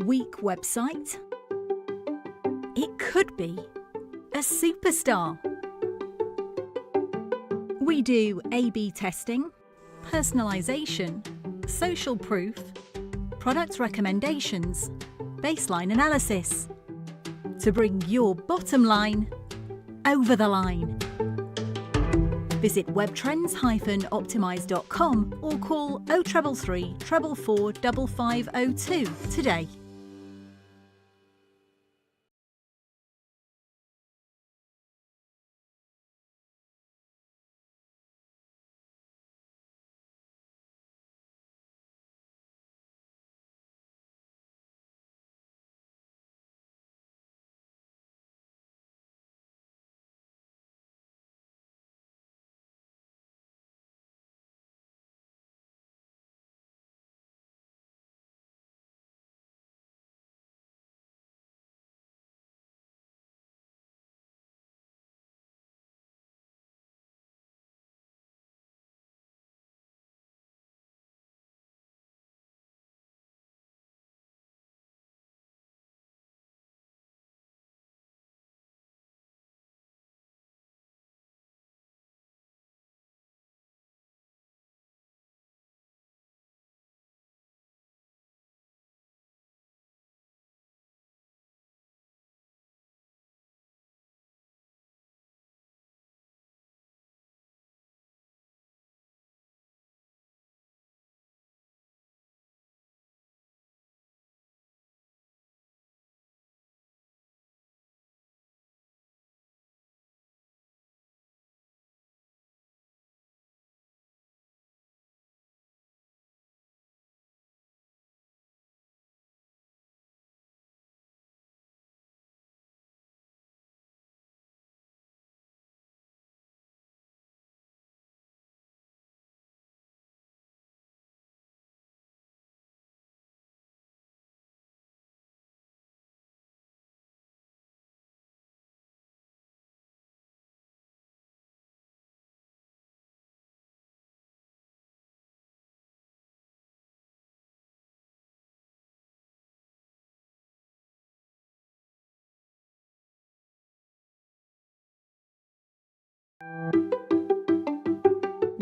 Weak website? It could be a superstar. We do A/B testing, personalization, social proof, product recommendations, baseline analysis to bring your bottom line over the line. Visit webtrends-optimize.com or call 0333 444 5502 today.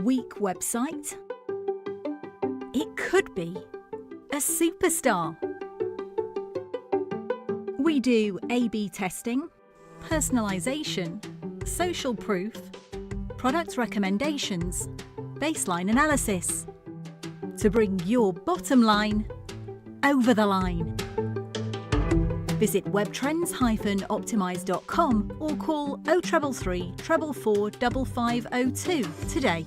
Weak website? It could be a superstar. We do A/B testing, personalization, social proof, product recommendations, baseline analysis to bring your bottom line over the line. Visit webtrends-optimize.com or call 0333 444 5502 today.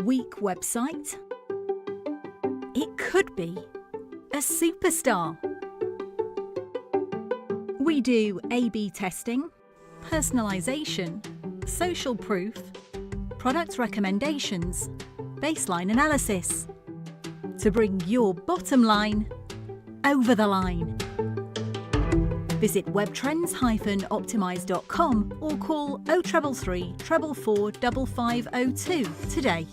weak website? It could be a superstar. We do A/B testing, personalisation, social proof, product recommendations, baseline analysis to bring your bottom line over the line. Visit webtrends-optimize.com or call 0333 444 5502 today.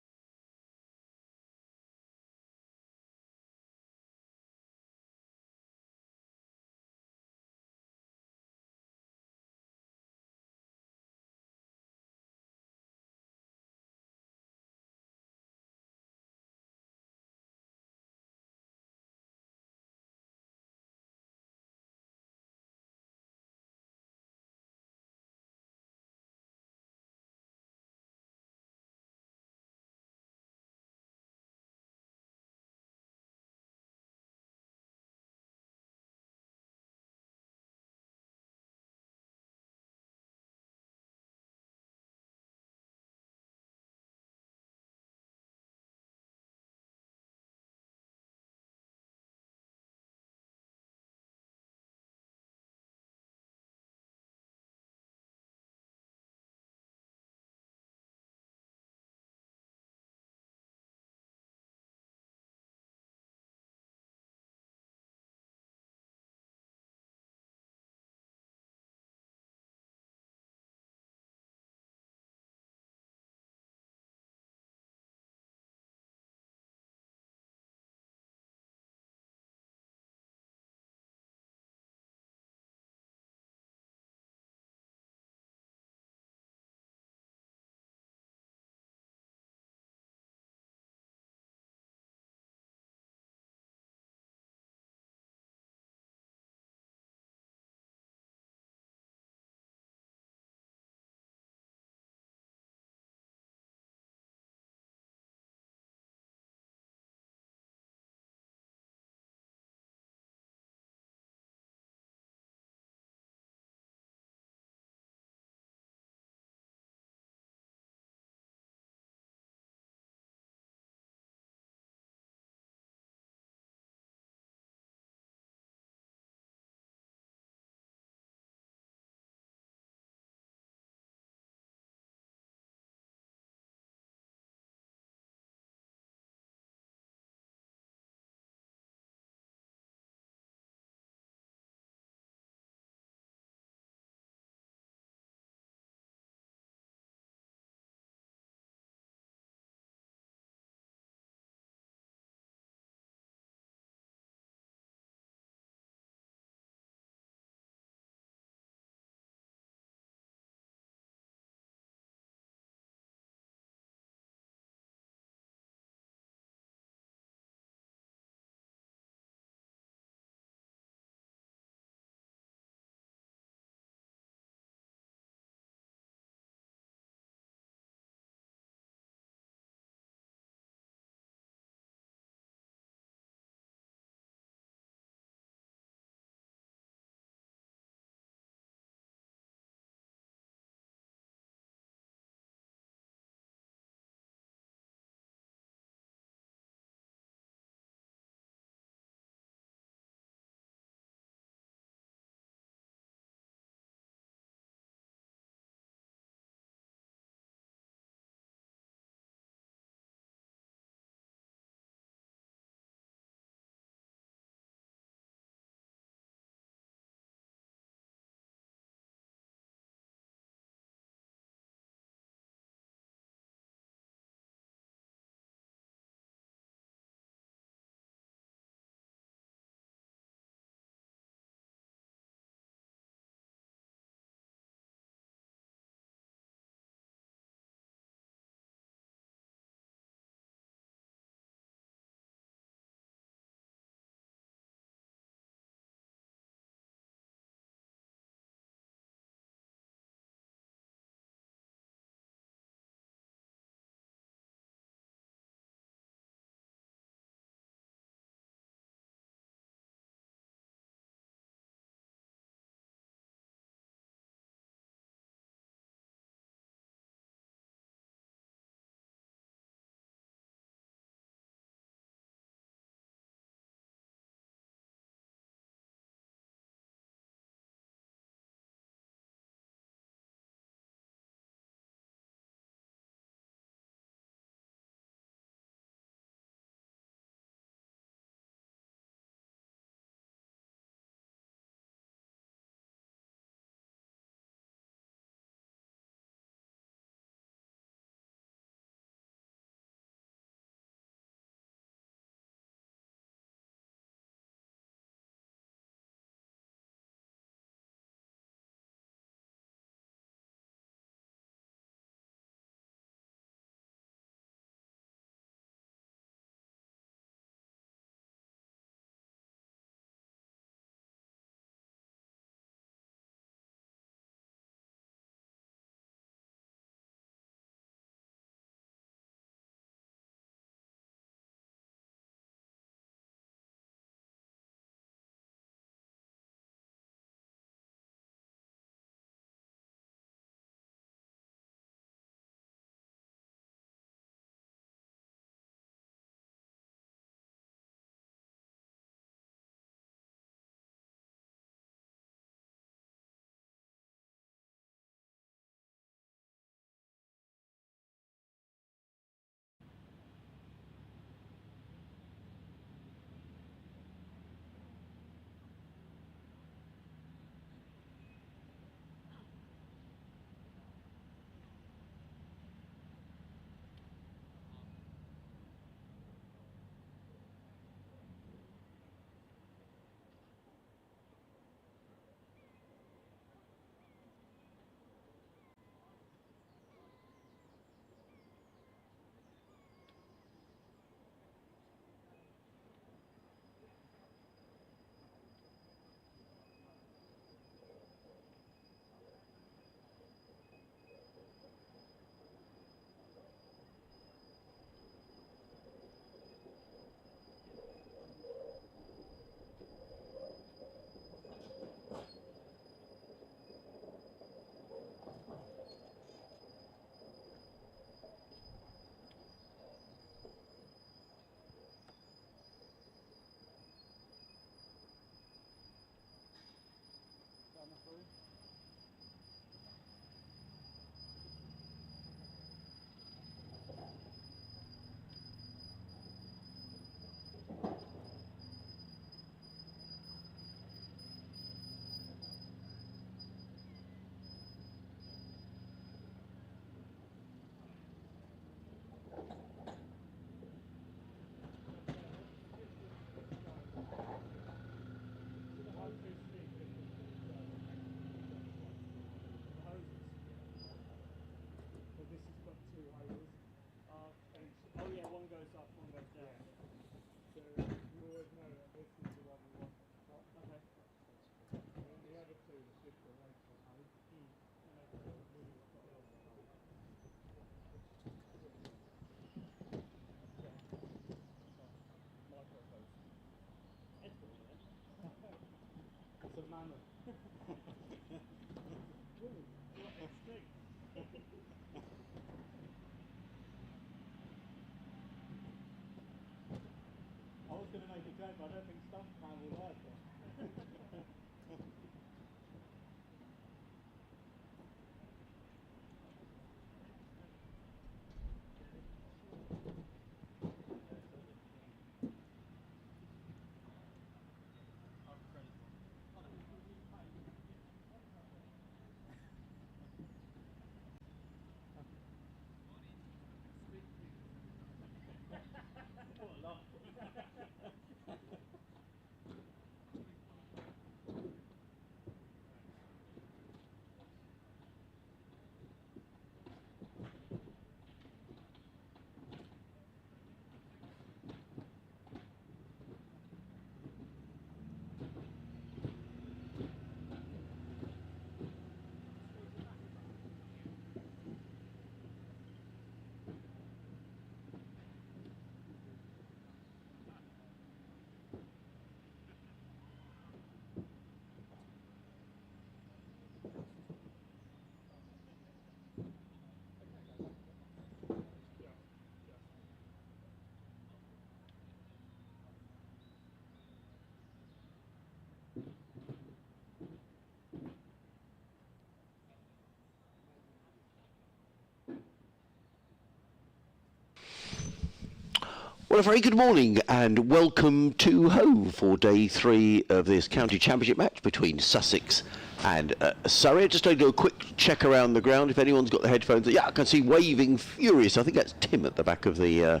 Well, a very good morning and welcome to Hove for day 3 of this county championship match between Sussex and Surrey. Just going to do a quick check around the ground if anyone's got the headphones. Yeah, I can see waving furious. I think that's Tim at the back of the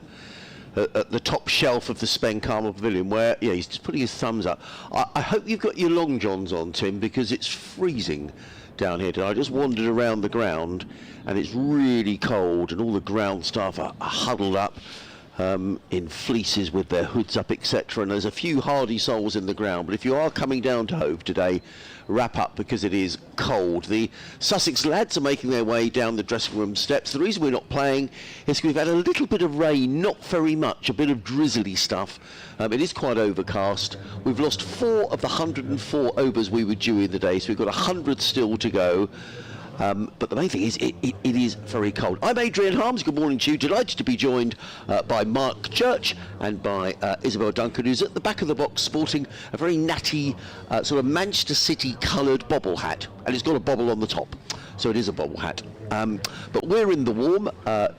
at the top shelf of the Spen Carmel Pavilion, where he's just putting his thumbs up. I hope you've got your long johns on, Tim, because it's freezing down here today. I just wandered around the ground and it's really cold and all the ground staff are huddled up in fleeces with their hoods up, etc. And there's a few hardy souls in the ground. But if you are coming down to Hove today, wrap up because it is cold. The Sussex lads are making their way down the dressing room steps. The reason we're not playing is because we've had a little bit of rain, not very much, a bit of drizzly stuff. It is quite overcast. We've lost 4 of the 104 overs we were due in the day, so we've got 100 still to go. But the main thing is, it is very cold. I'm Adrian Harms. Good morning to you. Delighted to be joined by Mark Church and by Isabel Duncan, who's at the back of the box sporting a very natty sort of Manchester City coloured bobble hat. And it's got a bobble on the top, so it is a bobble hat. But we're in the warm,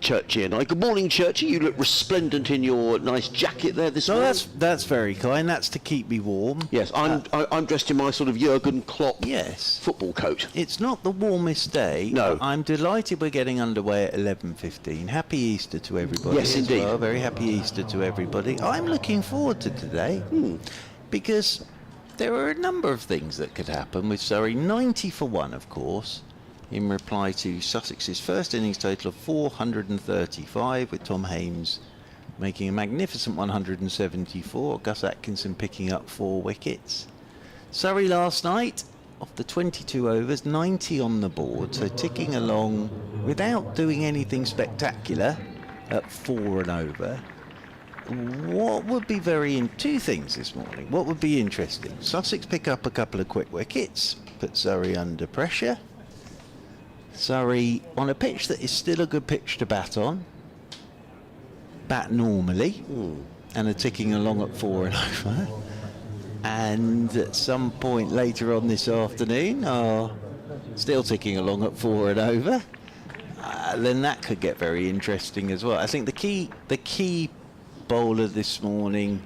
Churchy and I. Good morning, Churchy. You look resplendent in your nice jacket there this morning. That's very kind. That's to keep me warm. Yes, I'm dressed in my sort of Jurgen Klopp football coat. It's not the warmest day. No. I'm delighted we're getting underway at 11:15. Happy Easter to everybody. Yes, indeed. Well. Very happy Easter to everybody. I'm looking forward to today because there are a number of things that could happen with Surrey. 90 for 1, of course, in reply to Sussex's first innings total of 435, with Tom Hames making a magnificent 174, Gus Atkinson picking up 4 wickets. Surrey last night, of the 22 overs, 90 on the board, so ticking along without doing anything spectacular at 4 and over. What would be two things this morning. What would be interesting? Sussex pick up a couple of quick wickets, put Surrey under pressure. Surrey on a pitch that is still a good pitch to bat on. Bat normally, and are ticking along at 4 and over. And at some point later on this afternoon are still ticking along at 4 and over. Then that could get very interesting as well. I think the key bowler this morning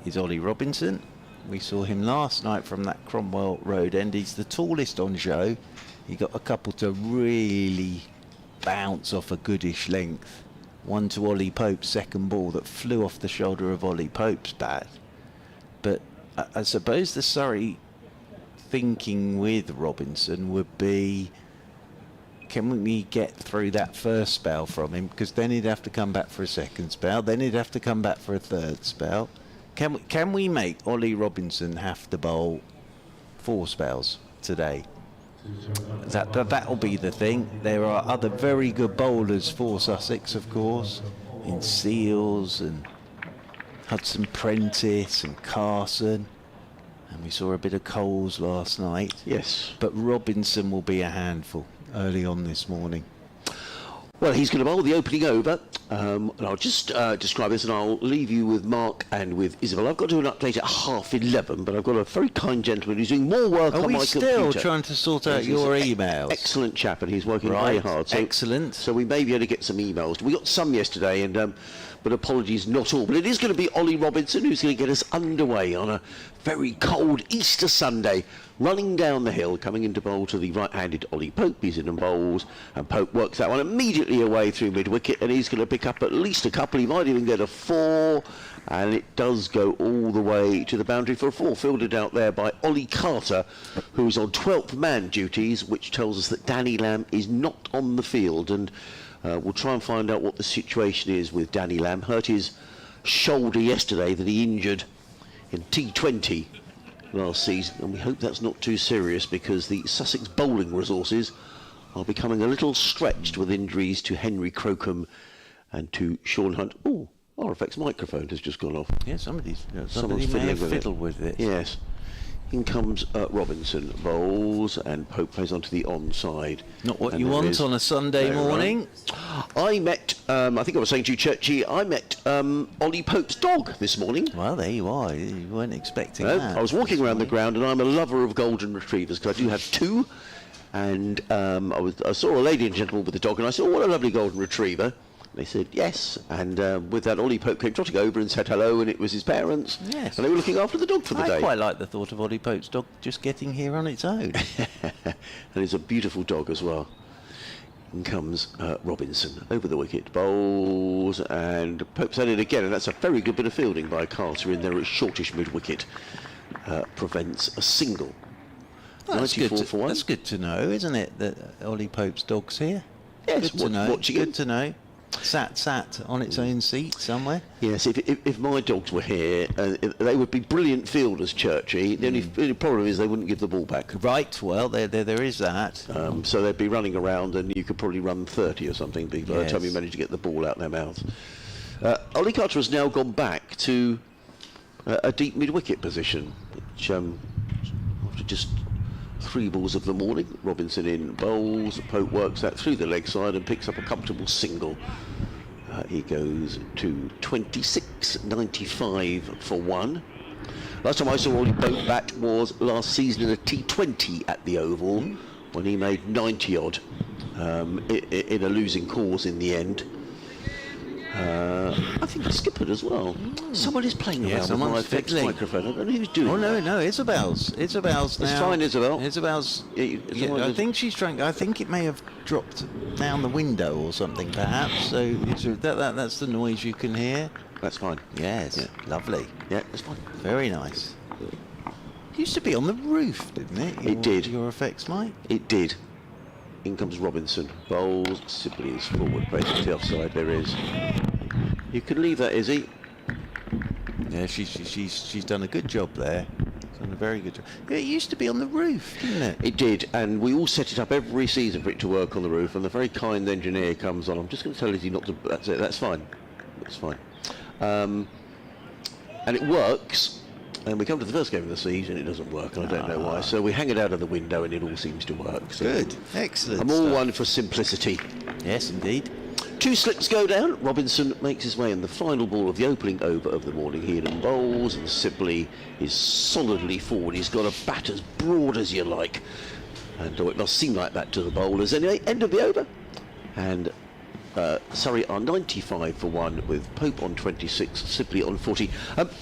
is Ollie Robinson. We saw him last night from that Cromwell Road end. He's the tallest on show. He got a couple to really bounce off a goodish length. One to Ollie Pope's second ball that flew off the shoulder of Ollie Pope's bat. But I suppose the Surrey thinking with Robinson would be, can we get through that first spell from him? Because then he'd have to come back for a second spell. Then he'd have to come back for a third spell. Can we make Ollie Robinson have to bowl 4 spells today? That'll be the thing. There are other very good bowlers for Sussex, of course, in Seals and Hudson Prentice and Carson, and we saw a bit of Coles last night. Yes. But Robinson will be a handful early on this morning. Well, he's going to bowl the opening over And I'll just describe this, and I'll leave you with Mark and with Isabel. I've got to do an update at 11:30, but I've got a very kind gentleman who's doing more work on my computer. Are we still trying to sort out your emails? Excellent chap, and he's working very hard. So, excellent. So we may be able to get some emails. We got some yesterday, and but apologies, not all. But it is going to be Ollie Robinson who's going to get us underway on a very cold Easter Sunday, running down the hill, coming into bowl to the right-handed Ollie Pope. He's in and bowls, and Pope works that one immediately away through mid-wicket, and he's going to pick up at least a couple. He might even get a 4, and it does go all the way to the boundary for a 4, fielded out there by Ollie Carter, who's on 12th man duties, which tells us that Danny Lamb is not on the field, and we'll try and find out what the situation is with Danny Lamb. Hurt his shoulder yesterday that he injured in T20 last season, and we hope that's not too serious, because the Sussex bowling resources are becoming a little stretched with injuries to Henry Crocombe and to Sean Hunt. Oh, RFX microphone has just gone off. Yeah, somebody Someone's may have with fiddled with it. Yes. In comes Robinson, bowls, and Pope plays onto the onside. Not what And you there want is on a Sunday no morning. run. I met, I think I was saying to you, Churchy, I met Ollie Pope's dog this morning. Well, there you are. You weren't expecting No, that. I was walking around the ground, and I'm a lover of golden retrievers, because I do have 2. And I saw a lady and gentleman with the dog, and I said, "Oh, what a lovely golden retriever." They said yes, and with that, Ollie Pope came trotting over and said hello, and it was his parents. Yes. And they were looking after the dog for the day. I quite like the thought of Ollie Pope's dog just getting here on its own. And it's a beautiful dog as well. In comes Robinson over the wicket, bowls, and Pope's at it again, and that's a very good bit of fielding by Carter in there at shortish mid-wicket. Prevents a single. Well, that's 94 good for 1. That's good to know, isn't it, that Ollie Pope's dog's here? Yes, Good to know. watching Good it. to know. Sat on its own seat somewhere. Yes, if my dogs were here, they would be brilliant fielders, Churchy. The only problem is they wouldn't give the ball back. Right, well, there is that. So they'd be running around, and you could probably run 30 or something by the time you Yes. manage to get the ball out their mouths. Ollie Carter has now gone back to a deep mid-wicket position, which after just 3 balls of the morning, Robinson in bowls, Pope works that through the leg side and picks up a comfortable single. He goes to 26.95 for 1. Last time I saw Ollie Pope bat was last season in a T20 at the Oval, when he made 90 odd in a losing cause in the end. I think he skippered as well. Someone is playing around with my fixed microphone. I don't know who's doing that. No, Isabel's now. It's fine, Isabel. Isabel's. Someone I is- think she's trying. I think it may have dropped down the window or something, perhaps. So that's the noise you can hear. That's fine. Yes, Yeah. lovely. Yeah, that's fine. Very nice. Used to be on the roof, didn't it? It did. Your effects, Mike. It did. In comes Robinson. Bowls. Sibley is forward. Breaks to the offside. There is. You can leave that, Izzy. Yeah, she's done a good job there. She's done a very good job. Yeah, it used to be on the roof, didn't it? It did, and we all set it up every season for it to work on the roof, and the very kind engineer comes on. I'm just going to tell Izzy not to... That's it. That's fine. That's fine. And it works. And we come to the first game of the season, it doesn't work, and I don't know why. So we hang it out of the window, and it all seems to work. So Good, excellent. I'm all stuff. one for simplicity. Yes, indeed. 2 slips go down. Robinson makes his way in the final ball of the opening over of the morning. He in bowls, and Sibley is solidly forward. He's got a bat as broad as you like. And it must seem like that to the bowlers. Anyway, end of the over. And Surrey are 95 for 1 with Pope on 26, Sibley on 40.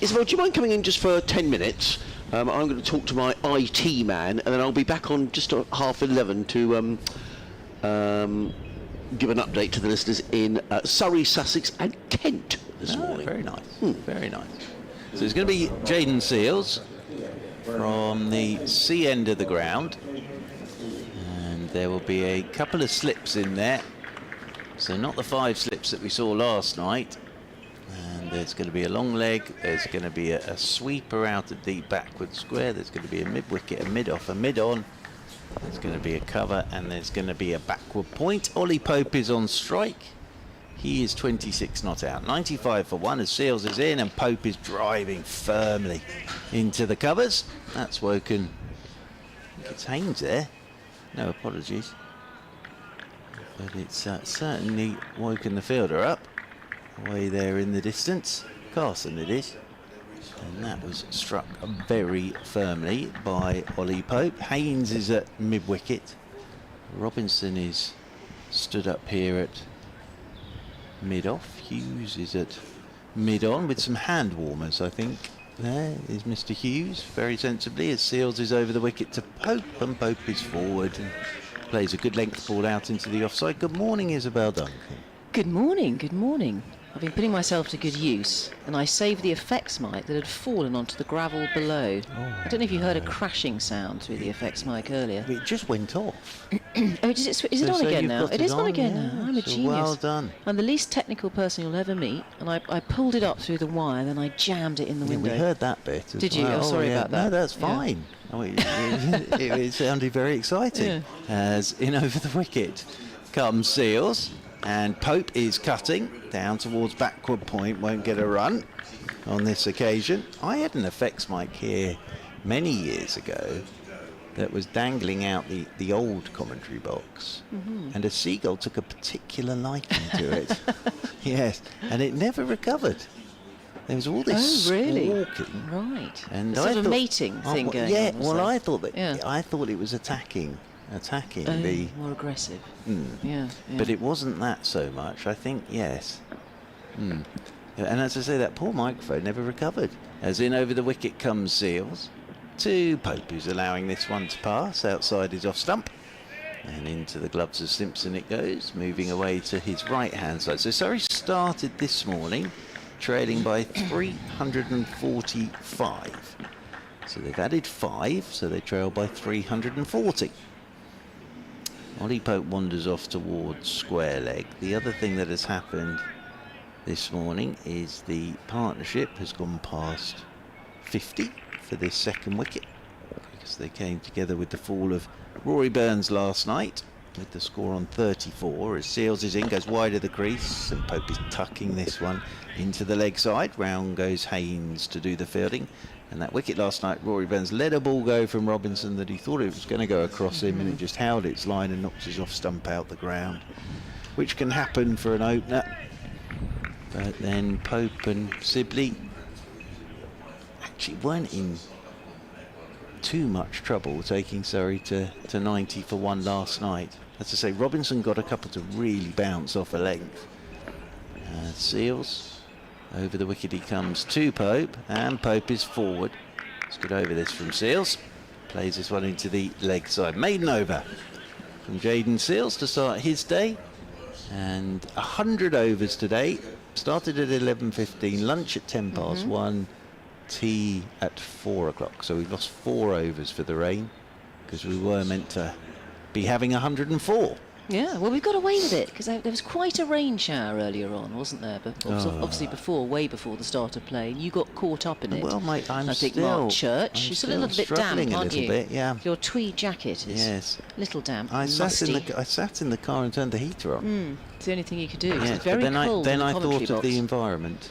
Isabel, do you mind coming in just for 10 minutes? I'm going to talk to my IT man, and then I'll be back on just at 11:30 to give an update to the listeners in Surrey, Sussex and Kent this morning. Very nice, very nice. So it's going to be Jaden Seals from the C end of the ground, and there will be a couple of slips in there. So not the 5 slips that we saw last night. And there's going to be a long leg. There's going to be a sweeper out at deep backward square. There's going to be a mid-wicket, a mid-off, a mid-on. There's going to be a cover, and there's going to be a backward point. Ollie Pope is on strike. He is 26 not out. 95 for 1 as Seals is in, and Pope is driving firmly into the covers. That's woken. I think it's Haynes there. No apologies. But it's certainly woken the fielder up. away there in the distance. Carson it is. And that was struck very firmly by Ollie Pope. Haynes is at mid-wicket. Robinson is stood up here at mid-off. Hughes is at mid-on with some hand warmers, I think. There is Mr. Hughes, very sensibly, as Seals is over the wicket to Pope, and Pope is forward and plays a good length ball out into the offside. Good morning, Isabel Duncan. Good morning, good morning. I've been putting myself to good use, and I saved the effects mic that had fallen onto the gravel below. I don't know if you heard a crashing sound through the effects mic earlier. It just went off. Oh, is it on again now? It is on again now. I'm a genius. Well done. I'm the least technical person you'll ever meet, and I pulled it up through the wire, then I jammed it in the window. We heard that bit as Did you? well. Oh, sorry about that. No, that's fine. Oh, it sounded very exciting. As in over the wicket comes Seals. And Pope is cutting down towards backward point, won't get a run on this occasion. I had an effects mic here many years ago that was dangling out the old commentary box, and a seagull took a particular liking to it. Yes, and it never recovered. There was all this squawking. Right. And Sort I of thought, mating thing going yeah, on. well, I thought that. Yeah. I thought it was attacking the. More aggressive. Yeah. But it wasn't that so much. I think, yes. And as I say, that poor microphone never recovered. As in over the wicket comes Seals to Pope, who's allowing this one to pass outside his off stump. And into the gloves of Simpson it goes, moving away to his right-hand side. So Surrey started this morning trailing by 345. So they've added 5, so they trail by 340. Ollie Pope wanders off towards square leg. The other thing that has happened this morning is the partnership has gone past 50 for this second wicket, because they came together with the fall of Rory Burns last night with the score on 34 as Seals is in, goes wide of the crease, and Pope is tucking this one into the leg side. Round goes Haynes to do the fielding. And that wicket last night, Rory Burns let a ball go from Robinson that he thought it was going to go across him, and it just held its line and knocked his off stump out the ground, which can happen for an opener. But then Pope and Sibley actually weren't in too much trouble taking Surrey to 90 for 1 last night. As I say, Robinson got a couple to really bounce off a length. Seals. Over the wicket he comes to Pope, and Pope is forward. Let's get over this from Seals. Plays this one into the leg side. Maiden over from Jaden Seals to start his day. And 100 overs today. Started at 11:15, lunch at 10 past 1, tea at 4 o'clock. So we've lost 4 overs for the rain, because we were meant to be having 104. Yeah, well, we've got away with it, because there was quite a rain shower earlier on, wasn't there? But obviously way before the start of play. You got caught up in it. Well, mate, I think Mark Church, you're still a little bit damp, aren't you? Bit, yeah. Your tweed jacket is a little damp. I musty. sat in the car and turned the heater on. It's the only thing you could do. Yeah, It's very cold. Then in I the thought commentary of the box. environment.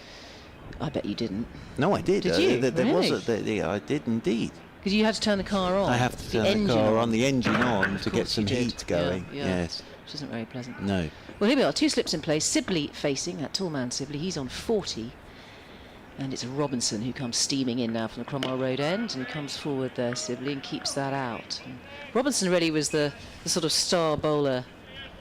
I bet you didn't. No, I did. Did you? There Really? was I did indeed. Because you had to turn the car on. I have to turn the car on, the engine on, to get course some you did. heat going. Yeah. Yes. Which isn't very pleasant. No. Well, here we are, 2 slips in place. Sibley facing, that tall man Sibley, he's on 40. And it's Robinson who comes steaming in now from the Cromwell Road end, and he comes forward there, Sibley, and keeps that out. And Robinson really was the sort of star bowler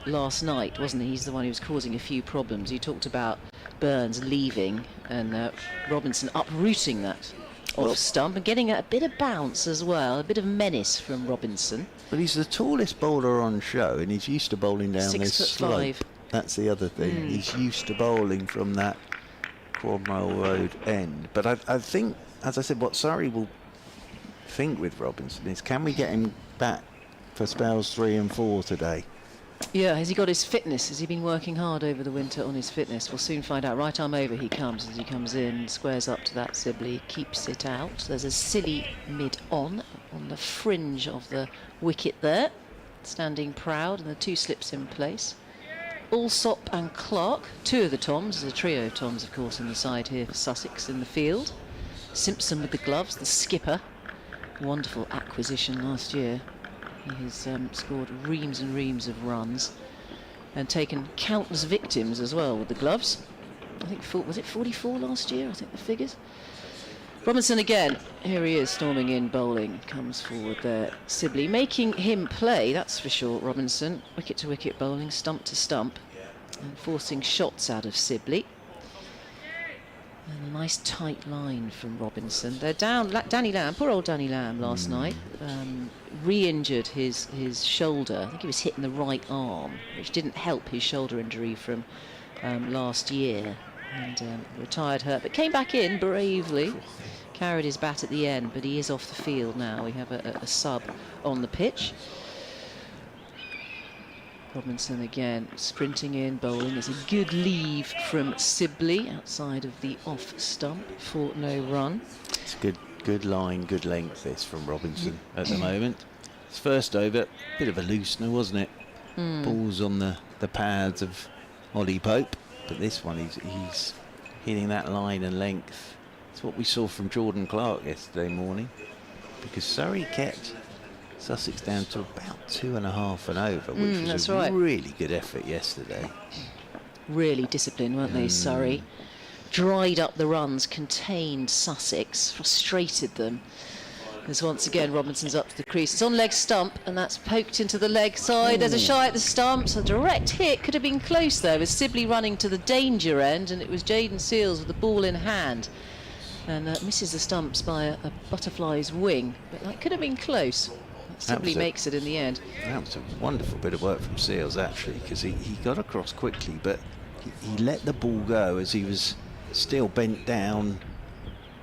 last night, wasn't he? He's the one who was causing a few problems. You talked about Burns leaving and Robinson uprooting that off stump and getting a bit of bounce as well, a bit of menace from Robinson. But he's the tallest bowler on show, and he's used to bowling down this slope. 6'5". That's the other thing. He's used to bowling from that Cromwell Road end. But I think, as I said, what Surrey will think with Robinson is, can we get him back for spells 3 and 4 today? Yeah, has he got his fitness? Has he been working hard over the winter on his fitness? We'll soon find out. Right arm over he comes as he comes in, squares up to that Sibley, keeps it out. There's a silly mid-on the fringe of the wicket there, standing proud, and the 2 slips in place. Allsop and Clark, 2 of the Toms. There's a trio of Toms, of course, in the side here for Sussex in the field. Simpson with the gloves, the skipper. Wonderful acquisition last year. He has scored reams and reams of runs and taken countless victims as well with the gloves. I think, was it 44 last year? I think the figures. Robinson again, here he is storming in bowling, comes forward there. Sibley making him play, that's for sure, Robinson. Wicket to wicket bowling, stump to stump, and forcing shots out of Sibley. And a nice tight line from Robinson. They're down, Danny Lamb, poor old Danny Lamb last night, re-injured his shoulder. I think he was hitting the right arm, which didn't help his shoulder injury from last year. And retired hurt, but came back in bravely. Carried his bat at the end, but he is off the field now. We have a sub on the pitch. Robinson again sprinting in, bowling. It's a good leave from Sibley outside of the off stump for no run. It's a good line, good length this from Robinson at the moment. His first over, bit of a loosener, wasn't it? Balls on the pads of Ollie Pope, but this one he's hitting that line and length. It's what we saw from Jordan Clark yesterday morning, because Surrey kept Sussex down to about 2.5 and over, which was a really good effort yesterday. Really disciplined, weren't they, Surrey? Dried up the runs, contained Sussex, frustrated them. As once again Robinson's up to the crease. It's on leg stump, and that's poked into the leg side. There's a shy at the stump. So a direct hit could have been close there, with Sibley running to the danger end, and it was Jayden Seales with the ball in hand. And misses the stumps by a butterfly's wing, but that could have been close. Sibley makes it in the end. That was a wonderful bit of work from Seales, actually, because he got across quickly, but he let the ball go as he was still bent down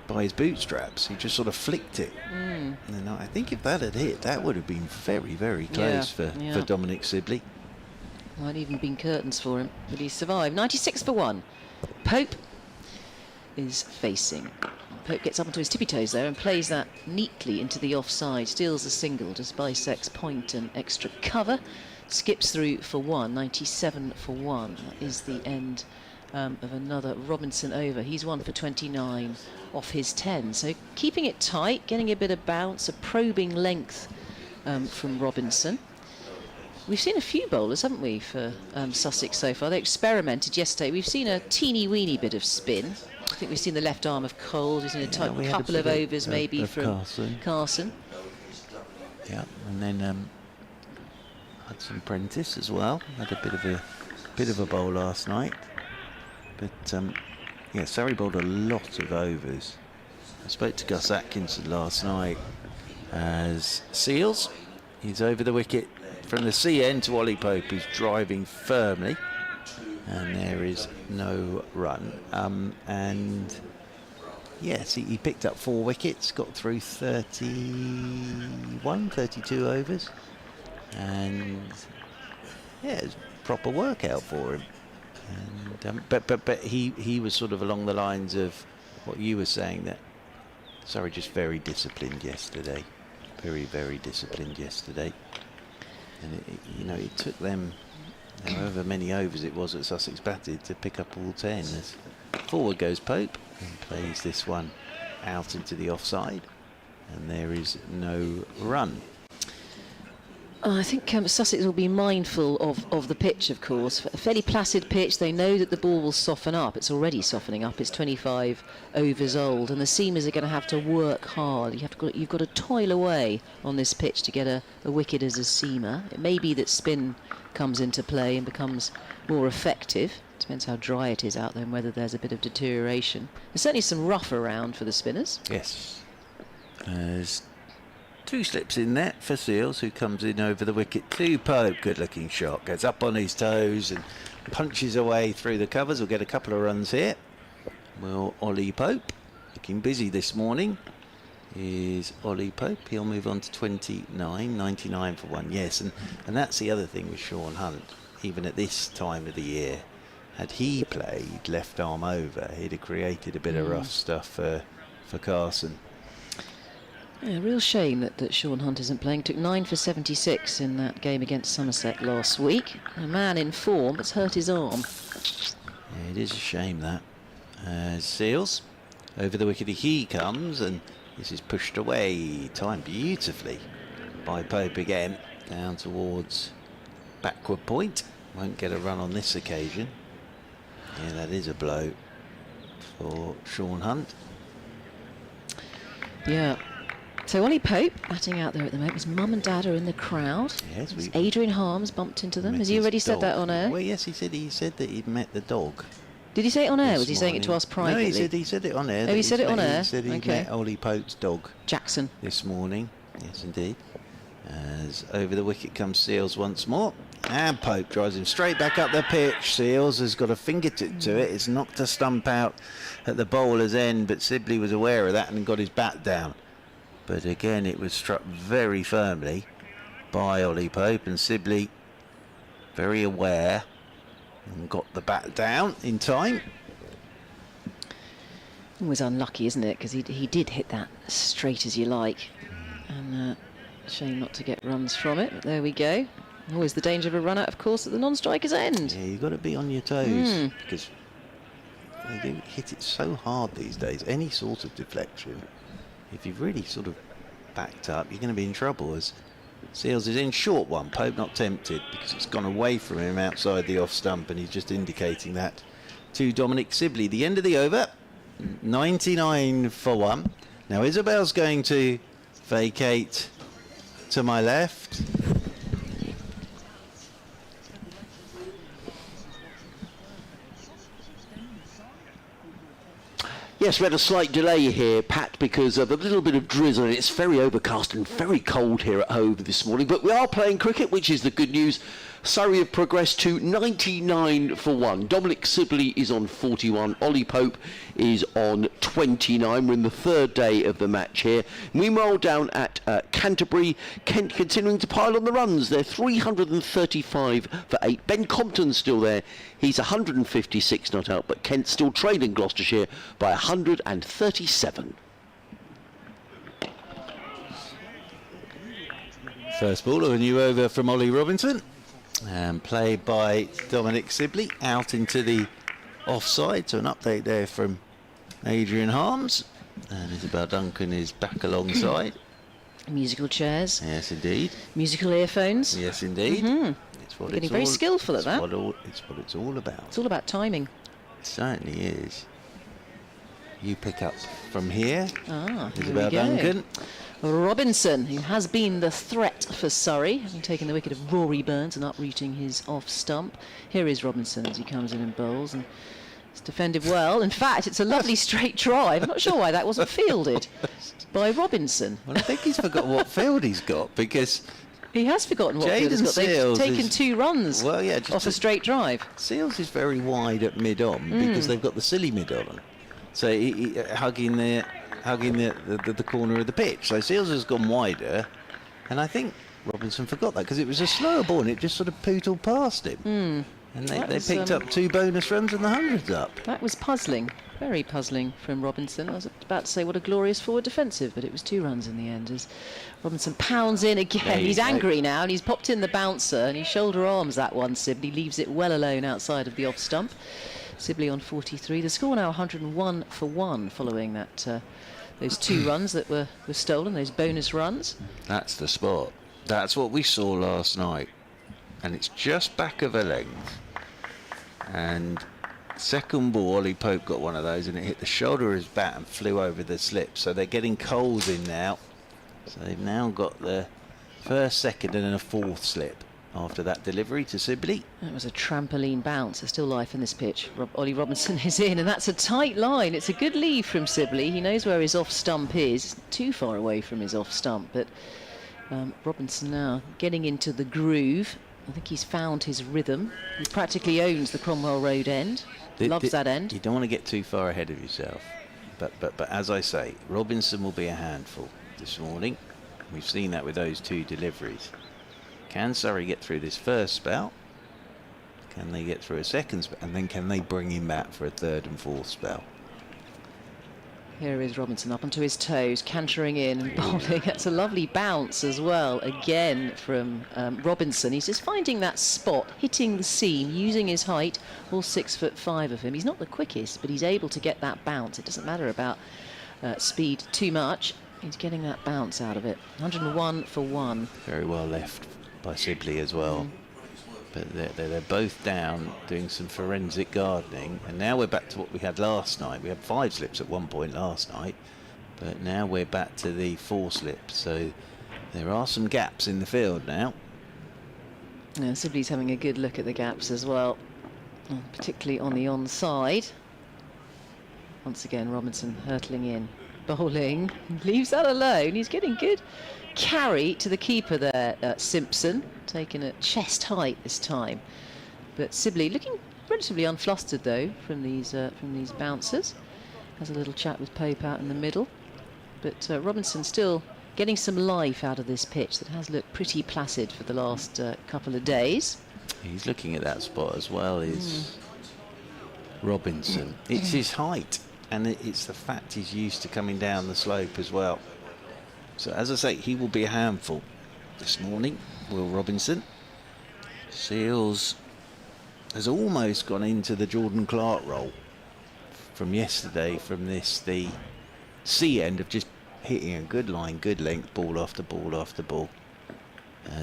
by his bootstraps. He just sort of flicked it. And I think if that had hit, that would have been very, very close for Dominic Sibley. Might even been curtains for him, but he survived. 96 for 1. Pope is facing. Pope gets up onto his tippy toes there and plays that neatly into the offside. Steals a single, just bisects point and extra cover. Skips through for 1. 97 for 1. That is the end of another Robinson over. He's 1 for 29 off his 10. So keeping it tight, getting a bit of bounce, a probing length from Robinson. We've seen a few bowlers, haven't we, for Sussex so far. They experimented yesterday. We've seen a teeny-weeny bit of spin. I think we've seen the left arm of Coles. We've seen a couple of overs maybe from Carson. Yeah, and then Hudson Prentice as well. Had a bit of a bowl last night. But yeah, Surrey bowled a lot of overs. I spoke to Gus Atkinson last night as Seales. He's over the wicket from the C end to Ollie Pope, who's driving firmly. And there is no run. And yes, he picked up 4 wickets, got through 32 overs. And yeah, it was a proper workout for him. And, but he was sort of along the lines of what you were saying, that Surrey just very disciplined yesterday. Very, very disciplined yesterday. And it took them however many overs it was that Sussex batted to pick up all 10. As forward goes Pope and plays this one out into the offside, and there is no run. I think Sussex will be mindful of the pitch, of course. A fairly placid pitch. They know that the ball will soften up. It's already softening up. It's 25 overs old, and the seamers are going to have to work hard. You've got to toil away on this pitch to get a wicket as a seamer. It may be that spin comes into play and becomes more effective. Depends how dry it is out there and whether there's a bit of deterioration. There's certainly some rough around for the spinners. Yes. There's 2 slips in there for Seales, who comes in over the wicket to Pope. Good looking shot. Gets up on his toes and punches away through the covers. We'll get a couple of runs here. Well, Ollie Pope, looking busy this morning, is Ollie Pope. He'll move on to 29, 99 for 1. Yes, and that's the other thing with Sean Hunt. Even at this time of the year, had he played left arm over, he'd have created a bit of rough stuff for Carson. Yeah, real shame that Sean Hunt isn't playing. Took 9 for 76 in that game against Somerset last week. A man in form, but's hurt his arm. Yeah, it is a shame that. Seales, over the wicket he comes, and this is pushed away, timed beautifully by Pope again, down towards backward point. Won't get a run on this occasion. Yeah, that is a blow. for Sean Hunt. Yeah. So Ollie Pope batting out there at the moment. His mum and dad are in the crowd. Yes, Has Adrian Harms bumped into them? Met Has he his already said that dog. on air? Well, yes, he said that he'd met the dog. Did he say it on air? this Was he saying it to morning. us privately? No, he said it on air. Oh, that he said it on air? He said he Okay. met Ollie Pope's dog Jackson. this morning. Yes, indeed. As over the wicket comes Seals once more. And Pope drives him straight back up the pitch. Seals has got a fingertip to it. It's knocked a stump out at the bowler's end, but Sibley was aware of that and got his bat down. But again, it was struck very firmly by Ollie Pope, and Sibley very aware and got the bat down in time. It was unlucky, isn't it? Because he did hit that straight as you like. And shame not to get runs from it. But there we go. Always the danger of a run out, of course, at the non-striker's end. Yeah, you've got to be on your toes because they do hit it so hard these days. Any sort of deflection, if you've really sort of backed up, you're going to be in trouble. As Seals is in short one, Pope not tempted because it's gone away from him outside the off stump, and he's just indicating that to Dominic Sibley. The end of the over, 99 for 1. Now Isabel's going to vacate to my left. Yes, we had a slight delay here, Pat, because of a little bit of drizzle. It's very overcast and very cold here at home this morning, but we are playing cricket, which is the good news. Surrey have progressed to 99 for 1. Dominic Sibley is on 41. Ollie Pope is on 29. We're in the third day of the match here. Meanwhile, down at Canterbury, Kent continuing to pile on the runs. They're 335 for 8. Ben Compton's still there. He's 156 not out, but Kent's still trailing Gloucestershire by 137. First ball of a new over from Ollie Robinson. And played by Dominic Sibley out into the offside. So an update there from Adrian Harms. And Isabel Duncan is back alongside. Musical chairs. Yes, indeed. Musical earphones. Yes, indeed. It's what Getting it's very all, skillful at it's that. It's what it's all about. It's all about timing. It certainly is. You pick up from here. Here Isabel we go. Duncan. Robinson, who has been the threat for Surrey, having taken the wicket of Rory Burns and uprooting his off stump. Here is Robinson as he comes in and bowls, and it's defended well. In fact, it's a lovely straight drive. I'm not sure why that wasn't fielded by Robinson. Well, I think he's forgot what field he's got, because He has forgotten what field he's Jaden got. They've Seals taken is- 2 runs Well, yeah, just off a straight drive. Seals is very wide at mid-on because they've got the silly mid-on. So he hugging the corner of the pitch. So Seals has gone wider, and I think Robinson forgot that because it was a slower ball and it just sort of pootled past him. And That they was, picked up 2 bonus runs and the hundreds up. That was puzzling, very puzzling from Robinson. I was about to say what a glorious forward defensive, but it was 2 runs in the end as Robinson pounds in again. There you He's go. angry now and he's popped in the bouncer and he shoulder arms that one, Sibley, leaves it well alone outside of the off stump. Sibley on 43. The score now 101 for 1 following that those 2 runs that were stolen, those bonus runs. That's the spot. That's what we saw last night. And it's just back of a length. And second ball, Ollie Pope got one of those and it hit the shoulder of his bat and flew over the slip. So they're getting Coles in now. So they've now got the first, second and then a 4th slip after that delivery to Sibley. That was a trampoline bounce. There's still life in this pitch. Ollie Robinson is in, and that's a tight line. It's a good lead from Sibley. He knows where his off stump is. Too far away from his off stump, but Robinson now getting into the groove. I think he's found his rhythm. He practically owns the Cromwell Road end. Loves that end. You don't want to get too far ahead of yourself. But as I say, Robinson will be a handful this morning. We've seen that with those 2 deliveries. Can Surrey get through this first spell? Can they get through a second spell? And then can they bring him back for a 3rd and 4th spell? Here is Robinson up onto his toes, cantering in and bowling. That's a lovely bounce as well, again from Robinson. He's just finding that spot, hitting the seam, using his height, all 6'5" of him. He's not the quickest, but he's able to get that bounce. It doesn't matter about speed too much. He's getting that bounce out of it. 101 for 1. Very well left by Sibley as well. But they're both down doing some forensic gardening, and now we're back to what we had last night. We had 5 slips at one point last night, but now we're back to the 4 slips. So there are some gaps in the field now. Yeah, Sibley's having a good look at the gaps as well, particularly on the onside. Once again, Robinson hurtling in, bowling, leaves that alone. He's getting good carry to the keeper there, Simpson, taken at chest height this time. But Sibley looking relatively unflustered though from these bouncers. Has a little chat with Pope out in the middle. But Robinson still getting some life out of this pitch that has looked pretty placid for the last couple of days. He's looking at that spot as well, is Robinson. It's his height, and it's the fact he's used to coming down the slope as well. So as I say, he will be a handful this morning, Will Robinson. Seals has almost gone into the Jordan Clark role from yesterday, from the C end of just hitting a good line, good length, ball after ball after ball.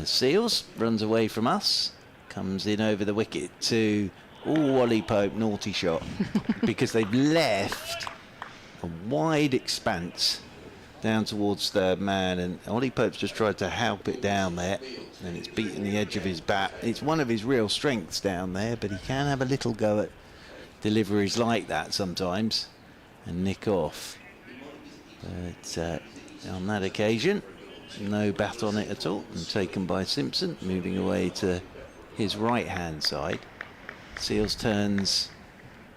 Seals runs away from us, comes in over the wicket to Wally Pope, naughty shot, because they've left a wide expanse down towards the man, and Ollie Pope's just tried to help it down there, and it's beaten the edge of his bat. It's one of his real strengths down there, but he can have a little go at deliveries like that sometimes and nick off. But on that occasion, no bat on it at all, and taken by Simpson, moving away to his right hand side. Seals turns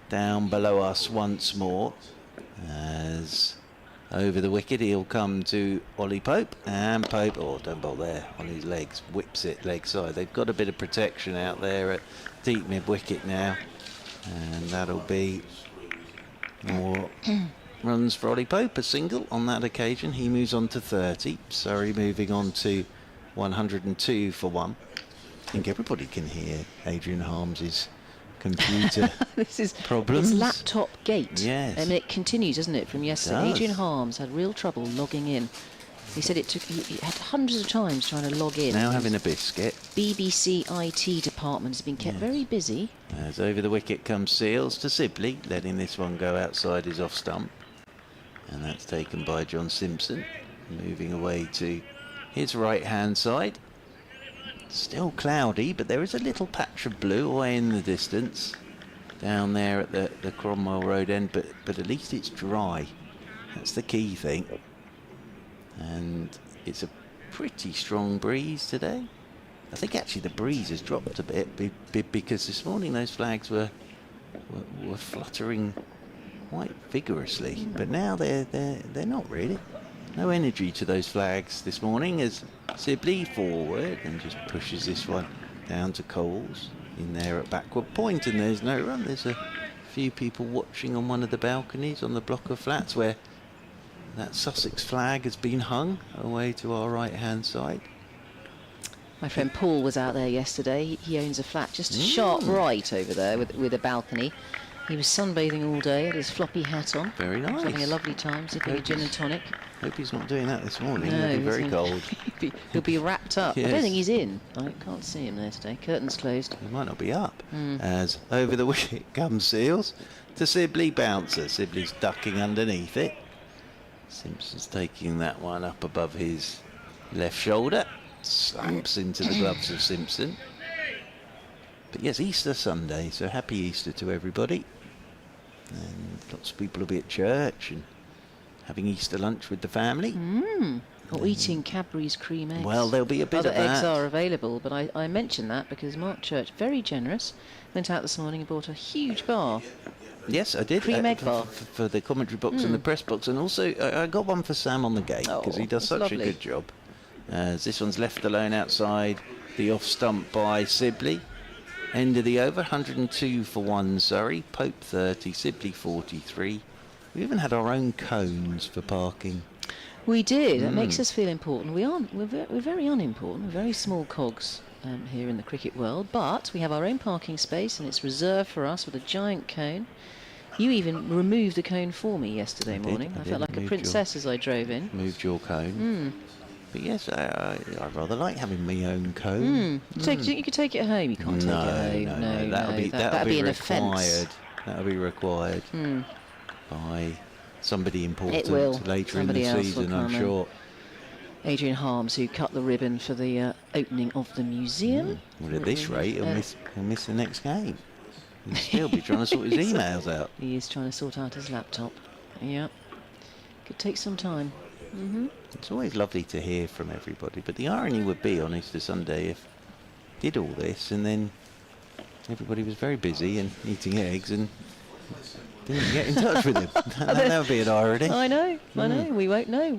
down below us once more, as over the wicket he'll come to Ollie Pope, and Pope, oh, don't bowl there, on his legs, whips it leg side. They've got a bit of protection out there at deep mid wicket now, and that'll be more runs for Ollie Pope, a single on that occasion. He moves on to 30. Surrey moving on to 102 for 1. I think everybody can hear Adrian Harms's computer this is problems. It's laptop gate. Yes. I mean, it continues, doesn't it, from yesterday? It does. Adrian Harms had real trouble logging in. He said it took, he had hundreds of times trying to log in. Now having a biscuit. BBC IT department has been kept very busy. As over the wicket comes Seals to Sibley, letting this one go outside his off stump. And that's taken by John Simpson, moving away to his right hand side. Still cloudy, but there is a little patch of blue away in the distance down there at the Cromwell Road end, but at least it's dry. That's the key thing. And it's a pretty strong breeze today. I think actually the breeze has dropped a bit because this morning those flags were fluttering quite vigorously, but now they're not really. No energy to those flags this morning as Sibley forward and just pushes this one down to Coles in there at backward point, and there's no run. There's a few people watching on one of the balconies on the block of flats where that Sussex flag has been hung away to our right hand side. My friend Paul was out there yesterday. He owns a flat just sharp right over there with a balcony. He was sunbathing all day, had his floppy hat on. Very nice. Having a lovely time, sipping a gin and tonic. Hope he's not doing that this morning. No, It'll be very cold. He'll be wrapped up. Yes. I don't think he's in. I can't see him there today. Curtains closed. He might not be up. As over the wicket comes Seals to Sibley bouncer. Sibley's ducking underneath it. Simpson's taking that one up above his left shoulder. Slaps into the gloves of Simpson. But yes, Easter Sunday, so happy Easter to everybody. And lots of people will be at church and having Easter lunch with the family. Or eating Cadbury's cream eggs. Well, there'll be a bit Other of that. eggs are available, but I mentioned that because Mark Church, very generous, went out this morning and bought a huge bar. Yes, I did. Cream egg bar. For the commentary box and the press box, and also I got one for Sam on the gate because he does that's such a lovely. good job. This one's left alone outside the off stump by Sibley. End of the over, 102 for 1 Surrey, Pope 30, Sibley 43. We even had our own cones for parking. We did. That makes us feel important. We're very unimportant. We're very small cogs here in the cricket world, but we have our own parking space and it's reserved for us with a giant cone. You even removed the cone for me yesterday morning. I felt like a princess as I drove in. Moved your cone. But yes, I rather like having my own comb. You could take it home. You can't take it home. No, that'll be an required. offence. That'll be required by somebody important It will. later Somebody in the else will season, I'm come in. sure. Adrian Harms, who cut the ribbon for the opening of the museum. Well, at this rate, he'll miss the next game. He'll still be trying to sort his emails out. He is trying to sort out his laptop. Yeah. Could take some time. It's always lovely to hear from everybody, but the irony would be on Easter Sunday if did all this and then everybody was very busy and eating eggs and didn't get in touch with him. That would be an irony. I know. We won't know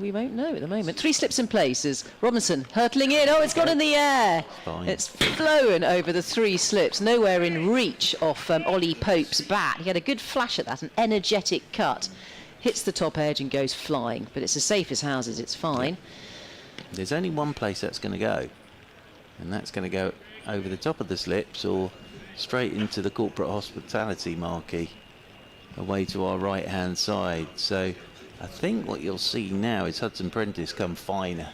at the moment. 3 slips in place as Robinson hurtling in. Oh, it's got in the air. Fine. It's flown over the 3 slips, nowhere in reach of Ollie Pope's bat. He had a good flash at that, an energetic cut. Hits the top edge and goes flying, but it's as safe as houses, it's fine. There's only one place that's going to go, and that's going to go over the top of the slips or straight into the corporate hospitality marquee away to our right hand side. So I think what you'll see now is Hudson Prentice come finer.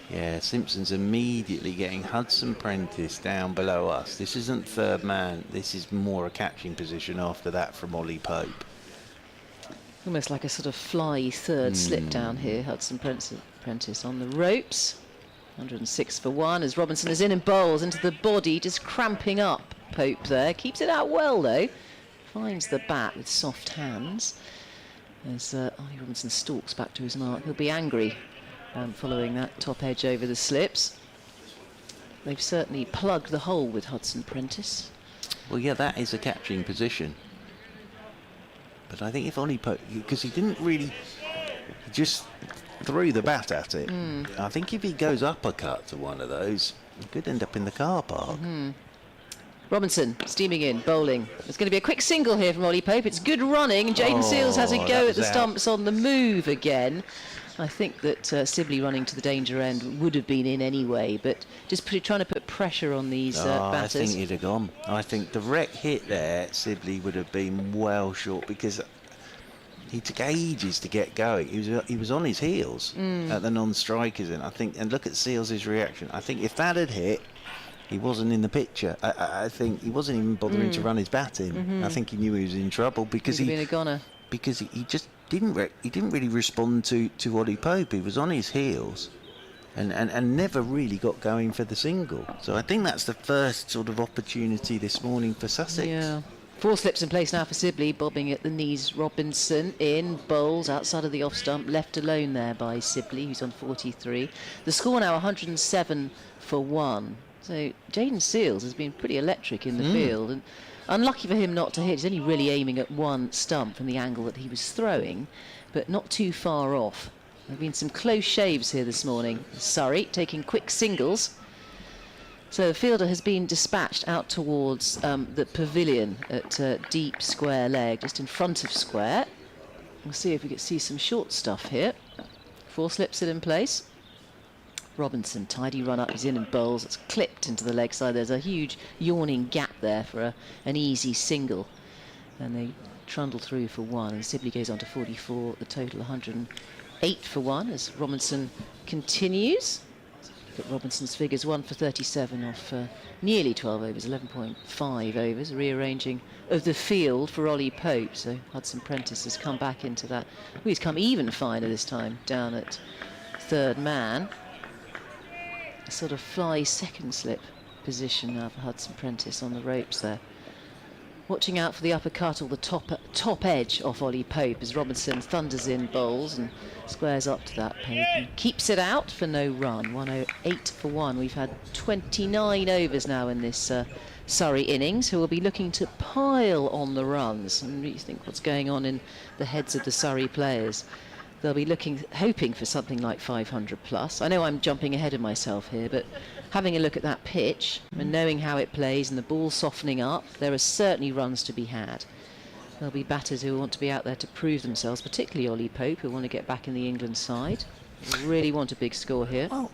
Yeah, Simpson's immediately getting Hudson Prentice down below us. This isn't third man, this is more a catching position after that from Ollie Pope. Almost like a sort of fly third slip down here. Hudson Prentice on the ropes. 106 for 1 as Robinson is in and bowls into the body, just cramping up Pope there. Keeps it out well though. Finds the bat with soft hands. As Ollie Robinson stalks back to his mark. He'll be angry following that top edge over the slips. They've certainly plugged the hole with Hudson Prentice. Well, yeah, that is a catching position. But I think if Ollie Pope, because he didn't really, he just threw the bat at it. I think if he goes uppercut to one of those, he could end up in the car park. Robinson steaming in, bowling. There's going to be a quick single here from Ollie Pope. It's good running, and Jaden Seals has a go at the stumps on the move again. I think that Sibley running to the danger end would have been in anyway, but just trying to put pressure on these batters. I think he'd have gone. I think direct hit there, Sibley would have been well short because he took ages to get going. He was on his heels at the non-strikers, and I think, and look at Seals' reaction. I think if that had hit, he wasn't in the picture. I think he wasn't even bothering to run his bat in. I think he knew he was in trouble because He'd have been a goner. Because he just didn't really respond to Ollie Pope. He was on his heels and never really got going for the single. So I think that's the first sort of opportunity this morning for Sussex. Yeah. 4 slips in place now for Sibley, bobbing at the knees. Robinson in, bowls outside of the off stump, left alone there by Sibley, who's on 43. The score now 107 for 1. So Jaden Seals has been pretty electric in the field, and unlucky for him not to hit. He's only really aiming at one stump from the angle that he was throwing, but not too far off. There have been some close shaves here this morning. Surrey taking quick singles. So the fielder has been dispatched out towards the pavilion at deep square leg, just in front of square. We'll see if we can see some short stuff here. 4 slips still in place. Robinson, tidy run up, he's in and bowls. It's clipped into the leg side. There's a huge yawning gap there for an easy single. And they trundle through for 1. And Sibley goes on to 44, the total 108 for 1 as Robinson continues. Look at Robinson's figures, 1 for 37 off nearly 12 overs, 11.5 overs. Rearranging of the field for Ollie Pope. So Hudson Prentice has come back into that. Well, he's come even finer this time, down at third man. A sort of fly second slip position now for Hudson Prentice on the ropes there. Watching out for the uppercut or the top edge off Ollie Pope as Robinson thunders in, bowls and squares up to that. Pope and keeps it out for no run. 108 for 1. We've had 29 overs now in this Surrey innings, who will be looking to pile on the runs. And you think what's going on in the heads of the Surrey players. They'll be hoping for something like 500 plus. I know I'm jumping ahead of myself here, but having a look at that pitch and knowing how it plays and the ball softening up, there are certainly runs to be had. There'll be batters who want to be out there to prove themselves, particularly Ollie Pope, who want to get back in the England side. Really want a big score here. Well,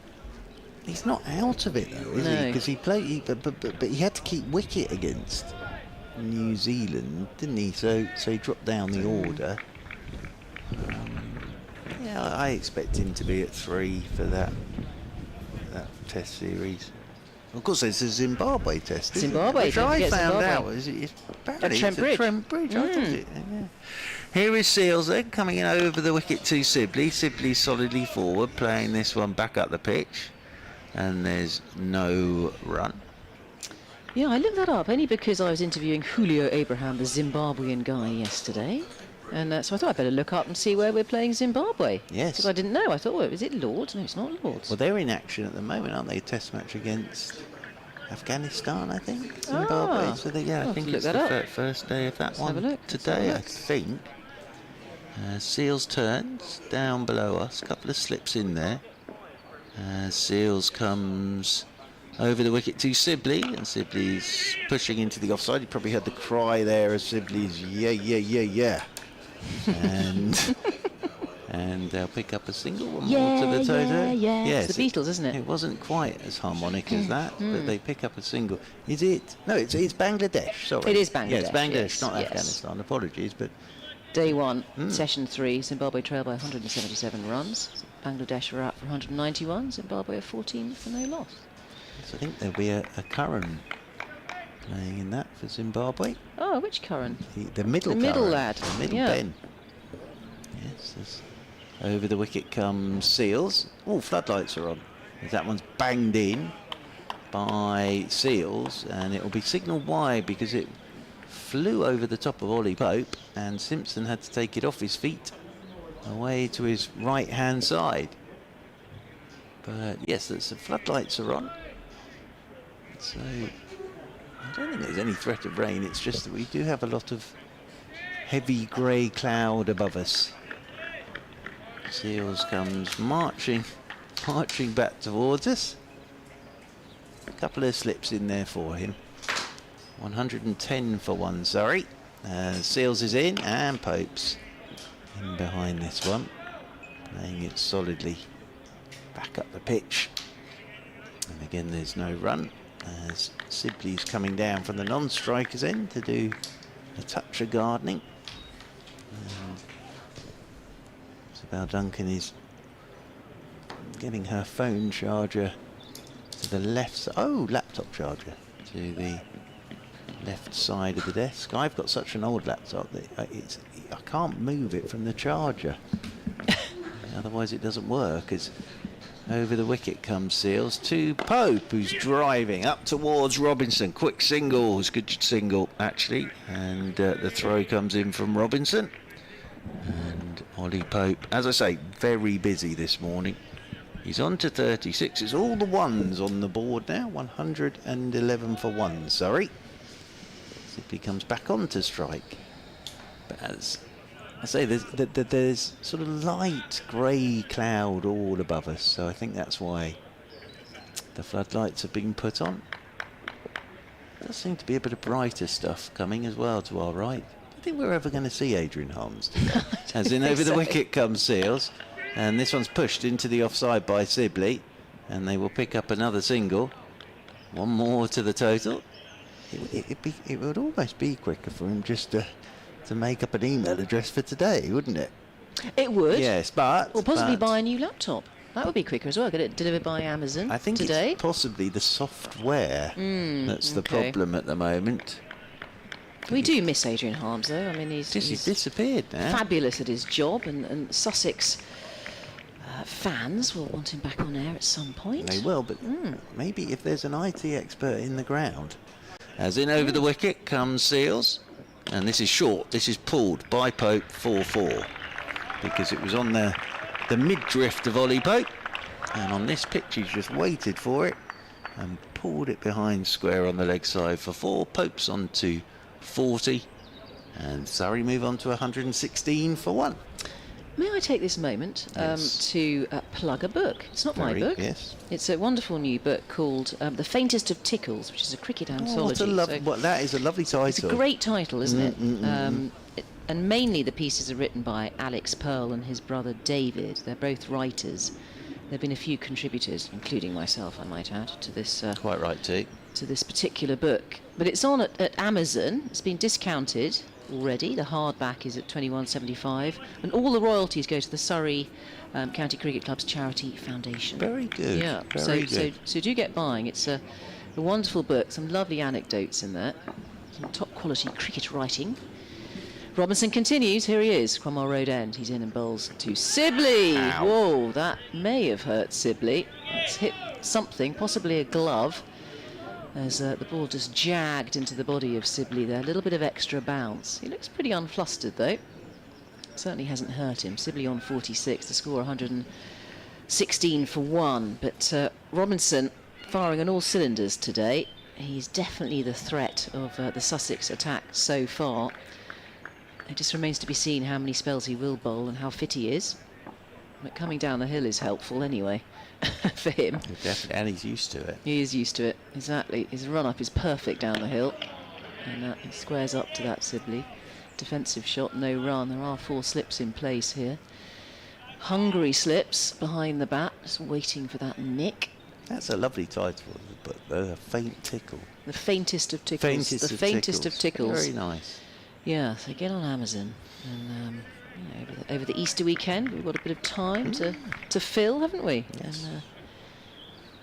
he's not out of it though, is he? Because he played, but he had to keep wicket against New Zealand, didn't he? So he dropped down the order. Yeah, I expect him to be at 3 for that that Test series. Of course, there's a Zimbabwe Test. isn't there? Zimbabwe, Which don't I forget found Zimbabwe. out was apparently Trent it's Bridge. a Trent Bridge. I thought it, yeah. Here is Seals then coming in over the wicket to Sibley. Sibley solidly forward, playing this one back up the pitch, and there's no run. Yeah, I looked that up only because I was interviewing Julio Abraham, the Zimbabwean guy, yesterday. And so I thought I'd better look up and see where we're playing Zimbabwe. Yes. Because I didn't know. I thought, well, is it Lords? No, it's not Lords. Well, they're in action at the moment, aren't they? A Test match against Afghanistan, I think. Zimbabwe. So I'll I have think to it's look the that up. first day of that Let's have a one look. Let's have a today, I look. think. Seals turns down below us. A couple of slips in there. Seals comes over the wicket to Sibley, and Sibley's pushing into the offside. You probably heard the cry there as Sibley's yeah. And they'll pick up a single, one more to the total. Yeah. Yes, It's the Beatles, isn't it? It wasn't quite as harmonic as that, but they pick up a single. Is it? No, it's Bangladesh. Sorry, It is Bangladesh, Yeah, it's Bangladesh, yes, not yes. Afghanistan. Apologies, but Day 1, Session 3, Zimbabwe trail by 177 runs. Bangladesh are out for 191. Zimbabwe are 14 for no loss. I think there'll be a Curran playing in that for Zimbabwe. Oh, which Curran? The middle The middle Curran, lad, the middle yeah. Ben. Yes, over the wicket comes Seals. Oh, floodlights are on. That one's banged in by Seals, and it will be signalled wide because it flew over the top of Ollie Pope, and Simpson had to take it off his feet away to his right-hand side. But yes, the floodlights are on. So I don't think there's any threat of rain. It's just that we do have a lot of heavy grey cloud above us. Seals comes marching back towards us. A couple of slips in there for him. 110 for one, Surrey. Seals is in, and Pope's in behind this one, playing it solidly back up the pitch. And again, there's no run as Sibley's coming down from the non-strikers end to do a touch of gardening. And Isabel Duncan is getting her phone charger to the left side. Oh, laptop charger to the left side of the desk. I've got such an old laptop that I can't move it from the charger. Otherwise it doesn't work. As over the wicket comes Seals to Pope, who's driving up towards Robinson. Quick single, it's a good single actually, and the throw comes in from Robinson. And Ollie Pope, as I say, very busy this morning. He's on to 36. It's all the ones on the board now. 111 for one, sorry. Sibley comes back on to strike. But as I say, there's sort of light grey cloud all above us, so I think that's why the floodlights have been put on. There does seem to be a bit of brighter stuff coming as well to our right. I think we're ever going to see Adrian Holmes today. As in over the wicket comes Seals, and this one's pushed into the offside by Sibley, and they will pick up another single. One more to the total. It would almost be quicker for him just to make up an email address for today, wouldn't it? It would. Yes, but Or possibly buy a new laptop. That would be quicker as well. Get it delivered by Amazon I think today. it's possibly the software that's the okay. problem at the moment. We do miss Adrian Harms, though. I mean, He's he's disappeared now. fabulous at his job, and Sussex fans will want him back on air at some point. They will, but maybe if there's an IT expert in the ground. As in over the wicket comes Seals, and this is short. This is pulled by Pope 4-4 because it was on the mid-drift of Ollie Pope, and on this pitch he's just waited for it and pulled it behind square on the leg side for 4. Pope's on to 40, and Surrey move on to 116 for 1. May I take this moment Yes. to plug a book? It's not my Very, book. yes. It's a wonderful new book called The Faintest of Tickles, which is a cricket anthology. So that is a lovely title. it's a great title, isn't it? And mainly the pieces are written by Alex Pearl and his brother David. They're both writers. There have been a few contributors, including myself, I might add, to this Quite right too. to this particular book. But it's on at Amazon. It's been discounted already. The hardback is at 21.75, and all the royalties go to the Surrey County Cricket Club's Charity Foundation. Very good. Yeah, Very good. So do get buying. It's a wonderful book, some lovely anecdotes in there, some top quality cricket writing. Robinson continues. Here he is, Cromwell Road End. He's in and bowls to Sibley. Ow. Whoa, that may have hurt Sibley. It's hit something, possibly a glove, as the ball just jagged into the body of Sibley there. A little bit of extra bounce. He looks pretty unflustered though. Certainly hasn't hurt him. Sibley on 46, the score 116 for 1. But Robinson firing on all cylinders today. He's definitely the threat of the Sussex attack so far. It just remains to be seen how many spells he will bowl and how fit he is. But coming down the hill is helpful anyway for him. Definitely, and he's used to it. He is used to it, exactly. His run-up is perfect down the hill. And he squares up to that Sibley. Defensive shot, no run. There are 4 slips in place here. Hungry slips behind the bat, just waiting for that nick. That's a lovely title, but a faint tickle. The faintest of tickles. The faintest of tickles. Very nice. Yeah, so get on Amazon. And you know, over the Easter weekend, we've got a bit of time to fill, haven't we? Yes. And,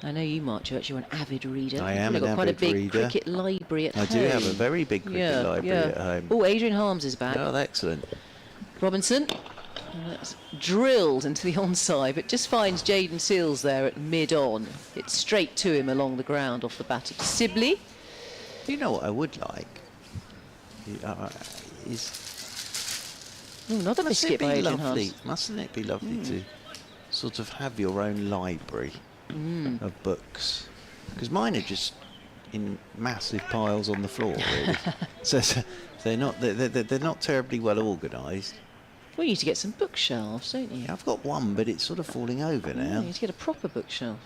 I know you, Mark Church, you're an avid reader. I am You've an got quite a avid big reader. cricket library at home. I do have a very big cricket library at home. Oh, Adrian Harms is back. Oh, excellent. Robinson. And that's drilled into the onside, but just finds Jaden Seals there at mid-on. It's straight to him along the ground off the bat of Sibley. You know what I would like? Ooh, another Mustn't biscuit it be by Adrian lovely? Harms. Mustn't it be lovely to sort of have your own library of books? Because mine are just in massive piles on the floor, really. so they're not terribly well organised. Well, you need to get some bookshelves, don't you? I've got one, but it's sort of falling over now. You need to get a proper bookshelf.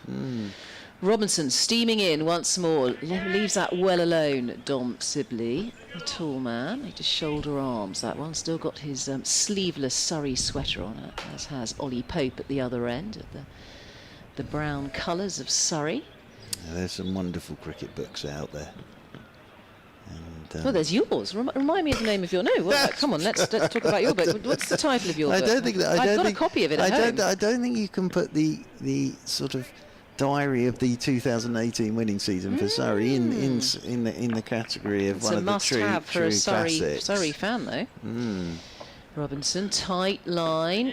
Robinson steaming in once more, leaves that well alone. Dom Sibley, the tall man, he just shoulder arms that one. Still got his sleeveless Surrey sweater on it, as has Ollie Pope at the other end, at the brown colours of Surrey. There's some wonderful cricket books out there. And, Well, there's yours. Remind me of the name of your... No, well, come on, let's talk about your book. What's the title of your book? I've got a copy of it at home. I don't think you can put the sort of diary of the 2018 winning season for Surrey in the category of It's one a of the true must-have for a classics. Surrey fan, though. Robinson, tight line.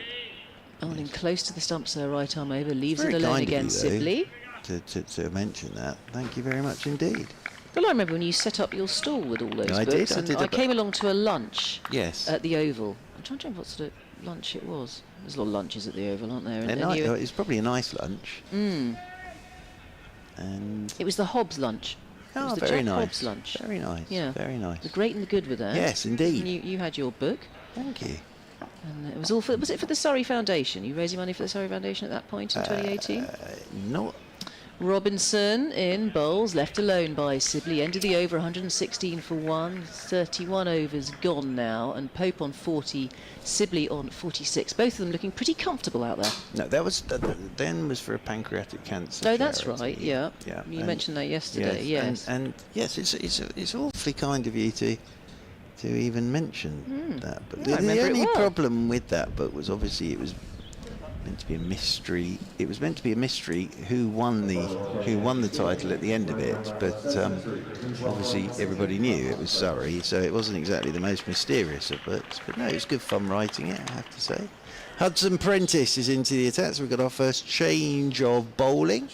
Bowling close to the stumps there, right arm over. Leaves it Very alone kind of again, you, though, Sibley. to mention that. Thank you very much indeed. Well, I remember when you set up your stall with all those I books. did, I and did I a- came along to a lunch Yes. at the Oval. I'm trying to think what sort of lunch it was. There's a lot of lunches at the Oval, aren't there? It's probably a nice lunch. And It was the Hobbs lunch. It was the very Jack nice. Hobbs lunch. Very nice. Yeah. Very nice. The great and the good were there. Yes, indeed. And you had your book. Thank you. And it was all for... Was it for the Surrey Foundation? You raising money for the Surrey Foundation at that point in 2018? Not. Robinson in bowls, left alone by Sibley. End of the over, 116 for 1. 31 overs gone now. And Pope on 40, Sibley on 46. Both of them looking pretty comfortable out there. No, that was then was for a pancreatic cancer. Oh, that's charity. right, yeah. Yeah. You and- mentioned that yesterday, yes. And yes, it's awfully kind of you to even mention that. But Yeah, I the remember it only well. problem with that book was obviously it was meant to be a mystery. It was meant to be a mystery who won the title at the end of it. But obviously everybody knew it was Surrey, so it wasn't exactly the most mysterious of books. But no, it was good fun writing it, I have to say. Hudson Prentice is into the attack, so we've got our first change of bowling.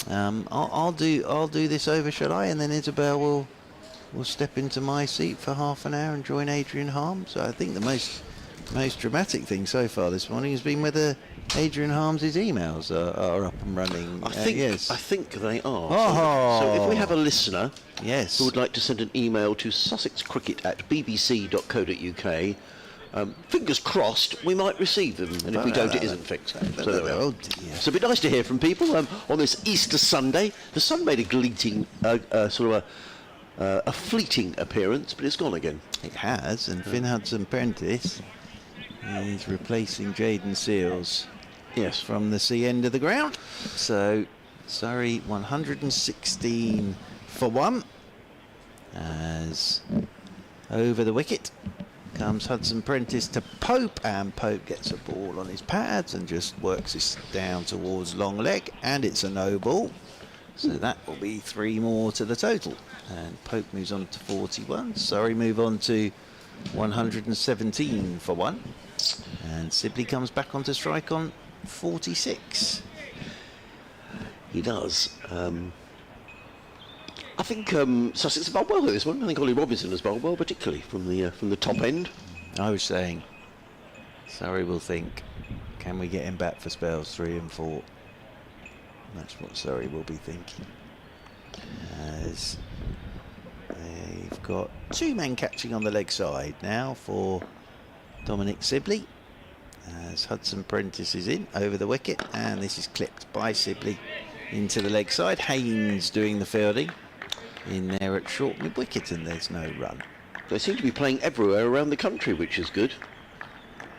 I'll do this over, shall I? And then Isabel will step into my seat for half an hour and join Adrian Harms. So I think the most dramatic thing so far this morning has been whether Adrian Harms's emails are up and running. I think yes. I think they are. Oh. So if we have a listener Yes. who would like to send an email to sussexcricket@bbc.co.uk, fingers crossed we might receive them, and if we don't, it isn't fixed. So there we are. Oh dear. So it'd be nice to hear from people on this Easter Sunday. The sun made a gleeting, sort of a fleeting appearance, but it's gone again. It has, and Finn Hudson Prentice is replacing Jaden Seals. Yes. From the sea end of the ground. So Surrey 116 for 1 as Over the wicket comes Hudson Prentice to Pope, and Pope gets a ball on his pads and just works this down towards long leg, and it's a no ball. So that will be 3 more to the total. And Pope moves on to 41. Surrey move on to 117 for 1. And Sibley comes back onto strike on 46. He does. I think Sussex have bowled well this one. I think Ollie Robinson has bowled well, particularly from the top end. I was saying, Surrey will think, can we get him back for spells 3 and 4? That's what Surrey will be thinking. As they've got 2 men catching on the leg side now for Dominic Sibley. As Hudson Prentice is in over the wicket, and this is clipped by Sibley into the leg side. Haynes doing the fielding in there at short mid wicket, and there's no run. They seem to be playing everywhere around the country, which is good.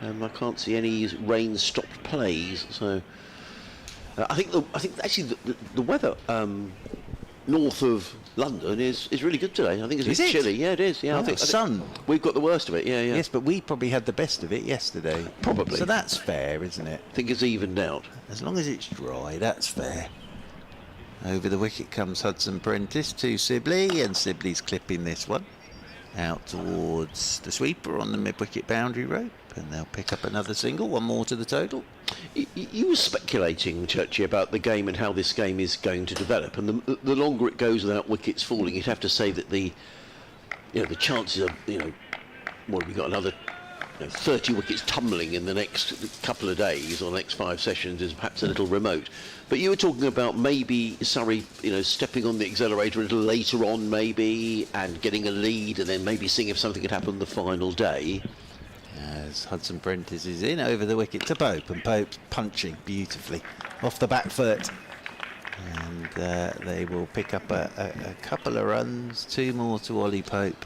I can't see any rain-stopped plays, so I think actually the weather north of London is really good today. I think it's a bit chilly. Yeah, it is. Yeah, Wow, I think sun. We've got the worst of it. Yeah, yeah. Yes, but we probably had the best of it yesterday. Probably. So that's fair, isn't it? I think it's evened out. As long as it's dry, that's fair. Over the wicket comes Hudson Prentice to Sibley, and Sibley's clipping this one out towards the sweeper on the mid-wicket boundary rope, and they'll pick up another single. 1 more to the total. You were speculating, Churchy, about the game and how this game is going to develop, and the longer it goes without wickets falling, you'd have to say that the chances of what have we got, another 30 wickets tumbling in the next couple of days or next 5 sessions is perhaps a little remote. But you were talking about maybe Surrey, stepping on the accelerator a little later on, maybe, and getting a lead, and then maybe seeing if something could happen the final day. As Hudson Prentice is in over the wicket to Pope, and Pope's punching beautifully off the back foot. And they will pick up a couple of runs, 2 more to Ollie Pope.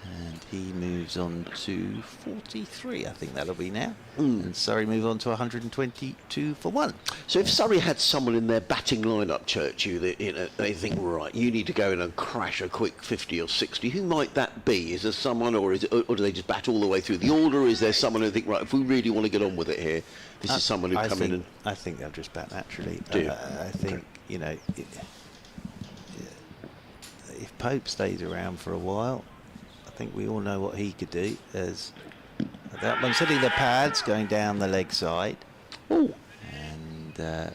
And he moves on to 43, I think that'll be now. And Surrey move on to 122 for 1. So if Surrey had someone in their batting lineup, Churchy, that they think, right, you need to go in and crash a quick 50 or 60, who might that be? Is there someone, or do they just bat all the way through the order? Or is there someone who think, right, if we really want to get on with it here, this is someone who come in and... I think they'll just bat naturally. I think, if Pope stays around for a while, I think we all know what he could do. As that one's hitting the pads, going down the leg side. Oh. And there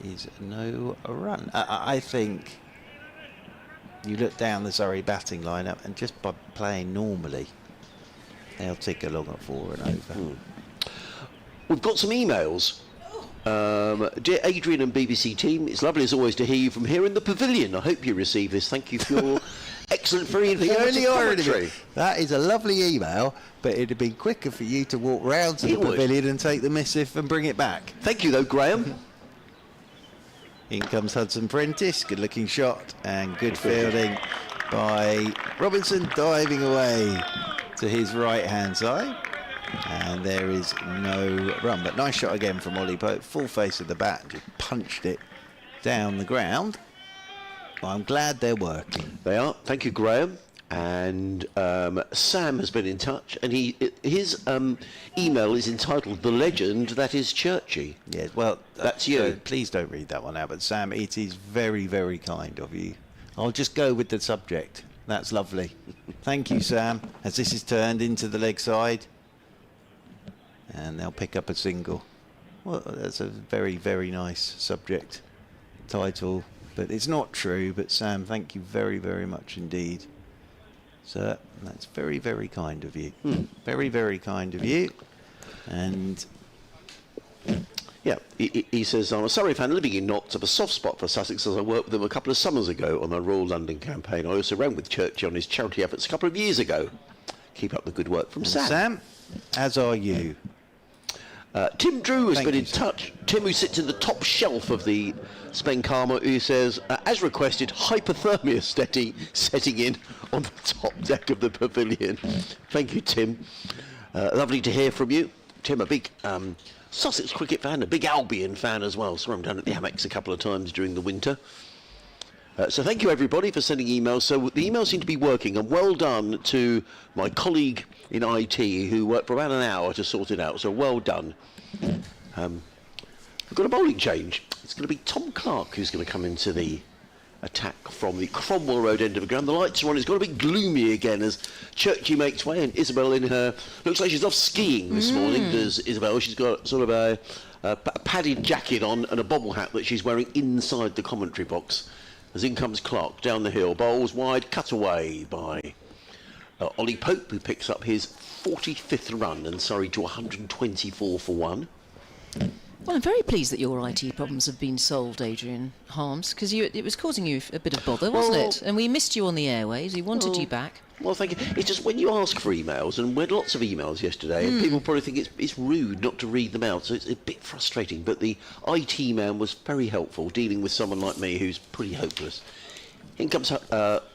is no run. I think you look down the Surrey batting lineup, and just by playing normally, they'll tick along at 4 and over. We've got some emails. Dear Adrian and BBC team, it's lovely as always to hear you from here in the pavilion. I hope you receive this. Thank you for your excellent free informative commentary. That is a lovely email, but it'd have been quicker for you to walk round to the pavilion and take the missive and bring it back. Thank you though, Graham. In comes Hudson Prentice, good looking shot and good fielding by Robinson, diving away to his right hand side. And there is no run, but nice shot again from Ollie Pope, full face of the bat, just punched it down the ground. Well, I'm glad they're working. They are. Thank you, Graham. And Sam has been in touch, and his email is entitled "The Legend That Is Churchy." Yes, well, that's you. Please don't read that one out, but Sam, it is very, very kind of you. I'll just go with the subject. That's lovely. Thank you, Sam, as this is turned into the leg side. And they'll pick up a single. Well, that's a very, very nice subject title, but it's not true. But Sam, thank you very, very much indeed, sir. That's very, very kind of you. Very, very kind of you. And yeah, he says, I'm a Surrey fan living in Notts, have a soft spot for Sussex as I worked with them a couple of summers ago on the Royal London campaign. I also ran with Churchy on his charity efforts a couple of years ago. Keep up the good work from Sam. Sam, as are you. Tim Drew has been in touch. Tim, who sits in the top shelf of the Spencama, who says, as requested, hypothermia setting in on the top deck of the pavilion. Thank you, Tim. Lovely to hear from you. Tim, a big Sussex cricket fan, a big Albion fan as well. Saw him down at the Amex a couple of times during the winter. So thank you everybody for sending emails. So the emails seem to be working, and well done to my colleague in IT who worked for about an hour to sort it out. So well done. We've got a bowling change. It's going to be Tom Clark who's going to come into the attack from the Cromwell Road end of the ground. The lights are on. It's got a bit gloomy again as Churchy makes way, and Isabel in her... Looks like she's off skiing this morning, does Isabel. She's got sort of a padded jacket on and a bobble hat that she's wearing inside the commentary box. As in comes Clark down the hill, bowls wide, cut away by Ollie Pope, who picks up his 45th run and Surrey to 124 for 1. Well, I'm very pleased that your IT problems have been solved, Adrian Harms, because it was causing you a bit of bother, wasn't it? And we missed you on the airways. We wanted you back. Well, thank you. It's just when you ask for emails, and we had lots of emails yesterday, and people probably think it's rude not to read them out, so it's a bit frustrating. But the IT man was very helpful, dealing with someone like me who's pretty hopeless. In comes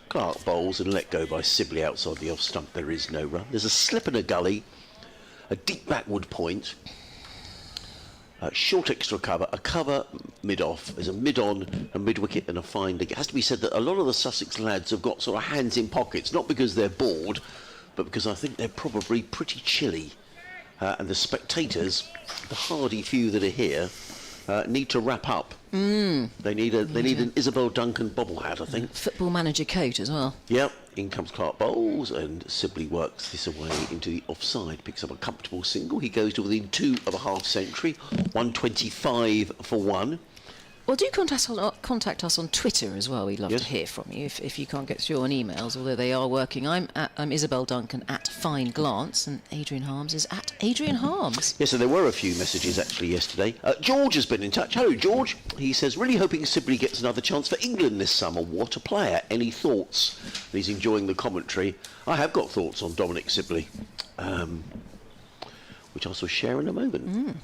Clark bowls and let go by Sibley outside the off stump. There is no run. There's a slip and a gully, a deep backward point. Short extra cover, a cover mid-off, there's a mid-on, a mid-wicket and a fine leg. It has to be said that a lot of the Sussex lads have got sort of hands in pockets, not because they're bored, but because I think they're probably pretty chilly. And the spectators, the hardy few that are here, need to wrap up. They need an Isabel Duncan bobble hat, I think. Football manager coat as well. Yep. In comes Clark bowls, and Sibley works this away into the offside, picks up a comfortable single. He goes to within 2.5 century, 125 for 1. Well, do contact us on Twitter as well. We'd love to hear from you if you can't get through on emails, although they are working. I'm Isabel Duncan at Fine Glance, and Adrian Harms is at Adrian Harms. Yes, so there were a few messages actually yesterday. George has been in touch. Hello, George. He says, really hoping Sibley gets another chance for England this summer. What a player. Any thoughts? He's enjoying the commentary. I have got thoughts on Dominic Sibley, which I shall share in a moment.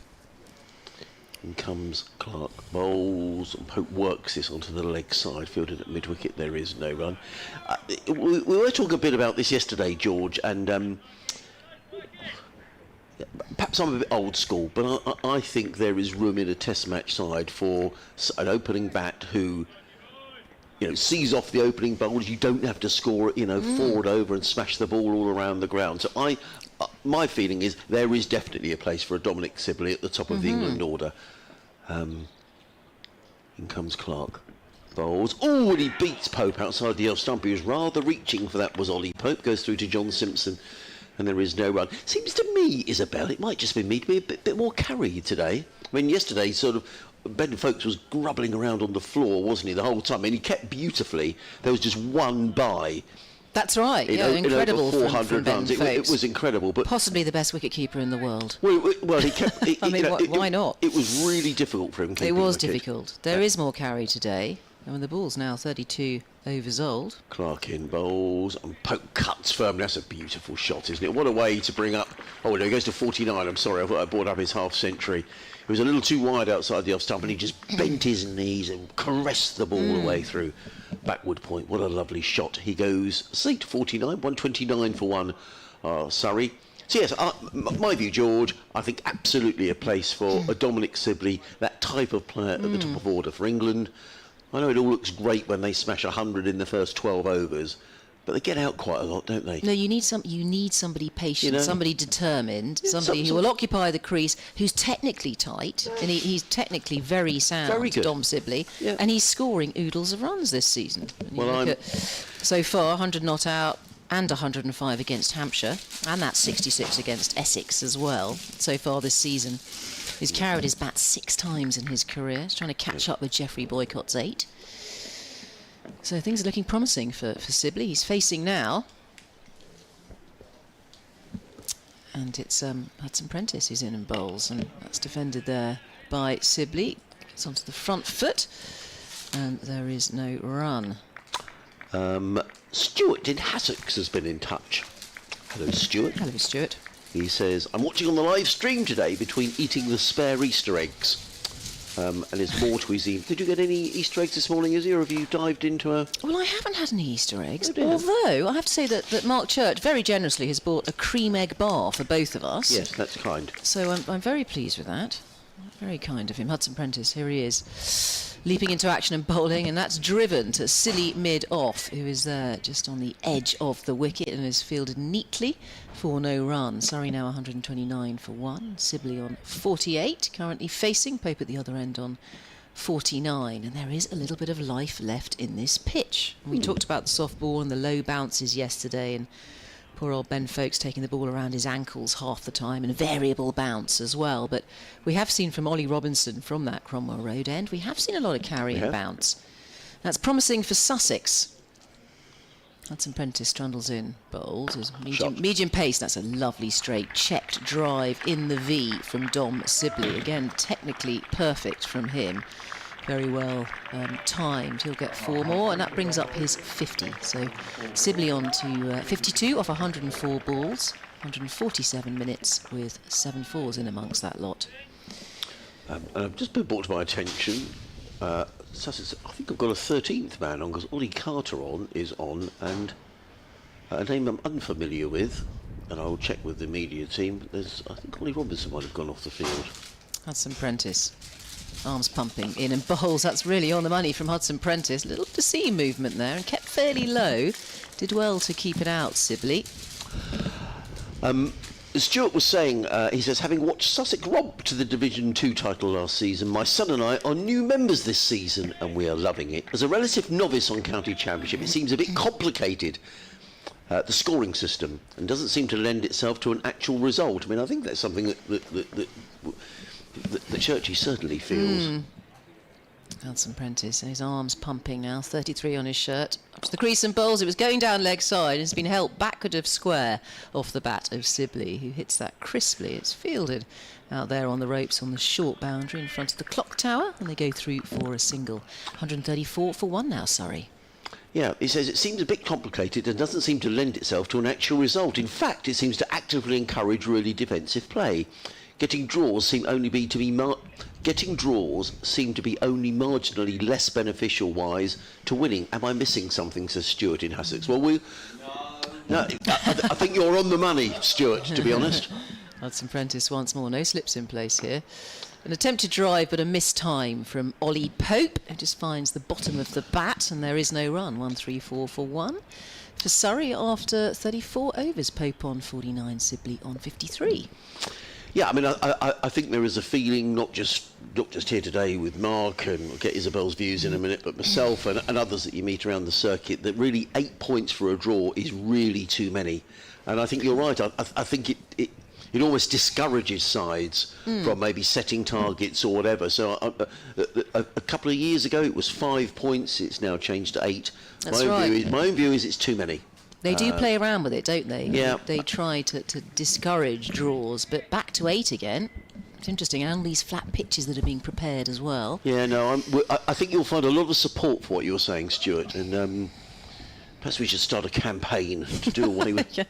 In comes Clark bowls, and Pope works this onto the leg side, fielded at mid-wicket. There is no run. We were talking a bit about this yesterday, George, and perhaps I'm a bit old school, but I think there is room in a test match side for an opening bat who, sees off the opening bowlers. You don't have to score, forward over and smash the ball all around the ground. So my feeling is there is definitely a place for a Dominic Sibley at the top of the England order. In comes Clark. Bowls. Oh, and he beats Pope outside the off stump. He was rather reaching for that, was Ollie Pope. Goes through to John Simpson, and there is no run. Seems to me, Isabel, it might just be me to be a bit more carried today. I mean, yesterday, sort of, Ben Folkes was grubbling around on the floor, wasn't he, the whole time? I mean, he kept beautifully. There was just one by. That's right. Incredible in over 400 from Ben runs. It was incredible, but possibly the best wicketkeeper in the world. Well, he kept. I mean, why not? It was really difficult for him. It was difficult. There is more carry today, and the ball's now 32 overs old. Clark in bowls, and Pope cuts firmly. That's a beautiful shot, isn't it? What a way to bring up. Oh no, he goes to 49. I'm sorry, I thought I brought up his half century. It was a little too wide outside the off stump, and he just bent his knees and caressed the ball away through backward point. What a lovely shot. He goes seat 49, 129 for 1, Surrey. So yes, my view, George, I think absolutely a place for a Dominic Sibley, that type of player at the top of order for England. I know it all looks great when they smash 100 in the first 12 overs, but they get out quite a lot, don't they? No, you need somebody patient, somebody determined, somebody who will occupy the crease, who's technically tight, and he's technically very sound, very good. Dom Sibley, and he's scoring oodles of runs this season. Well, so far, 100 not out and 105 against Hampshire, and that's 66 against Essex as well. So far this season, he's carried his bat 6 times in his career. He's trying to catch up with Geoffrey Boycott's 8. So things are looking promising for Sibley. He's facing now. And it's Hudson Prentice who's in and bowls. And that's defended there by Sibley. Gets onto the front foot. And there is no run. Stuart in Sussex has been in touch. Hello, Stuart. Hello, Stuart. He says, I'm watching on the live stream today between eating the spare Easter eggs. And there's more to his evening. Did you get any Easter eggs this morning, Izzy, or have you dived into a... Well, I haven't had any Easter eggs, Oh, although I have to say that Mark Church very generously has bought a cream egg bar for both of us. Yes, that's kind. So I'm very pleased with that. Very kind of him. Hudson Prentice, here he is, leaping into action and bowling, and that's driven to silly mid-off, who is there just on the edge of the wicket and is fielded neatly for no run. Surrey now 129 for 1. Sibley on 48, currently facing. Pope at the other end on 49, and there is a little bit of life left in this pitch. We talked about the soft ball and the low bounces yesterday, and poor old Ben Folkes taking the ball around his ankles half the time, and a variable bounce as well. But we have seen from Ollie Robinson from that Cromwell Road end, we have seen a lot of carry and bounce. That's promising for Sussex. Hudson Prentice trundles in, bowls is medium pace. That's a lovely straight checked drive in the V from Dom Sibley. Again, technically perfect from him. Very well timed. He'll get 4 more, and that brings up his 50. So Sibley on to 52 off 104 balls, 147 minutes with 7 fours in amongst that lot. And I've just been brought to my attention, Sussex, I think I've got a 13th man on, because Ollie Carter is on, and a name I'm unfamiliar with, and I'll check with the media team. I think Ollie Robinson might have gone off the field. Hudson Prentice. Arms pumping in and bowls. That's really on the money from Hudson Prentice. Little to see movement there and kept fairly low. Did well to keep it out, Sibley. Stuart was saying, he says, having watched Sussex romp to the Division 2 title last season, my son and I are new members this season and we are loving it. As a relative novice on County Championship, it seems a bit complicated, the scoring system, and doesn't seem to lend itself to an actual result. I mean, I think that's something that Churchy certainly feels. Hudson Prentice, and his arms pumping now, 33 on his shirt. Up to the crease and bowls. It was going down leg side. It's been helped backward of square off the bat of Sibley, who hits that crisply. It's fielded out there on the ropes on the short boundary in front of the clock tower, and they go through for a single. 134 for 1 now, Surrey. Yeah, he says it seems a bit complicated and doesn't seem to lend itself to an actual result. In fact, it seems to actively encourage really defensive play. Getting draws seem to be only marginally less beneficial wise to winning. Am I missing something, says Stuart in Sussex? Well, no, I think you're on the money, Stuart, to be honest. Hudson Prentice once more, no slips in place here. An attempted drive, but a missed time from Ollie Pope, who just finds the bottom of the bat, and there is no run. 134 for 1 for Surrey after 34 overs. Pope on 49, Sibley on 53. Yeah, I mean, I think there is a feeling, not just here today with Mark, and we'll get Isabel's views in a minute, but myself and others that you meet around the circuit, that really 8 points for a draw is really too many. And I think you're right. I think it almost discourages sides from maybe setting targets or whatever. So a couple of years ago it was 5 points. It's now changed to 8. That's right. My own view is it's too many. They do play around with it, don't they? Yeah. They try to discourage draws, but back to 8 again. It's interesting, and these flat pitches that are being prepared as well. Yeah, no, I think you'll find a lot of support for what you're saying, Stuart, and perhaps we should start a campaign to do away with...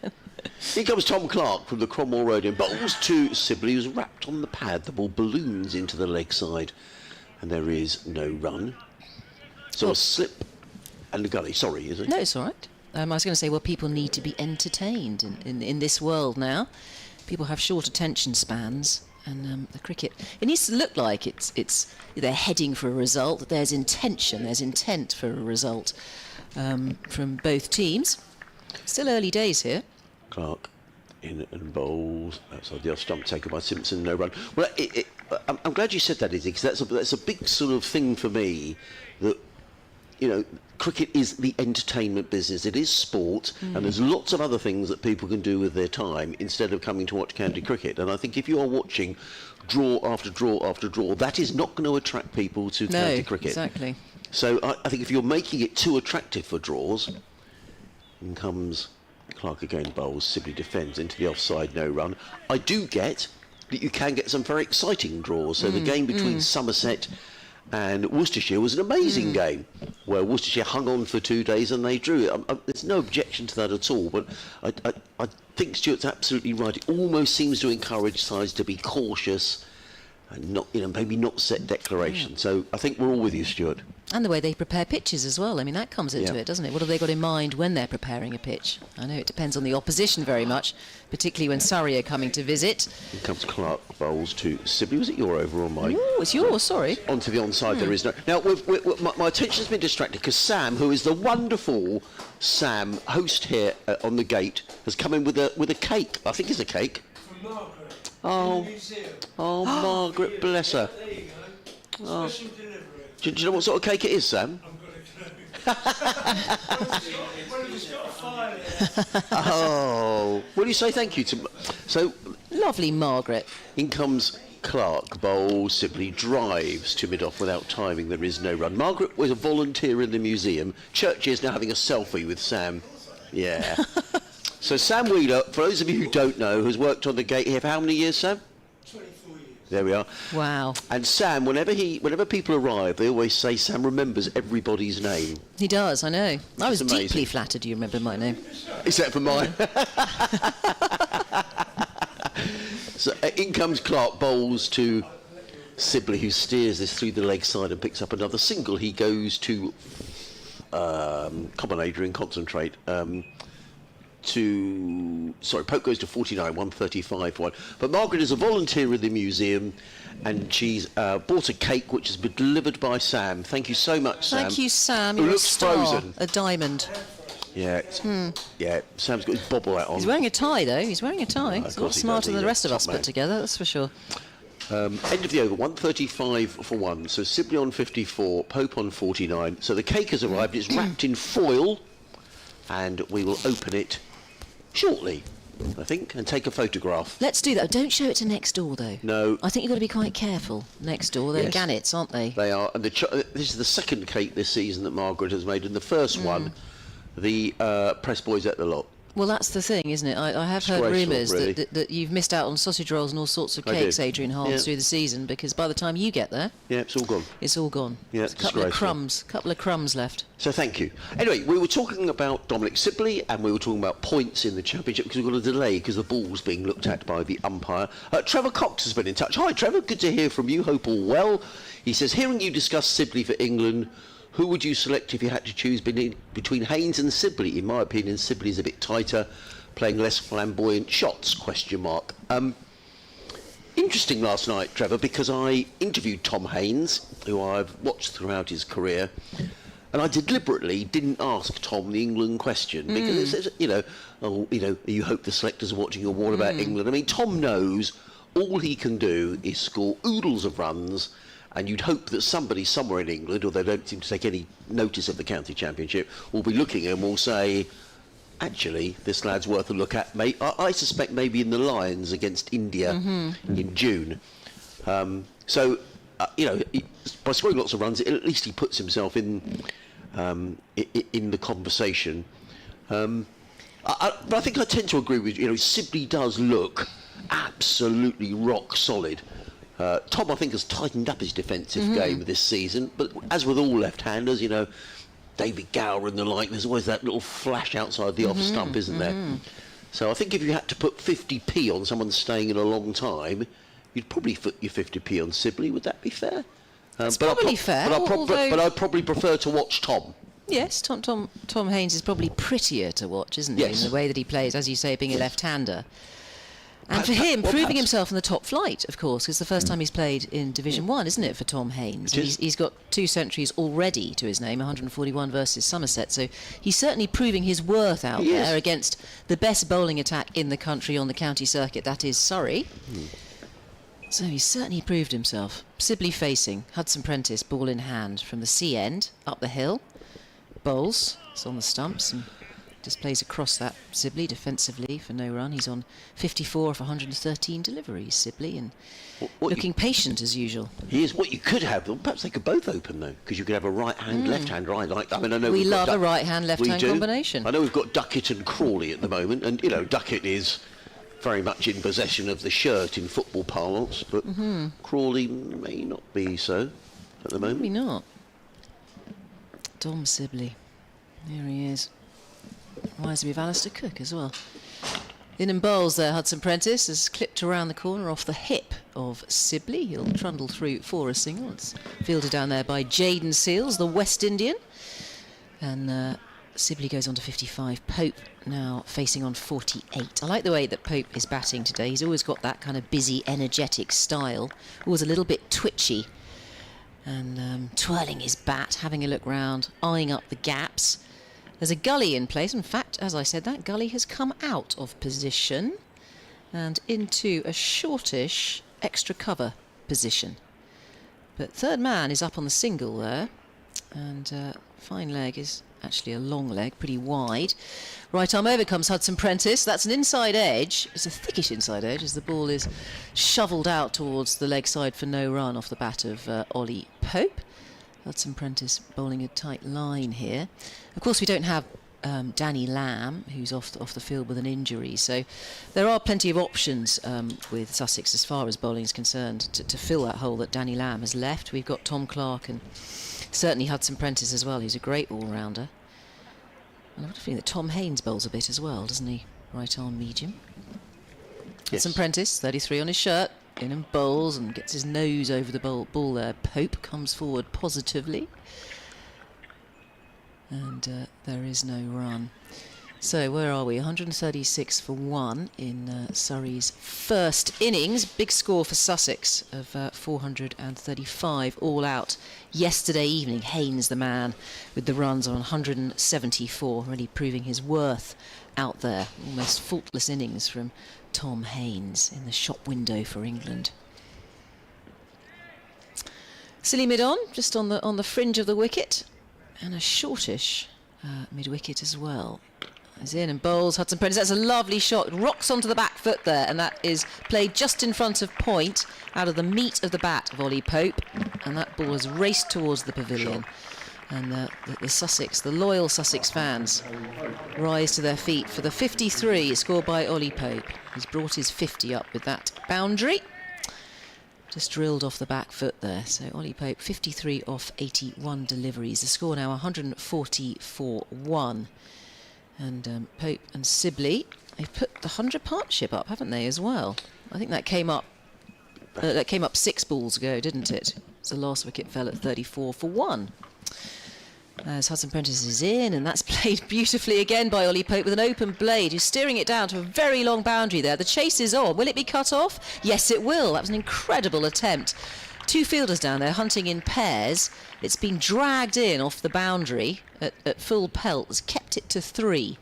Here comes Tom Clark from the Cromwell Road in bowls to Sibley, who's wrapped on the pad. The ball balloons into the leg side, and there is no run. So a slip and a gully. Sorry, is it? No, it's all right. I was going to say, well, people need to be entertained in this world now. People have short attention spans, and the cricket, it needs to look like they're heading for a result. There's intention, there's intent for a result from both teams. Still early days here. Clark in and bowls outside the off stump, taken by Simpson, no run. Well, I'm glad you said that, Izzy, because that's a big sort of thing for me, that, you know, cricket is the entertainment business. It is sport, and there's lots of other things that people can do with their time instead of coming to watch county cricket. And I think if you are watching draw after draw after draw, that is not going to attract people to county cricket. Exactly. So I think if you're making it too attractive for draws, in comes Clark again, bowls, Sibley defends into the offside, no run. I do get that you can get some very exciting draws. So the game between Somerset and Worcestershire was an amazing game, where Worcestershire hung on for 2 days and they drew it. There's no objection to that at all, but I think Stuart's absolutely right. It almost seems to encourage sides to be cautious and not, maybe not set declarations. So I think we're all with you, Stuart. And the way they prepare pitches as well. I mean, that comes into it, doesn't it? What have they got in mind when they're preparing a pitch? I know it depends on the opposition very much, particularly when Surrey are coming to visit. Here comes Clark, bowls to Sibley. Was it your over or mine? Oh, it's yours, sorry. Onto the onside, there is no... Now, my attention's been distracted because Sam, who is the wonderful Sam, host here on the gate, has come in with a cake. I think it's a cake. From Margaret. Oh, In the museum. oh, Margaret, bless her. There you go. Special delivery. Do you know what sort of cake it is, Sam? I've got a clue. Well, it's got a file here. Oh, will you say thank you to... So, Lovely Margaret. in comes Clark, bowls, Sibley, drives to mid-off without timing, there is no run. Margaret was a volunteer in the museum. Church is now having a selfie with Sam. Yeah. So Sam Wheeler, for those of you who don't know, has worked on the gate here for how many years, Sam? 24 years. There we are. Wow. And Sam, whenever people arrive, they always say Sam remembers everybody's name. He does, I know. I was amazing. deeply flattered you remember my name. Except for mine. So in comes Clark, bowls to Sibley, who steers this through the leg side and picks up another single. He goes to combinator and concentrate. Pope goes to 49, 135 for one. But Margaret is a volunteer in the museum, and she's bought a cake which has been delivered by Sam. Thank you so much, Sam. Thank you, Sam. Who You're a looks star. frozen. A diamond. Yeah, yeah. Sam's got his bobble hat on. He's wearing a tie, though. He's wearing a tie. of He's a lot course he smarter does. than the rest of Top us man. put together, that's for sure. End of the over, 135 for one. So Sibley on 54, Pope on 49. So the cake has arrived. It's wrapped in foil, and we will open it shortly, I think, and take a photograph. Let's do that. Don't show it to next door, though. No. I think you've got to be quite careful next door. They're Yes. gannets, aren't they? They are, and this is the second cake this season that Margaret has made, and the first one, the press boys at the lot. Well, that's the thing, isn't it? I have heard Disgraceful, rumours really. that you've missed out on sausage rolls and all sorts of I cakes, did. Adrian Harms, Yeah. through the season, because by the time you get there, Yeah, it's all gone. it's all gone. Yeah, There's a couple of disgraceful. couple of crumbs left. So thank you. Anyway, we were talking about Dominic Sibley, and we were talking about points in the championship because we've got a delay because the ball's being looked at by the umpire. Trevor Cox has been in touch. Hi, Trevor. Good to hear from you. Hope all well. He says, hearing you discuss Sibley for England, who would you select if you had to choose between Haynes and Sibley? In my opinion, Sibley's a bit tighter, playing less flamboyant shots, question mark. Interesting last night, Trevor, because I interviewed Tom Haynes, who I've watched throughout his career, and I deliberately didn't ask Tom the England question because it's, you hope the selectors are watching your what about England. I mean, Tom knows all he can do is score oodles of runs, and you'd hope that somebody somewhere in England, or they don't seem to take any notice of the county championship, will be looking at him and will say, actually, this lad's worth a look at. I suspect maybe in the Lions against India in June. By scoring lots of runs, at least he puts himself in the conversation. But I think I tend to agree with you. Sibley does look absolutely rock solid. Tom, I think, has tightened up his defensive game this season. But as with all left-handers, David Gower and the like, there's always that little flash outside the off stump, isn't there? So I think if you had to put 50p on someone staying in a long time, you'd probably put your 50p on Sibley. Would that be fair? It's probably fair, But I'd probably prefer to watch Tom. Yes, Tom Haynes is probably prettier to watch, isn't he? Yes. In the way that he plays, as you say, being a left-hander. And for him, proving himself in the top flight, of course, because the first time he's played in Division 1, isn't it, for Tom Haynes? It is. He's got 2 centuries already to his name, 141 versus Somerset, so he's certainly proving his worth out He is. there against the best bowling attack in the country on the county circuit, that is Surrey. So he's certainly proved himself. Sibley facing, Hudson Prentice, ball in hand from the C end, up the hill, bowls, it's on the stumps, and just plays across that Sibley defensively for no run. He's on 54 of 113 deliveries, Sibley, and looking patient as usual. He is. What you could have, perhaps they could both open though, because you could have a right hand, left hand, right. I know We we've got love a right-hand, left-hand we do. combination. I know we've got Duckett and Crawley at the moment, and Duckett is very much in possession of the shirt in football parlance, but Crawley may not be so at the moment. Maybe not. Dom Sibley. There he is. Reminds me of Alistair Cook as well. In and bowls there, Hudson Prentice has clipped around the corner off the hip of Sibley. He'll trundle through for a single. It's fielded down there by Jaden Seals, the West Indian. And Sibley goes on to 55. Pope now facing on 48. I like the way that Pope is batting today. He's always got that kind of busy, energetic style. Always a little bit twitchy. And twirling his bat, having a look round, eyeing up the gaps. There's a gully in place. In fact, as I said, that gully has come out of position and into a shortish extra cover position. But third man is up on the single there, and fine leg is actually a long leg, pretty wide. Right arm over comes Hudson Prentice. That's an inside edge. It's a thickish inside edge as the ball is shovelled out towards the leg side for no run off the bat of Ollie Pope. Hudson Prentice bowling a tight line here. Of course, we don't have Danny Lamb, who's off the field with an injury. So there are plenty of options with Sussex as far as bowling is concerned to fill that hole that Danny Lamb has left. We've got Tom Clark and certainly Hudson Prentice as well, who's a great all-rounder. And I've got a feeling that Tom Haynes bowls a bit as well, doesn't he? Right arm medium. Yes. Hudson Prentice, 33 on his shirt. In and bowls and gets his nose over the ball there. Pope comes forward positively. And there is no run. So where are we? 136 for 1 in Surrey's first innings. Big score for Sussex of 435 all out yesterday evening. Haynes the man with the runs on 174, really proving his worth out there. Almost faultless innings from Tom Haynes in the shop window for England. Silly mid-on, just on the fringe of the wicket, and a shortish mid-wicket as well. As in and bowls Hudson Prentice. That's a lovely shot. Rocks onto the back foot there, and that is played just in front of point, out of the meat of the bat of Ollie Pope, and that ball has raced towards the pavilion. And the loyal Sussex fans rise to their feet for the 53 scored by Ollie Pope. He's brought his 50 up with that boundary. Just drilled off the back foot there. So Ollie Pope, 53 off 81 deliveries. The score now 144-1. And Pope and Sibley, they've put the 100 partnership up, haven't they, as well? I think that came up 6 balls ago, didn't it? So the last wicket fell at 34 for 1. As Hudson Prentice is in, and that's played beautifully again by Ollie Pope with an open blade, who's steering it down to a very long boundary there. The chase is on. Will it be cut off? Yes, it will. That was an incredible attempt. 2 fielders down there hunting in pairs. It's been dragged in off the boundary at full pelt. It's kept it to 3.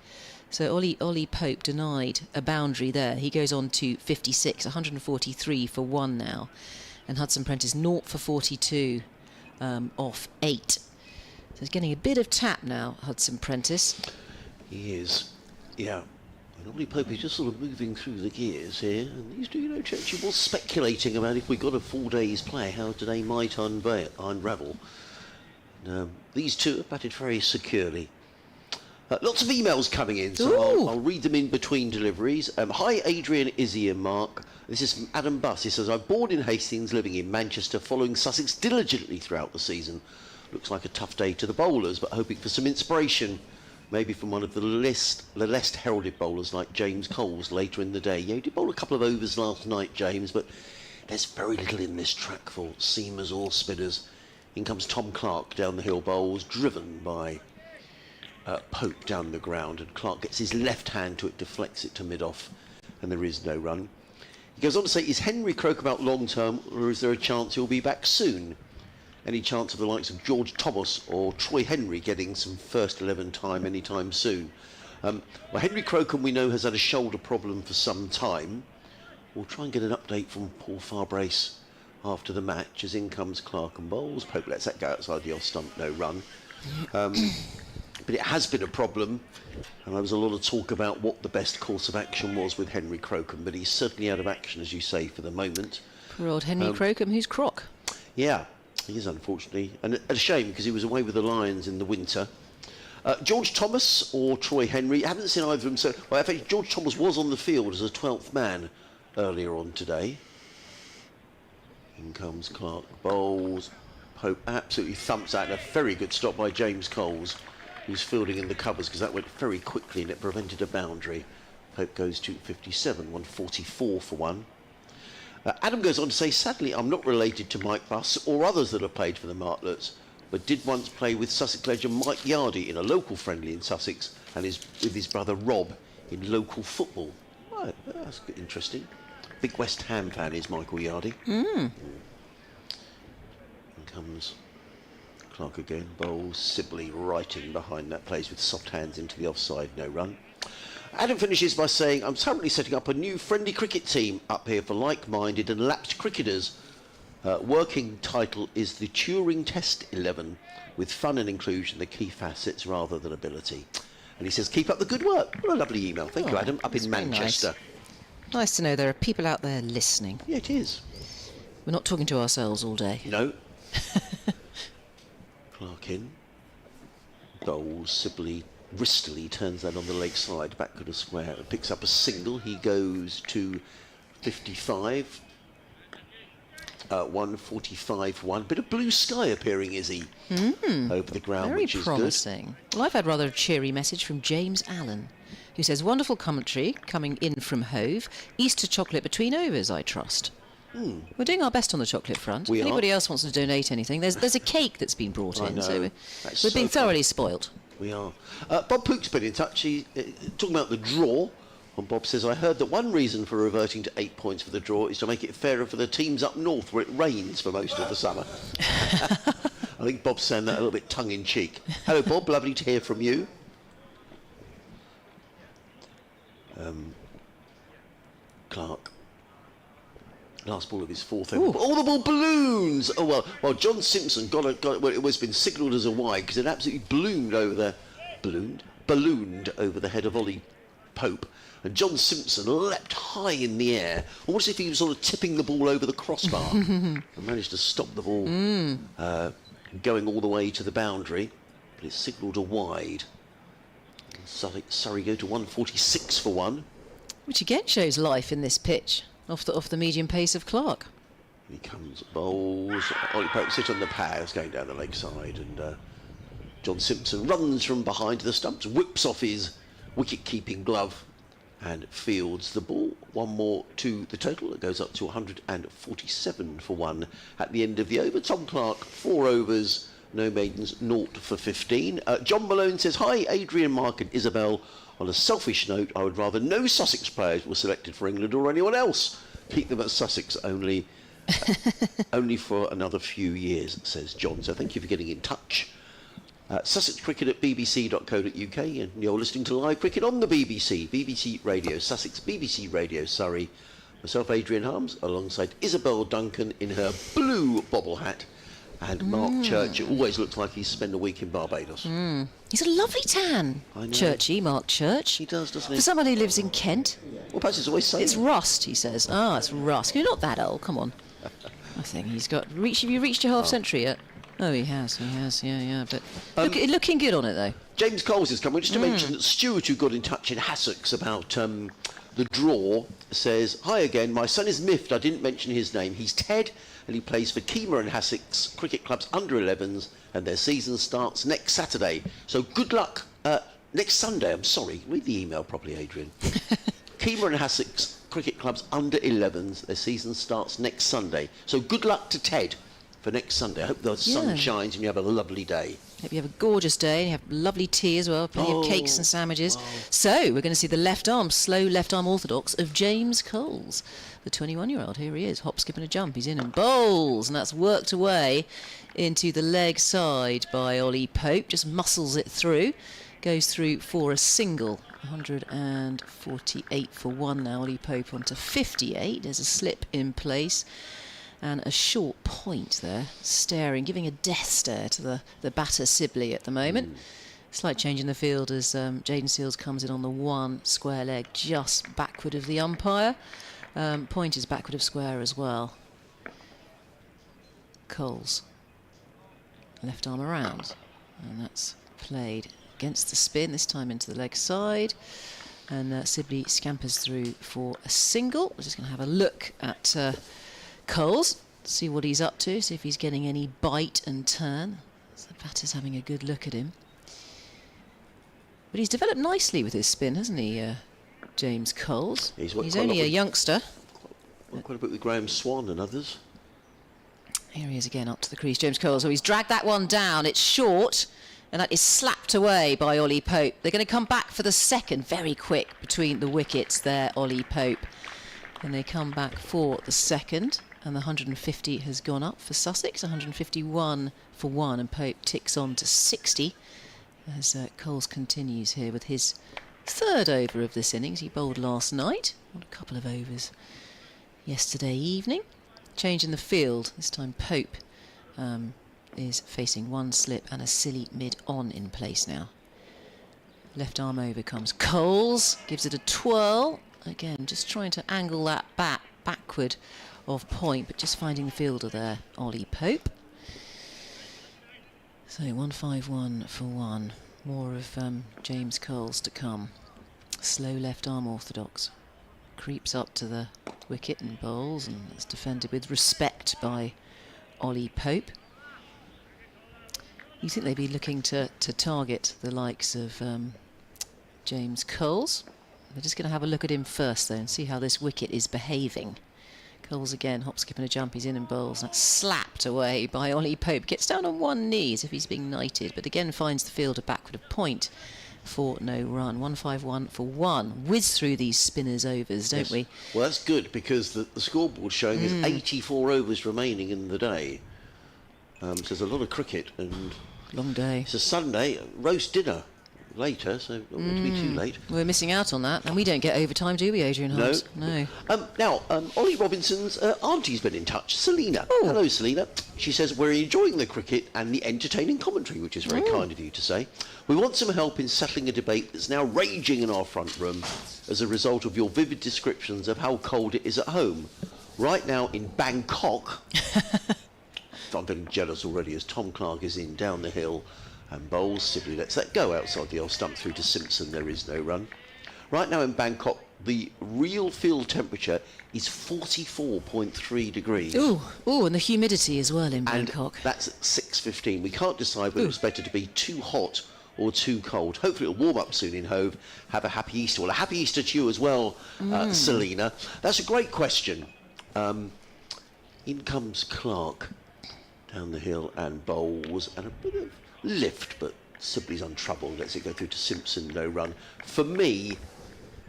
So Ollie Pope denied a boundary there. He goes on to 56, 143 for 1 now. And Hudson Prentice 0 for 42 off 8. So he's getting a bit of tap now, Hudson Prentice. He is, yeah. And Ollie Pope is just sort of moving through the gears here. And he's, Churchill was speculating about if we got a full day's play, how today might unravel. These two have batted very securely. Lots of emails coming in, so I'll read them in between deliveries. Hi, Adrian, Izzy and Mark. This is from Adam Buss. He says, I'm born in Hastings, living in Manchester, following Sussex diligently throughout the season. Looks like a tough day to the bowlers, but hoping for some inspiration, maybe from one of the less heralded bowlers like James Coles later in the day. Yeah, he did bowl a couple of overs last night, James, but there's very little in this track for seamers or spinners. In comes Tom Clark down the hill, bowls, driven by Pope down the ground, and Clark gets his left hand to it, deflects it to mid-off, and there is no run. He goes on to say, is Henry Croker out long-term, or is there a chance he'll be back soon? Any chance of the likes of George Thomas or Troy Henry getting some first 11 time anytime soon? Well, Henry Croker, we know, has had a shoulder problem for some time. We'll try and get an update from Paul Farbrace after the match, as in comes Clark and bowls. Pope lets that go outside the off stump, no run. But it has been a problem, and there was a lot of talk about what the best course of action was with Henry Crocombe, but he's certainly out of action, as you say, for the moment. Poor old Henry Crocombe, who's croc. Yeah, he is, unfortunately, and a shame because he was away with the Lions in the winter. George Thomas or Troy Henry, I haven't seen either of them. So, well, in fact, George Thomas was on the field as a 12th man earlier on today. In comes Clark, bowls. Pope absolutely thumps out, and a very good stop by James Coles, who's fielding in the covers, because that went very quickly and it prevented a boundary. Pope goes to 57, 144 for 1. Adam goes on to say, sadly, I'm not related to Mike Buss or others that have played for the Martlets, but did once play with Sussex legend Mike Yardy in a local friendly in Sussex and with his brother Rob in local football. Right, that's interesting. Big West Ham fan is Michael Yardy. And comes Clark again, bowls, Sibley writing behind that, plays with soft hands into the offside, no run. Adam finishes by saying, I'm currently setting up a new friendly cricket team up here for like-minded and lapsed cricketers. Working title is the Turing Test 11, with fun and inclusion the key facets rather than ability. And he says, keep up the good work. What a lovely email. Thank you, Adam, up in Manchester. Nice to know there are people out there listening. Yeah, it is. We're not talking to ourselves all day. No. Clark in. Bowls, Sibley wristily turns that on the leg side, back to the square, and picks up a single. He goes to 55. 145-1. Bit of blue sky appearing, is he? Over the ground, Very which is promising. Well, I've had rather a cheery message from James Allen, who says, wonderful commentary coming in from Hove. Easter chocolate between overs, I trust. We're doing our best on the chocolate front. We If anybody are. else wants to donate anything, there's a cake that's been brought I in, know. so That's we've been so thoroughly spoilt. We are. Bob Pook's been in touch. He's talking about the draw. And Bob says, I heard that one reason for reverting to 8 points for the draw is to make it fairer for the teams up north where it rains for most of the summer. I think Bob's saying that a little bit tongue-in-cheek. Hello, Bob. Lovely to hear from you. Clark. Last ball of his fourth over. Oh, the ball balloons! Oh, well, John Simpson got it. Well, it was been signalled as a wide because it absolutely ballooned over the... Ballooned over the head of Ollie Pope. And John Simpson leapt high in the air, almost as if he was sort of tipping the ball over the crossbar, and managed to stop the ball going all the way to the boundary. But it's signalled a wide. Surrey go to 146 for 1. Which again shows life in this pitch, off the medium pace of Clark. He comes, bowls. Ollie Pope sits on the pads going down the leg side, and John Simpson runs from behind the stumps, whips off his wicket-keeping glove, and fields the ball. One more to the total. It goes up to 147 for 1 at the end of the over. Tom Clark, 4 overs, no maidens, 0 for 15. John Malone says, hi, Adrian, Mark and Isabel. On a selfish note, I would rather no Sussex players were selected for England or anyone else. Keep them at Sussex only for another few years, says John. So thank you for getting in touch. Sussex Cricket at bbc.co.uk, and you're listening to live cricket on the BBC, BBC Radio Sussex, BBC Radio Surrey. Myself, Adrian Harms, alongside Isabel Duncan in her blue bobble hat, and Mark Church. It always looks like he's spent a week in Barbados. He's a lovely tan, I know. Churchy, Mark Church. He does, doesn't For he? someone who lives in Kent, Well, perhaps it's always sunny. it's rust, he says. Ah, it's rust. You're not that old, come on. I think he's got... Have you reached your half century yet? Oh, he has, yeah. But looking good on it, though. James Coles is coming. Just to mention that Stuart, who got in touch in Hassocks about the draw, says, hi again, my son is miffed I didn't mention his name. He's Ted, and he plays for Kemah and Hassocks Cricket Club's under-11s, and their season starts next Saturday. So good luck next Sunday. I'm sorry. Read the email properly, Adrian. Kemah and Hassocks Cricket Club's under-11s, their season starts next Sunday. So good luck to Ted for next Sunday. I hope the sun shines and you have a lovely day. Hope you have a gorgeous day and you have lovely tea as well, plenty of cakes and sandwiches. So we're going to see the slow left arm orthodox of James Coles, the 21-year-old. Here he is, hop, skip and a jump. He's in and bowls, and that's worked away into the leg side by Ollie Pope. Just muscles it through, goes through for a single. 148 for 1 now. Ollie Pope onto 58. There's a slip in place. And a short point there, staring, giving a death stare to the batter Sibley at the moment. Slight change in the field as Jaden Seals comes in on the 1 square leg, just backward of the umpire. Point is backward of square as well. Coles, left arm around, and that's played against the spin, this time into the leg side. And Sibley scampers through for a single. We're just going to have a look at Coles, see what he's up to, see if he's getting any bite and turn. So the batter's having a good look at him. But he's developed nicely with his spin, hasn't he, James Coles. He's He's worked quite a lot only a with- youngster. Quite a bit with Graham Swan and others. Here he is again up to the crease, James Coles. So he's dragged that one down. It's short, and that is slapped away by Ollie Pope. They're going to come back for the second, very quick between the wickets there, Ollie Pope. And they come back for the second, and the 150 has gone up for Sussex, 151 for one, and Pope ticks on to 60 as Coles continues here with his third over of this innings. He bowled last night, a couple of overs yesterday evening. Change in the field. This time Pope is facing one slip and a silly mid-on in place now. Left arm over comes Coles, gives it a twirl. Again, just trying to angle that backward of point, but just finding the fielder there, Ollie Pope. So 151 for one. More of James Coles to come. Slow left arm orthodox. Creeps up to the wicket and bowls, and is defended with respect by Ollie Pope. You think they'd be looking to target the likes of James Coles? They're just going to have a look at him first, though, and see how this wicket is behaving. Coles again, hop, skip and a jump, he's in and bowls. That's slapped away by Ollie Pope. Gets down on one knee as if he's being knighted, but again finds the fielder backward of point for no run. 151 for one. Whiz through these spinners overs, don't we? Well, that's good, because the scoreboard showing is 84 overs remaining in the day. So there's a lot of cricket, and Long day. it's a Sunday, roast dinner later, so not going to be too late. We're missing out on that, and we don't get overtime, do we, Adrian No. Hobbs? No. Now, Ollie Robinson's auntie's been in touch, Selina. Hello, Selina. She says, we're enjoying the cricket and the entertaining commentary, which is very kind of you to say. We want some help in settling a debate that's now raging in our front room as a result of your vivid descriptions of how cold it is at home. Right now in Bangkok, I'm feeling jealous already as Tom Clark is in down the hill and bowls Sibley lets that go outside the off stump through to Simpson. There is no run. Right now in Bangkok, the real field temperature is 44.3 degrees. Ooh, and the humidity as well in And Bangkok. that's at 6:15. We can't decide whether it's better to be too hot or too cold. Hopefully it'll warm up soon in Hove. Have a happy Easter. Well, a happy Easter to you as well, Selina. That's a great question. In comes Clark down the hill and bowls, and a bit of lift, but Sibley's untroubled. Lets it go through to Simpson, no run. For me,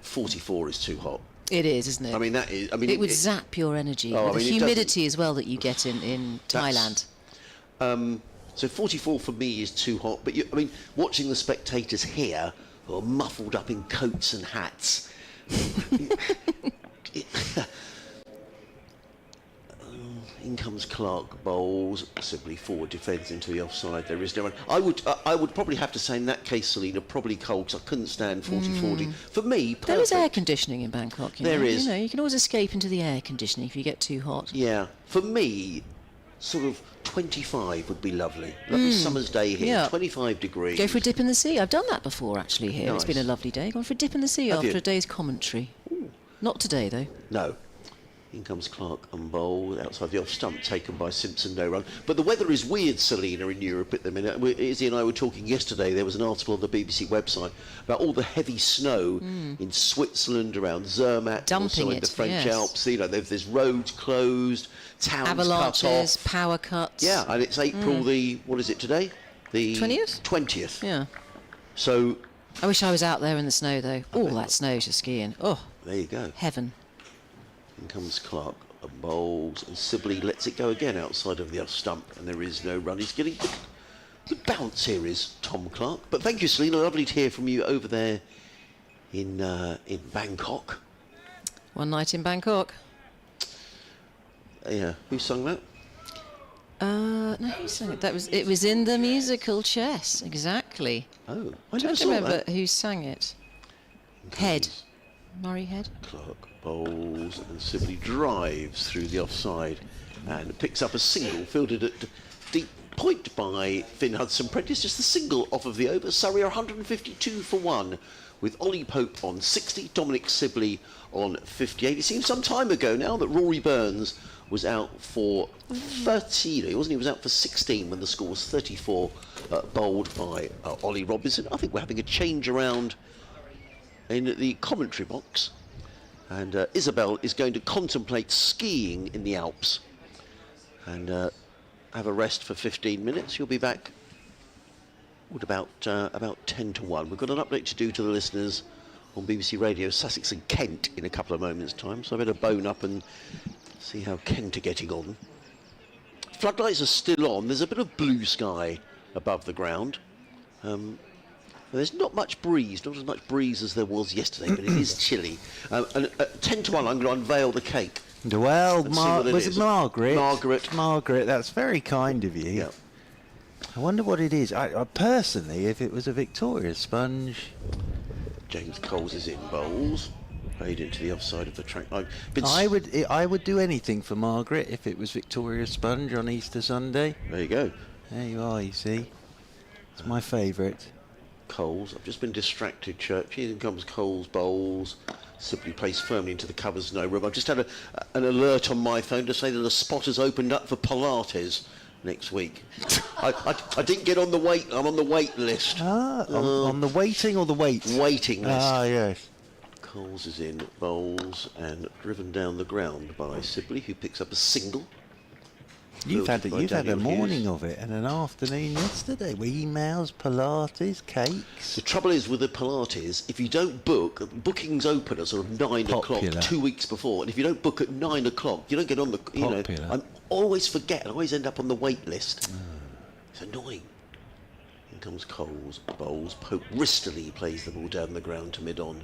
44 is too hot. It is, isn't it? I mean, that is... I mean, it would zap your energy. Oh, With I the mean, it humidity as well that you get in Thailand. So 44 for me is too hot, but I mean, watching the spectators here who are muffled up in coats and hats. In comes Clark, bowls, Sibley forward, defends into the offside. There is no run. I would probably have to say in that case, Selina, probably cold, because I couldn't stand 40-40. For me, perfect. There is air conditioning in Bangkok. There is. You know, you can always escape into the air conditioning if you get too hot. Yeah, for me, sort of 25 would be lovely. Lovely summer's day here, Yeah. 25 degrees. Go for a dip in the sea. I've done that before, actually, here. It's been a Nice. lovely day. Gone for a dip in the sea Have after you? a day's commentary. Not today, though. No. In comes Clark and bowled outside the off stump, taken by Simpson, no run. But the weather is weird, Selina, in Europe at the minute. Izzy and I were talking yesterday. There was an article on the BBC website about all the heavy snow in Switzerland, around Zermatt, Dumping also in it, the French yes. Alps. You know, there's roads closed, towns cut Avalanches, off. power cuts. Yeah, and it's April the, what is it today? The 20th? 20th. Yeah. So, I wish I was out there in the snow, though. All that snow to skiing. Oh, there you go. heaven. In comes Clark and bowls, and Sibley lets it go again outside of the off stump, and there is no run. He's getting good bounce here, is Tom Clark. But thank you, Selina. Lovely to hear from you over there in Bangkok. One night in Bangkok. Yeah, who sung that? No, who sang it? It was in the musical Chess, exactly. Oh, I I never don't saw remember that. who sang it. In Head. comes Murray Head. Clark bowls, and Sibley drives through the offside and picks up a single fielded at deep point by Finn Hudson-Prentice. Just the single off of the over. Surrey are 152 for one, with Ollie Pope on 60, Dominic Sibley on 58. It seems some time ago now that Rory Burns was out for 13. He wasn't. He was out for 16 when the score was 34, bowled by Ollie Robinson. I think we're having a change around in the commentary box, and Isabel is going to contemplate skiing in the Alps and have a rest for 15 minutes. You'll be back at about 10 to 1. We've got an update to do to the listeners on BBC Radio Sussex and Kent in a couple of moments' time, so I better bone up and see how Kent are getting on. Floodlights are still on. There's a bit of blue sky above the ground. There's not much breeze, not as much breeze as there was yesterday, but it is chilly. And at 10 to 1, I'm going to unveil the cake. Well, was it is. Margaret? Margaret. That's very kind of you. Yeah. I wonder what it is. I personally, if it was a Victoria sponge. James Coles is in bowls. Played into the offside of the track. I would do anything for Margaret if it was Victoria sponge on Easter Sunday. There you go. There you are, you see. It's my favourite. Coles. I've just been distracted, Church. Here comes Coles bowls. Simply placed firmly into the covers, no room. I've just had an alert on my phone to say that a spot has opened up for Pilates next week. I didn't get on the wait. I'm on the wait list. On the waiting or the wait? Waiting list. Yes. Coles is in bowls and driven down the ground by Sibley, who picks up a single. You've had a morning Hughes. of it and an afternoon yesterday. Emails, Pilates, cakes. The trouble is with the Pilates, if you don't book, bookings open at sort of 9 o'clock 2 weeks before, and if you don't book at 9 o'clock, you don't get on the. I always forget. I always end up on the wait list. It's annoying. Here comes Coles, bowls. Pope wristily plays the ball down the ground to mid-on,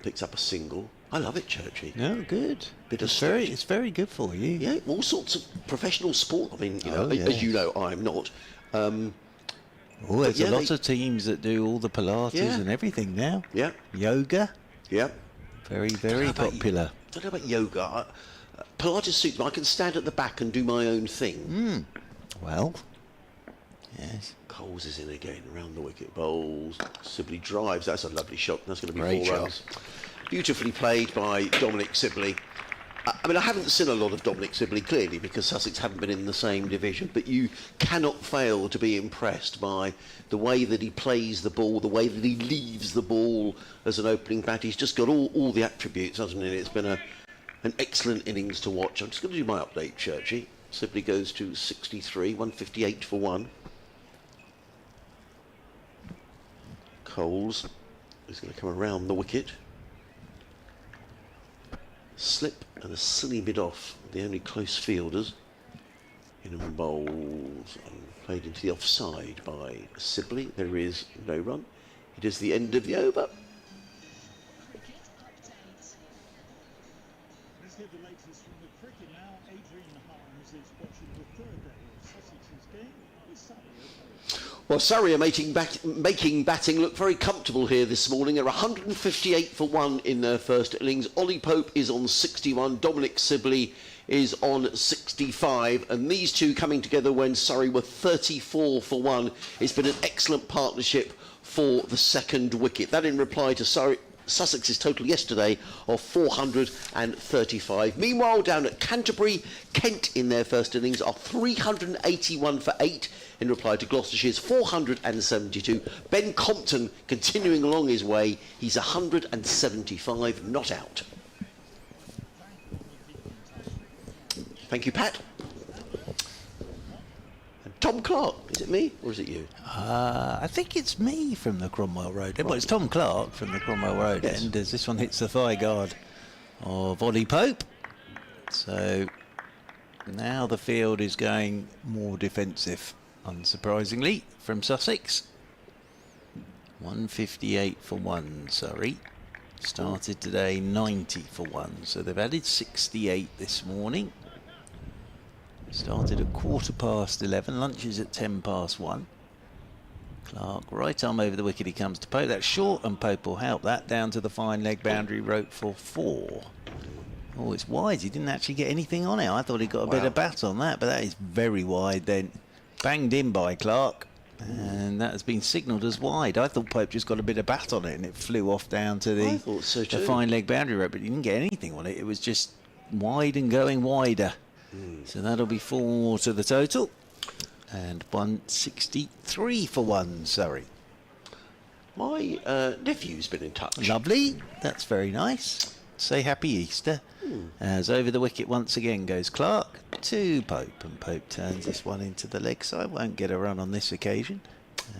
picks up a single. I love it, Churchy. No, good. It's very good for you. Yeah, all sorts of professional sport. I mean, as you know, I'm not. There's a lot of teams that do all the Pilates and everything now. Yeah. Yoga. Yeah. Very, very popular. I don't know about yoga. Pilates suits me. I can stand at the back and do my own thing. Well, yes. Coles is in again, around the wicket. Bowls. Sibley drives. That's a lovely shot. That's going to be Great 4 shot. runs. Beautifully played by Dominic Sibley. I mean, I haven't seen a lot of Dominic Sibley, clearly, because Sussex haven't been in the same division, but you cannot fail to be impressed by the way that he plays the ball, the way that he leaves the ball as an opening bat. He's just got all the attributes, hasn't he? It's been an excellent innings to watch. I'm just going to do my update, Churchy. Sibley goes to 63, 158 for 1. Coles is going to come around the wicket. Slip and a silly mid-off, the only close fielders. In bowls and played into the offside by Sibley. There is no run. It is the end of the over. Let's get the latest from the cricket now. Adrian Harms is watching the third day of Sussex's game with Surrey. Well, Surrey are making batting look very comfortable here this morning. They're 158 for 1 in their first innings. Ollie Pope is on 61. Dominic Sibley is on 65. And these two coming together when Surrey were 34 for 1. It's been an excellent partnership for the second wicket. That in reply to Sussex's total yesterday of 435. Meanwhile, down at Canterbury, Kent in their first innings are 381 for 8 in reply to Gloucestershire's 472. Ben Compton continuing along his way. He's 175 not out. Thank you, Pat. And Tom Clark, is it me or is it you? I think it's me from the Cromwell Road. Well, it's Tom Clark from the Cromwell Road end as this one hits the thigh guard of Ollie Pope. So now the field is going more defensive, unsurprisingly, from Sussex. 158 for 1, Surrey. Started today 90 for 1, so they've added 68 this morning. Started at 11:15, lunch is at 1:10. Clark, right arm over the wicket, he comes to Pope. That's short and Pope will help that down to the fine leg boundary rope for 4. Oh, it's wide. He didn't actually get anything on it. I thought he got a bit of bat on that, but that is very wide then. Banged in by Clark, and that has been signalled as wide. I thought Pope just got a bit of bat on it and it flew off down to the fine leg boundary rope, but he didn't get anything on it. It was just wide and going wider. So that'll be 4 to the total. And 163 for 1, Surrey. My nephew's been in touch. Lovely. That's very nice. Say happy Easter. As over the wicket once again goes Clark to Pope, and Pope turns this one into the leg side. Won't get a run on this occasion,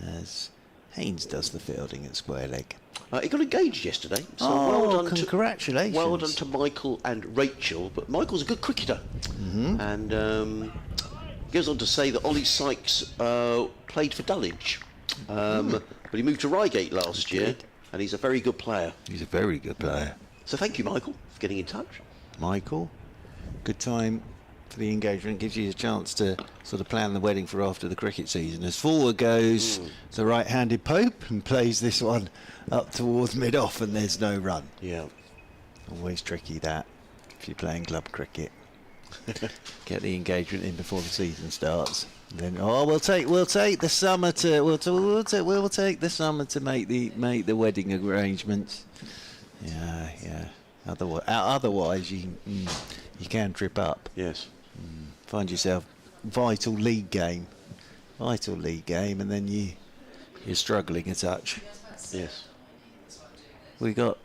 as Haynes does the fielding at square leg. He got engaged yesterday, so Oh, well done congratulations. well done to Michael and Rachel. But Michael's a good cricketer, and goes on to say that Ollie Sykes played for Dulwich, but he moved to Reigate last year, and he's a very good player. He's a very good player. So thank you, Michael, for getting in touch. Michael, good time for the engagement. Gives you a chance to sort of plan the wedding for after the cricket season. As forward goes the right-handed Pope, and plays this one up towards mid-off, and there's no run. Yeah. Always tricky that if you're playing club cricket. Get the engagement in before the season starts. And then we'll take the summer to we'll take the summer to make the wedding arrangements. Yeah. Otherwise you can trip up. Yes. Find yourself vital league game, and then you're struggling a touch. Yes. We got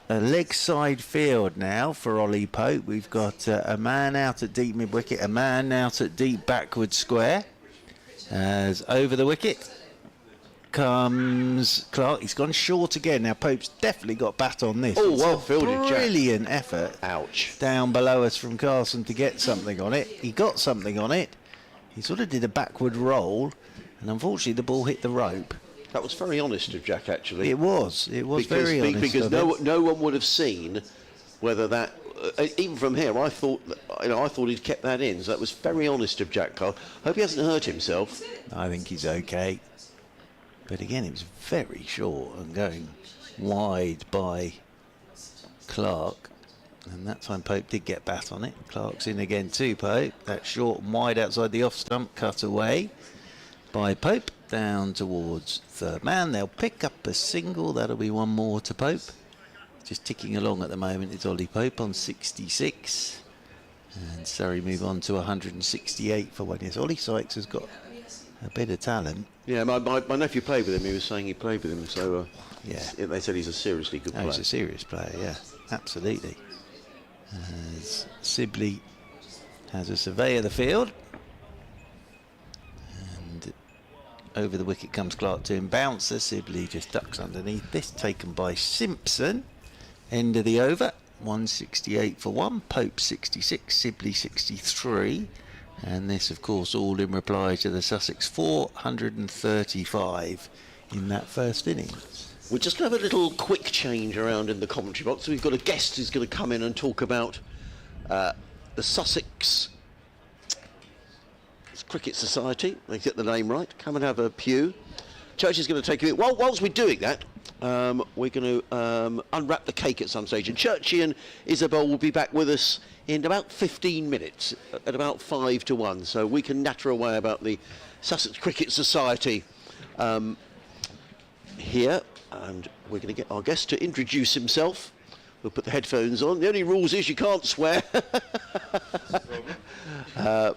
a leg side field now for Ollie Pope. We've got a man out at deep mid wicket, a man out at deep backward square. As over the wicket comes Clark. He's gone short again. Now Pope's definitely got bat on this. Oh, It's well a fielded, Jack. brilliant effort. Ouch. Down below us from Carson to get something on it. He got something on it. He sort of did a backward roll, and unfortunately the ball hit the rope. That was very honest of Jack, actually. It was very honest. Because of no one would have seen whether that, even from here, I thought he'd kept that in. So that was very honest of Jack Carl. Hope he hasn't hurt himself. I think he's okay. But again, it was very short and going wide by Clark. And that time Pope did get bat on it. Clark's in again too, Pope. That's short and wide outside the off stump, cut away by Pope. Down towards third man. They'll pick up a single. That'll be one more to Pope. Just ticking along at the moment. It's Ollie Pope on 66. And Surrey move on to 168 for one. Yes, Ollie Sykes has got a bit of talent. Yeah, my nephew played with him. He was saying he played with him. So Yeah. they said he's a seriously good player. He's a serious player, yeah, absolutely. As Sibley has a survey of the field. And over the wicket comes Clark to him. Bouncer, Sibley just ducks underneath. This taken by Simpson. End of the over. 168 for one. Pope 66, Sibley 63. And this, of course, all in reply to the Sussex 435 in that first innings. We'll just have a little quick change around in the commentary box. We've got a guest who's going to come in and talk about the Sussex Cricket Society. They get the name right. Come and have a pew. Church is going to take you in. Whilst we're doing that, we're going to unwrap the cake at some stage. And Churchy and Isabel will be back with us in about 15 minutes, at about 5 to 1. So we can natter away about the Sussex Cricket Society here. And we're going to get our guest to introduce himself. We'll put the headphones on. The only rules is you can't swear. But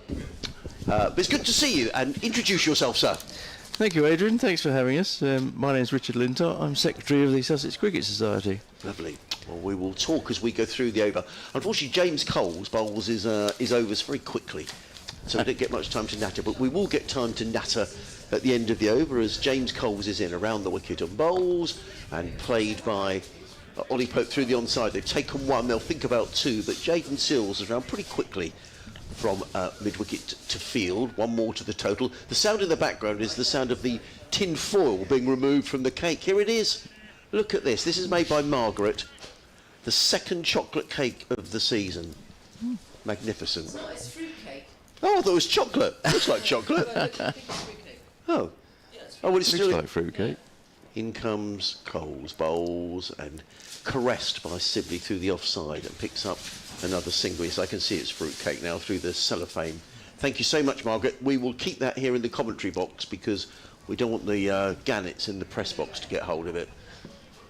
it's good to see you, and introduce yourself, sir. Thank you, Adrian. Thanks for having us. My name is Richard Lintott. I'm Secretary of the Sussex Cricket Society. Lovely. Well, we will talk as we go through the over. Unfortunately, James Cole's bowls is overs very quickly, so we don't get much time to natter, but we will get time to natter at the end of the over as James Cole's is in around the wicket on bowls and played by Ollie Pope through the onside. They've taken one, they'll think about two, but Jaden Sills is around pretty quickly from mid-wicket to field. One more to the total. The sound in the background is the sound of the tin foil being removed from the cake. Here it is. Look at this. This is made by Margaret. The second chocolate cake of the season. Magnificent. No, it's fruitcake. Oh, I thought it was chocolate. Looks like chocolate. Oh. Oh, well, it's Looks still... like fruitcake. In comes Cole's bowls and caressed by Sibley through the offside and picks up another single. Yes, I can see it's fruitcake now through the cellophane. Thank you so much, Margaret. We will keep that here in the commentary box because we don't want the gannets in the press box to get hold of it,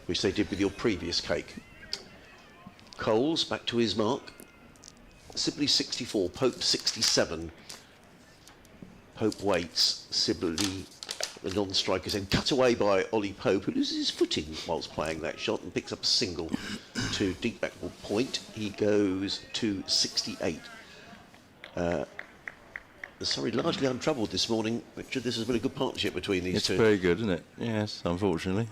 which they did with your previous cake. Coles back to his mark. Sibley 64, Pope 67. Pope waits. Sibley the non-striker's end, cut away by Ollie Pope, who loses his footing whilst playing that shot and picks up a single to deep backward point. He goes to 68. Sorry, largely untroubled this morning. Richard, this has been a good partnership between these two. It's very good, isn't it? Yes, unfortunately.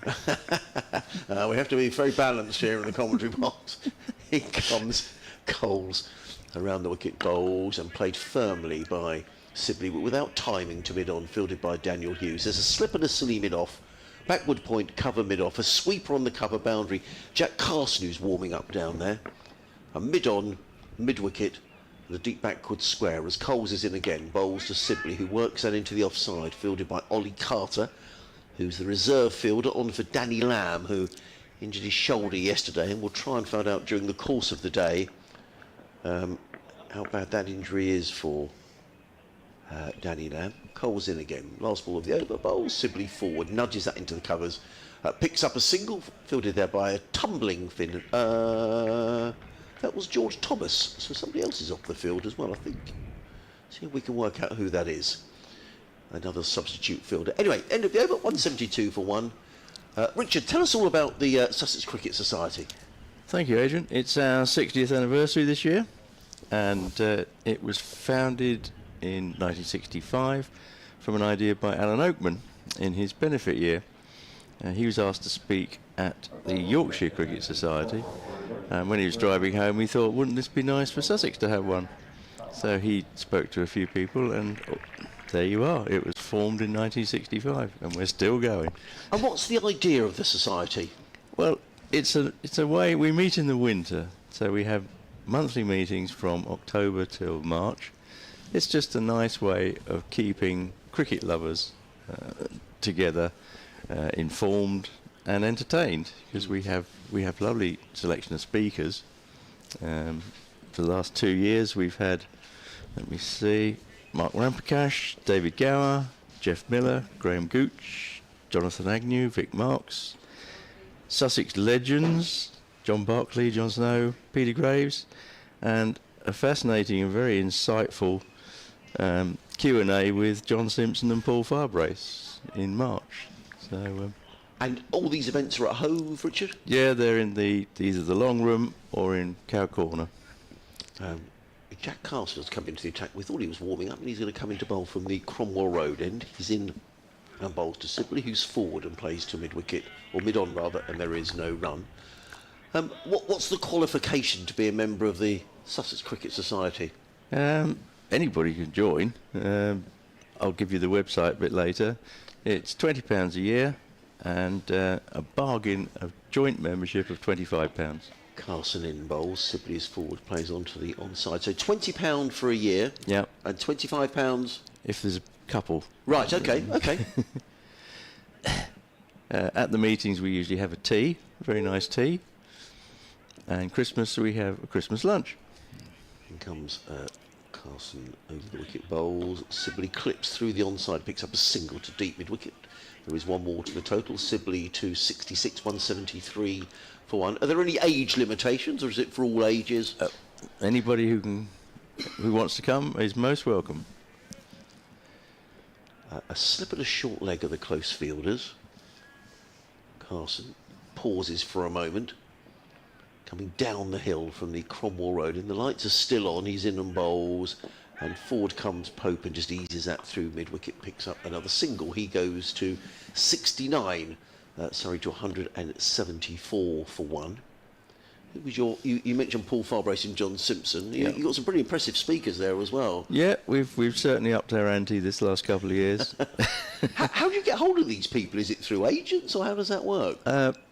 We have to be very balanced here in the commentary box. In comes Coles around the wicket, bowls and played firmly by Sibley without timing to mid-on, fielded by Daniel Hughes. There's a slip and a silly mid-off, backward point, cover mid-off, a sweeper on the cover boundary. Jack Carson, who's warming up down there. A mid-on, mid-wicket, the deep backward square as Coles is in again, bowls to Sibley, who works that into the offside, fielded by Ollie Carter, who's the reserve fielder, on for Danny Lamb, who injured his shoulder yesterday, and we'll try and find out during the course of the day how bad that injury is for Danny Lamb. Coles in again, last ball of the over, bowls Sibley forward, nudges that into the covers, picks up a single, fielded there by a tumbling Finn. That was George Thomas, so somebody else is off the field as well, I think. See if we can work out who that is. Another substitute fielder. Anyway, end of the over, 172 for 1. Richard, tell us all about the Sussex Cricket Society. Thank you, Adrian. It's our 60th anniversary this year, and it was founded in 1965 from an idea by Alan Oakman in his benefit year. He was asked to speak at the Yorkshire Cricket Society, and when he was driving home he thought, wouldn't this be nice for Sussex to have one? So he spoke to a few people, and there you are. It was formed in 1965 and we're still going. And what's the idea of the society? Well, it's a way we meet in the winter, so we have monthly meetings from October till March. It's just a nice way of keeping cricket lovers together, informed and entertained, because we have lovely selection of speakers. For the last 2 years we've had, let me see, Mark Ramprakash, David Gower, Jeff Miller, Graham Gooch, Jonathan Agnew, Vic Marks, Sussex legends, John Barclay, John Snow, Peter Graves, and a fascinating and very insightful Q&A with John Simpson and Paul Farbrace in March. So, and all these events are at Hove, Richard? Yeah, they're in either the long room or in Cow Corner. Jack Carson has come into the attack. We thought he was warming up, and he's going to come into bowl from the Cromwell Road end. He's in and bowls to Sibley, who's forward and plays to mid-wicket, or mid-on rather, and there is no run. What's the qualification to be a member of the Sussex Cricket Society? Anybody can join. I'll give you the website a bit later. It's £20 a year, and a bargain of joint membership of £25. Carson in bowls, Sibley is forward, plays on to the onside. So £20 for a year. Yeah. And £25 if there's a couple. Right. Okay. Okay. At the meetings we usually have a tea, a very nice tea, and Christmas we have a Christmas lunch. In comes Carson over the wicket, bowls. Sibley clips through the onside, picks up a single to deep mid-wicket. There is one more to the total. Sibley to 66, 173 for 1. Are there any age limitations, or is it for all ages? Anybody who wants to come is most welcome. A slip and a short leg of the close fielders. Carson pauses for a moment, coming down the hill from the Cromwell Road, and the lights are still on. He's in and bowls, and forward comes Pope and just eases that through mid-wicket, picks up another single. He goes to 69, to 174 for 1. It was you mentioned Paul Farbrace and John Simpson. You got some pretty impressive speakers there as well. Yeah, we've certainly upped our ante this last couple of years. How do you get hold of these people? Is it through agents, or how does that work?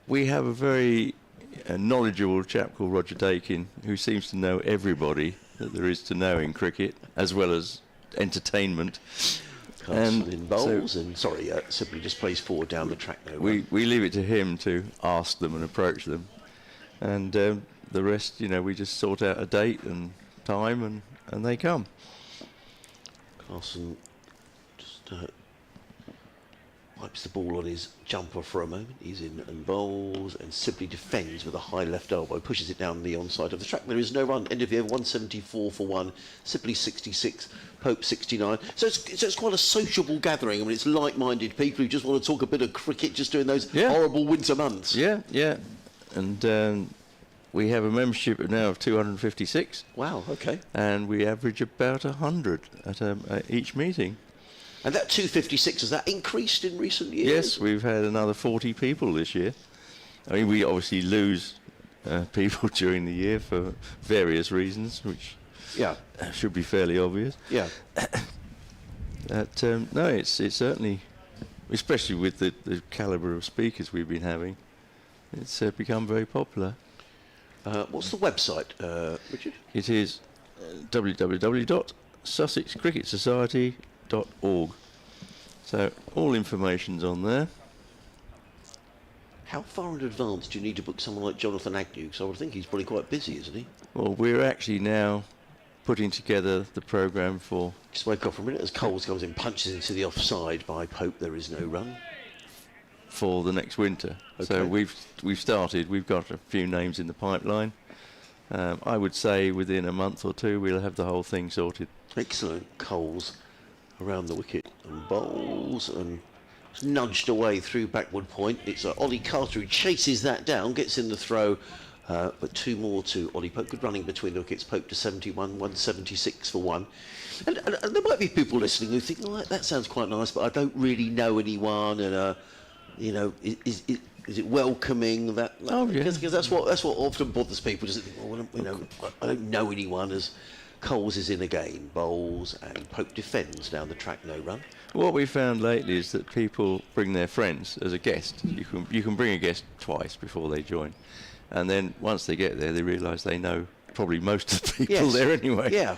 We have a very knowledgeable chap called Roger Dakin, who seems to know everybody that there is to know in cricket, as well as entertainment. Carson in bowls, and Sibley just plays forward down the track now. We leave it to him to ask them and approach them, and the rest, we just sort out a date and time, and they come. Carson just Wipes the ball on his jumper for a moment. He's in and bowls and simply defends with a high left elbow. Pushes it down the onside of the track. There is no run. End of the over 174 for 1. Sibley 66. Pope 69. So it's quite a sociable gathering. I mean, it's like-minded people who just want to talk a bit of cricket just during those horrible winter months. Yeah. And we have a membership now of 256. Wow, okay. And we average about 100 at each meeting. And that 256, has that increased in recent years? Yes, we've had another 40 people this year. I mean, we obviously lose people during the year for various reasons, which should be fairly obvious. Yeah. No, it's certainly, especially with the calibre of speakers we've been having, it's become very popular. What's the website, Richard? It is www.sussexcricketsociety.org. So all information's on there. How far in advance do you need to book someone like Jonathan Agnew? Because I would think he's probably quite busy, isn't he? Well, we're actually now putting together the programme for... Just wake up for a minute as Coles comes in, punches into the offside by Pope. There is no run. For the next winter. Okay. So we've started. We've got a few names in the pipeline. I would say within a month or two we'll have the whole thing sorted. Excellent. Coles around the wicket and bowls and nudged away through backward point. It's Ollie Carter who chases that down, gets in the throw, but 2 more to Ollie Pope. Good running between the wickets. Pope to 71, 176 for 1. And there might be people listening who think, oh, that sounds quite nice, but I don't really know anyone, and you know, is it welcoming? Because that's what often bothers people. Just think, well, you know, I don't know anyone. As Coles is in again, bowls, and Pope defends down the track, no run. What we found lately is that people bring their friends as a guest. You can bring a guest twice before they join, and then once they get there, they realise they know probably most of the people there anyway. Yeah.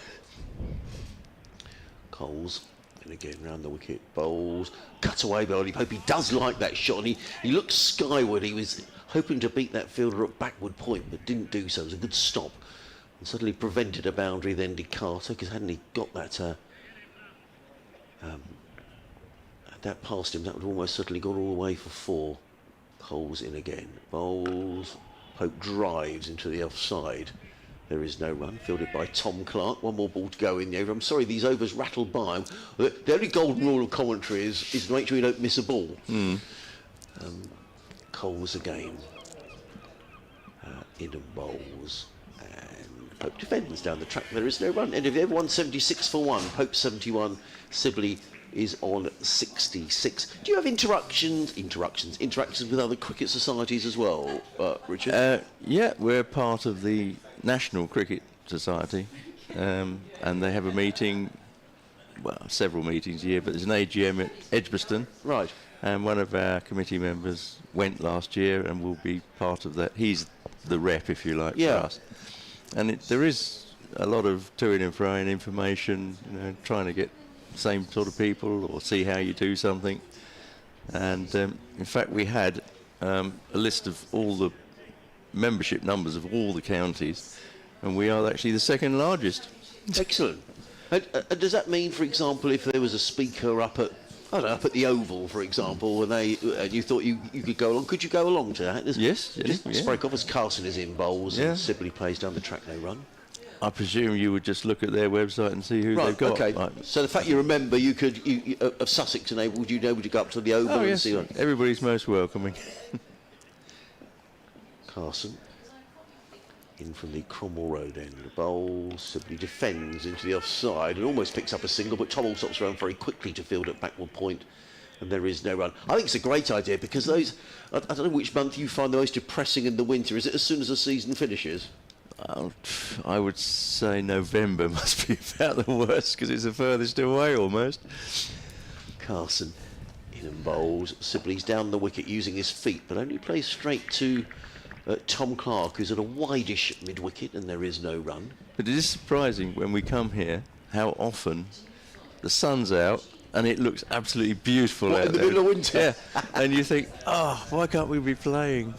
Coles. And again, round the wicket, bowls, cut away by Ollie Pope. He does like that shot, and he looks skyward. He was hoping to beat that fielder at backward point, but didn't do so. It was a good stop. And suddenly prevented a boundary, then did Carter, because hadn't he got that past him, that would almost certainly gone all the way for 4. Coles in again. Bowls, Pope drives into the offside. There is no run, fielded by Tom Clark. 1 more ball to go in the over. I'm sorry, these overs rattled by. The only golden rule of commentary is to make sure you don't miss a ball. Coles again. In and bowls. And Pope defends down the track. There is no run. End of the over, 176 for 1. Pope 71. Sibley is on 66. Do you have interactions with other cricket societies as well, Richard? Yeah, we're part of the National Cricket Society, and they have a meeting, well, several meetings a year, but there's an AGM at Edgbaston. Right. And one of our committee members went last year and will be part of that. He's the rep, if you like, for us. And there is a lot of to-ing and fro-ing information, you know, trying to get the same sort of people or see how you do something. And in fact, we had a list of all the membership numbers of all the counties, and we are actually the 2nd largest. Excellent. And does that mean, for example, if there was a speaker up at the Oval, for example, and you thought you could go along, could you go along to that? Yes. Just break off as Carson is in bowls and Sibley plays down the track, no run. I presume you would just look at their website and see who they've got. Okay. Right. So the fact you remember, of Sussex enabled you to go up to the Oval and see what... Everybody's most welcoming. Carson in from the Cromwell Road end. The bowl simply defends into the offside and almost picks up a single, but Tom Alsop's around very quickly to field at backward point, and there is no run. I think it's a great idea because those, I don't know which month you find the most depressing in the winter. Is it as soon as the season finishes? I would say November must be about the worst because it's the furthest away almost. Carson in and bowls. Sibley's down the wicket using his feet, but only plays straight to Tom Clark, who's at a wideish mid-wicket, and there is no run. But it is surprising when we come here how often the sun's out and it looks absolutely beautiful out in the there. middle of winter. Yeah, and you think, oh, why can't we be playing?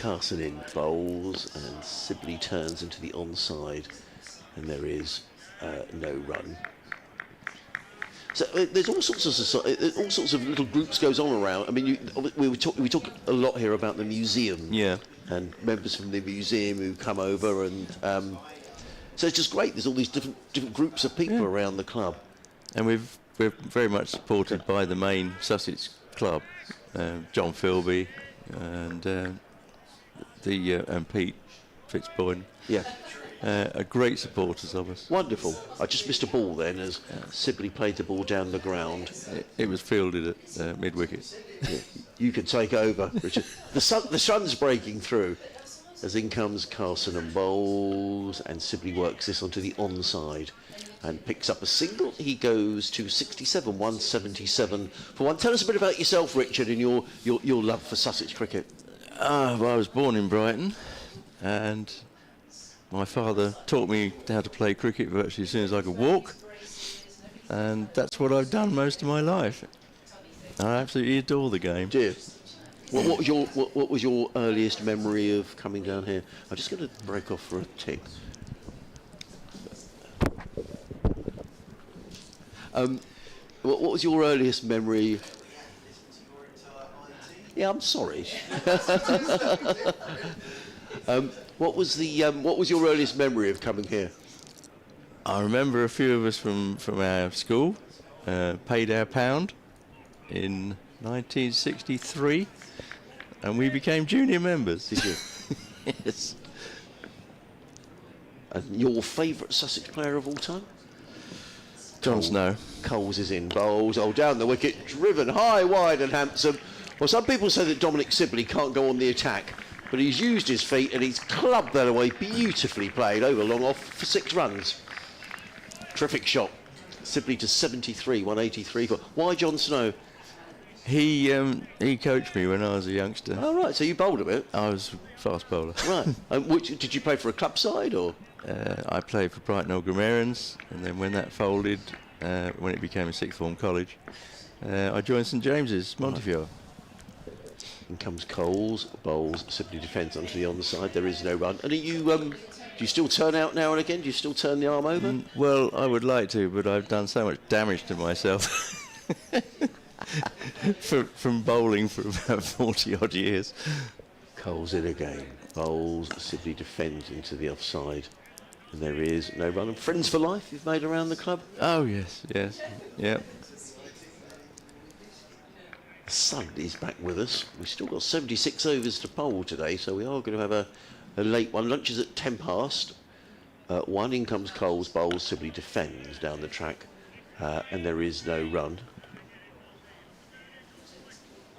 Carson in bowls, and Sibley turns into the onside, and there is no run. So there's all sorts of little groups goes on around. I mean, we talk a lot here about the museum. Yeah. And members from the museum who come over, and so it's just great. There's all these different groups of people around the club. And we're very much supported by the main Sussex club, John Philby and and Pete Fitzboyne. Yeah. Are great supporters of us. Wonderful. I just missed a ball then as Sibley played the ball down the ground. It was fielded at mid-wicket. Yeah. You could take over, Richard. The sun's breaking through as in comes Carson and bowls, and Sibley works this onto the onside and picks up a single. He goes to 67, 177 for one. Tell us a bit about yourself, Richard, and your love for Sussex cricket. Well, I was born in Brighton, and my father taught me how to play cricket virtually as soon as I could walk, and that's what I've done most of my life. I absolutely adore the game. Dear, what was your earliest memory of coming down here? I'm just going to break off for a tick. What was your earliest memory? Yeah, I'm sorry. What was your earliest memory of coming here? I remember a few of us from our school paid our pound in 1963, and we became junior members. Did you? Yes. And your favourite Sussex player of all time? John Snow. Coles is in bowls. Oh, down the wicket, driven high, wide, and handsome. Well, some people say that Dominic Sibley can't go on the attack, but he's used his feet and he's clubbed that away, beautifully played over long off for 6 runs. Terrific shot. Sibley to 73, 183. Why John Snow? He coached me when I was a youngster. Oh, right, so you bowled a bit. I was a fast bowler. Right. Did you play for a club side or? I played for Brighton Old Grammarians, and then when that folded, when it became a sixth form college, I joined St James's, Montefiore. In comes Coles, bowls, Sibley defends onto the onside. There is no run. And do you still turn out now and again? Do you still turn the arm over? Well, I would like to, but I've done so much damage to myself from bowling for about 40 odd years. Coles in again. Bowls, Sibley defends into the offside. And there is no run. And friends for life you've made around the club? Oh, yes, yeah. The sun is back with us. We've still got 76 overs to bowl today, so we are going to have a late one. Lunch is at 10 past. 1, in comes Coles, bowls, Sibley defends down the track, and there is no run.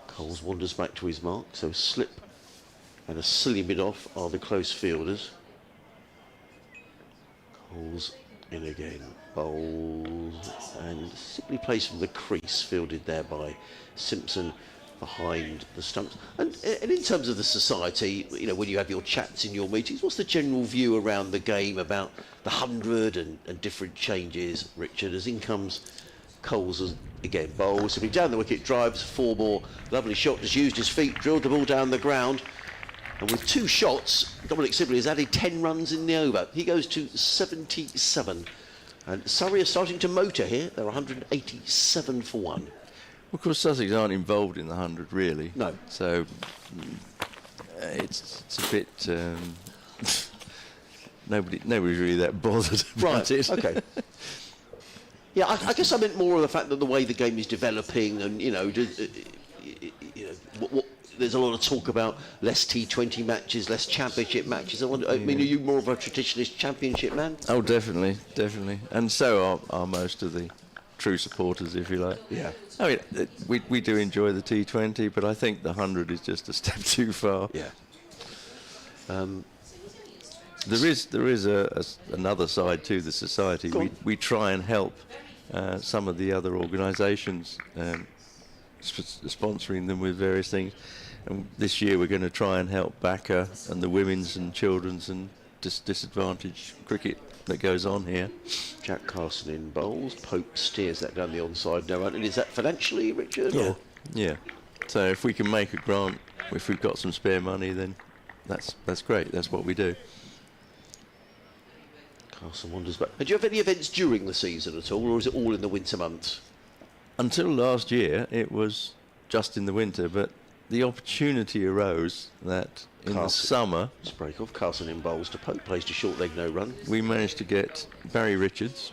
Coles wanders back to his mark, so slip and a silly mid-off are the close fielders. Coles in again, bowls, and Sibley plays from the crease, fielded there by Simpson behind the stumps. And in terms of the society, you know, when you have your chats in your meetings, what's the general view around the game about the 100 and different changes, Richard? As in comes Coles again, bowls, Sibley down the wicket, drives 4 more, lovely shot, just used his feet, drilled the ball down the ground. And with 2 shots, Dominic Sibley has added 10 runs in the over. He goes to 77. And Surrey are starting to motor here. They're 187 for 1. Of course, Sussex aren't involved in the 100, really. No. So it's a bit... nobody's really that bothered about it. OK. Yeah, I guess I meant more of the fact that the way the game is developing and, there's a lot of talk about less T20 matches, less championship matches. I mean, are you more of a traditionalist championship man? Oh, definitely. And so are most of the true supporters, if you like. Yeah. I mean, we do enjoy the T20, but I think the 100 is just a step too far. Yeah. There is another side to the society. We try and help some of the other organisations, sponsoring them with various things. And this year we're going to try and help BACA and the women's and children's and disadvantaged cricket that goes on here. Jack Carson in bowls. Pope steers that down the onside. No run. And is that financially, Richard? Yeah. Or? Yeah. So if we can make a grant, if we've got some spare money, then that's great. That's what we do. Carson wanders back. And do you have any events during the season at all, or is it all in the winter months? until last year, it was just in the winter, but the opportunity arose that in the summer, Let's break off. Carson in bowls to Pope, plays to short leg, no run. we managed to get Barry Richards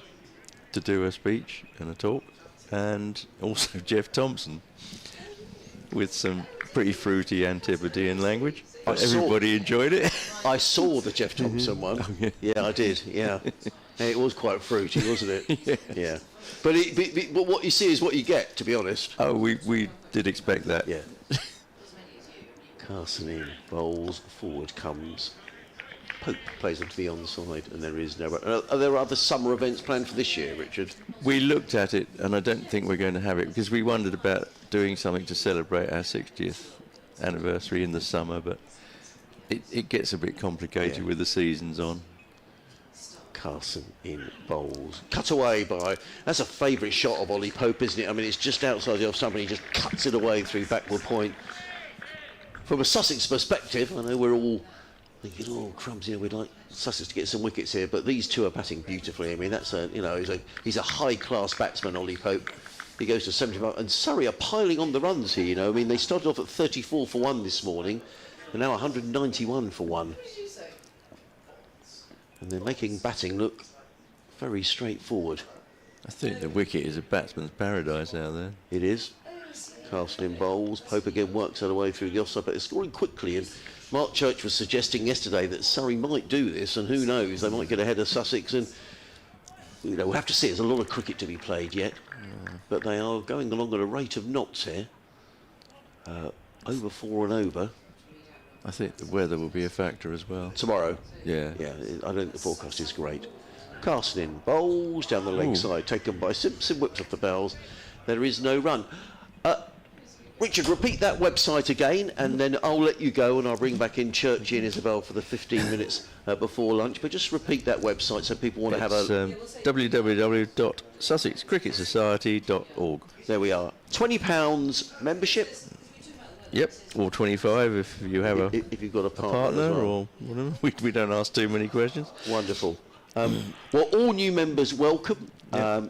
to do a speech and a talk, and also Jeff Thompson with some pretty fruity Antipodean language. Everybody enjoyed it. I saw the Jeff Thompson one. Yeah, I did. Yeah, and it was quite fruity, wasn't it? Yeah. But what you see is what you get, to be honest. Oh, we did expect that. Yeah. Carson in bowls, forward comes. Pope plays onto the onside, and there is no. Are there other summer events planned for this year, Richard? We looked at it, and I don't think we're going to have it because we wondered about doing something to celebrate our 60th anniversary in the summer, but it gets a bit complicated with the seasons on. Carson in bowls. Cut away by... That's a favourite shot of Ollie Pope, isn't it? I mean, it's just outside the off-stump and he just cuts it away through backward point. From a Sussex perspective, I know we're all thinking, oh, crumbs, we'd like Sussex to get some wickets here, but these two are batting beautifully. I mean, that's he's a high-class batsman, Ollie Pope. He goes to 75, and Surrey are piling on the runs here, I mean, they started off at 34 for 1 this morning, and now 191 for 1. And they're making batting look very straightforward. I think the wicket is a batsman's paradise out there. It is. Carson in bowls. Pope again works her way through the offside, but they're scoring quickly. And Mark Church was suggesting yesterday that Surrey might do this, and who knows, they might get ahead of Sussex. And we'll have to see. There's a lot of cricket to be played yet, but they are going along at a rate of knots here. Over 4 and over. I think the weather will be a factor as well. Tomorrow? Yeah. Yeah, I don't think the forecast is great. Carson in bowls, down the leg side, taken by Simpson, whipped off the bells. There is no run. Richard, repeat that website again, and then I'll let you go, and I'll bring back in Churchy and Isabel for the 15 minutes before lunch. But just repeat that website so people want to have a... www.sussexcricketsociety.org. There we are. £20 membership. Yep, or 25 if you have if you've got a partner partner as well. or whatever. We don't ask too many questions. Wonderful. Well, all new members welcome.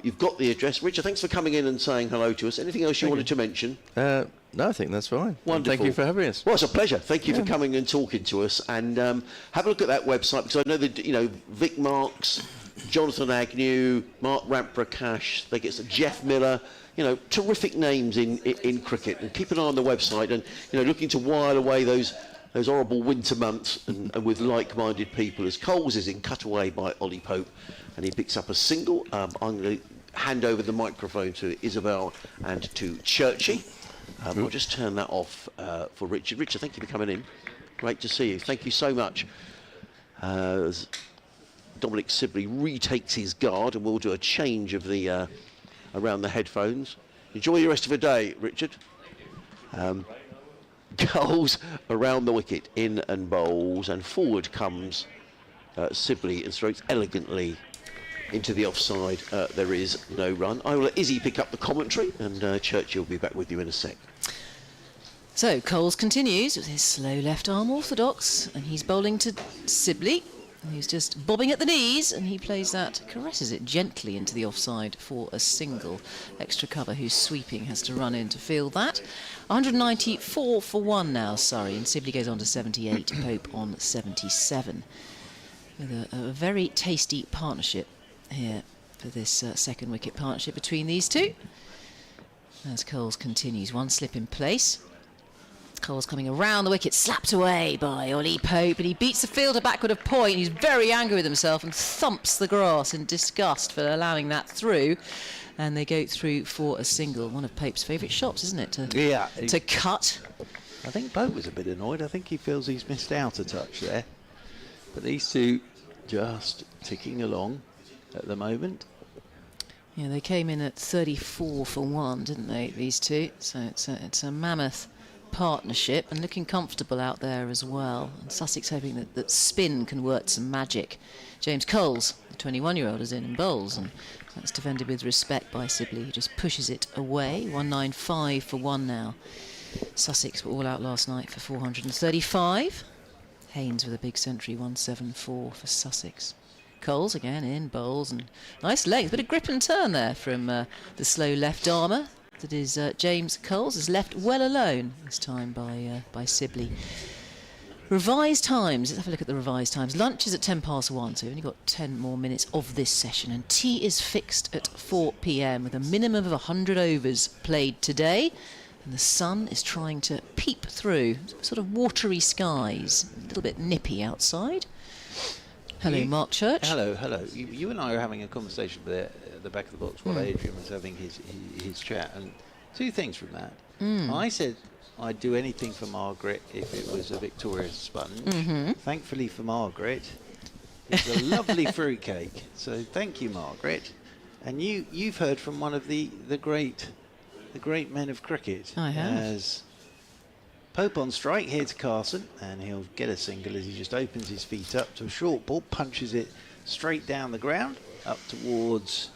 You've got the address. Richard, thanks for coming in and saying hello to us. Anything else you wanted to mention? No, I think that's fine. Wonderful. Thank you for having us. Well, it's a pleasure. Thank you for coming and talking to us. And have a look at that website, because I know that Vic Marks, Jonathan Agnew, Mark Ramprakash, they get some Jeff Miller. Terrific names in cricket. And keep an eye on the website, and looking to while away those horrible winter months and with like-minded people, as Coles is in cut away by Ollie Pope, and he picks up a single. I'm going to hand over the microphone to Isabel and to Churchy. I'll just turn that off for Richard. Richard, thank you for coming in. Great to see you. Thank you so much. As Dominic Sibley retakes his guard, and we'll do a change of the around the headphones. Enjoy the rest of the day, Richard. Goals around the wicket, in and bowls, and forward comes Sibley and strokes elegantly into the offside. There is no run. I will let Izzy pick up the commentary, and Churchill will be back with you in a sec. So Coles continues with his slow left arm orthodox, and he's bowling to Sibley, who's just bobbing at the knees, and he plays that, caresses it gently into the offside for a single. Extra cover, who's sweeping, has to run in to field that. 194 for 1 now, Surrey, and Sibley goes on to 78, Pope on 77. With a very tasty partnership here for this second wicket partnership between these two. As Coles continues, one slip in place. Coles coming around the wicket, slapped away by Ollie Pope, and he beats the fielder backward of point. He's very angry with himself and thumps the grass in disgust for allowing that through. And they go through for a single. One of Pope's favourite shots, isn't it? To cut. I think Pope was a bit annoyed. I think he feels he's missed out a touch there. But these two just ticking along at the moment. Yeah, they came in at 34 for 1, didn't they, these two? So it's a mammoth partnership, and looking comfortable out there as well. And Sussex hoping that spin can work some magic. James Coles, the 21-year-old, is in bowls, and that's defended with respect by Sibley, who just pushes it away. 195 for 1 now. Sussex were all out last night for 435. Haynes with a big century, 174 for Sussex. Coles again in bowls, and nice length, bit of grip and turn there from the slow left armer. That is James Coles is left well alone this time by Sibley. Revised times. Let's have a look at the revised times. Lunch is at 1:10, so we've only got 10 more minutes of this session, and tea is fixed at 4 p.m. with a minimum of 100 overs played today. And the sun is trying to peep through sort of watery skies. A little bit nippy outside. Hello, Mark Church. Hello. You and I are having a conversation there at the back of the box while Adrian was having his chat, and two things from that. I said I'd do anything for Margaret if it was a Victoria sponge. Thankfully for Margaret, it's a lovely fruitcake. So thank you, Margaret. And you've heard from one of the great men of cricket. I have. As Pope on strike here to Carson, and he'll get a single as he just opens his feet up to a short ball, punches it straight down the ground, up towards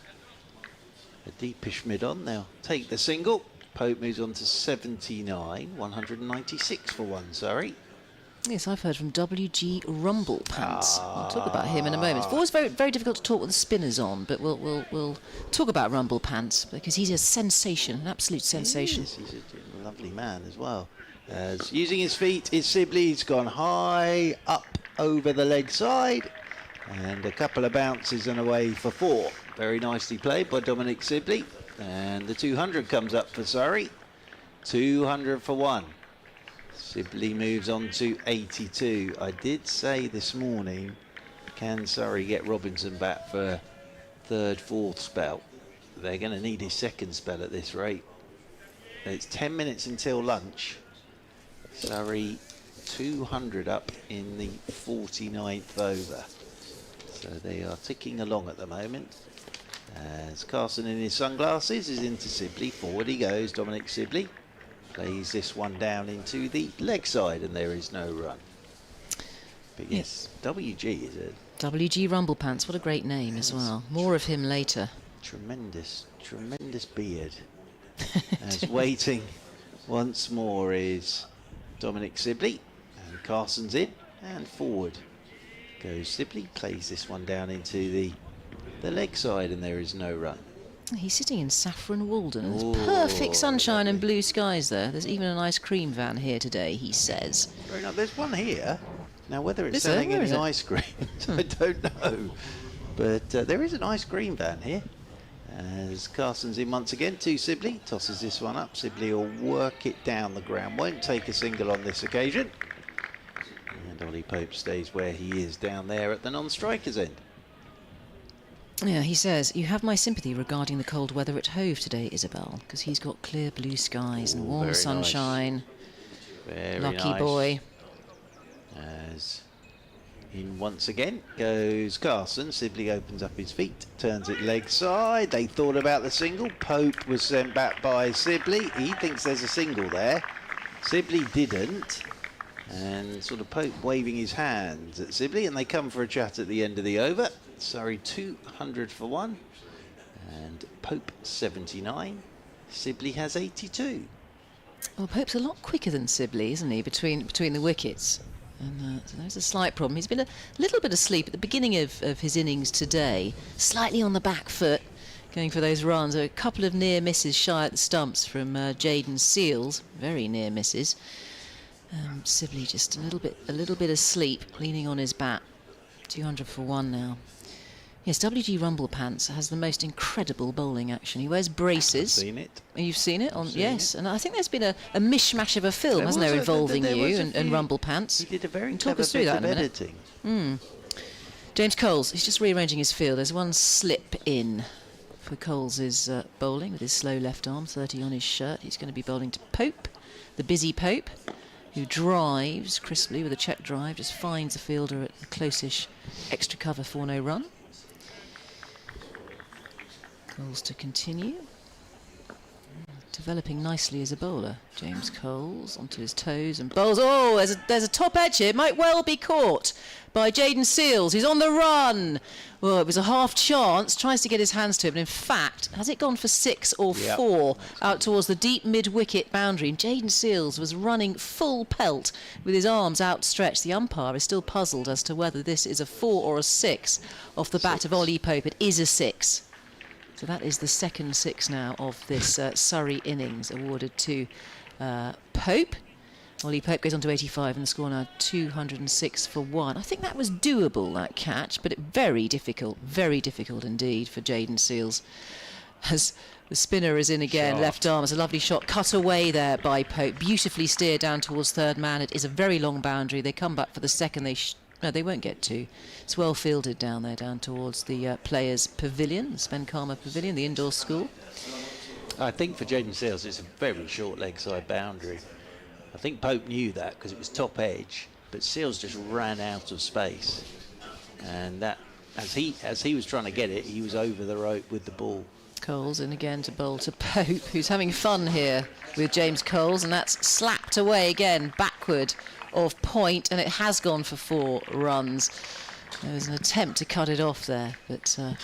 a deepish mid-on. They'll take the single. Pope moves on to 79, 196 for one, Surrey. Yes, I've heard from W.G. Rumblepants. I'll talk about him in a moment. It's always very, very difficult to talk with the spinners on, but we'll talk about Rumblepants because he's a sensation, an absolute sensation. He's a lovely man as well. As using his feet is Sibley. He's gone high up over the leg side, and a couple of bounces and away for 4. Very nicely played by Dominic Sibley, and the 200 comes up for Surrey. 200 for 1. Sibley moves on to 82. I did say this morning, can Surrey get Robinson back for a 3rd, 4th spell? They're going to need his 2nd spell at this rate. It's 10 minutes until lunch. Surrey 200 up in the 49th over. So they are ticking along at the moment. As Carson in his sunglasses is into Sibley. Forward he goes, Dominic Sibley. Plays this one down into the leg side, and there is no run. But yes, WG is a... W.G. Rumblepants, what a great name as well. More of him later. Tremendous beard. As waiting once more is Dominic Sibley, and Carson's in, and forward goes Sibley. Plays this one down into the leg side, and there is no run. He's sitting in Saffron Walden. There's perfect sunshine and blue skies there. There's even an ice cream van here today, he says. Very nice. There's one here. Now, whether it's Is there? selling Where any is it? ice cream, I don't know. But there is an ice cream van here. As Carson's in once again to Sibley. Tosses this one up. Sibley will work it down the ground. Won't take a single on this occasion. And Ollie Pope stays where he is down there at the non-striker's end. Yeah, he says, you have my sympathy regarding the cold weather at Hove today, Isabel, because he's got clear blue skies and warm very sunshine. Very Lucky nice. boy. As in once again goes Carson. Sibley opens up his feet, turns it leg side. They thought about the single. Pope was sent back by Sibley. He thinks there's a single there. Sibley didn't. And sort of Pope waving his hands at Sibley, and they come for a chat at the end of the over. Surrey 200 for 1, and Pope 79. Sibley has 82. Well, Pope's a lot quicker than Sibley, isn't he, between the wickets? And so there's a slight problem. He's been a little bit asleep at the beginning of his innings today, slightly on the back foot, going for those runs. A couple of near misses shy at the stumps from Jaden Seals, very near misses. Sibley just a little bit asleep, leaning on his bat. 200 for 1 now. Yes, W.G. Rumblepants has the most incredible bowling action. He wears braces. I've seen it. You've seen it? Yes, it. and I think there's been a mishmash of a film, hasn't there, involving you and Rumblepants. He did a very Talk clever us through bit that of in a minute. editing. James Coles, he's just rearranging his field. There's one slip in for Coles' bowling with his slow left arm, 30 on his shirt. He's going to be bowling to Pope, the busy Pope, who drives crisply with a check drive, just finds the fielder at the close-ish extra cover for no run. Coles to continue. Developing nicely as a bowler. James Coles onto his toes and bowls. Oh, there's a top edge here. Might well be caught by Jaden Seals, who's on the run. Well, it was a half chance. Tries to get his hands to it, but in fact, has it gone for 6 or 4 out towards the deep mid-wicket boundary? And Jaden Seals was running full pelt with his arms outstretched. The umpire is still puzzled as to whether this is a 4 or a 6 off the bat of Ollie Pope. It is a 6. So that is the second 6 now of this Surrey innings, awarded to Pope. Ollie Pope goes on to 85 and the score now 206 for 1. I think that was doable, that catch, but very difficult indeed for Jayden Seales. As the spinner is in again, left arm. It's a lovely shot, cut away there by Pope. Beautifully steered down towards third man. It is a very long boundary. They come back for the second. No, they won't get to. It's well fielded down there, down towards the players' pavilion, the Sven Karma Pavilion, the indoor school. I think for Jayden Seales, it's a very short leg side boundary. I think Pope knew that because it was top edge, but Seales just ran out of space, and that as he was trying to get it, he was over the rope with the ball. Coles in again to bowl to Pope, who's having fun here with James Coles, and that's slapped away again, backward of point, and it has gone for 4 runs. There was an attempt to cut it off there, but it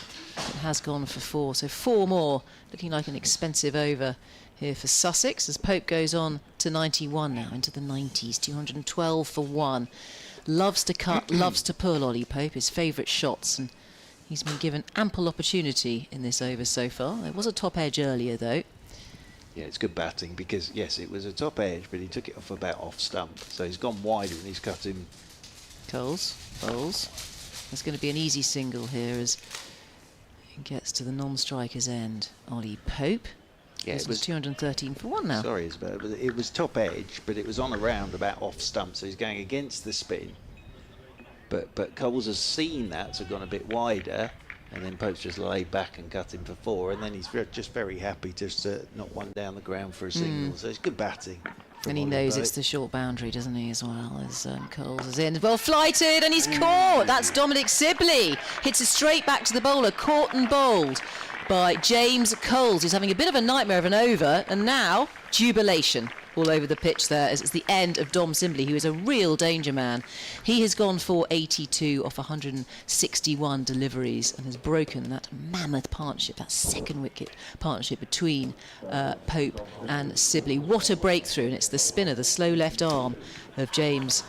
has gone for 4. So 4 more, looking like an expensive over here for Sussex, as Pope goes on to 91 now, into the 90s, 212 for 1. Loves to cut, loves to pull, Ollie Pope, his favourite shots, and he's been given ample opportunity in this over so far. There was a top edge earlier, though. Yeah, it's good batting because, yes, it was a top edge, but he took it off about off stump. So he's gone wider and he's cut him. Coles, bowls. There's going to be an easy single here as he gets to the non-striker's end. Ollie Pope. Yeah, it was 213 for 1 now. Sorry, Isabel, but it was top edge, but it was on a round about off stump, so he's going against the spin. But Coles has seen that, so gone a bit wider, and then Pope's just laid back and cut him for 4, and then he's just very happy just to knock one down the ground for a single. So it's good batting. And he knows it's the short boundary, doesn't he, as well, as Coles is in. Well flighted, and he's caught. That's Dominic Sibley. Hits it straight back to the bowler, caught and bowled by James Coles, who's having a bit of a nightmare of an over, and now jubilation all over the pitch there as it's the end of Dom Sibley, who is a real danger man. He has gone for 82 off 161 deliveries and has broken that mammoth partnership, that second wicket partnership between Pope and Sibley. What a breakthrough, and it's the spinner, the slow left arm of James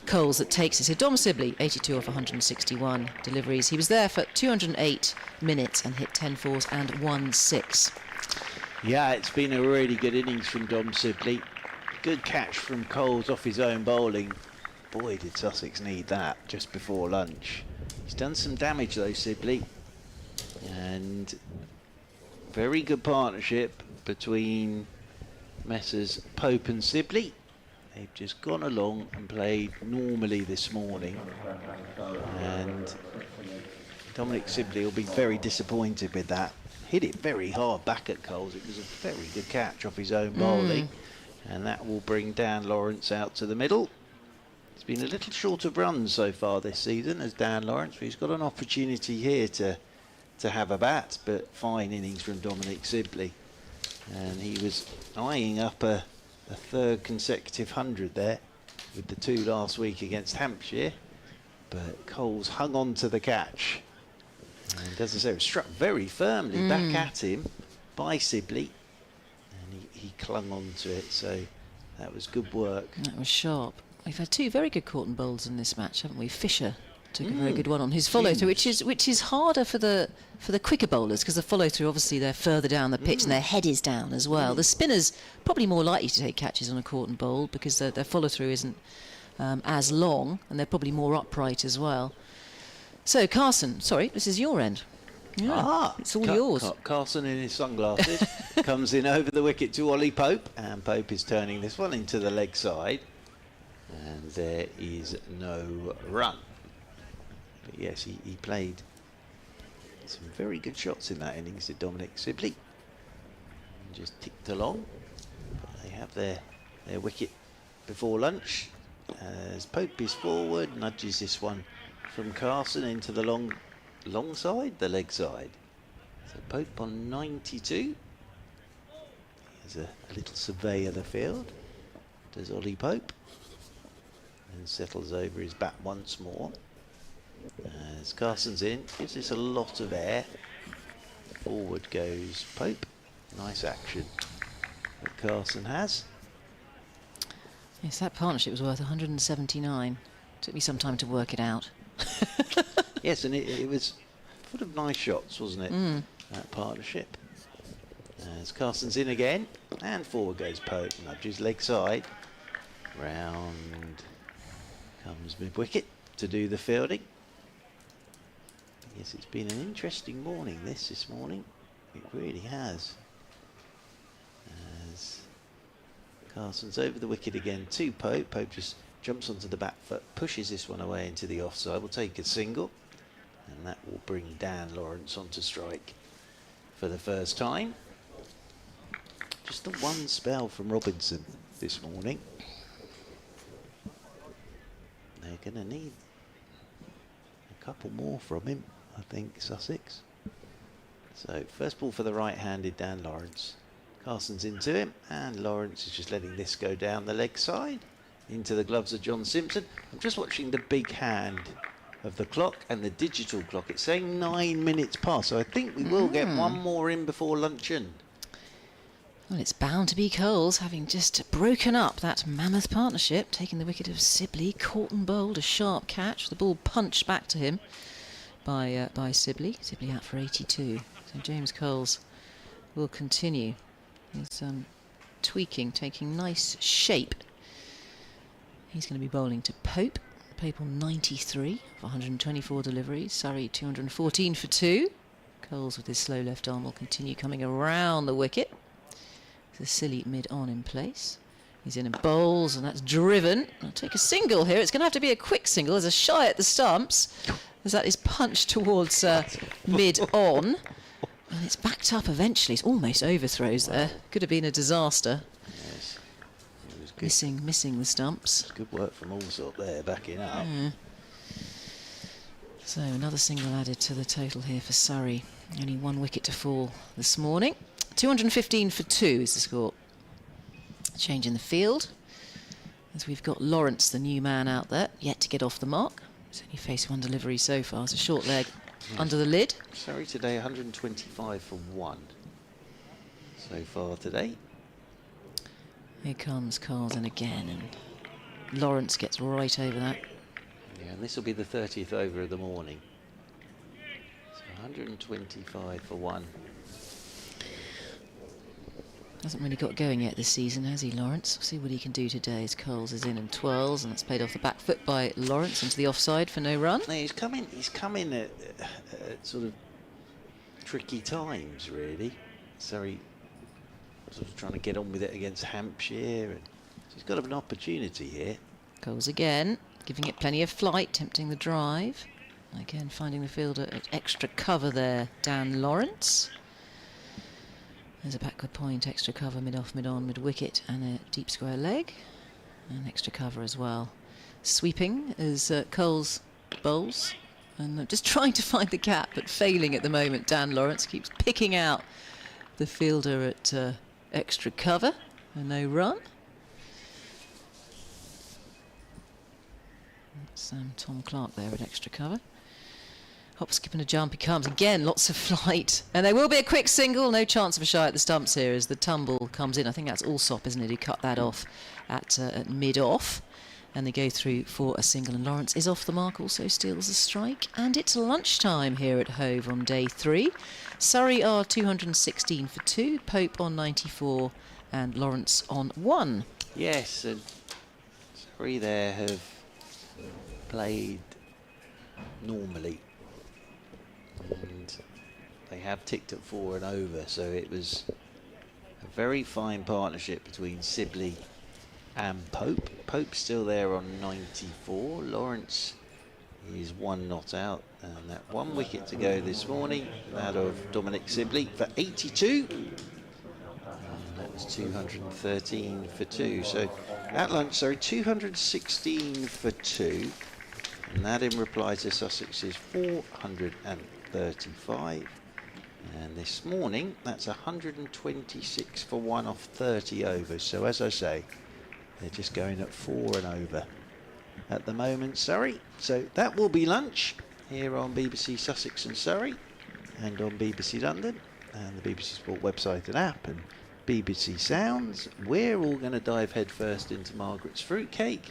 Coles that takes it. So Dom Sibley, 82 off 161 deliveries. He was there for 208 minutes and hit 10 fours and 1 6. Yeah, it's been a really good innings from Dom Sibley. Good catch from Coles off his own bowling. Boy, did Sussex need that just before lunch. He's done some damage though, Sibley. And very good partnership between Messrs Pope and Sibley. They've just gone along and played normally this morning. And Dominic Sibley will be very disappointed with that. Hit it very hard back at Coles. It was a very good catch off his own bowling. And that will bring Dan Lawrence out to the middle. He's been a little short of runs so far this season as Dan Lawrence, but he's got an opportunity here to have a bat, but fine innings from Dominic Sibley. And he was eyeing up a third consecutive 100 there with the 2 last week against Hampshire. But Coles hung on to the catch. And as I say, it was struck very firmly back at him by Sibley. And he clung on to it, so that was good work. That was sharp. We've had 2 very good caught and bowls in this match, haven't we? Fisher took a very good one on his follow through, which is harder for the quicker bowlers, because the follow through, obviously they're further down the pitch and their head is down as well. The spinners probably more likely to take catches on a caught and bowl because their follow through isn't as long, and they're probably more upright as well. So Carson, sorry, this is your end. Yeah, it's all yours. Carson in his sunglasses comes in over the wicket to Ollie Pope, and Pope is turning this one into the leg side, and there is no run. But yes, he played some very good shots in that innings, did Dominic Sibley. And just ticked along. But they have their wicket before lunch. As Pope is forward, nudges this one from Carson into the long side, the leg side. So Pope on 92. Here's a little survey of the field. Does Ollie Pope. And settles over his bat once more. As Carson's in, gives this a lot of air. Forward goes Pope. Nice action that Carson has. Yes, that partnership was worth 179. Took me some time to work it out. Yes, and it was full of nice shots, wasn't it? that partnership. As Carson's in again, and forward goes Pope, nudges leg side. Round comes mid-wicket to do the fielding. Yes, it's been an interesting morning, this morning. It really has. As Carson's over the wicket again to Pope. Pope just jumps onto the back foot, pushes this one away into the offside. Will take a single, and that will bring Dan Lawrence onto strike for the first time. Just the one spell from Robinson this morning. They're going to need a couple more from him, I think, Sussex. So first ball for the right-handed Dan Lawrence. Carson's into him, and Lawrence is just letting this go down the leg side into the gloves of John Simpson. I'm just watching the big hand of the clock and the digital clock. It's saying 9 minutes past, so I think we will get one more in before luncheon. Well, it's bound to be Coles, having just broken up that mammoth partnership, taking the wicket of Sibley. Caught and bowled a sharp catch. The ball punched back to him by Sibley. Sibley out for 82. So James Coles will continue. He's tweaking, taking nice shape. He's going to be bowling to Pope. Pope on 93 for 124 deliveries. Surrey 214 for 2. Coles with his slow left arm will continue coming around the wicket. The silly mid-on in place. He's in and bowls, and that's driven. I'll take a single here. It's going to have to be a quick single. There's a shy at the stumps, as that is punched towards mid-on. And it's backed up eventually. It's almost overthrows there. Could have been a disaster. Yes, it was good. Missing the stumps. It's good work from Allsop there, backing up. So another single added to the total here for Surrey. Only one wicket to fall this morning. 215 for 2 is the score. Change in the field, as we've got Lawrence, the new man, out there, yet to get off the mark. He's only faced one delivery so far. It's a short leg under the lid. Surrey today 125 for 1 so far today. Here comes Carlson again, and Lawrence gets right over that. Yeah, and this will be the 30th over of the morning. So 125 for 1. Hasn't really got going yet this season, has he, Lawrence? We'll see what he can do today as Coles is in and twirls, and that's played off the back foot by Lawrence into the offside for no run. No, he's coming at sort of tricky times, really. Surrey sort of trying to get on with it against Hampshire, and so he's got an opportunity here. Coles again, giving it plenty of flight, tempting the drive. Again, finding the fielder at extra cover there, Dan Lawrence. There's a backward point, extra cover, mid-off, mid-on, mid-wicket, and a deep square leg. And extra cover as well. Sweeping as Coles bowls. And just trying to find the gap, but failing at the moment. Dan Lawrence keeps picking out the fielder at extra cover. And no run. That's Tom Clark there at extra cover. Hop, skip and a jump, he comes. Again, lots of flight. And there will be a quick single. No chance of a shy at the stumps here as the tumble comes in. I think that's Allsop, isn't it, who cut that off at mid-off. And they go through for a single. And Lawrence is off the mark, also steals a strike. And it's lunchtime here at Hove on day 3. Surrey are 216 for 2. Pope on 94 and Lawrence on 1. Yes, and Surrey there have played normally. And they have ticked at 4 and over, so it was a very fine partnership between Sibley and Pope. Pope's still there on 94. Lawrence is 1 not out, and that 1 wicket to go this morning, that of Dominic Sibley for 82. And that was 213 for 2. So at lunch, sorry, 216 for 2. And that in reply to Sussex's 435. And this morning, that's 126 for 1 off 30 overs. So as I say, they're just going at 4 and over at the moment, Surrey. So that will be lunch here on BBC Sussex and Surrey, and on BBC London, and the BBC Sport website and app, and BBC Sounds. We're all going to dive headfirst into Margaret's fruitcake,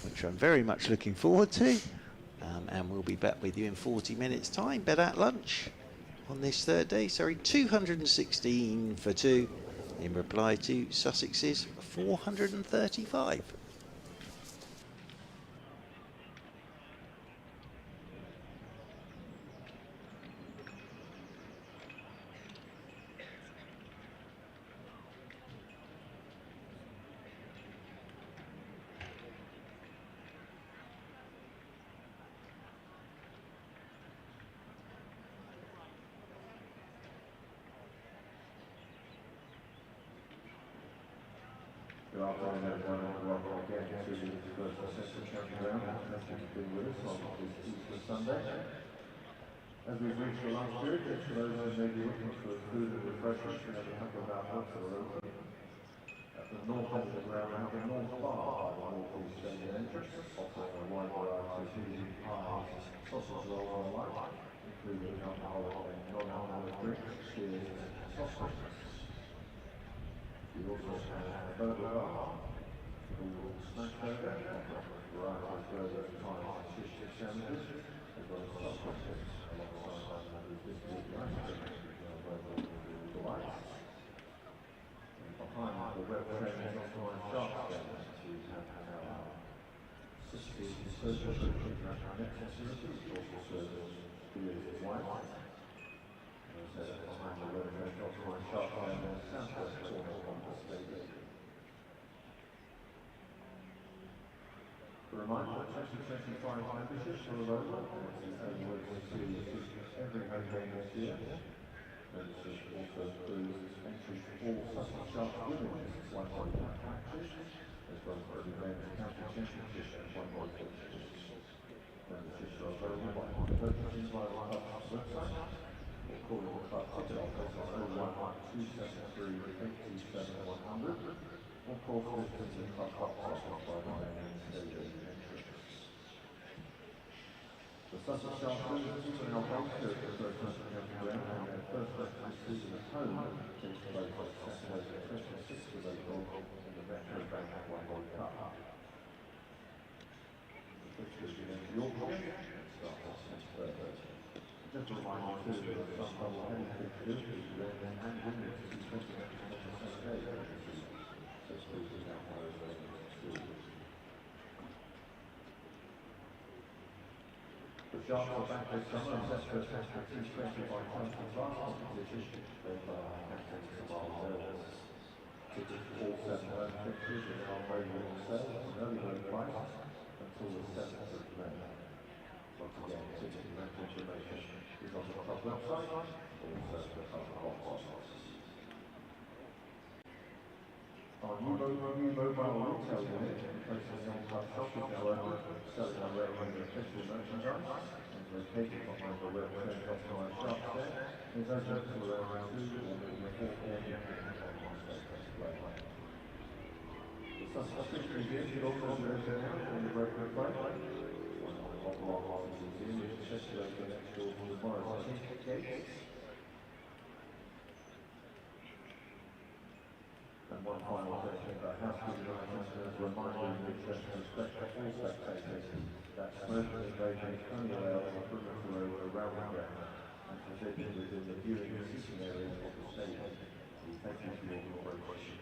which I'm very much looking forward to. And we'll be back with you in 40 minutes time, but at lunch, on this third day. Sorry, 216 for 2 in reply to Sussex's 435. Good afternoon, everyone, and welcome again to the first Sussex Champion Round. Thank you for being with us on this Easter Sunday. As we've reached the last period, just for those who may be looking for food and refreshments, we have a couple of outlets that are open. At the north end of the ground, we have the North Bar by the North East Stadium entrance, offering a wide variety of music, pies, sausage rolls and the like, including alcoholic and non-alcoholic drinks, beers and soft drinks. We also have a burger bar called Smash Burger, offering a variety of burgers, pies and fish stick sandwiches, as well as soft drinks, alongside the biscuit and ice cream, which are available in the lights. And behind the web training online shark scanners, we have our Sussex social international net facility, which also serves beers and wine. Behind the web training online shark scanners, southwest corner of the stadium. A reminder that 2025 memberships are available, and it's the only way to see every home game this year. Membership also includes entry for all Sussex Sharks women's one-day matches, as well as every game of the county championship and one-day fixtures. Memberships are available by purchasing via the club's website, or calling the club ticket office on 01273 87 100, or call for visiting the club box office by the main stadium entrance. The Sussex Sharks women's team are now based here at the first Sussex County Ground, and their first match this season at home takes place on Saturday the 26th of April in the Metro Bank One-Day Cup. The fixtures against Yorkshire start on Saturday. Just a reminder too that some double-headed fixtures is men and women to 20 matches on the same day. So please look out for those too. The Sharks are back this summer and set for a test at T20 by County Class competition led by our captain Surrey. Tickets for all 7 home fixtures are now available on sale at an early bird price until the 7th of May. Once again, ticket and match information is on the club website, also the club box office. Our new mobile retail unit, replacing the old club shop, is now open, selling our range of official merchandise, and located behind the web trend online shop there, is open until around 2 or maybe 4 p.m. on display. The Sussex Street Museum should also be open now on the regular play. One museum is circulating next door to the Morris Gates. And one final thing about housekeeping items as a reminder in the interest of respect for all spectators that smoking and vaping is only allowed on the perimeter road around the ground and forbidden within the viewing and seating areas of the stadium. We thank you for your cooperation.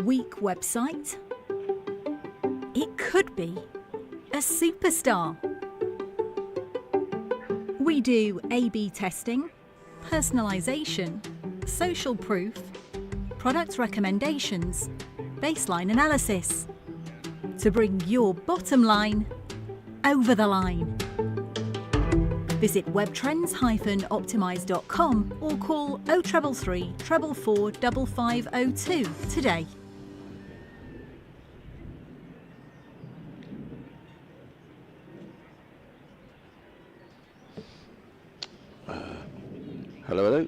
Weak website? It could be a superstar. We do A/B testing, personalisation, social proof, product recommendations, baseline analysis to bring your bottom line over the line. Visit webtrends-optimise.com or call 0333 444 5502 today. Hello, hello.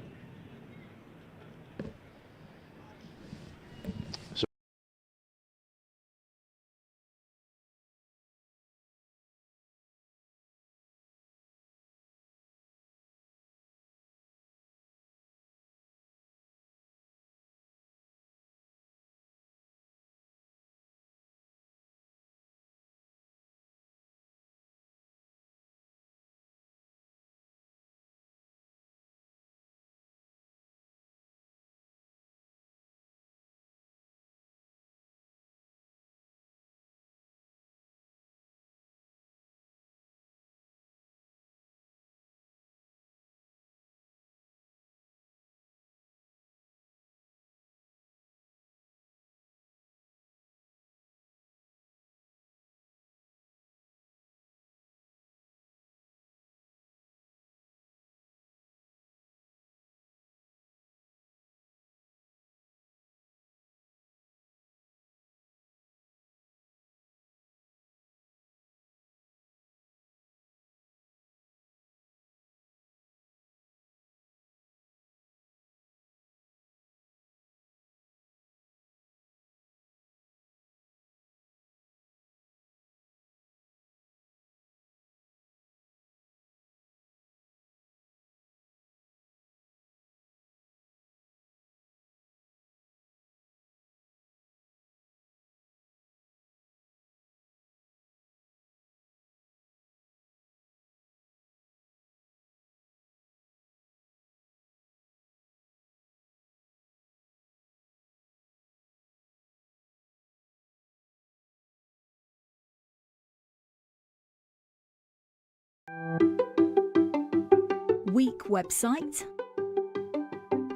Weak website?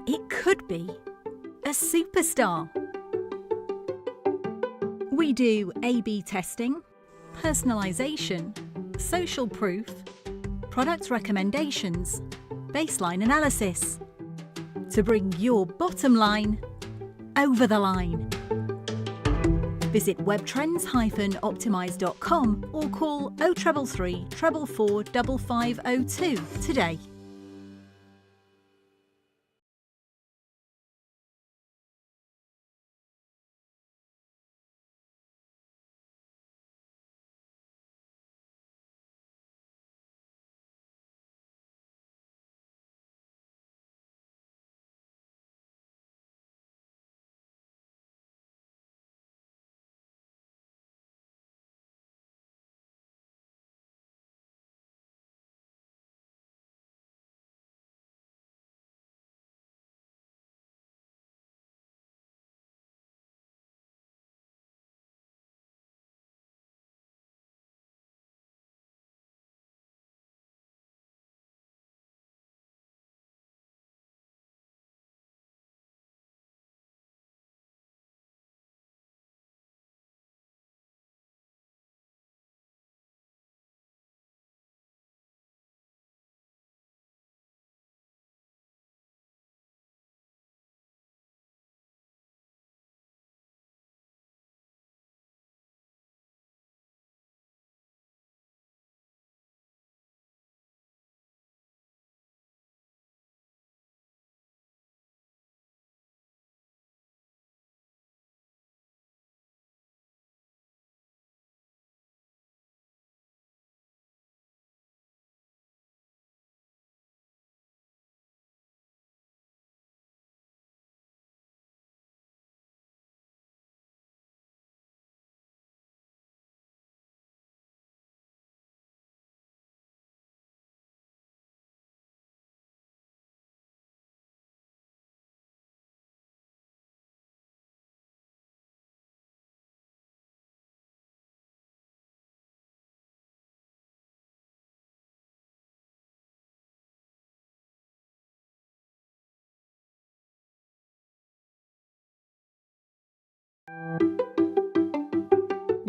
It could be a superstar. We do A/B testing, personalisation, social proof, product recommendations, baseline analysis to bring your bottom line over the line. Visit webtrends-optimise.com or call 0333 444 5502 today.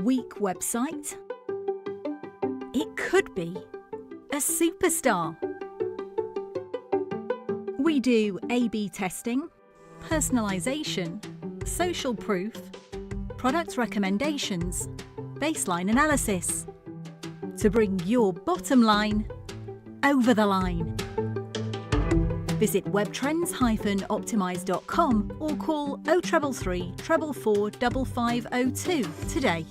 weak website? It could be a superstar. We do A/B testing, personalisation, social proof, product recommendations, baseline analysis to bring your bottom line over the line. Visit webtrends-optimize.com or call 0333 444 5502 today.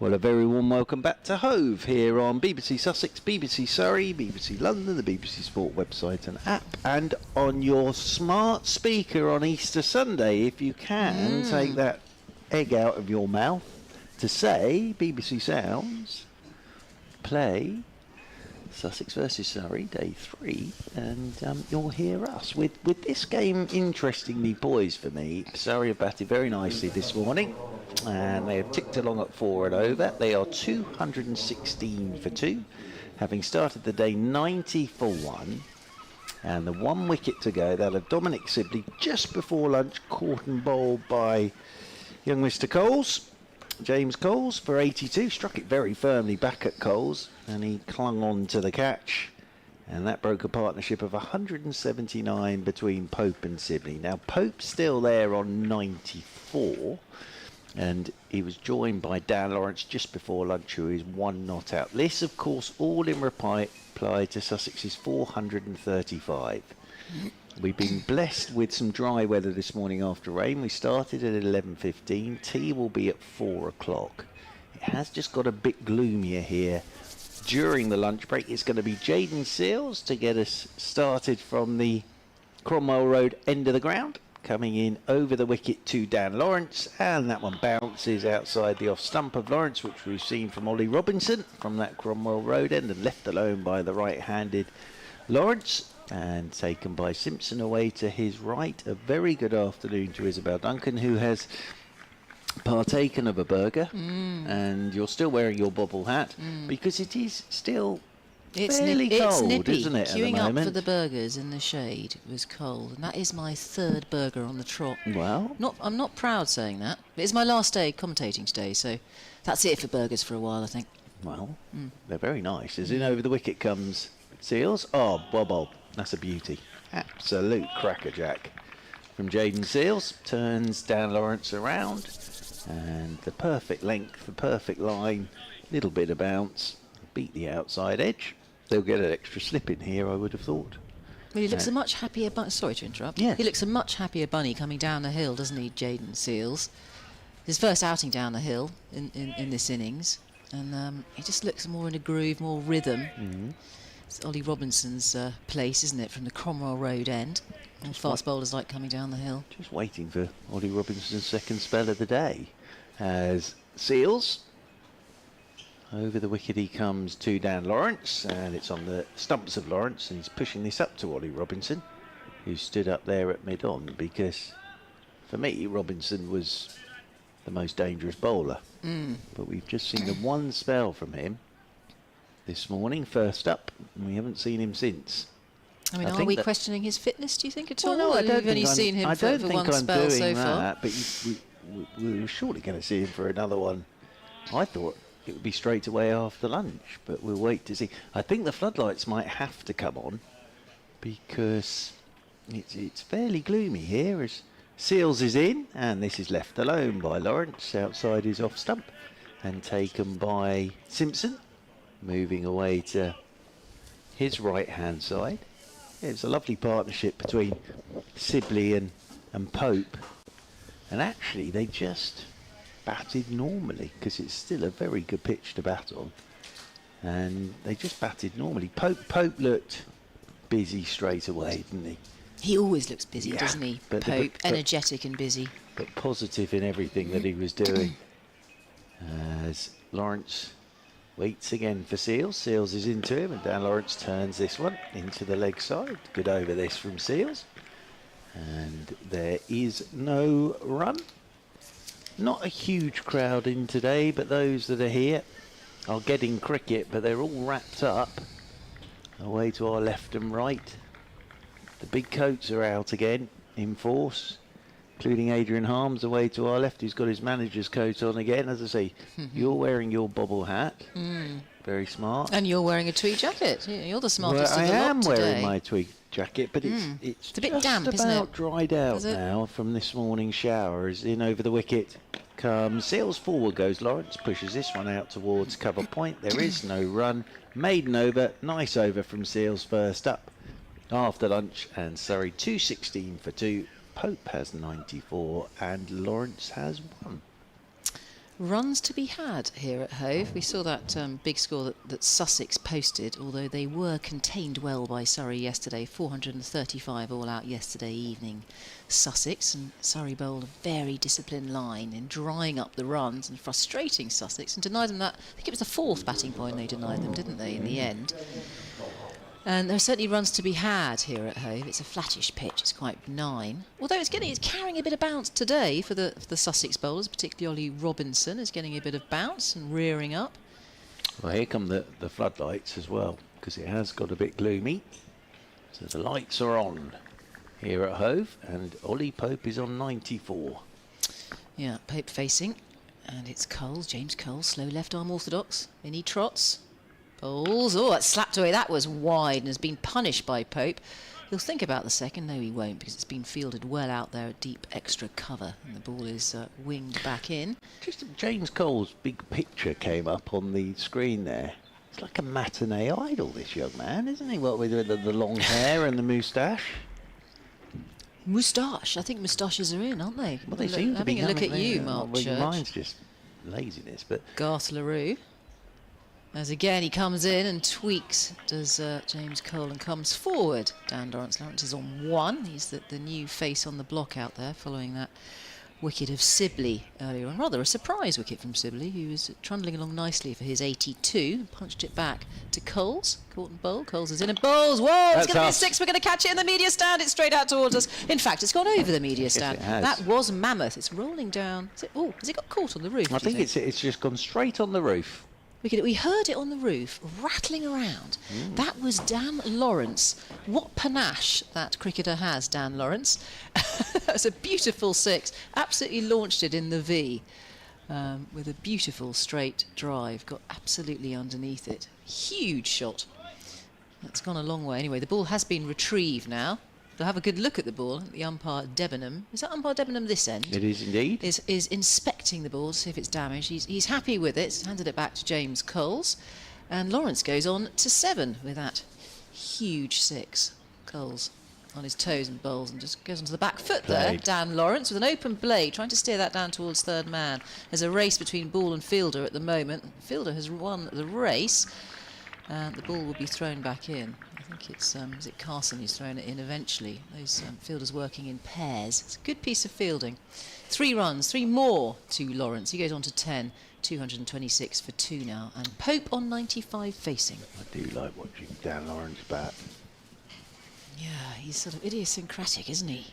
Well, a very warm welcome back to Hove here on BBC Sussex, BBC Surrey, BBC London, the BBC Sport website and app, and on your smart speaker on Easter Sunday. If you can, take that egg out of your mouth to say BBC Sounds, play Sussex versus Surrey, day 3, and you'll hear us. With this game, interestingly poised for me, Surrey have batted very nicely this morning, and they have ticked along at 4 and over. They are 216 for 2, having started the day 90 for 1, and the 1 wicket to go, that of Dominic Sibley, just before lunch, caught and bowled by young Mr. Coles. James Coles for 82, struck it very firmly back at Coles, and he clung on to the catch, and that broke a partnership of 179 between Pope and Sibley. Now Pope's still there on 94, and he was joined by Dan Lawrence just before lunch, who is 1 not out. This, of course, all in reply to Sussex's 435. We've been blessed with some dry weather this morning after rain. We started at 11:15. Tea will be at 4 o'clock. It has just got a bit gloomier here during the lunch break. It's going to be Jaden Seals to get us started from the Cromwell Road end of the ground, coming in over the wicket to Dan Lawrence, and that one bounces outside the off stump of Lawrence, which we've seen from Ollie Robinson from that Cromwell Road end, and left alone by the right-handed Lawrence, and taken by Simpson away to his right. A very good afternoon to Isabel Duncan, who has partaken of a burger, and you're still wearing your bobble hat because it is still fairly cold, nippy. isn't it? Queuing at the up moment? for the burgers in the shade was cold, and that is my 3rd burger on the trot. Well, I'm not proud saying that, but it's my last day commentating today, so that's it for burgers for a while, I think. well, they're very nice. As in, over the wicket comes Seals. Oh, Bob, that's a beauty. Absolute crackerjack from Jaden Seals. Turns Dan Lawrence around, and the perfect length, the perfect line, little bit of bounce, beat the outside edge. They'll get an extra slip in here, I would have thought. Well, he looks a much happier bunny. Sorry to interrupt. Yes. He looks a much happier bunny coming down the hill, doesn't he, Jaden Seals? His first outing down the hill in this innings, and he just looks more in a groove, more rhythm. It's Ollie Robinson's place, isn't it, from the Cromwell Road end? And fast bowlers like coming down the hill. Just waiting for Ollie Robinson's second spell of the day. As Seals, over the wicket he comes to Dan Lawrence, and it's on the stumps of Lawrence, and he's pushing this up to Ollie Robinson, who stood up there at mid-on, because for me Robinson was the most dangerous bowler. But we've just seen the 1 spell from him this morning, first up, and we haven't seen him since. I mean, I are think we that- questioning his fitness, do you think, at Well, all? no, I don't We've only think seen him I for don't think one I'm spell doing so far. that, but we were surely going to see him for another one. I thought it would be straight away after lunch, but we'll wait to see. I think the floodlights might have to come on because it's fairly gloomy here as Seals is in, and this is left alone by Lawrence outside his off stump and taken by Simpson, moving away to his right hand side. It's a lovely partnership between Sibley and Pope, and actually they just batted normally because it's still a very good pitch to bat on, and they just batted normally. Pope looked busy straight away, didn't he? He always looks busy, Yeah, doesn't he? but- Pope, but- energetic and busy. But positive in everything that he was doing. As Lawrence waits again for Seals. Seals is into him, and Dan Lawrence turns this one into the leg side. Good over this from Seals. And there is no run. Not a huge crowd in today, but those that are here are getting cricket, but they're all wrapped up away to our left and right. The big coats are out again in force, including Adrian Harms away to our left, who's got his manager's coat on again. As I say, you're wearing your bobble hat. Very smart. And you're wearing a tweed jacket. You're the Well, smartest I of the lot am today. wearing my tweed jacket, but it's a bit just damp, about isn't it? dried out Is it? now from this morning's shower. As in over the wicket comes Seals. Forward goes Lawrence, pushes this one out towards cover point. There is no run. Maiden over, nice over from Seals first up after lunch, and Surrey 216 for 2. Pope has 94 and Lawrence has 1. runs to be had here at Hove. We saw that big score that Sussex posted, although they were contained well by Surrey yesterday. 435 all out yesterday evening. Sussex, and Surrey bowled a very disciplined line in drying up the runs and frustrating Sussex and denied them that. I think it was the 4th batting point they denied them, didn't they, in the end? And there are certainly runs to be had here at Hove. It's a flattish pitch, it's quite benign. Although it's carrying a bit of bounce today for the Sussex bowlers, particularly Ollie Robinson is getting a bit of bounce and rearing up. Well, here come the floodlights as well, because it has got a bit gloomy. So the lights are on here at Hove, and Ollie Pope is on 94. Yeah, Pope facing, and it's Coles, James Coles, slow left arm orthodox, in he trots. Bowls. Oh, that slapped away. That was wide and has been punished by Pope. He'll think about the second. No, he won't, because it's been fielded well out there at deep extra cover, and the ball is winged back in. Just James Cole's big picture came up on the screen there. It's like a matinee idol, this young man, isn't he? What with the long hair and the moustache. Moustache. I think moustaches are in, aren't they? Well, they seem to be. Having a look at you, Mark Church. Mine's just laziness, but Garth LaRue. As again he comes in and tweaks, does James Cole, and comes forward. Dan Lawrence. Lawrence is on 1. He's the new face on the block out there, following that wicket of Sibley earlier on. Rather a surprise wicket from Sibley, who was trundling along nicely for his 82. Punched it back to Coles. Caught and bowled. Coles is in and bowls. Whoa, it's going to be a 6. We're going to catch it in the media stand. It's straight out towards us. In fact, it's gone over the media stand. Yes, it has. That was mammoth. It's rolling down. Oh, has it got caught on the roof? I think it's just gone straight on the roof. We heard it on the roof, rattling around. That was Dan Lawrence. What panache that cricketer has, Dan Lawrence. That's a beautiful 6. Absolutely launched it in the V with a beautiful straight drive. Got absolutely underneath it. Huge shot. That's gone a long way. Anyway, the ball has been retrieved now. They'll have a good look at the ball. The umpire Debenham, is that umpire Debenham this end? It is indeed. Is inspecting the ball to see if it's damaged. He's happy with it. He's handed it back to James Coles, and Lawrence goes on to 7 with that huge 6. Coles on his toes and bowls and just goes onto the back foot there. Dan Lawrence with an open blade, trying to steer that down towards third man. There's a race between ball and fielder at the moment. The fielder has won the race, and the ball will be thrown back in. I think it's is it Carson who's thrown it in eventually. Those fielders working in pairs. It's a good piece of fielding. 3 runs, 3 more to Lawrence. He goes on to 10, 226 for 2 now, and Pope on 95 facing. I do like watching Dan Lawrence bat. Yeah, he's sort of idiosyncratic, isn't he?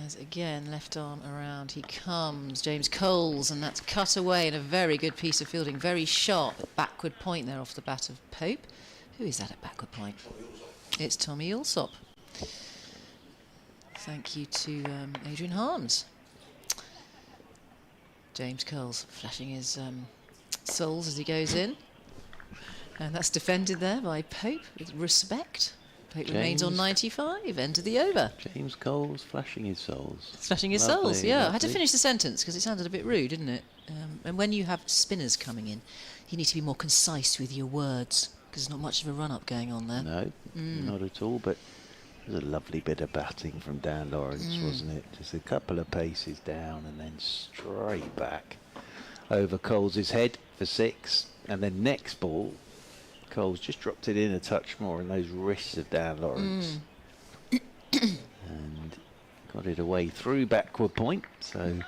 As again, left arm around, he comes. James Coles, and that's cut away in a very good piece of fielding. Very sharp backward point there off the bat of Pope. Who is that at backward point? It's Tommy Alsop. Thank you to Adrian Harms. James Coles flashing his soles as he goes in. And that's defended there by Pope with respect. Pope remains on 95, end of the over. James Coles flashing his soles. Flashing his Lovely, soles, yeah. lovely. I had to finish the sentence because it sounded a bit rude, didn't it? And when you have spinners coming in, you need to be more concise with your words, because there's not much of a run-up going on there. No, not at all, but it was a lovely bit of batting from Dan Lawrence, wasn't it? Just a couple of paces down and then straight back over Coles' head for 6. And then next ball, Coles just dropped it in a touch more in those wrists of Dan Lawrence. And got it away through backward point. So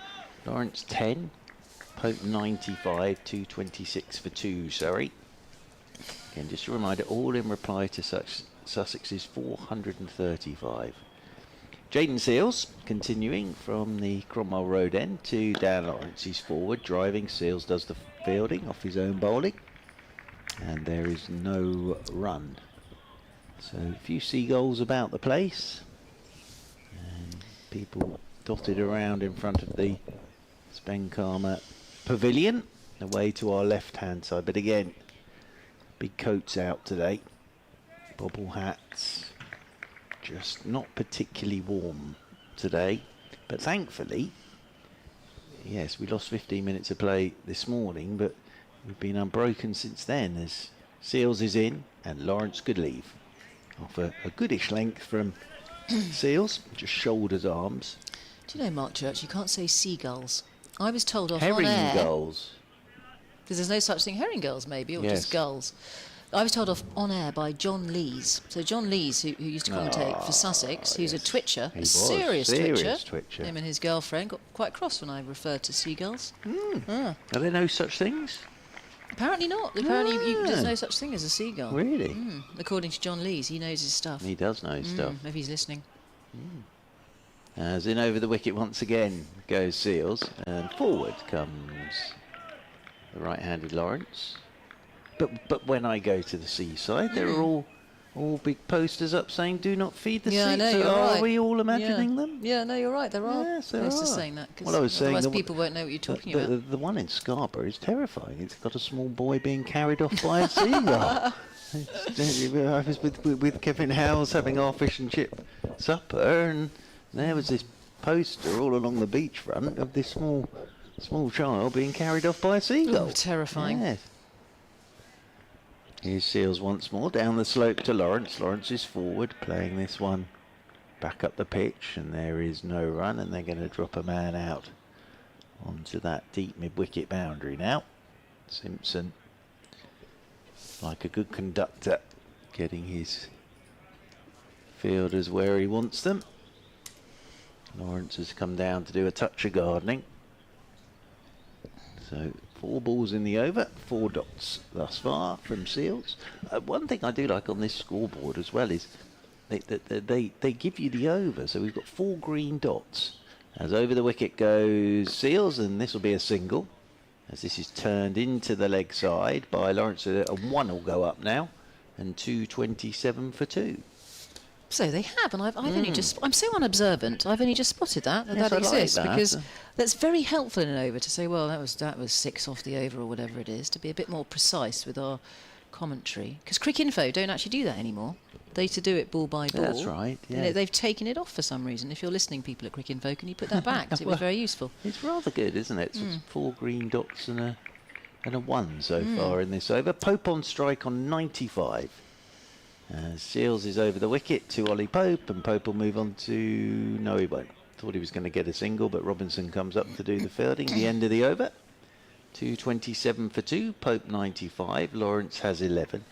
Lawrence 10, Pope 95, 226 for 2, Surrey. Again, just a reminder, all in reply to Sussex's 435. Jaden Seals continuing from the Cromwell Road end to Dan Lawrence. He's forward, driving. Seals does the fielding off his own bowling. And there is no run. So a few seagulls about the place. And people dotted around in front of the Spenkarma Pavilion, away to our left-hand side. But again, big coats out today. Bobble hats. Just not particularly warm today. But thankfully, yes, we lost 15 minutes of play this morning, but we've been unbroken since then as Seals is in and Lawrence could leave. Off a goodish length from Seals, just shoulders, arms. Do you know, Mark Church, you can't say seagulls. I was told off Herring on air, gulls. because there's no such thing, herring gulls maybe, or Yes. just gulls. I was told off on air by John Lees. So John Lees, who used to commentate for Sussex, who's a twitcher, He a was, serious serious twitcher. twitcher. Him and his girlfriend got quite cross when I referred to seagulls. Are there no such things? Apparently not. Apparently there's no such thing as a seagull. Really? According to John Lees, he knows his stuff. He does know his stuff. Maybe he's listening. As in over the wicket once again goes Seals, and forward comes the right-handed Lawrence. But when I go to the seaside, there are all big posters up saying "Do not feed the Yeah, I sea." know, So you're are right. we all imagining them? Yeah, no, you're right. There are Yes, there posters are. saying that, because Well, I was saying otherwise the- people won't know what you're talking the, about. the one in Scarborough is terrifying. It's got a small boy being carried off by a seagull. I was with Kevin Howes having our fish and chip supper, and there was this poster all along the beachfront of this small child being carried off by a seagull. Oh, terrifying. Yes. Here's Seals once more down the slope to Lawrence. Lawrence is forward, playing this one back up the pitch, and there is no run, and they're going to drop a man out onto that deep mid-wicket boundary now. Simpson, like a good conductor, getting his fielders where he wants them. Lawrence has come down to do a touch of gardening. So 4 balls in the over, 4 dots thus far from Seals. One thing I do like on this scoreboard as well is they give you the over. So we've got 4 green dots. As over the wicket goes Seals, and this will be a single. As this is turned into the leg side by Lawrence, and 1 will go up now, and 227 for 2. So they have, and I've only just, I'm so unobservant, I've only just spotted that Yes, that I like exists, that. because that's very helpful in an over to say, well, that was 6 off the over or whatever it is, to be a bit more precise with our commentary. Because Cricinfo don't actually do that anymore. They to do it ball by ball. That's right, You know, yeah. they've taken it off for some reason. If you're listening, people at Cricinfo, can you put that back? 'Cause it was Well, very useful. It's rather good, isn't it? So it's 4 green dots and a 1 so far in this over. Pope on strike on 95. Seals is over the wicket to Ollie Pope, and Pope will move on to... No, he won't. Thought he was going to get a single, but Robinson comes up to do the fielding. The end of the over. 227 for 2. Pope 95. Lawrence has 11.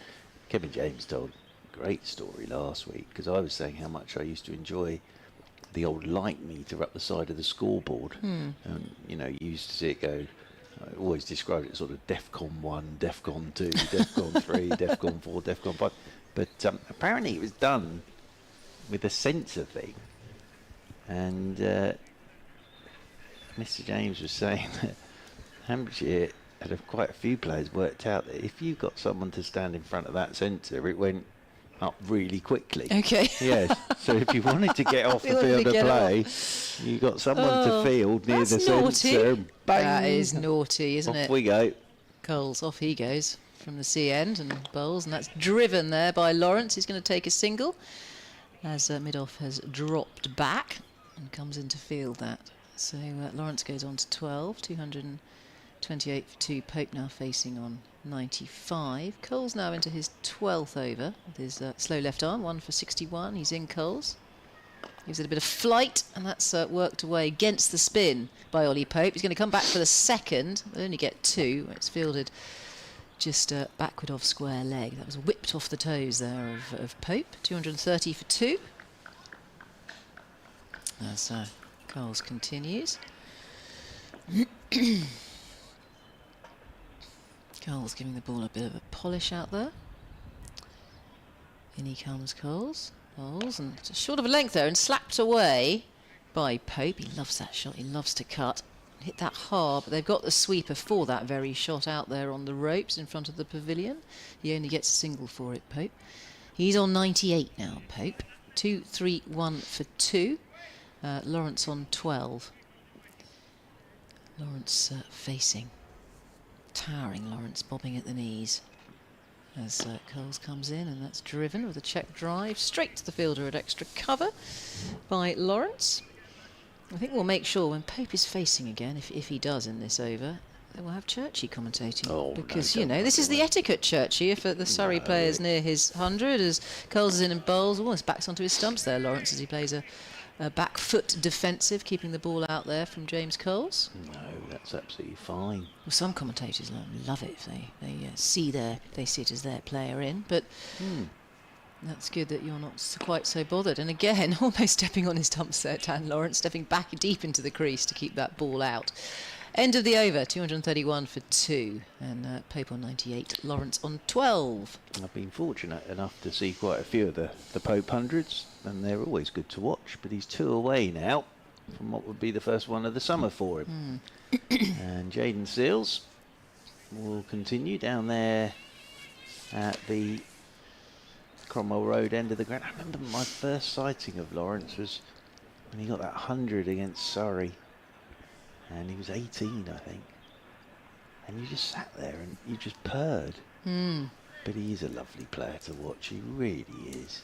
Kevin James told a great story last week, because I was saying how much I used to enjoy the old light meter up the side of the scoreboard. And, you know, you used to see it go... I always described it as sort of DEFCON 1, DEFCON 2, DEFCON 3, DEFCON 4, DEFCON 5. But apparently it was done with a sensor thing. And Mr. James was saying that Hampshire had quite a few players worked out that if you got someone to stand in front of that sensor, it went up really quickly. Okay. Yes. So if you wanted to get off the You wanted field to of get play, you got someone to field near the That's naughty. sensor. Bang! That is naughty, isn't Off it? we go. Coles, off he goes from the sea end and bowls, and that's driven there by Lawrence. He's going to take a single as Midoff has dropped back and comes into field that. So Lawrence goes on to 12, 228 for 2. Pope now facing on 95. Coles now into his 12th over with his slow left arm, 1 for 61. He's in Coles. Gives it a bit of flight, and that's worked away against the spin by Ollie Pope. He's going to come back for the second. They'll only get 2. It's fielded just backward off square leg. That was whipped off the toes there of Pope. 230 for 2. As Coles continues. Coles giving the ball a bit of a polish out there. In he comes Coles. Bowls, and just short of a length there and slapped away by Pope. He loves that shot. He loves to cut. Hit that hard, but they've got the sweeper for that very shot out there on the ropes in front of the pavilion. He only gets a single for it, Pope. He's on 98 now, Pope. 2-3-1 for 2. Lawrence on 12. Lawrence facing. Towering Lawrence, bobbing at the knees. As Coles comes in, and that's driven with a check drive straight to the fielder at extra cover by Lawrence. I think we'll make sure when Pope is facing again, if he does in this over, then we'll have Churchy commentating. Oh, because, no, you know, this is the etiquette, Churchy. If the Surrey player's near his 100, as Coles is in and bowls, almost backs onto his stumps there, Lawrence, as he plays a back foot defensive, keeping the ball out there from James Coles. No, that's absolutely fine. Well, some commentators love it if they see it as their player in, but that's good that you're not quite so bothered. And again, almost stepping on his stumps there, Dan Lawrence, stepping back deep into the crease to keep that ball out. End of the over, 231 for 2, and Pope on 98, Lawrence on 12. I've been fortunate enough to see quite a few of the Pope hundreds, and they're always good to watch, but he's 2 away now from what would be the first one of the summer for him. And Jaden Seals will continue down there at the Cromwell Road end of the ground. I remember my first sighting of Lawrence was when he got that 100 against Surrey. And he was 18, I think. And you just sat there and you just purred. But he is a lovely player to watch. He really is.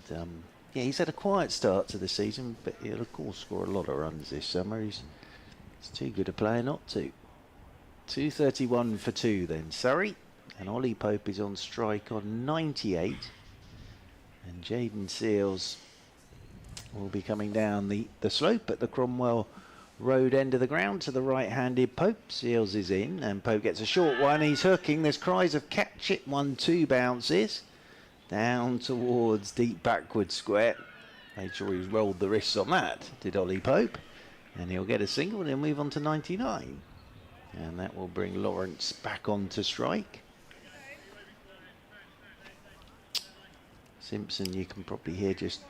And yeah, he's had a quiet start to the season, but he'll of course score a lot of runs this summer. He's too good a player not to. 231 for 2 then, Surrey. And Ollie Pope is on strike on 98. And Jaden Seals will be coming down the slope at the Cromwell Road end of the ground to the right-handed Pope. Seals is in, and Pope gets a short one. He's hooking. There's cries of catch it. 1-2 bounces down towards deep backward square. Made sure he's rolled the wrists on that, did Ollie Pope. And he'll get a single and he'll move on to 99. And that will bring Lawrence back on to strike. Simpson, you can probably hear just,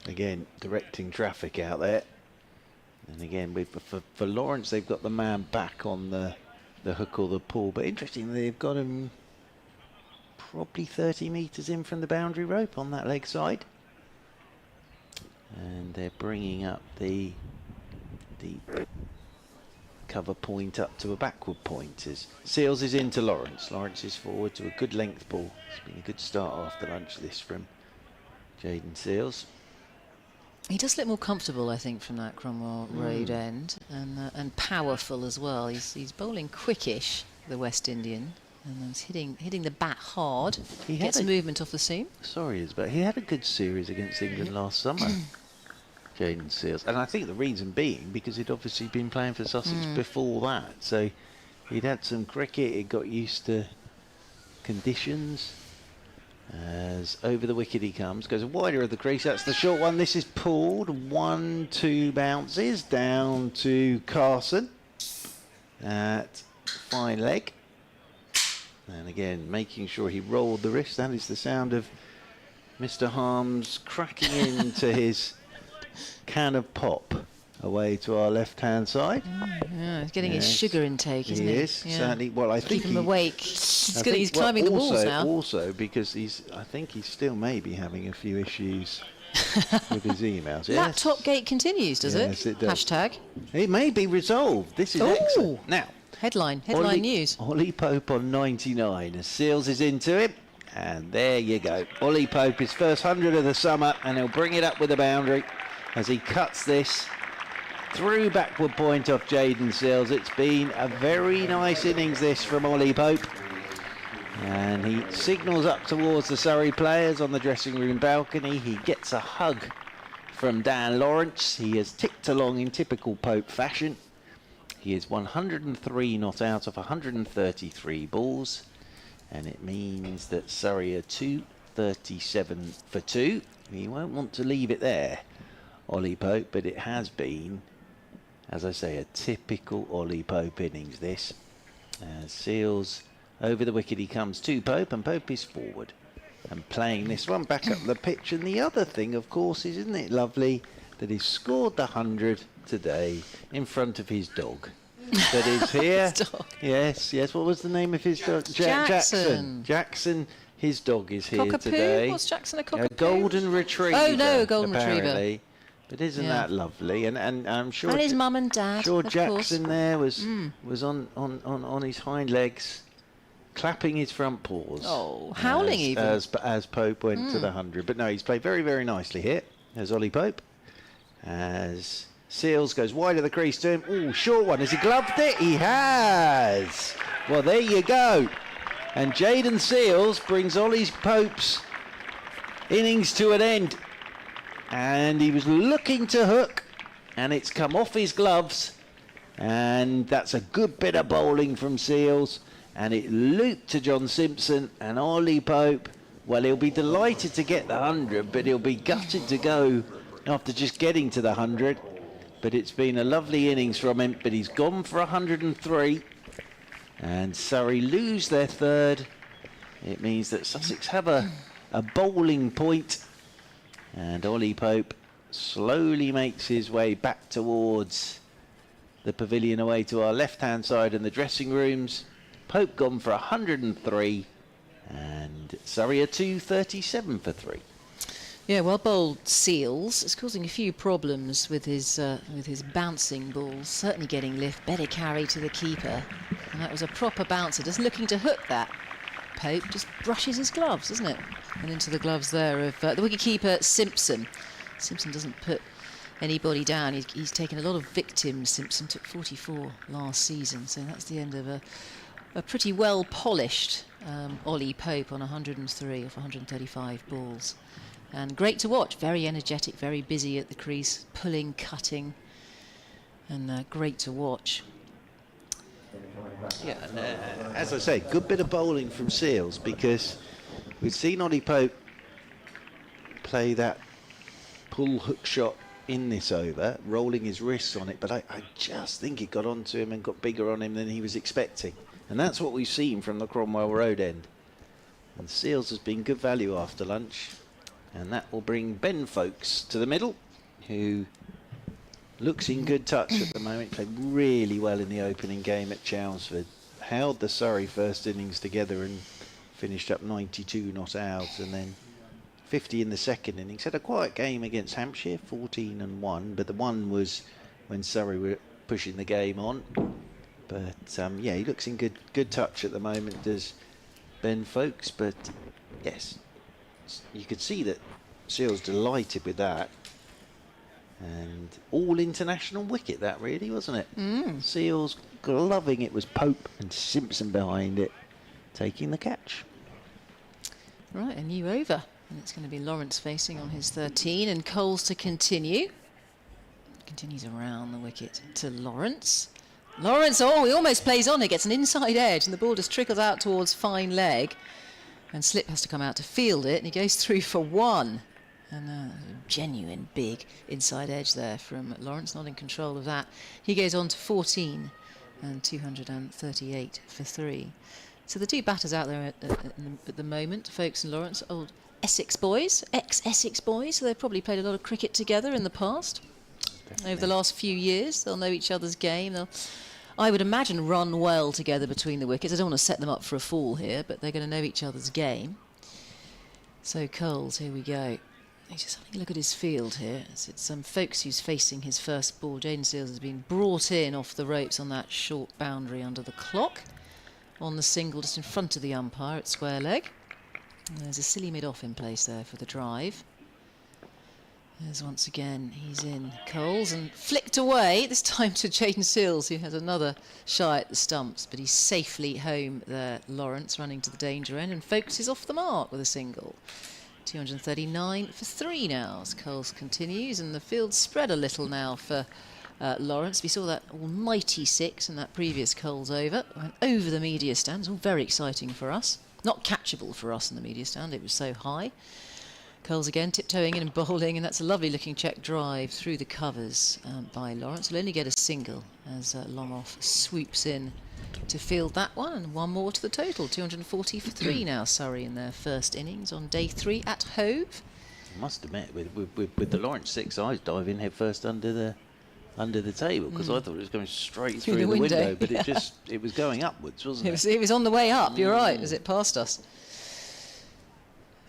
again, directing traffic out there. And again, for Lawrence, they've got the man back on the hook or the pull. But interestingly, they've got him probably 30 metres in from the boundary rope on that leg side. And they're bringing up the cover point up to a backward point. As Seals is into Lawrence. Lawrence is forward to a good length ball. It's been a good start after lunch, this from Jaden Seals. He does look more comfortable, I think, from that Cromwell Road end, and powerful as well. He's bowling quickish, the West Indian, and he's hitting the bat hard. He gets movement off the seam. Sorry, but he had a good series against England last summer, Jaden Seals, and I think the reason being because he'd obviously been playing for Sussex before that, so he'd had some cricket. He got used to conditions. As over the wicket he comes, goes wider of the crease, that's the short one. This is pulled, 1-2 bounces down to Carson at fine leg, and again making sure he rolled the wrist. That is the sound of Mr. Harms cracking into his can of pop away to our left hand side. Yeah, he's getting his sugar intake, isn't he? He is, certainly. Well, I think keep him awake. He's climbing the walls now. Also, because I think he's still maybe having a few issues with his emails. Laptop gate continues, does it? Yes, it does. Hashtag. It may be resolved. This is excellent. Now, headline news. Ollie Pope on 99. As Seals is into him. And there you go. Ollie Pope, his first 100 of the summer, and he'll bring it up with a boundary as he cuts this through backward point off Jaden Seals. It's been a very nice innings this from Ollie Pope. And he signals up towards the Surrey players on the dressing room balcony. He gets a hug from Dan Lawrence. He has ticked along in typical Pope fashion. He is 103 not out of 133 balls. And it means that Surrey are 237 for 2. He won't want to leave it there, Ollie Pope, but it has been, as I say, a typical Ollie Pope innings this. Seals over the wicket he comes to Pope, and Pope is forward and playing this one back up the pitch. And the other thing, of course, is, isn't it lovely that he's scored the 100 today in front of his dog that is here. Yes, what was the name of his dog? Jackson, his dog is here cockapoo? Today. What's Jackson, a cockapoo? A golden retriever. Oh no, a golden apparently. retriever. But isn't that lovely? And I'm sure. And his mum and dad. Sure, of Jackson course. there was on his hind legs, clapping his front paws. Oh, howling even. As Pope went to the 100. But no, he's played very, very nicely here. There's Ollie Pope. As Seals goes wide of the crease to him. Oh, short one. Has he gloved it? He has. Well, there you go. And Jaden Seals brings Ollie Pope's innings to an end. and he was looking to hook, and it's come off his gloves, and that's a good bit of bowling from Seals, and it looped to John Simpson, and Ollie Pope, well, he'll be delighted to get the 100, but he'll be gutted to go after just getting to the 100. But it's been a lovely innings from him, but he's gone for 103, and Surrey lose their third. It means that Sussex have a bowling point, and Ollie Pope slowly makes his way back towards the pavilion away to our left-hand side in the dressing rooms. Pope gone for 103, and Surrey are 237 for 3. Yeah, well bowled Seals. It's causing a few problems with his bouncing balls. Certainly getting lift, better carry to the keeper. And that was a proper bouncer, just looking to hook that. Pope just brushes his gloves, doesn't it? And into the gloves there of the wicketkeeper Simpson. Simpson doesn't put anybody down. He's taken a lot of victims. Simpson took 44 last season, so that's the end of a pretty well polished Ollie Pope on 103 off 135 balls. And great to watch, very energetic, very busy at the crease, pulling, cutting, and great to watch. Yeah, and as I say, good bit of bowling from Seals, because we've seen Ollie Pope play that pull hook shot in this over, rolling his wrists on it, but I just think it got onto him and got bigger on him than he was expecting. And that's what we've seen from the Cromwell Road end. And Seals has been good value after lunch. And that will bring Ben Folkes to the middle, who looks in good touch at the moment. Played really well in the opening game at Chelmsford. Held the Surrey first innings together and finished up 92 not out, and then 50 in the second innings. Had a quiet game against Hampshire, 14 and 1, but the one was when Surrey were pushing the game on. But yeah, he looks in good touch at the moment, does Ben Folkes. But yes, you could see that Seals delighted with that, and all international wicket that really, wasn't it? Seals gloving it was Pope, and Simpson behind it taking the catch. Right, a new over, and it's going to be Lawrence facing on his 13, and Coles to continue. Continues around the wicket to Lawrence. Lawrence, oh, he almost plays on it, gets an inside edge, and the ball just trickles out towards fine leg. And Slip has to come out to field it, and he goes through for 1. And a genuine big inside edge there from Lawrence, not in control of that. He goes on to 14 and 238 for 3. So the two batters out there at the moment, Folkes and Lawrence, old Essex boys, ex-Essex boys, so they've probably played a lot of cricket together in the past. Definitely. Over the last few years. They'll know each other's game. They'll, I would imagine, run well together between the wickets. I don't want to set them up for a fall here, but they're going to know each other's game. So Coles, here we go. He's just having a look at his field here. It's Folkes who's facing his first ball. Jaden Seals has been brought in off the ropes on that short boundary under the clock. On the single just in front of the umpire at square leg. And there's a silly mid-off in place there for the drive. There's once again, he's in Coles and flicked away, this time to Jaden Seals, who has another shy at the stumps, but he's safely home there. Lawrence running to the danger end, and Folkes is off the mark with a single. 239 for 3 now as Coles continues, and the field spread a little now for Lawrence. We saw that almighty 6 in that previous Coles over. Went over the media stand. It's all very exciting for us. Not catchable for us in the media stand, it was so high. Coles again tiptoeing in and bowling, and that's a lovely looking check drive through the covers by Lawrence. He'll only get a single as long off swoops in to field that one, and one more to the total. 240 for 3 now, Surrey in their first innings on day 3 at Hove. I must admit, with the Lawrence 6, I was diving head first under the table, because I thought it was going straight through the window, but yeah. it was going upwards, wasn't it? It was on the way up, you're right, as it passed us.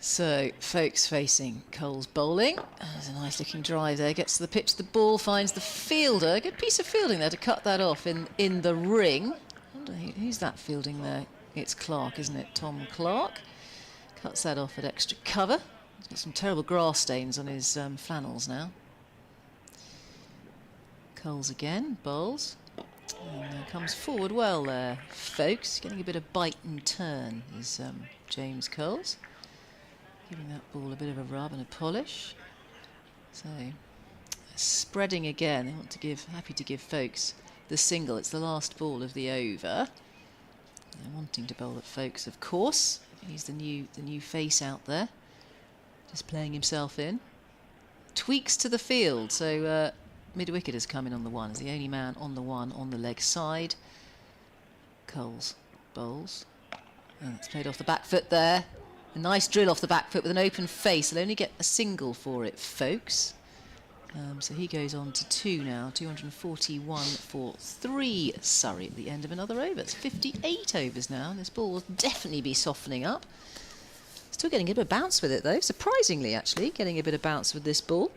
So, Folkes facing Coles bowling. There's a nice looking drive there, gets to the pitch, the ball finds the fielder. Good piece of fielding there to cut that off in the ring. I wonder who's that fielding there? It's Clark, isn't it? Tom Clark. Cuts that off at extra cover. He's got some terrible grass stains on his flannels now. Coles again, bowls. And comes forward well there. Folkes getting a bit of bite and turn is James Coles. Giving that ball a bit of a rub and a polish. So spreading again. They want to give, happy to give Folkes the single. It's the last ball of the over. They're wanting to bowl at Folkes, of course. He's the new face out there, just playing himself in. Tweaks to the field. So mid-wicket has come in on the one. Is the only man on the one on the leg side. Coles bowls. And it's played off the back foot there. A nice drill off the back foot with an open face. He'll only get a single for it, Folkes. So he goes on to 2 now. 241 for 3 Surrey at the end of another over. It's 58 overs now. This ball will definitely be softening up. Still getting a bit of bounce with it, though. Surprisingly, actually, getting a bit of bounce with this ball.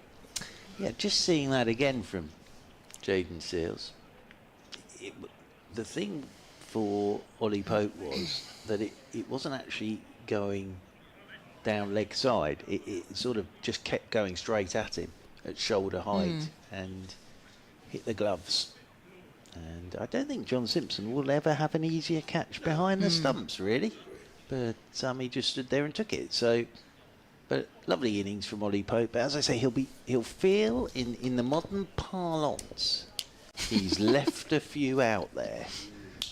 Yeah, just seeing that again from Jaden Seales. The thing for Ollie Pope was that it wasn't actually going down leg side. It sort of just kept going straight at him at shoulder height and hit the gloves. And I don't think John Simpson will ever have an easier catch behind the stumps, really. But he just stood there and took it. So, but lovely innings from Ollie Pope. But as I say, he'll feel in the modern parlance, he's left a few out there.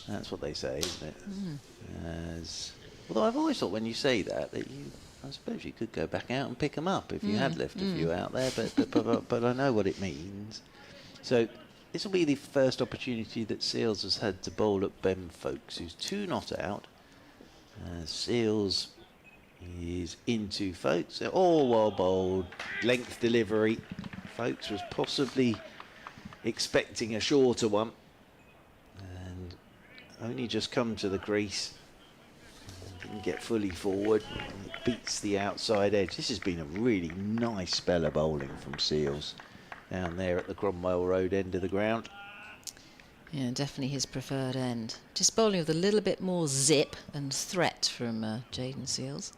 That's what they say, isn't it? Although I've always thought when you say that I suppose you could go back out and pick them up if you had left a few out there, but I know what it means. So this will be the first opportunity that Seales has had to bowl at Ben Folkes, who's 2 not out. Seales is into Folkes, all well bowled, length delivery. Folkes was possibly expecting a shorter one and only just come to the crease. Didn't get fully forward. It beats the outside edge. This has been a really nice spell of bowling from Seales down there at the Cromwell Road end of the ground. Yeah, definitely his preferred end. Just bowling with a little bit more zip and threat from Jaden Seales.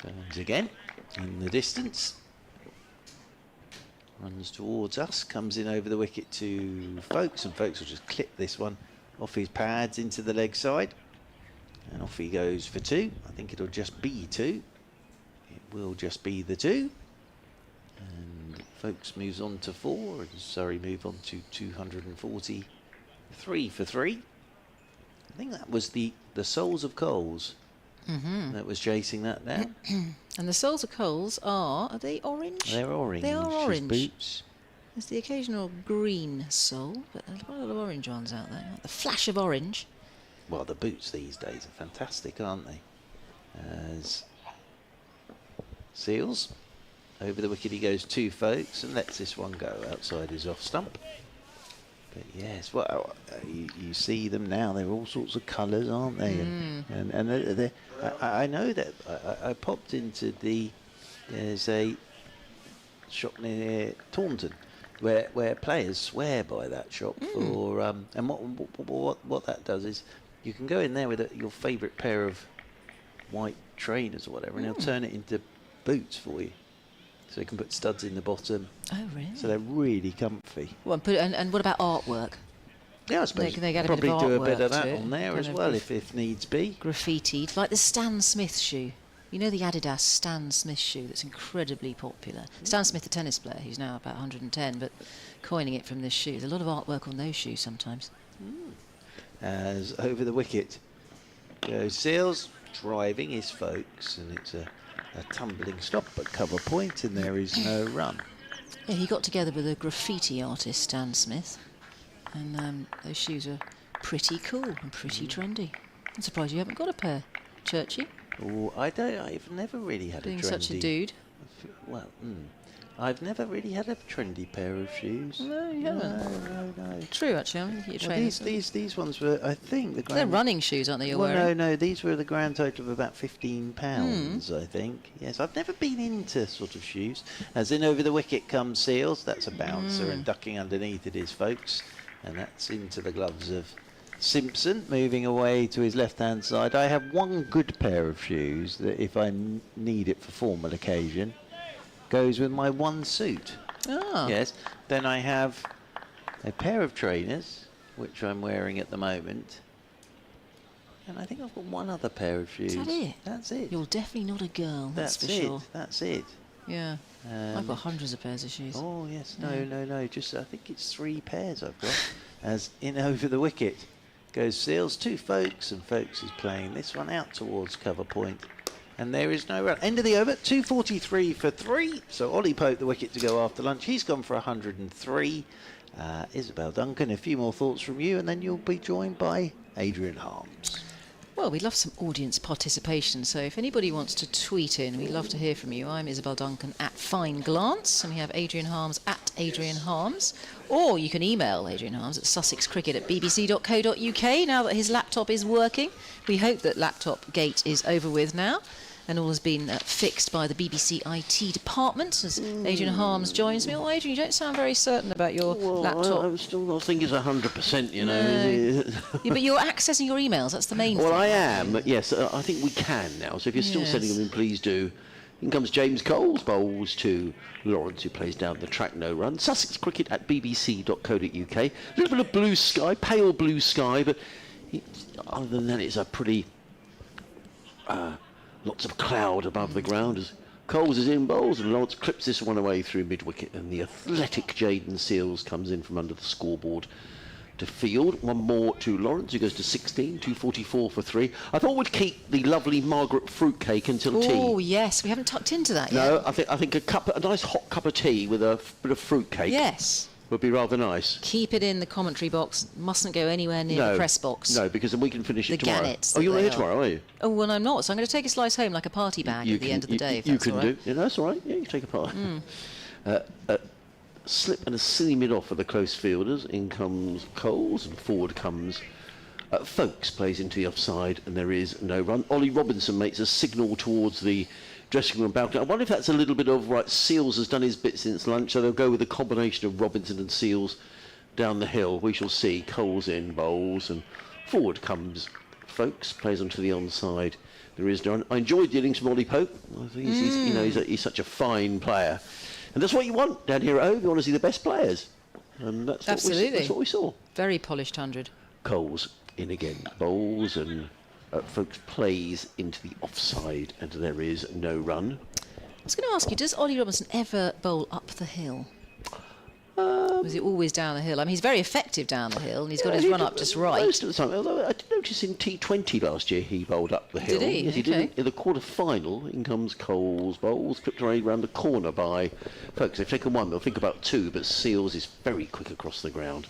Turns again in the distance. Runs towards us, comes in over the wicket to Folkes, and Folkes will just clip this one off his pads into the leg side. And off he goes for 2. I think it'll just be 2. It will just be the 2. And Folkes moves on to 4. And Surrey move on to 243 for 3. I think that was the Souls of Coles that was chasing that down. And the Souls of Coles are they orange? They're orange. They are orange. Boots. There's the occasional green soul, but there's a lot of orange ones out there. The flash of orange. Well, the boots these days are fantastic, aren't they? As Seales, over the wicket he goes 2 Folkes and lets this one go outside his off stump. But yes, well, you see them now. They're all sorts of colours, aren't they? And I know that I popped into there's a shop near Taunton where players swear by that shop for and what that does is you can go in there with your favourite pair of white trainers or whatever, and they'll turn it into boots for you. So you can put studs in the bottom. Oh, really? So they're really comfy. Well, and what about artwork? Yeah, I suppose they get a probably bit of do a bit artwork of that to it, on there kind as of well if needs be. Graffitied, like the Stan Smith shoe. You know the Adidas Stan Smith shoe that's incredibly popular. Stan Smith, the tennis player, who's now about 110, but coining it from this shoe. There's a lot of artwork on those shoes sometimes. As over the wicket goes Seales, driving his Folkes, and it's a tumbling stop at cover point, and there is no run. Yeah, he got together with a graffiti artist, Stan Smith, and those shoes are pretty cool and pretty trendy. I'm surprised you haven't got a pair, Churchy. Oh, I've never really had Being a trendy. such a dude. Well, I've never really had a trendy pair of shoes. No, you haven't. No. True, actually. I'm looking at your trainers. These ones were, I think, the grand. They're running shoes, aren't they? You're wearing? No. These were the grand total of about £15, I think. Yes, I've never been into sort of shoes. As in over the wicket comes Seales. That's a bouncer, and ducking underneath it is Folkes, and that's into the gloves of Simpson, moving away to his left-hand side. I have one good pair of shoes that, if I need it for formal occasion, goes with my one suit. Ah. Yes. Then I have a pair of trainers, which I'm wearing at the moment. And I think I've got one other pair of shoes. Is that it? That's it. You're definitely not a girl, that's for it. sure. That's it. Yeah. I've got hundreds of pairs of shoes. Oh, yes. Yeah. No. Just, I think it's 3 pairs I've got. As in over the wicket goes Seals to Folkes, and Folkes is playing this one out towards cover point. And there is no run. End of the over, 243 for 3. So Ollie Pope, the wicket to go after lunch. He's gone for 103. Isabel Duncan, a few more thoughts from you, and then you'll be joined by Adrian Harms. Well, we'd love some audience participation, so if anybody wants to tweet in, we'd love to hear from you. I'm Isabel Duncan at Fine Glance, and we have Adrian Harms at Adrian Harms. Or you can email Adrian Harms at sussexcricket@bbc.co.uk now that his laptop is working. We hope that laptop gate is over with now, and all has been fixed by the BBC IT department as Adrian Harms joins me. Oh, Adrian, you don't sound very certain about your laptop. I still not think it's 100%, you know. Yeah, but you're accessing your emails, that's the main thing. Well, I am, yes. I think we can now. So if you're still sending them in, please do. In comes James Coles, bowls to Lawrence, who plays down the track, no run. Sussex Cricket at bbc.co.uk. A little bit of blue sky, pale blue sky, but other than that, it's a pretty... lots of cloud above the ground as Coles is in bowls and Lawrence clips this one away through mid-wicket, and the athletic Jaden Seals comes in from under the scoreboard to field. One more to Lawrence, who goes to 16, 244 for 3. I thought we'd keep the lovely Margaret fruitcake until tea. Oh, yes, we haven't tucked into that yet. No, I think a nice hot cup of tea with a bit of fruitcake. Yes. Would be rather nice. Keep it in the commentary box. Mustn't go anywhere near the press box. No, because then we can finish it The tomorrow. gannets Oh, you're that not here they tomorrow, are you? Oh, well, I'm not. So I'm going to take a slice home like a party bag at the end of the day. If You that's can all right. do. Yeah, that's all right. Yeah, you take a part. Slip and a silly mid-off for the close fielders. In comes Coles and forward comes Folkes, plays into the offside, and there is no run. Ollie Robinson makes a signal towards the dressing room balcony. I wonder if that's a little bit of, right, Seals has done his bit since lunch, so they'll go with a combination of Robinson and Seals down the hill. We shall see. Coles in bowls, and forward comes Folkes, plays onto the onside. There is no run. I enjoyed the innings from Ollie Pope. I think he's such a fine player. And that's what you want down here at home. You want to see the best players. And that's Absolutely. What we saw. Very polished 100. Coles in again. Bowls, and Folkes plays into the offside, and there is no run. I was going to ask you, does Ollie Robinson ever bowl up the hill? Was he always down the hill? I mean, he's very effective down the hill, and he's got his run up just right. Most of the time. Although I did notice in T20 last year he bowled up the hill. Did he? Yes, he Okay. did. In the quarter-final, in comes Coles, bowls, clipped around the corner by Folkes. They've taken one, they'll think about 2, but Seals is very quick across the ground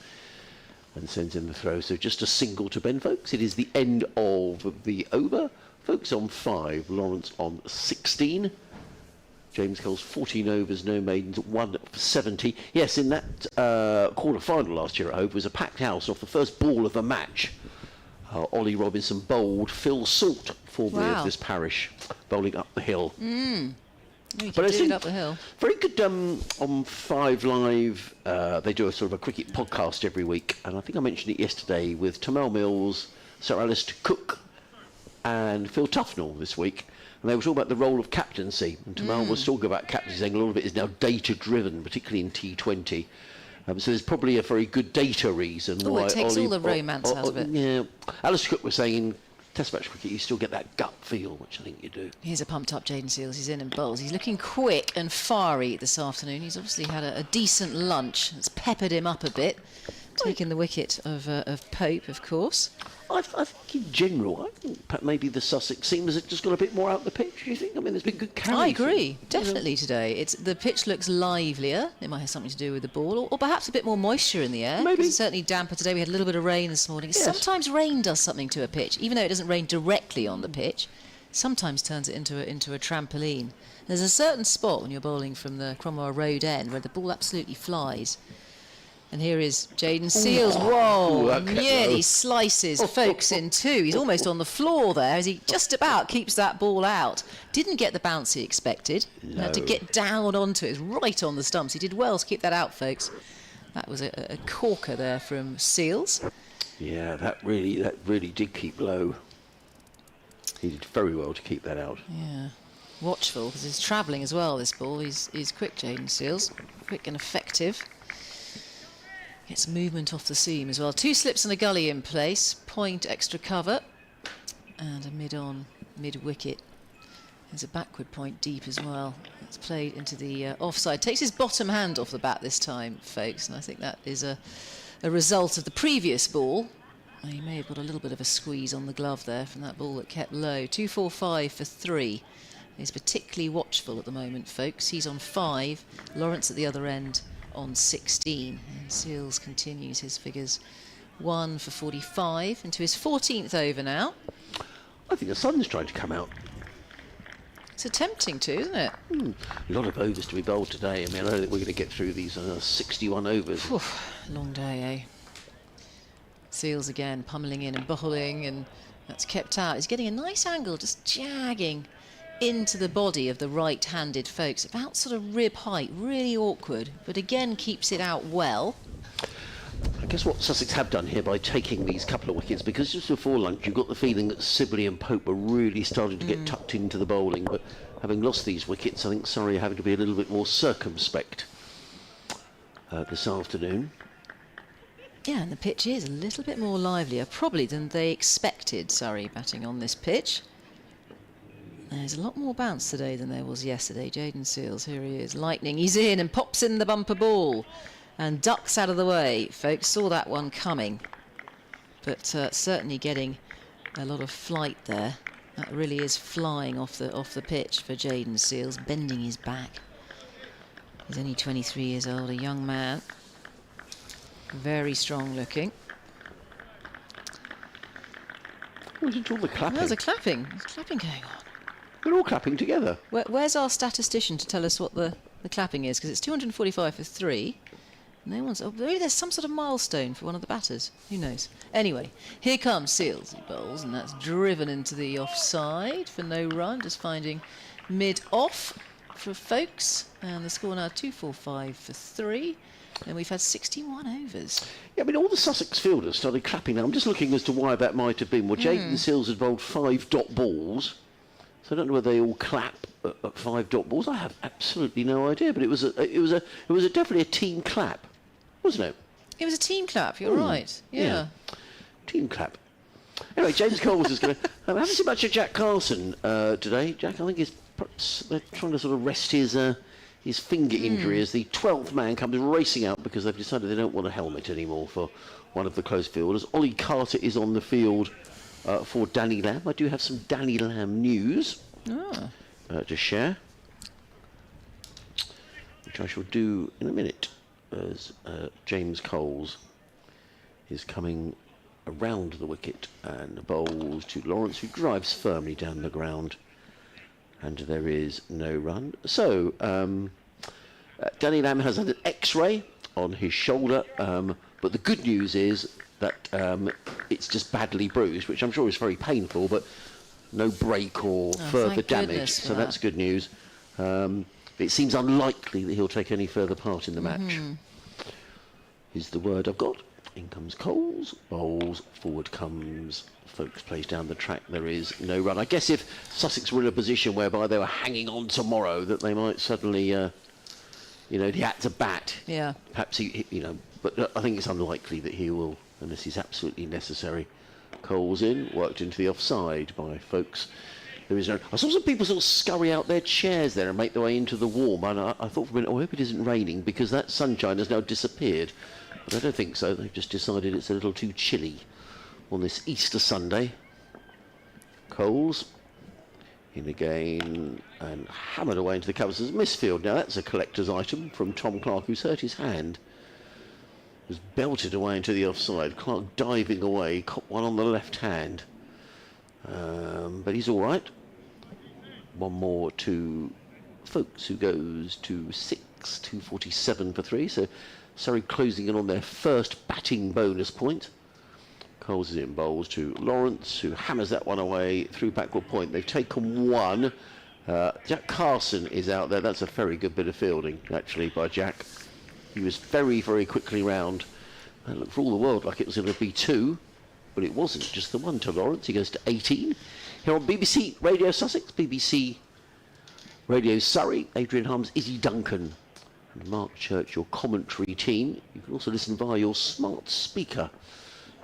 and sends in the throw. So just a single to Ben Folkes. It is the end of the over. Folkes on 5, Lawrence on 16. James Coles 14 overs, no maidens, 1 for 70. Yes, in that quarter-final last year at Hove was a packed house off the first ball of the match. Ollie Robinson bowled Phil Salt, formerly of this parish, bowling up the hill. You can But I do it think up the hill. very good on 5 Live. They do a sort of a cricket podcast every week, and I think I mentioned it yesterday with Tamal Mills, Sir Alistair Cook, and Phil Tufnell this week. And they were talking about the role of captaincy, and Tamal was talking about captaincy, saying a lot of it is now data-driven, particularly in T20. So there's probably a very good data reason why it takes Ollie, all the romance out of it. Yeah, Alistair Cook was saying in Test match cricket you still get that gut feel, which I think you do. Here's a pumped-up Jaden Seals. He's in and bowls. He's looking quick and fiery this afternoon. He's obviously had a decent lunch. It's peppered him up a bit, taking the wicket of Pope, of course. I think in general, I think maybe the Sussex team has just got a bit more out the pitch, do you think? I mean, there's been good carries. I agree, definitely today. The pitch looks livelier. It might have something to do with the ball, or perhaps a bit more moisture in the air. Maybe. It's certainly damper today. We had a little bit of rain this morning. Yes. Sometimes rain does something to a pitch, even though it doesn't rain directly on the pitch. Sometimes turns it into a trampoline. There's a certain spot when you're bowling from the Cromwell Road end where the ball absolutely flies. And here is Jaden Seals. Whoa, that kept nearly low. slices Folkes in 2. He's almost on the floor there as he just about keeps that ball out. Didn't get the bounce he expected. No. Had to get down onto it. It was right on the stumps. He did well to keep that out, folks. That was a corker there from Seals. Yeah, that really did keep low. He did very well to keep that out. Yeah, watchful because he's travelling as well, this ball. He's quick, Jaden Seals. Quick and effective. Gets movement off the seam as well. 2 slips and a gully in place. Point extra cover. And a mid-on, mid-wicket. There's a backward point deep as well. It's played into the offside. Takes his bottom hand off the bat this time, folks, and I think that is a result of the previous ball. He may have got a little bit of a squeeze on the glove there from that ball that kept low. 2-4-5 for 3. He's particularly watchful at the moment, folks. He's on 5. Lawrence at the other end on 16. And Seals continues his figures. 1 for 45 into his 14th over now. I think the sun's trying to come out. It's attempting to, isn't it? A lot of overs to be bowled today. I mean, I don't think we're going to get through these 61 overs. Oof, long day, eh? Seals again, pummeling in and bowling, and that's kept out. He's getting a nice angle, just jagging into the body of the right-handed folks, about sort of rib height, really awkward, but again keeps it out well. I guess what Sussex have done here by taking these couple of wickets, because just before lunch you got the feeling that Sibley and Pope were really starting to get tucked into the bowling, but having lost these wickets, I think Surrey are having to be a little bit more circumspect this afternoon. Yeah, and the pitch is a little bit more livelier, probably, than they expected, Surrey, batting on this pitch. There's a lot more bounce today than there was yesterday. Jayden Seals, here he is, lightning. He's in and pops in the bumper ball and ducks out of the way. Folks saw that one coming, but certainly getting a lot of flight there. That really is flying off the pitch for Jayden Seals, bending his back. He's only 23 years old, a young man. Very strong looking. What is all the clapping? There's a clapping. There's clapping going on. They're all clapping together. Where's our statistician to tell us what the clapping is? Because it's 245 for 3. No one's... Oh, maybe there's some sort of milestone for one of the batters. Who knows? Anyway, here comes Seals. He bowls, and that's driven into the offside for no run. Just finding mid-off for folks. And the score now 245 for 3. And we've had 61 overs. Yeah, I mean, all the Sussex fielders started clapping now. I'm just looking as to why that might have been. Well, Jayden Seals had bowled 5 dot balls, so I don't know whether they all clap at 5 dot balls. I have absolutely no idea, but it was definitely a team clap, wasn't it? It was a team clap. You're right. Yeah. Team clap. Anyway, James Coles is going to. I haven't seen much of Jack Carson today. Jack, I think they're trying to sort of rest his finger injury as the 12th man comes racing out because they've decided they don't want a helmet anymore for one of the close fielders. Ollie Carter is on the field for Danny Lamb. I do have some Danny Lamb news to share, which I shall do in a minute as James Coles is coming around the wicket and bowls to Lawrence, who drives firmly down the ground. And there is no run. So, Danny Lamb has had an X-ray on his shoulder, but the good news is that it's just badly bruised, which I'm sure is very painful, but no break or further damage. So that's good news. It seems unlikely that he'll take any further part in the match. Is the word I've got. In comes Coles, bowls, forward comes Folks, plays down the track. There is no run. I guess if Sussex were in a position whereby they were hanging on tomorrow, that they might suddenly, he had to bat. Yeah. Perhaps but I think it's unlikely that he will, unless it's absolutely necessary. Coles in, worked into the offside by Folks. There is no. I saw some people sort of scurry out their chairs there and make their way into the warm. And I thought for a minute, I hope it isn't raining because that sunshine has now disappeared. But I don't think so. They've just decided it's a little too chilly on this Easter Sunday. Coles in again and hammered away into the covers as misfield. Now that's a collector's item from Tom Clark, who's hurt his hand. Was belted away into the offside. Clark diving away, caught one on the left hand. But he's all right. One more to Folks, who goes to 6, 247 for 3. So Surrey closing in on their first batting bonus point. Coles is in, bowls to Lawrence, who hammers that one away through backward point. They've taken one. Jack Carson is out there. That's a very good bit of fielding, actually, by Jack. He was very, very quickly round. And looked for all the world like it was going to be 2, but it wasn't. Just the one to Lawrence. He goes to 18. Here on BBC Radio Sussex, BBC Radio Surrey, Adrian Harms, Izzy Duncan, and Mark Church, your commentary team. You can also listen via your smart speaker.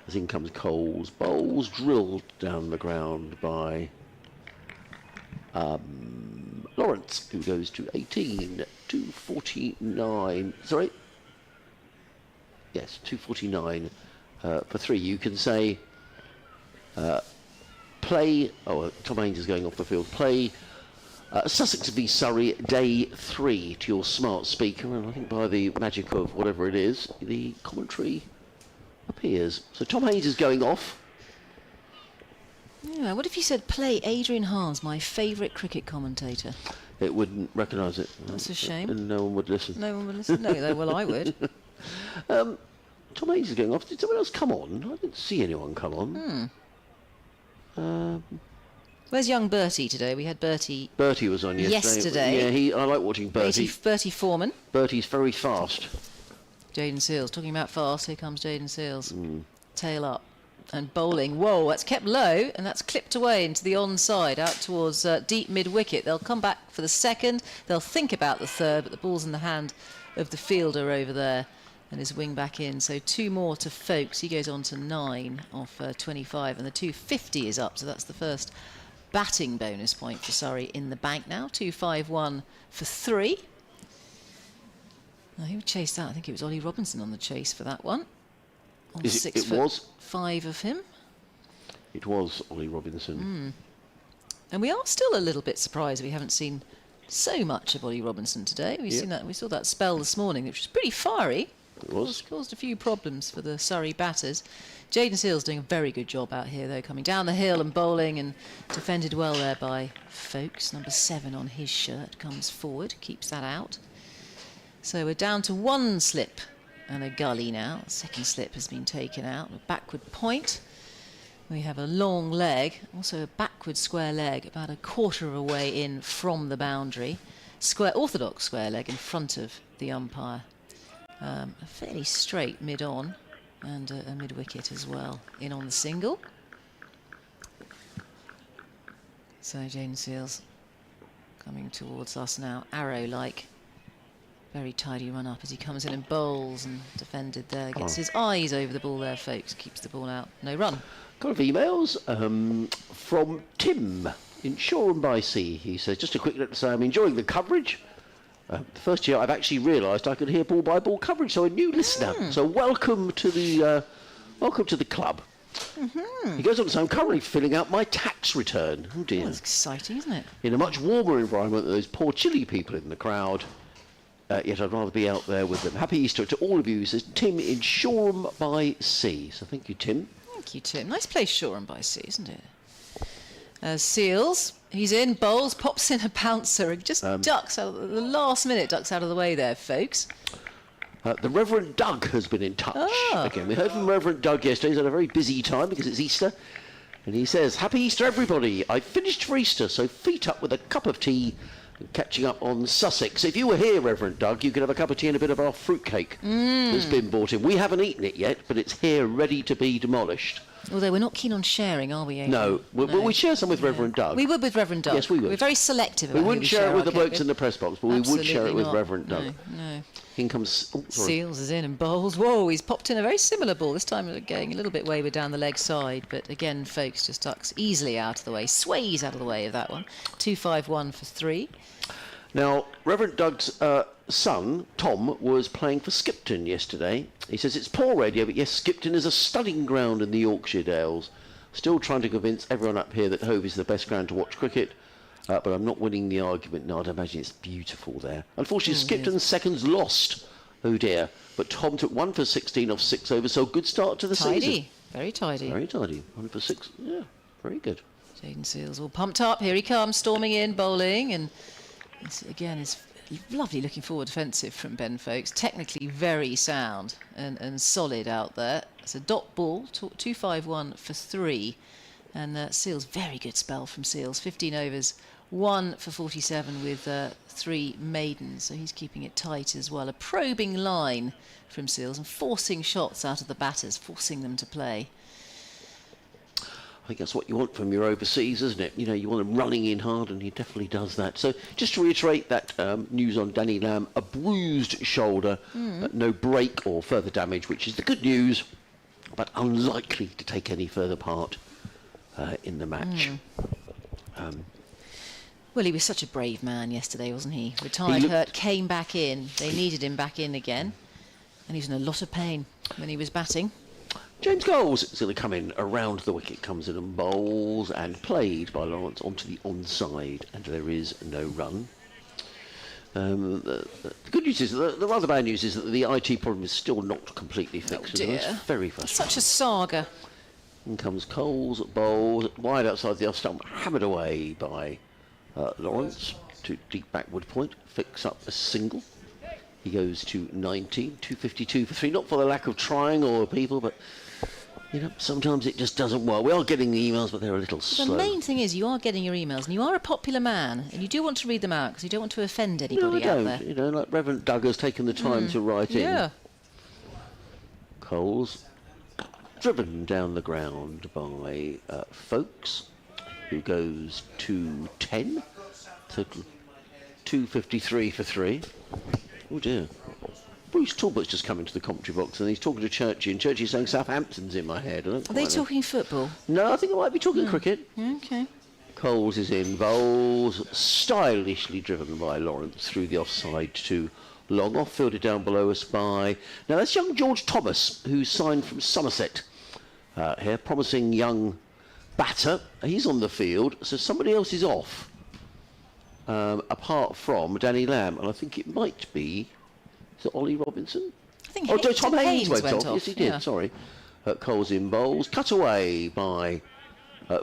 As in comes Coles, bowls drilled down the ground by Lawrence, who goes to 18, 249. Sorry? Yes, 249 for 3. You can say play. Oh, Tom Haynes is going off the field. Play Sussex v Surrey, day 3 to your smart speaker, and I think by the magic of whatever it is, the commentary appears. So Tom Haynes is going off. Yeah, what if you said play Adrian Haas, my favourite cricket commentator? It wouldn't recognise it. That's a shame. And no one would listen. No one would listen? No, well, I would. Tom Haynes is going off. Did someone else come on? I didn't see anyone come on. Where's young Bertie today? We had Bertie. Bertie was on yesterday. Yeah, I like watching Bertie. Bertie Foreman. Bertie's very fast. Jaden Seals. Talking about fast, here comes Jaden Seals. Tail up. And bowling. Whoa, that's kept low, and that's clipped away into the onside, out towards deep mid-wicket. They'll come back for the second. They'll think about the third, but the ball's in the hand of the fielder over there, and his wing back in. So 2 more to Folkes. He goes on to 9 off 25, and the 250 is up, so that's the first batting bonus point for Surrey in the bank now. 251 for 3. Now, who chased that? I think it was Ollie Robinson on the chase for that one. It was 5 of him. It was Ollie Robinson. And we are still a little bit surprised we haven't seen so much of Ollie Robinson today. We saw that spell this morning, which was pretty fiery. It was. Caused a few problems for the Surrey batters. Jaden Seals doing a very good job out here, though, coming down the hill and bowling, and defended well there by Folkes. Number 7 on his shirt comes forward, keeps that out. So we're down to 1 slip and a gully now. The second slip has been taken out. A backward point. We have a long leg, also a backward square leg, about a quarter of a way in from the boundary. Orthodox square leg in front of the umpire. A fairly straight mid-on and a mid-wicket as well. In on the single. So Jaden Seals coming towards us now, arrow-like. Very tidy run up as he comes in and bowls, and defended there. Gets his eyes over the ball there, Folkes. Keeps the ball out. No run. Couple of emails from Tim in Shoreham by Sea. He says, just a quick note to say I'm enjoying the coverage. The first year I've actually realised I could hear ball-by-ball coverage, so a new listener. So welcome to the club. He goes on to say, I'm currently filling out my tax return. Oh dear. Well, that's exciting, isn't it? In a much warmer environment than those poor chilly people in the crowd. Yet I'd rather be out there with them. Happy Easter to all of you, says Tim in Shoreham by Sea. So thank you, Tim. Thank you, Tim. Nice place, Shoreham by Sea, isn't it? Seals, he's in, bowls, pops in a bouncer, and just ducks out, the last minute ducks out of the way there, Folkes. The Reverend Doug has been in touch again. We heard from Reverend Doug yesterday. He's had a very busy time because it's Easter. And he says, Happy Easter, everybody. I finished for Easter, so feet up with a cup of tea and catching up on Sussex. If you were here, Reverend Doug, you could have a cup of tea and a bit of our fruitcake that's been brought in. We haven't eaten it yet, but it's here ready to be demolished. Although we're not keen on sharing, are we, Adrian? No. Well, we share some with Reverend Doug. We would with Reverend Doug. Yes, we would. We're very selective about We wouldn't share it with the blokes with. in the press box, but we would share it with Reverend Doug. No. In comes... Oh, sorry. Seals is in and bowls. Whoa, he's popped in a very similar ball. This time going a little bit wayward down the leg side, but again, Folkes just ducks easily out of the way, sways out of the way of that one. 251 for 3. Now, Reverend Doug's son, Tom, was playing for Skipton yesterday. He says it's poor radio, but yes, Skipton is a stunning ground in the Yorkshire Dales. Still trying to convince everyone up here that Hove is the best ground to watch cricket, but I'm not winning the argument. No, I'd imagine it's beautiful there. Unfortunately, Skipton's seconds lost. Oh dear. But Tom took 1 for 16 off 6 overs, so good start to the season. Very tidy. Very tidy. 1 for 6. Yeah, very good. Jaden Seals all pumped up. Here he comes, storming in, bowling, and again, it's lovely looking forward defensive from Ben Folkes. Technically very sound and solid out there. It's a dot ball, 251 for 3. And Seals, very good spell from Seals. 15 overs, 1 for 47 with 3 maidens. So he's keeping it tight as well. A probing line from Seals and forcing shots out of the batters, forcing them to play. I think that's what you want from your overseas, isn't it? You know, you want him running in hard, and he definitely does that. So just to reiterate that news on Danny Lamb, a bruised shoulder, no break or further damage, which is the good news, but unlikely to take any further part in the match. Well, he was such a brave man yesterday, wasn't he? Retired hurt, came back in. They needed him back in again. And he was in a lot of pain when he was batting. James Coles is going to come in around the wicket, comes in and bowls, and played by Lawrence onto the onside, and there is no run. The good news is, the rather bad news is that the IT problem is still not completely fixed. Oh dear. It's very frustrating. Such a saga. In comes Coles, bowls, wide outside the off stump, hammered away by Lawrence to deep backward point, fix up a single. He goes to 19, 252 for 3, not for the lack of trying or people, but you know, sometimes it just doesn't work. We are getting the emails, but they're a little slow. The main thing is you are getting your emails, and you are a popular man, and you do want to read them out because you don't want to offend anybody out there. You know, like Reverend Doug has taken the time to write in. Yeah. Coles, driven down the ground by Folks, who goes to 10, total 253 for 3. Oh dear. Bruce Talbot's just come into the commentary box and he's talking to Churchy, and Churchy's saying Southampton's in my head. Are they talking football? No, I think I might be talking cricket. Okay. Coles is in, bowls, stylishly driven by Lawrence through the offside to long off, fielded down below us by... Now that's young George Thomas, who's signed from Somerset. Here, promising young batter. He's on the field, so somebody else is off. Apart from Danny Lamb, and I think it might be... Is it Ollie Robinson? I think Tom Haynes went off. off. Yes, he did, yeah. sorry. Coles in bowls, cut away by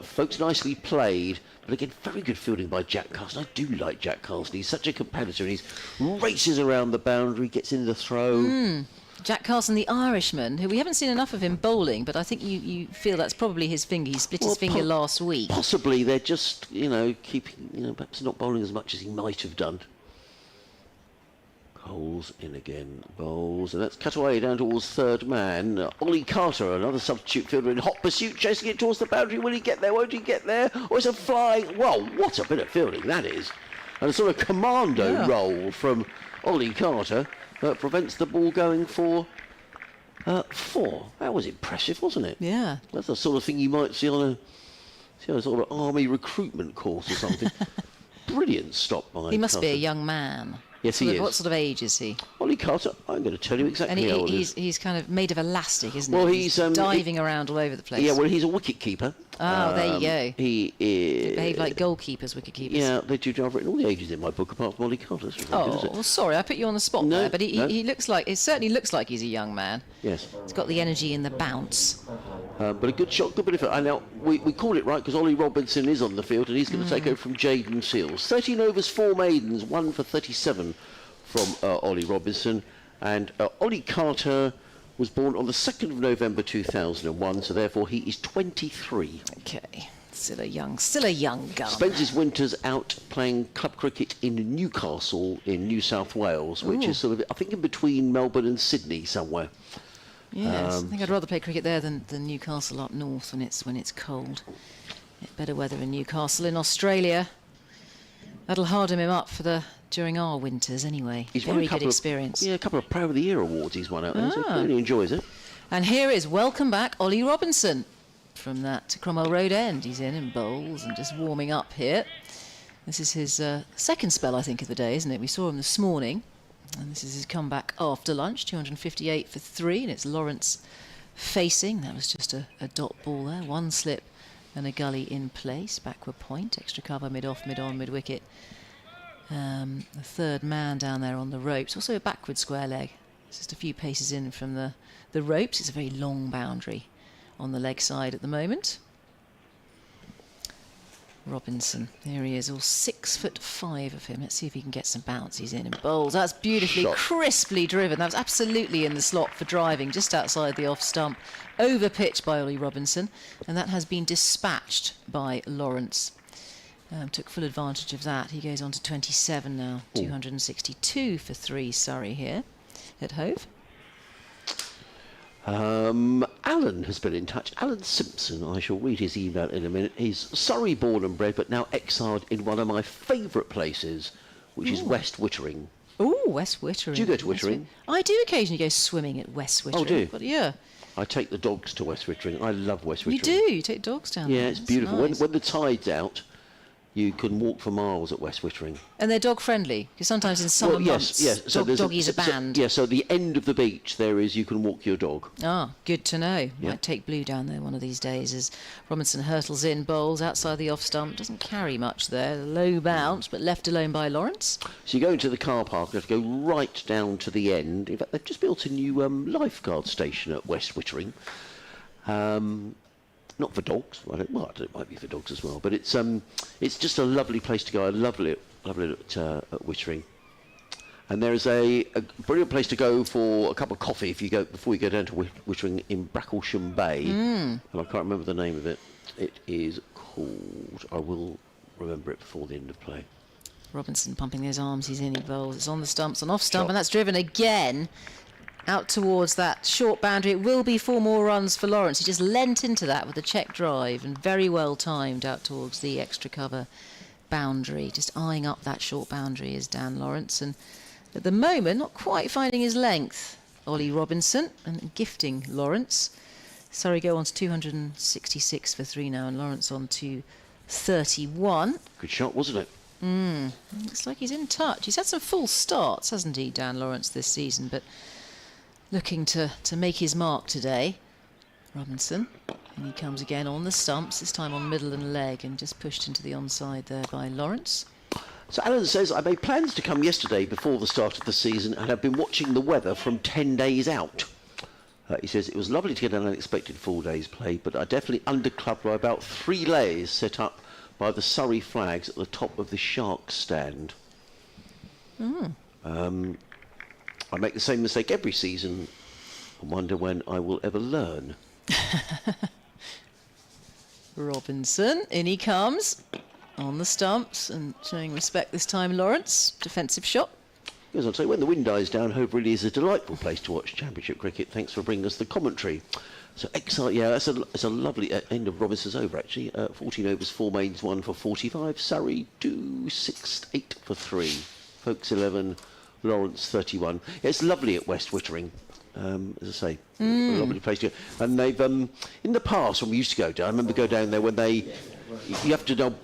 Folks, nicely played, but again, very good fielding by Jack Carson. I do like Jack Carson. He's such a competitor, and he races around the boundary, gets in the throw. Jack Carson, the Irishman, who we haven't seen enough of him bowling, but I think you feel that's probably his finger. He split his finger last week. Possibly they're just, keeping, perhaps not bowling as much as he might have done. Coles in again, bowls, and that's cut away down towards third man. Ollie Carter, another substitute fielder in hot pursuit, chasing it towards the boundary. Will he get there? Won't he get there? Or is it flying? Well, what a bit of fielding that is. And a sort of commando roll from Ollie Carter prevents the ball going for 4. That was impressive, wasn't it? Yeah. That's the sort of thing you might see on a sort of army recruitment course or something. Brilliant stop by He must Carter. be a young man. Yes, he is. What sort of age is he? Ollie Carter, I'm going to tell you exactly how old he is. He's kind of made of elastic, isn't Well, he? he's diving around all over the place. Yeah, well, he's a wicket keeper. Oh, there you go. He is... They behave like goalkeepers, wicket keepers. Yeah, they do. I've written all the ages in my book apart from Ollie Carter. Well, sorry, I put you on the spot No, there, but no. he looks like, it certainly looks like he's a young man. Yes. He's got the energy and the bounce. But a good shot, good bit of it. And now, we called it right because Ollie Robinson is on the field and he's going to take over from Jaden Seals. 13 overs, 4 maidens, 1 for 37 from Ollie Robinson. And Ollie Carter was born on the 2nd of November 2001, so therefore he is 23. Okay, still a young gun. Spends his winters out playing club cricket in Newcastle in New South Wales, which is sort of, I think, in between Melbourne and Sydney somewhere. Yes, I think I'd rather play cricket there than Newcastle up north when it's cold. Better weather in Newcastle. In Australia, that'll harden him up for during our winters anyway. He's won Very good experience. A couple of Player of the Year awards he's won out there, so he really enjoys it. And here is welcome back Ollie Robinson from that Cromwell Road end. He's in and bowls and just warming up here. This is his second spell, I think, of the day, isn't it? We saw him this morning. And this is his comeback after lunch, 258 for 3, and it's Lawrence facing. That was just a dot ball there, one slip and a gully in place, backward point, extra cover, mid-off, mid-on, mid-wicket. The third man down there on the ropes, also a backward square leg. It's just a few paces in from the ropes. It's a very long boundary on the leg side at the moment. Robinson, there he is, all 6'5" of him. Let's see if he can get some bounce. He's in and bowls. That's beautifully, crisply driven. That was absolutely in the slot for driving, just outside the off stump, over pitch by Ollie Robinson, and that has been dispatched by Lawrence. Took full advantage of that. He goes on to 27 now. 262 for 3, Surrey here at Hove. Alan has been in touch. Alan Simpson, I shall read his email in a minute. He's Surrey born and bred, but now exiled in one of my favourite places, which is West Wittering. Oh, West Wittering. Do you go to Wittering? I do occasionally go swimming at West Wittering. Oh, do you? But yeah. I take the dogs to West Wittering. I love West Wittering. You do? You take dogs down there? Yeah, it's beautiful. Nice. When the tide's out, You can walk for miles at West Wittering. And they're dog friendly, because sometimes in summer months, So there's doggies are banned. So the end of the beach there is you can walk your dog. Ah, good to know. Yeah. Might take Blue down there one of these days as Robinson hurtles in, bowls outside the off stump. Doesn't carry much there. Low bounce, but left alone by Lawrence. So you go into the car park, you have to go right down to the end. In fact, they've just built a new lifeguard station at West Wittering. Not for dogs. I don't know, it might be for dogs as well. But it's just a lovely place to go. I lovely it at Wittering. And there's a brilliant place to go for a cup of coffee if you go before you go down to Wittering in Bracklesham Bay. And I can't remember the name of it. It is called. I will remember it before the end of play. Robinson pumping those arms. He's in. He bowls. It's on the stumps, on off stump, Shot. and that's driven again out towards that short boundary. It will be 4 more runs for Lawrence. He just leant into that with a check drive and very well timed out towards the extra cover boundary. Just eyeing up that short boundary is Dan Lawrence, and at the moment not quite finding his length. Ollie Robinson and gifting Lawrence. Surrey go on to 266 for 3 now, and Lawrence on to 31. Good shot, wasn't it? Looks like he's in touch. He's had some full starts, hasn't he, Dan Lawrence, this season, but looking to make his mark today. Robinson, and he comes again on the stumps, this time on middle and leg, and just pushed into the onside there by Lawrence. So Alan says, I made plans to come yesterday before the start of the season and have been watching the weather from 10 days out. He says, it was lovely to get an unexpected full day's play, but I definitely underclubbed by about 3 layers set up by the Surrey flags at the top of the shark stand. I make the same mistake every season. I wonder when I will ever learn. Robinson, in he comes on the stumps and showing respect this time. Lawrence, defensive shot. As I say, when the wind dies down, Hove really is a delightful place to watch Championship cricket. Thanks for bringing us the commentary. So exciting, yeah, that's a lovely end of Robinson's over actually. 14 overs, 4 mains, 1 for 45. Surrey 2, 6, 8 for 3. Folkes 11, Lawrence 31. Yeah, it's lovely at West Wittering. As I say, a lovely place to go. And they've in the past when we used to go down, I remember go down there when you have to know.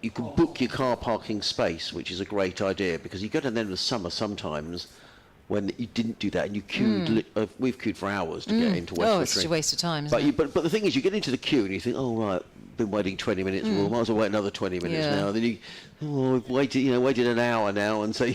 You can book your car parking space, which is a great idea because you go down there in the summer sometimes when you didn't do that and you queued. We've queued for hours to get into West Wittering. It's such a waste of time, isn't it? But the thing is, you get into the queue and you think, oh right, been waiting 20 minutes. Well, might as well wait another 20 minutes now. And then we've waited an hour now, and so you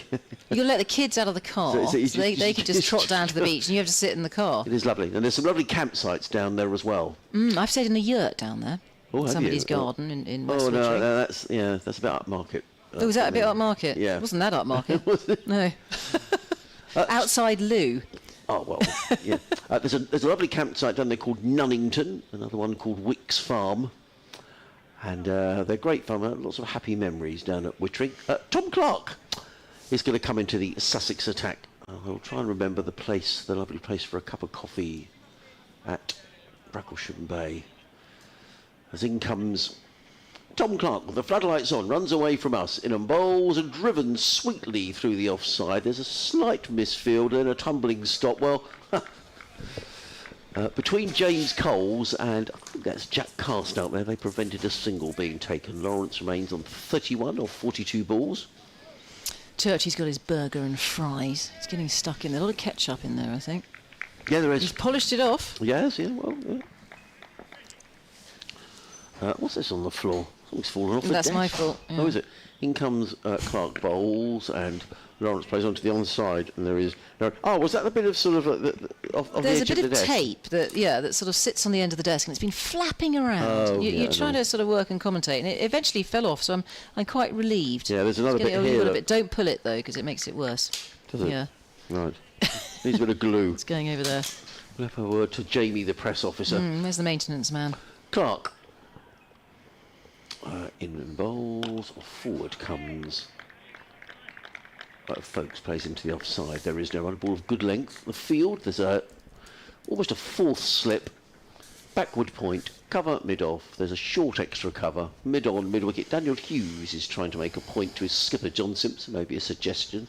can let the kids out of the car, so they could just trot down to the beach, and you have to sit in the car. It is lovely, and there's some lovely campsites down there as well. I've stayed in a yurt down there. Oh, Somebody's garden in West Oh Wittering. no, that's a bit upmarket. Was that a bit upmarket? Yeah. It wasn't that upmarket. Was it? No. Outside loo. Oh well, yeah. There's a lovely campsite down there called Nunnington, another one called Wicks Farm, and they're great fun. Lots of happy memories down at Wittering. Tom Clark is going to come into the Sussex attack. I'll try and remember the lovely place for a cup of coffee at Bracklesham Bay. As in comes Tom Clark with the floodlights on, runs away from us, in and bowls and driven sweetly through the offside. There's a slight misfield and a tumbling stop. Well, between James Coles and I think that's Jack Cast out there, they prevented a single being taken. Lawrence remains on 31 or 42 balls. Churchy's got his burger and fries. It's getting stuck in there. A lot of ketchup in there, I think. Yeah, there is. He's polished it off. Yes, yeah, well, yeah. What's this on the floor? Something's fallen off the That's desk. my fault. Yeah. Oh, is it? In comes Clark bowls and Lawrence plays onto the onside, and there is. Oh, was that the bit of sort of of the There's edge a bit of the desk? tape that sort of sits on the end of the desk, and it's been flapping around. Oh, You're trying to sort of work and commentate, and it eventually fell off. So I'm quite relieved. Yeah, there's another It's bit getting a here. little bit. Don't pull it though, because it makes it worse. Does it? Yeah, Right. Needs a bit of glue. it's going over there. We'll have a word to Jamie, the press officer. Where's the maintenance man? Clark. In and bowls, forward comes. Folkes plays into the offside. There is no run. Ball of good length. The field, there's almost a fourth slip. Backward point, cover mid-off. There's a short extra cover, mid-on, mid-wicket. Daniel Hughes is trying to make a point to his skipper, John Simpson, maybe a suggestion.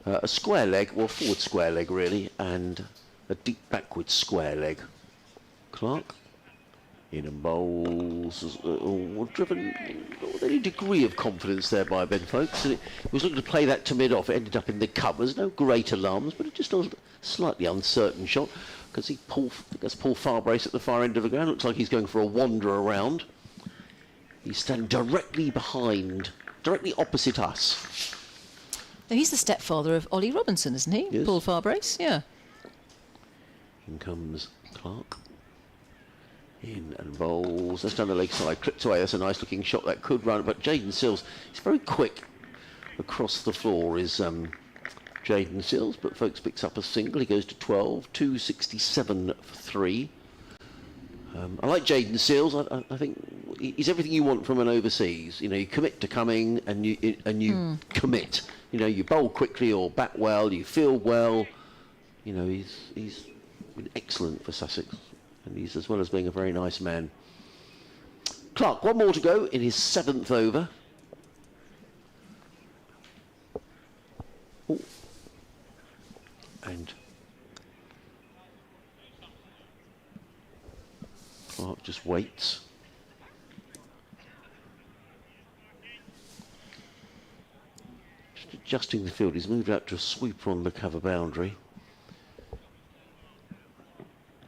A square leg, well, forward square leg really, and a deep backward square leg. Clark. In and bowls, driven with any degree of confidence there by Ben Folkes. And he was looking to play that to mid-off. It ended up in the covers. No great alarms, but it just was a slightly uncertain shot. Because that's Paul Farbrace at the far end of the ground. Looks like he's going for a wander around. He's standing directly behind, directly opposite us. Now, he's the stepfather of Ollie Robinson, isn't he? Yes. Paul Farbrace, yeah. In comes Clark. In and bowls. That's down the leg side. Clipped away. That's a nice looking shot that could run. But Jaden Sills, he's very quick across the floor, is Jaden Sills. But Folkes picks up a single. He goes to 12. 267 for 3. I like Jaden Sills. I think he's everything you want from an overseas. You know, you commit to coming and you commit. You know, you bowl quickly or bat well. You field well. You know, he's been excellent for Sussex. And he's, as well as being a very nice man. Clark, one more to go in his 7th over. Ooh. And Clark just waits. Just adjusting the field. He's moved out to a sweeper on the cover boundary.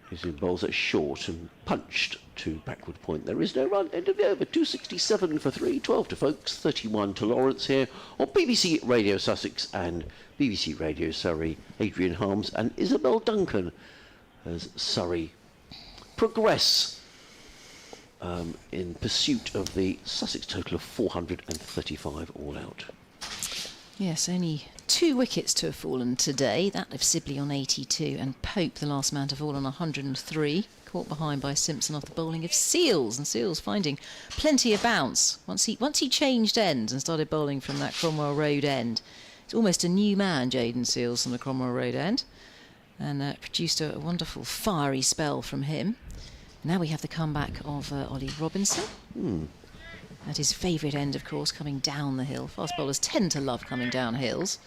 He's in bowls at short and punched to backward point. There is no run. End of the over. 267 for 3. 12 to Folkes. 31 to Lawrence here on BBC Radio Sussex and BBC Radio Surrey. Adrian Harms and Isabel Duncan as Surrey progress in pursuit of the Sussex total of 435 all out. Yes, only 2 wickets to have fallen today. That of Sibley on 82 and Pope, the last man to fall, on 103. Caught behind by Simpson off the bowling of Seals, and Seals finding plenty of bounce. Once he changed ends and started bowling from that Cromwell Road end. He's almost a new man, Jaden Seals, on the Cromwell Road end. And produced a wonderful fiery spell from him. Now we have the comeback of Ollie Robinson. At his favourite end, of course, coming down the hill. Fast bowlers tend to love coming down hills.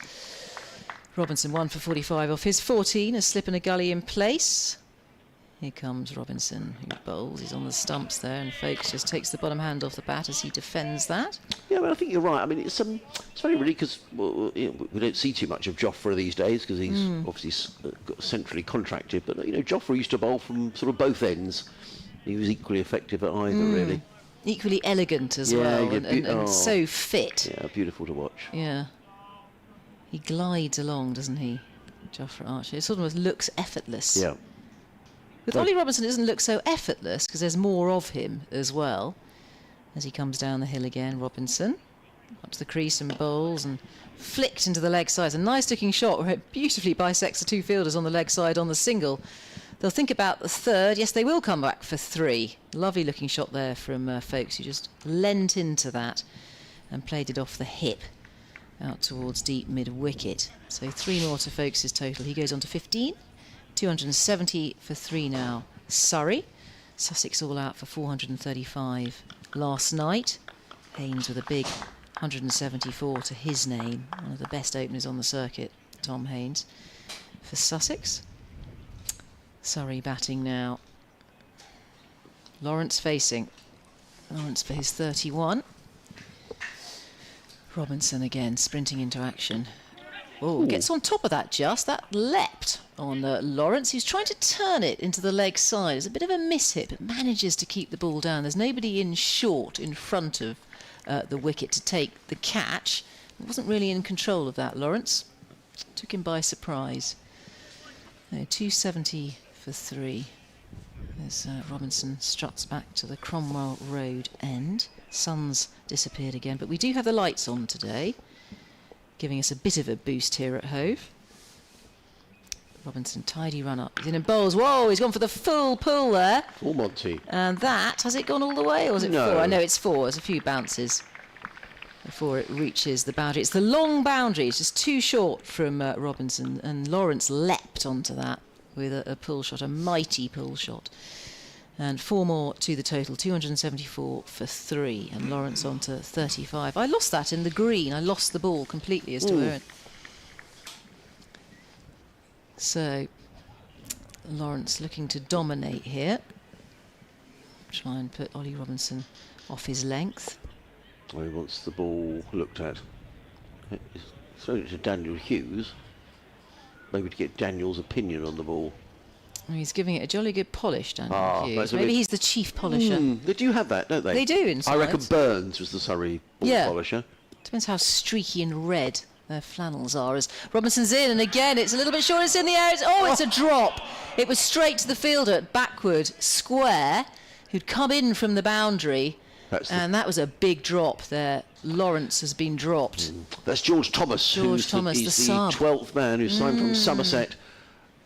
Robinson 1 for 45 off his 14, a slip and a gully in place. Here comes Robinson, who bowls. He's on the stumps there, and Folkes just takes the bottom hand off the bat as he defends that. Yeah, well, I think you're right. I mean, it's funny really because we don't see too much of Jofra these days because he's obviously got centrally contracted. But you know, Jofra used to bowl from sort of both ends. He was equally effective at either, really. Equally elegant as well, and so fit. Yeah, beautiful to watch. Yeah. He glides along, doesn't he, Jofra Archer? It sort of looks effortless. Yeah. With Ollie Robinson, it doesn't look so effortless because there's more of him as well. As he comes down the hill again, Robinson. Up to the crease and bowls and flicked into the leg side. A nice looking shot where it beautifully bisects the 2 fielders on the leg side on the single. They'll think about the 3rd. Yes, they will come back for 3. Lovely looking shot there from Folkes, who just leant into that and played it off the hip out towards deep mid-wicket. So 3 more to Folkes' total. He goes on to 15. 270 for 3 now. Surrey. Sussex all out for 435 last night. Haynes with a big 174 to his name. One of the best openers on the circuit, Tom Haynes, for Sussex. Surrey batting now. Lawrence facing. Lawrence for his 31. Robinson again sprinting into action. Oh, gets on top of that just. That leapt on Lawrence. He's trying to turn it into the leg side. It's a bit of a miss-hit, but manages to keep the ball down. There's nobody in short in front of the wicket to take the catch. He wasn't really in control of that, Lawrence. Took him by surprise. 270 for 3. As Robinson struts back to the Cromwell Road end. Sun's disappeared again, but we do have the lights on today, giving us a bit of a boost here at Hove. Robinson, tidy run up. He's in and bowls. Whoa, he's gone for the full pull there. Full Monty. And that, has it gone all the way, or was it 4? I know it's 4. There's a few bounces before it reaches the boundary. It's the long boundary. It's just too short from Robinson, and Lawrence leapt onto that with a pull shot, a mighty pull shot. And 4 more to the total, 274 for 3, and Lawrence on to 35. I lost that in the green. I lost the ball completely as to where. So Lawrence looking to dominate here. try and put Ollie Robinson off his length. He wants the ball looked at. He's throwing it to Daniel Hughes. Maybe to get Daniel's opinion on the ball. He's giving it a jolly good polish, Daniel Hughes. Maybe he's the chief polisher. They do have that, don't they? They do, inside. I reckon Burns was the Surrey ball polisher. Depends how streaky and red their flannels are. As Robinson's in, and again, it's a little bit short. It's in the air. It's a drop. It was straight to the fielder, backward, square, who'd come in from the boundary. And that was a big drop there. Lawrence has been dropped. That's George Thomas, who's the 12th man who's signed from Somerset.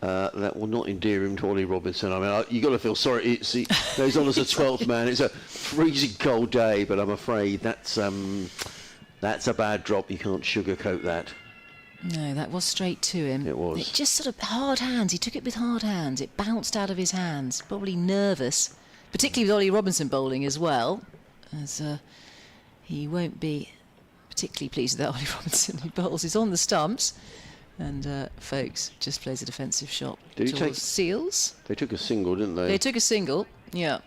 That will not endear him to Ollie Robinson. I mean, you've got to feel sorry. He's on as a 12th man. It's a freezing cold day, but I'm afraid that's a bad drop. You can't sugarcoat that. No, that was straight to him. It was. It just sort of hard hands. He took it with hard hands. It bounced out of his hands. Probably nervous, particularly with Ollie Robinson bowling as well, as he won't be particularly pleased with that Ollie Robinson who bowls. He's on the stumps. And Folkes just plays a defensive shot towards Seals. They took a single, didn't they? They took a single, yeah.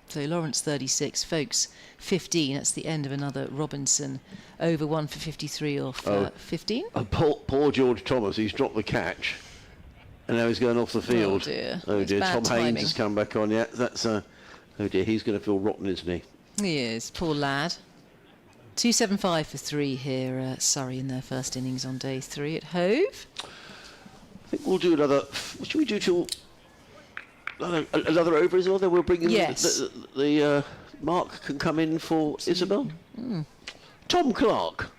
So Lawrence 36, Folkes 15. That's the end of another Robinson over 1 for 53 off 15. Poor George Thomas, he's dropped the catch. And now he's going off the field. Oh dear. Tom Haynes has come back on. Yeah, that's oh dear, he's going to feel rotten, isn't he? He is, poor lad. 275 for 3 here, Surrey in their first innings on day 3 at Hove. I think we'll do another. What should we do till another over as well? Then we'll bring in the Mark can come in for Isabel. Tom Clark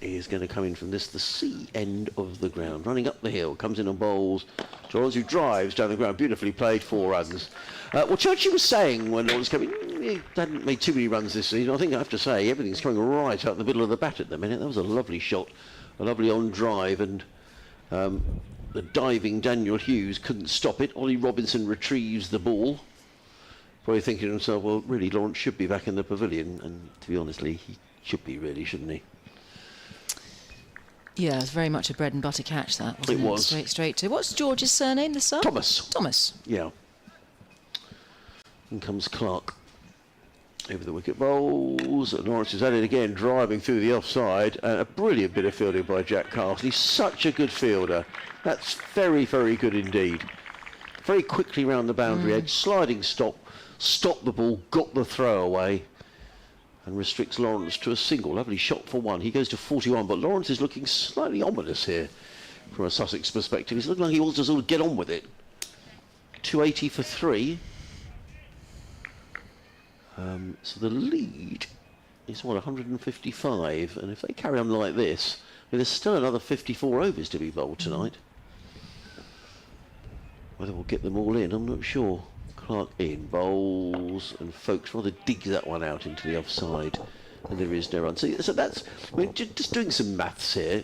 is going to come in from the C end of the ground, running up the hill, comes in and bowls. Lawrence, who drives down the ground, beautifully played, 4 runs. Well, Churchy was saying when Lawrence came in, he hadn't made too many runs this season. I think I have to say everything's coming right out the middle of the bat at the minute. That was a lovely shot, a lovely on drive, and the diving Daniel Hughes couldn't stop it. Ollie Robinson retrieves the ball, probably thinking to himself, well, really, Lawrence should be back in the pavilion, and to be honestly, he should be, really, shouldn't he? Yeah, it was very much a bread and butter catch, that, wasn't it? It was. Straight to... What's George's surname, the son? Thomas. Yeah. In comes Clark. Over the wicket bowls. And Lawrence is at it again, driving through the offside. And a brilliant bit of fielding by Jack Castle. He's such a good fielder. That's very, very good indeed. Very quickly round the boundary edge. Sliding stop. Stopped the ball. Got the throw away. And restricts Lawrence to a single. Lovely shot for 1. He goes to 41, but Lawrence is looking slightly ominous here from a Sussex perspective. He's looking like he wants to sort of get on with it. 280 for 3. So the lead is, 155? And if they carry on like this, there's still another 54 overs to be bowled tonight. Whether we'll get them all in, I'm not sure. Clark in, bowls, and Folkes rather digs that one out into the offside, and there is no run. So that's, I mean, just doing some maths here.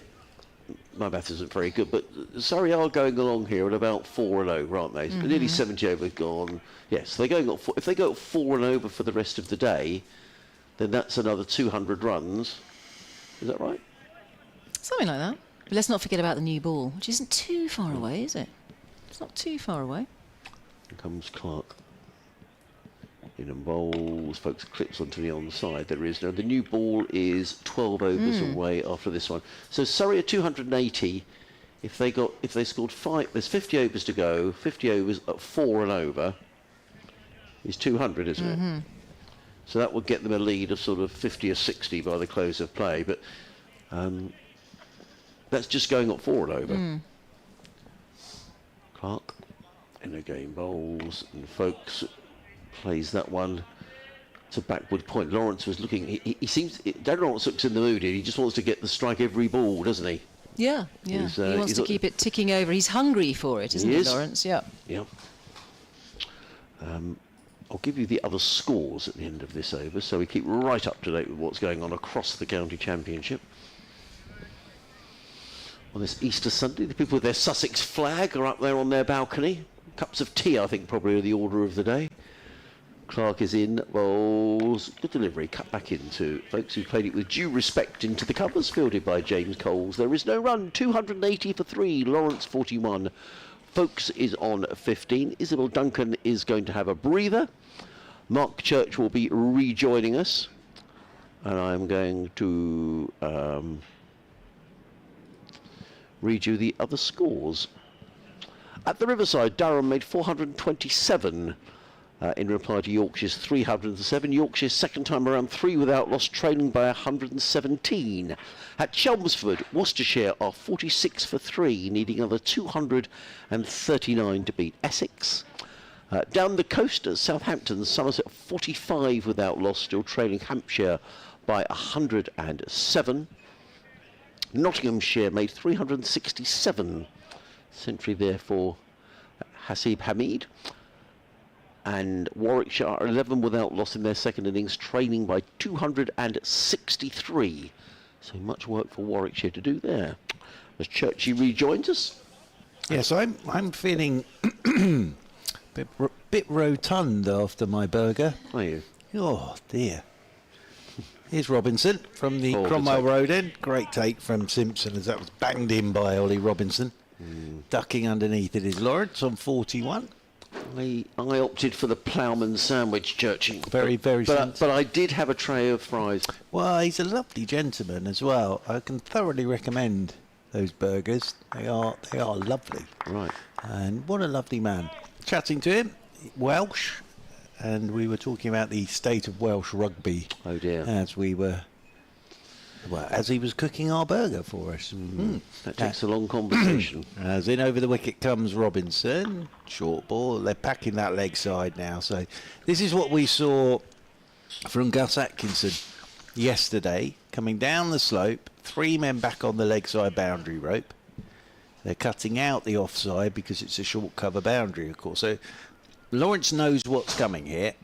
My maths isn't very good, but Surrey are going along here at about 4 and over, aren't they? Nearly 70 over gone. Yes, they're going if they go at 4 and over for the rest of the day, then that's another 200 runs. Is that right? Something like that. But let's not forget about the new ball, which isn't too far away, is it? It's not too far away. Here comes Clark. In and bowls, Folkes clips onto the onside. There is no. The new ball is 12 overs away after this one. So Surrey are 280. If they scored 5, there's 50 overs to go. 50 overs at 4 and over is 200, isn't it? So that would get them a lead of sort of 50 or 60 by the close of play. But that's just going at 4 and over. Clark in again, bowls, and Folkes plays that one to backward point. Lawrence was looking, he seems, Dan Lawrence looks in the mood here. He just wants to get the strike every ball, doesn't he? Yeah. He wants to keep it ticking over. He's hungry for it, isn't he, Lawrence? Yeah. I'll give you the other scores at the end of this over, so we keep right up to date with what's going on across the county championship. On this Easter Sunday, the people with their Sussex flag are up there on their balcony. Cups of tea, I think, probably are the order of the day. Clark is in, bowls, good delivery, cut back into Folkes who played it with due respect into the covers, fielded by James Coles. There is no run, 280 for 3, Lawrence 41. Folkes is on 15. Isabel Duncan is going to have a breather. Mark Church will be rejoining us, and I'm going to read you the other scores. At the Riverside, Durham made 427 in reply to Yorkshire's 307. Yorkshire's second time around 3 without loss, trailing by 117. At Chelmsford, Worcestershire are 46 for 3, needing another 239 to beat Essex. Down the coast at Southampton, Somerset 45 without loss, still trailing Hampshire by 107. Nottinghamshire made 367. Century there for Hasib Hamid. And Warwickshire are 11 without loss in their second innings, trailing by 263. So much work for Warwickshire to do there. As Churchy rejoins us. Yes, I'm feeling bit rotund after my burger. Are you? Oh dear. Here's Robinson from the Oh, Cromwell good take. Road end. Great take from Simpson as that was banged in by Ollie Robinson. Ducking underneath it is Lawrence on 41. I opted for the ploughman sandwich, Churchy. Very, very but sensible. I did have a tray of fries. Well, he's a lovely gentleman as well. I can thoroughly recommend those burgers. They are lovely. Right. And what a lovely man. Chatting to him, Welsh, and we were talking about the state of Welsh rugby. Oh dear. As we were, well, as he was cooking our burger for us. That takes a long conversation. As in over the wicket comes Robinson. Short ball. They're packing that leg side now. So this is what we saw from Gus Atkinson yesterday. Coming down the slope. 3 men back on the leg side boundary rope. They're cutting out the offside because it's a short cover boundary, of course. So Lawrence knows what's coming here.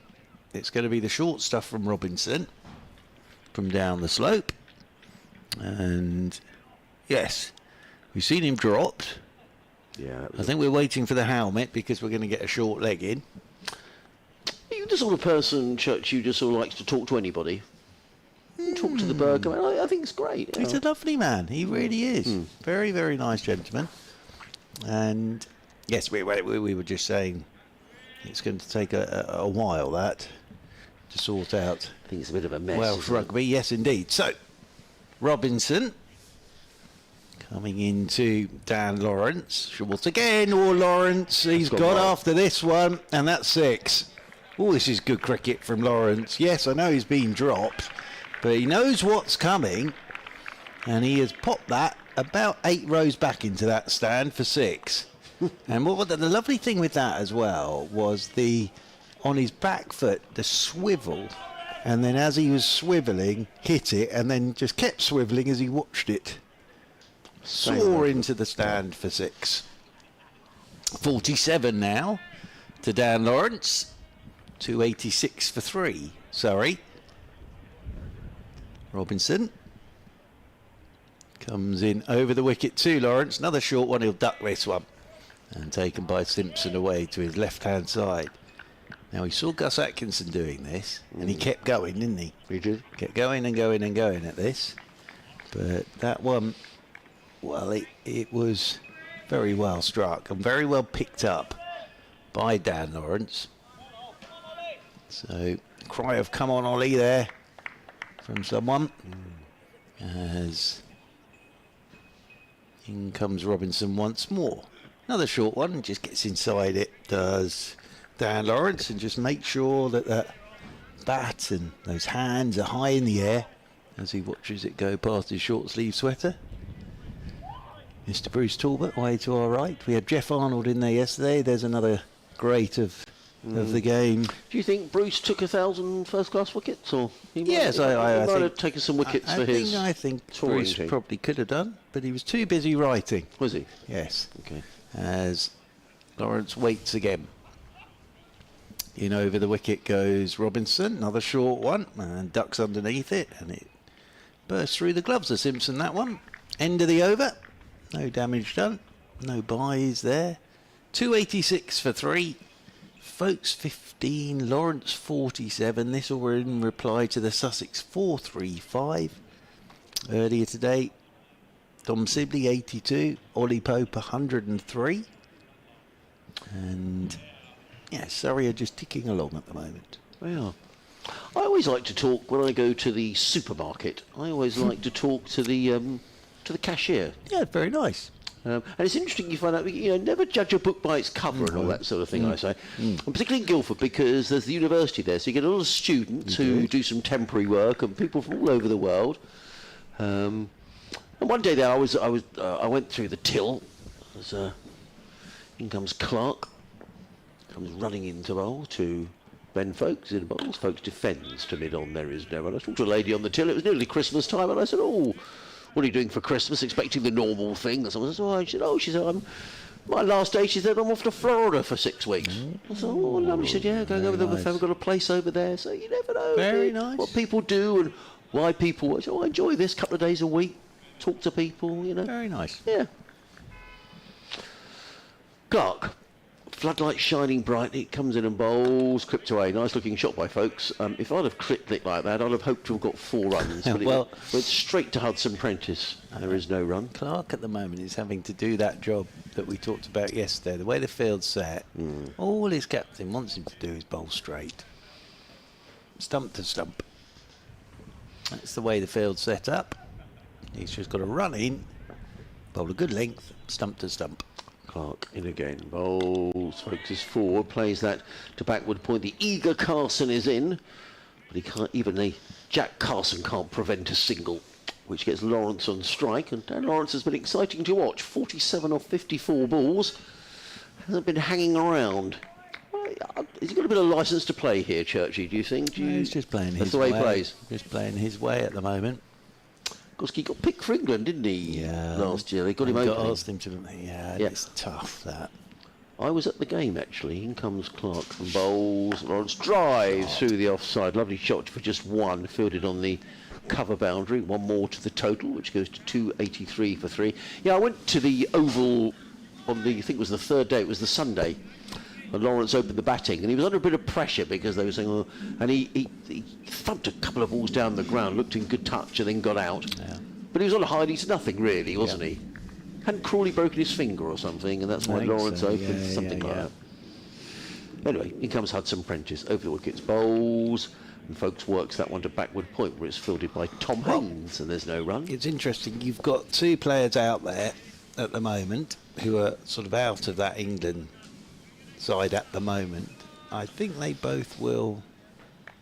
It's going to be the short stuff from Robinson from down the slope. And yes, we've seen him dropped. Yeah. I think we're waiting for the helmet because we're going to get a short leg in. Are you the sort of person, Church, who just sort of likes to talk to anybody? Talk to the burger. I think it's great. He's a lovely man. He really is. Very, very nice gentleman. And yes, we were just saying it's going to take a while that to sort out I think it's a bit of a mess. Welsh isn't it? rugby. Yes, indeed. So Robinson coming into Dan Lawrence. Schwartz again. Oh, Lawrence. He's got got one. after this one, and that's 6. Oh, this is good cricket from Lawrence. Yes, I know he's been dropped, but he knows what's coming, and he has popped that about 8 rows back into that stand for 6. And what the lovely thing with that as well was on his back foot, the swivel, and then as he was swivelling, hit it, and then just kept swivelling as he watched it soar into the stand for 6. 47 now to Dan Lawrence. 286 for 3. Surrey. Robinson comes in over the wicket to Lawrence. Another short one. He'll duck this one. And taken by Simpson away to his left-hand side. Now, he saw Gus Atkinson doing this, and he kept going, didn't he? He did. Kept going and going and going at this. But that one, well, it was very well struck and very well picked up by Dan Lawrence. So, cry of come on, Ollie there from someone. As in comes Robinson once more. Another short one, just gets inside it, does Dan Lawrence, and just make sure that that bat and those hands are high in the air as he watches it go past his short sleeve sweater. Mr. Bruce Talbot way to our right. We had Jeff Arnold in there yesterday. There's another great of the game. Do you think Bruce took 1,000 first-class wickets, or he might, Yes, he I might think have taken some wickets for his? I think touring Bruce team? probably could have done, but he was too busy writing. Was he? Yes. Okay. As Lawrence waits again. In over the wicket goes Robinson, another short one, and ducks underneath it, and it bursts through the gloves of Simpson, that one. End of the over, no damage done, no byes there. 286 for 3, Folkes 15, Lawrence 47. This all in reply to the Sussex 435 earlier today. Dom Sibley 82, Ollie Pope 103, and yeah, Surrey are just ticking along at the moment. Yeah. I always like to talk when I go to the supermarket. I always like to talk to the cashier. Yeah, very nice. And it's interesting you find out, never judge a book by its cover and all that sort of thing, I say. And particularly in Guildford, because there's the university there, so you get a lot of students who do some temporary work and people from all over the world. And one day there, I went through the till. In comes Clark, comes running into bowl to Ben Folkes in bowls. Folkes defends to mid on. There is no run. I talked to a lady on the till. It was nearly Christmas time, and I said, "Oh, what are you doing for Christmas?" Expecting the normal thing. And someone says, "Oh," she said, my last day," she said, "I'm off to Florida for 6 weeks." I said, "Oh, lovely." She said, "Yeah, going over there with the family. Got a place over there." So you never know. Very nice. What people do and why people. I said, "Oh, I enjoy this couple of days a week. Talk to people, Very nice. Yeah. Clark. Floodlight shining brightly, it comes in and bowls, clipped away. Nice looking shot by Folkes. If I'd have clipped it like that, I'd have hoped to have got 4 runs. But Well, it went straight to Hudson Prentice. There is no run. Clark at the moment is having to do that job that we talked about yesterday. The way the field's set, all his captain wants him to do is bowl straight. Stump to stump. That's the way the field's set up. He's just got to run in, bowl a good length, stump to stump. Clark in again, bowls, Folkes is forward, plays that to backward point. The eager Carson is in, but he can't, even Jack Carson can't prevent a single, which gets Lawrence on strike. And Dan Lawrence has been exciting to watch. 47 off 54 balls, hasn't been hanging around. Has he got a bit of licence to play here, Churchy, do you think? He's just playing his way. That's the way he plays. Just playing his way at the moment. Of course, he got picked for England, didn't he? Yeah. Last year, they got him opening. Asked him to. Yeah, Yeah. it's tough that. I was at the game actually. In comes Clark from bowls. Lawrence drives through the offside. Lovely shot for just 1, fielded on the cover boundary. 1 more to the total, which goes to 283 for 3. Yeah, I went to the Oval on I think it was the 3rd day. It was the Sunday. And Lawrence opened the batting, and he was under a bit of pressure because they were saying, "Oh," and he thumped a couple of balls down the ground, looked in good touch, and then got out. Yeah. But he was on a high to nothing, really, wasn't he? Hadn't Crawley broken his finger or something, and that's why Lawrence opened, something like that. Anyway, in comes Hudson Prentice, over the wickets, bowls, and Folkes works that one to backward point, where it's fielded by Tom Haynes, and there's no run. It's interesting. You've got 2 players out there at the moment who are sort of out of that England side at the moment. I think they both will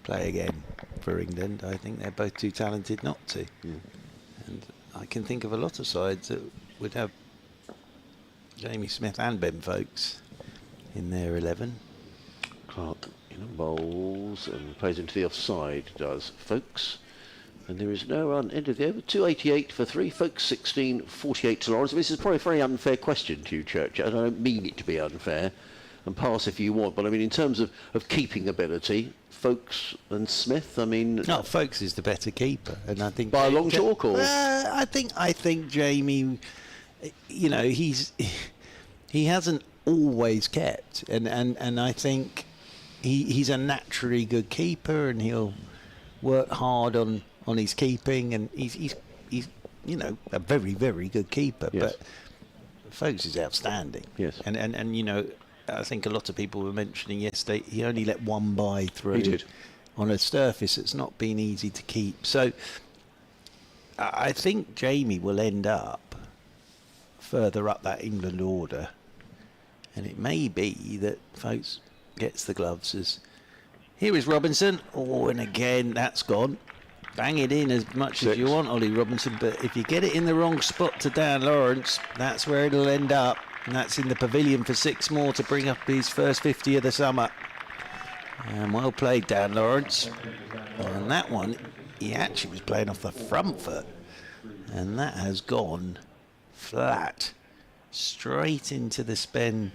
play again for England. I think they're both too talented not to. And I can think of a lot of sides that would have Jamie Smith and Ben Folkes in their 11. Clark bowls and plays into the offside, does Folkes. And there is no run. End of the over. 288 for 3. Folkes 16, 48 to Lawrence. This is probably a very unfair question to you, Church. I don't mean it to be unfair. And pass if you want, but I mean in terms of keeping ability, Folkes and Smith, I mean... No, Folkes is the better keeper, and I think... By a long chalk, or...? I think Jamie, he hasn't always kept, and I think he's a naturally good keeper, and he'll work hard on his keeping, and he's a very, very good keeper, yes. But Folkes is outstanding. Yes. And I think a lot of people were mentioning yesterday he only let 1 by through. He did. On a surface it's not been easy to keep. So I think Jamie will end up further up that England order, and it may be that Folkes gets the gloves. As here is Robinson. Oh, and again that's gone. Bang it in as much as you want, Ollie Robinson, but if you get it in the wrong spot to Dan Lawrence, that's where it'll end up. And that's in the pavilion for 6 more to bring up his first 50 of the summer. And well played, Dan Lawrence. And that one, he actually was playing off the front foot. And that has gone flat, straight into the Spen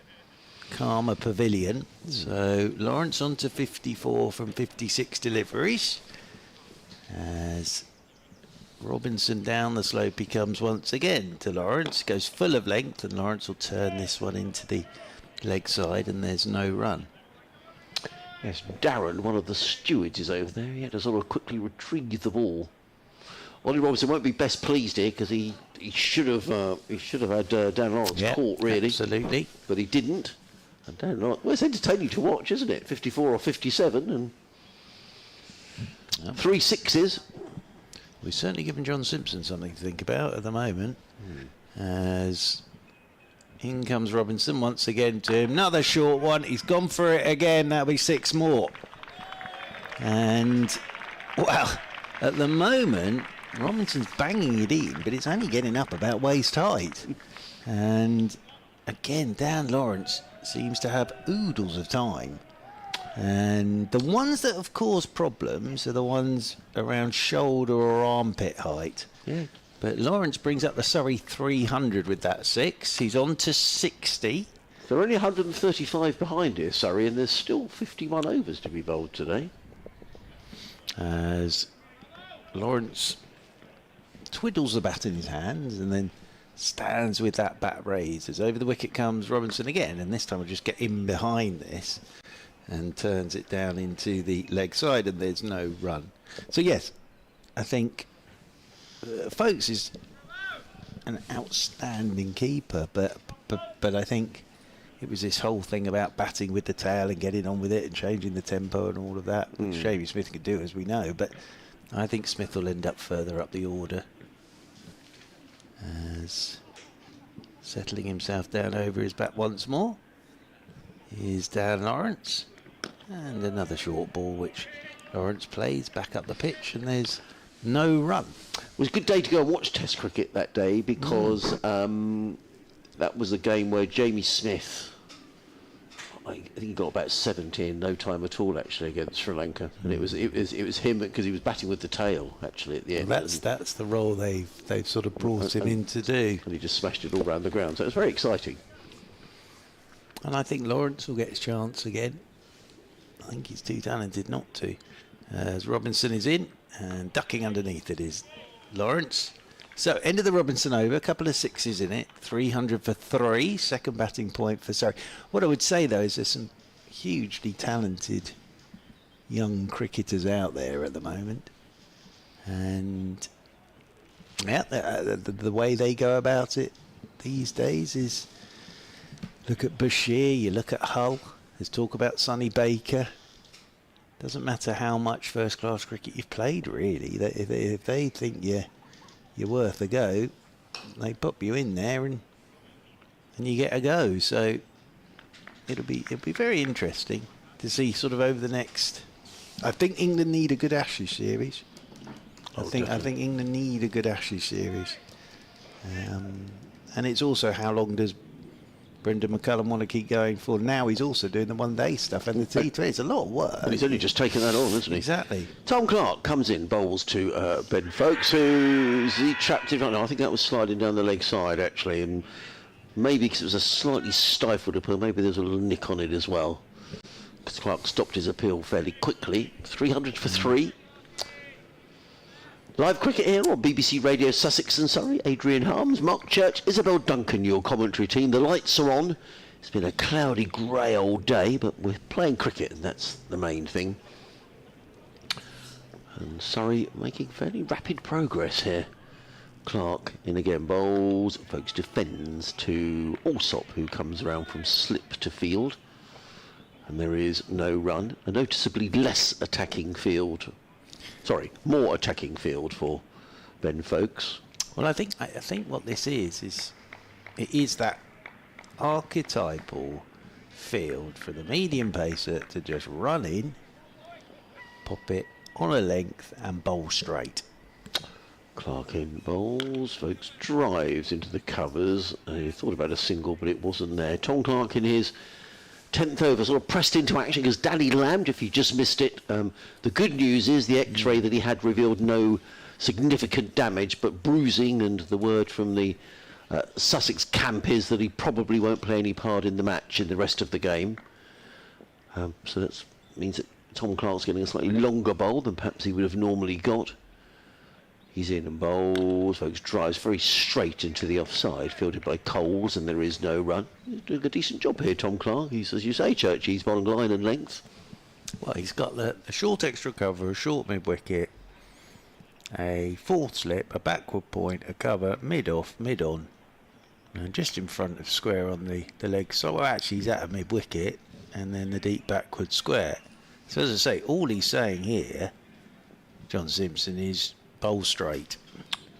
Karma pavilion. So Lawrence on to 54 from 56 deliveries. As Robinson down the slope he comes once again to Lawrence, goes full of length, and Lawrence will turn this one into the leg side, and there's no run. Yes, Darren, one of the stewards, is over there. He had to sort of quickly retrieve the ball. Ollie Robinson won't be best pleased here because he should have had Dan Lawrence caught, really. Absolutely. But he didn't. And Dan Lawrence, well, it's entertaining to watch, isn't it? 54 or 57, and 3 sixes. We've certainly given John Simpson something to think about at the moment. As in comes Robinson once again to him. Another short one. He's gone for it again. That'll be 6 more. And, well, at the moment, Robinson's banging it in, but it's only getting up about waist height. And again, Dan Lawrence seems to have oodles of time. And the ones that have caused problems are the ones around shoulder or armpit height. Yeah. But Lawrence brings up the Surrey 300 with that 6. He's on to 60. They're only 135 behind here, Surrey, and there's still 51 overs to be bowled today. As Lawrence twiddles the bat in his hands and then stands with that bat raised. As over the wicket comes Robinson again, and this time we'll just get in behind this and turns it down into the leg side, and there's no run. So yes, I think Folkes is an outstanding keeper, but I think it was this whole thing about batting with the tail and getting on with it and changing the tempo and all of that, which Shavy Smith could do, as we know, but I think Smith will end up further up the order. As settling himself down over his bat once more is Dan Lawrence, and another short ball which Lawrence plays back up the pitch, and there's no run. It was a good day to go and watch Test cricket that day, because that was a game where Jamie Smith, I think he got about 70 in no time at all actually against Sri Lanka, and it was him because he was batting with the tail actually at the end. That's the role they've sort of brought him in to do, and he just smashed it all around the ground. So it was very exciting. And I think Lawrence will get his chance again. I think he's too talented not to. As Robinson is in and ducking underneath it is Lawrence. So end of the Robinson over, a couple of 6s in it, 300 for 3, second batting point for Surrey. What I would say though is there's some hugely talented young cricketers out there at the moment, and yeah, the way they go about it these days is look at Bashir, you look at Hull, there's talk about Sonny Baker. Doesn't matter how much first class cricket you've played really, if they think you're worth a go, they pop you in there and you get a go. So it'll be very interesting to see sort of over the next. I think England need a good Ashes series. I think England need a good Ashes series, and it's also how long does Brendan McCullum want to keep going for? Now he's also doing the one-day stuff and the T20. It's a lot of work. And he's only just taken that on, hasn't he? Exactly. Tom Clark comes in, bowls to Ben Folkes, who's he trapped in front. I think that was sliding down the leg side actually, and maybe because it was a slightly stifled appeal, maybe there's a little nick on it as well. Because Clark stopped his appeal fairly quickly. 300 for 3. Live cricket here on BBC Radio Sussex and Surrey. Adrian Harms, Mark Church, Isabel Duncan, your commentary team. The lights are on. It's been a cloudy, grey old day, but we're playing cricket, and that's the main thing. And Surrey making fairly rapid progress here. Clark in again, bowls. Folkes defends to Alsop, who comes around from slip to field. And there is no run. A noticeably less attacking field. Sorry, more attacking field for Ben Folkes. Well, I think what this is it is that archetypal field for the medium pacer to just run in, pop it on a length and bowl straight. Clark in bowls, Folkes drives into the covers. He thought about a single, but it wasn't there. Tom Clark in his 10th over, sort of pressed into action because Danny Lamb, if you just missed it, the good news is the x-ray that he had revealed no significant damage, but bruising, and the word from the Sussex camp is that he probably won't play any part in the match in the rest of the game. So that means that Tom Clark's getting a slightly longer bowl than perhaps he would have normally got. He's in and bowls. Folkes drives very straight into the offside, fielded by Coles, and there is no run. He's doing a decent job here, Tom Clark. He's, as you say, Church, he's bowling line and length. Well, he's got the short extra cover, a short mid-wicket, a fourth slip, a backward point, a cover, mid-off, mid-on, and just in front of square on the leg. So actually he's at a mid-wicket, and then the deep backward square. So as I say, all he's saying here John Simpson is bowl straight.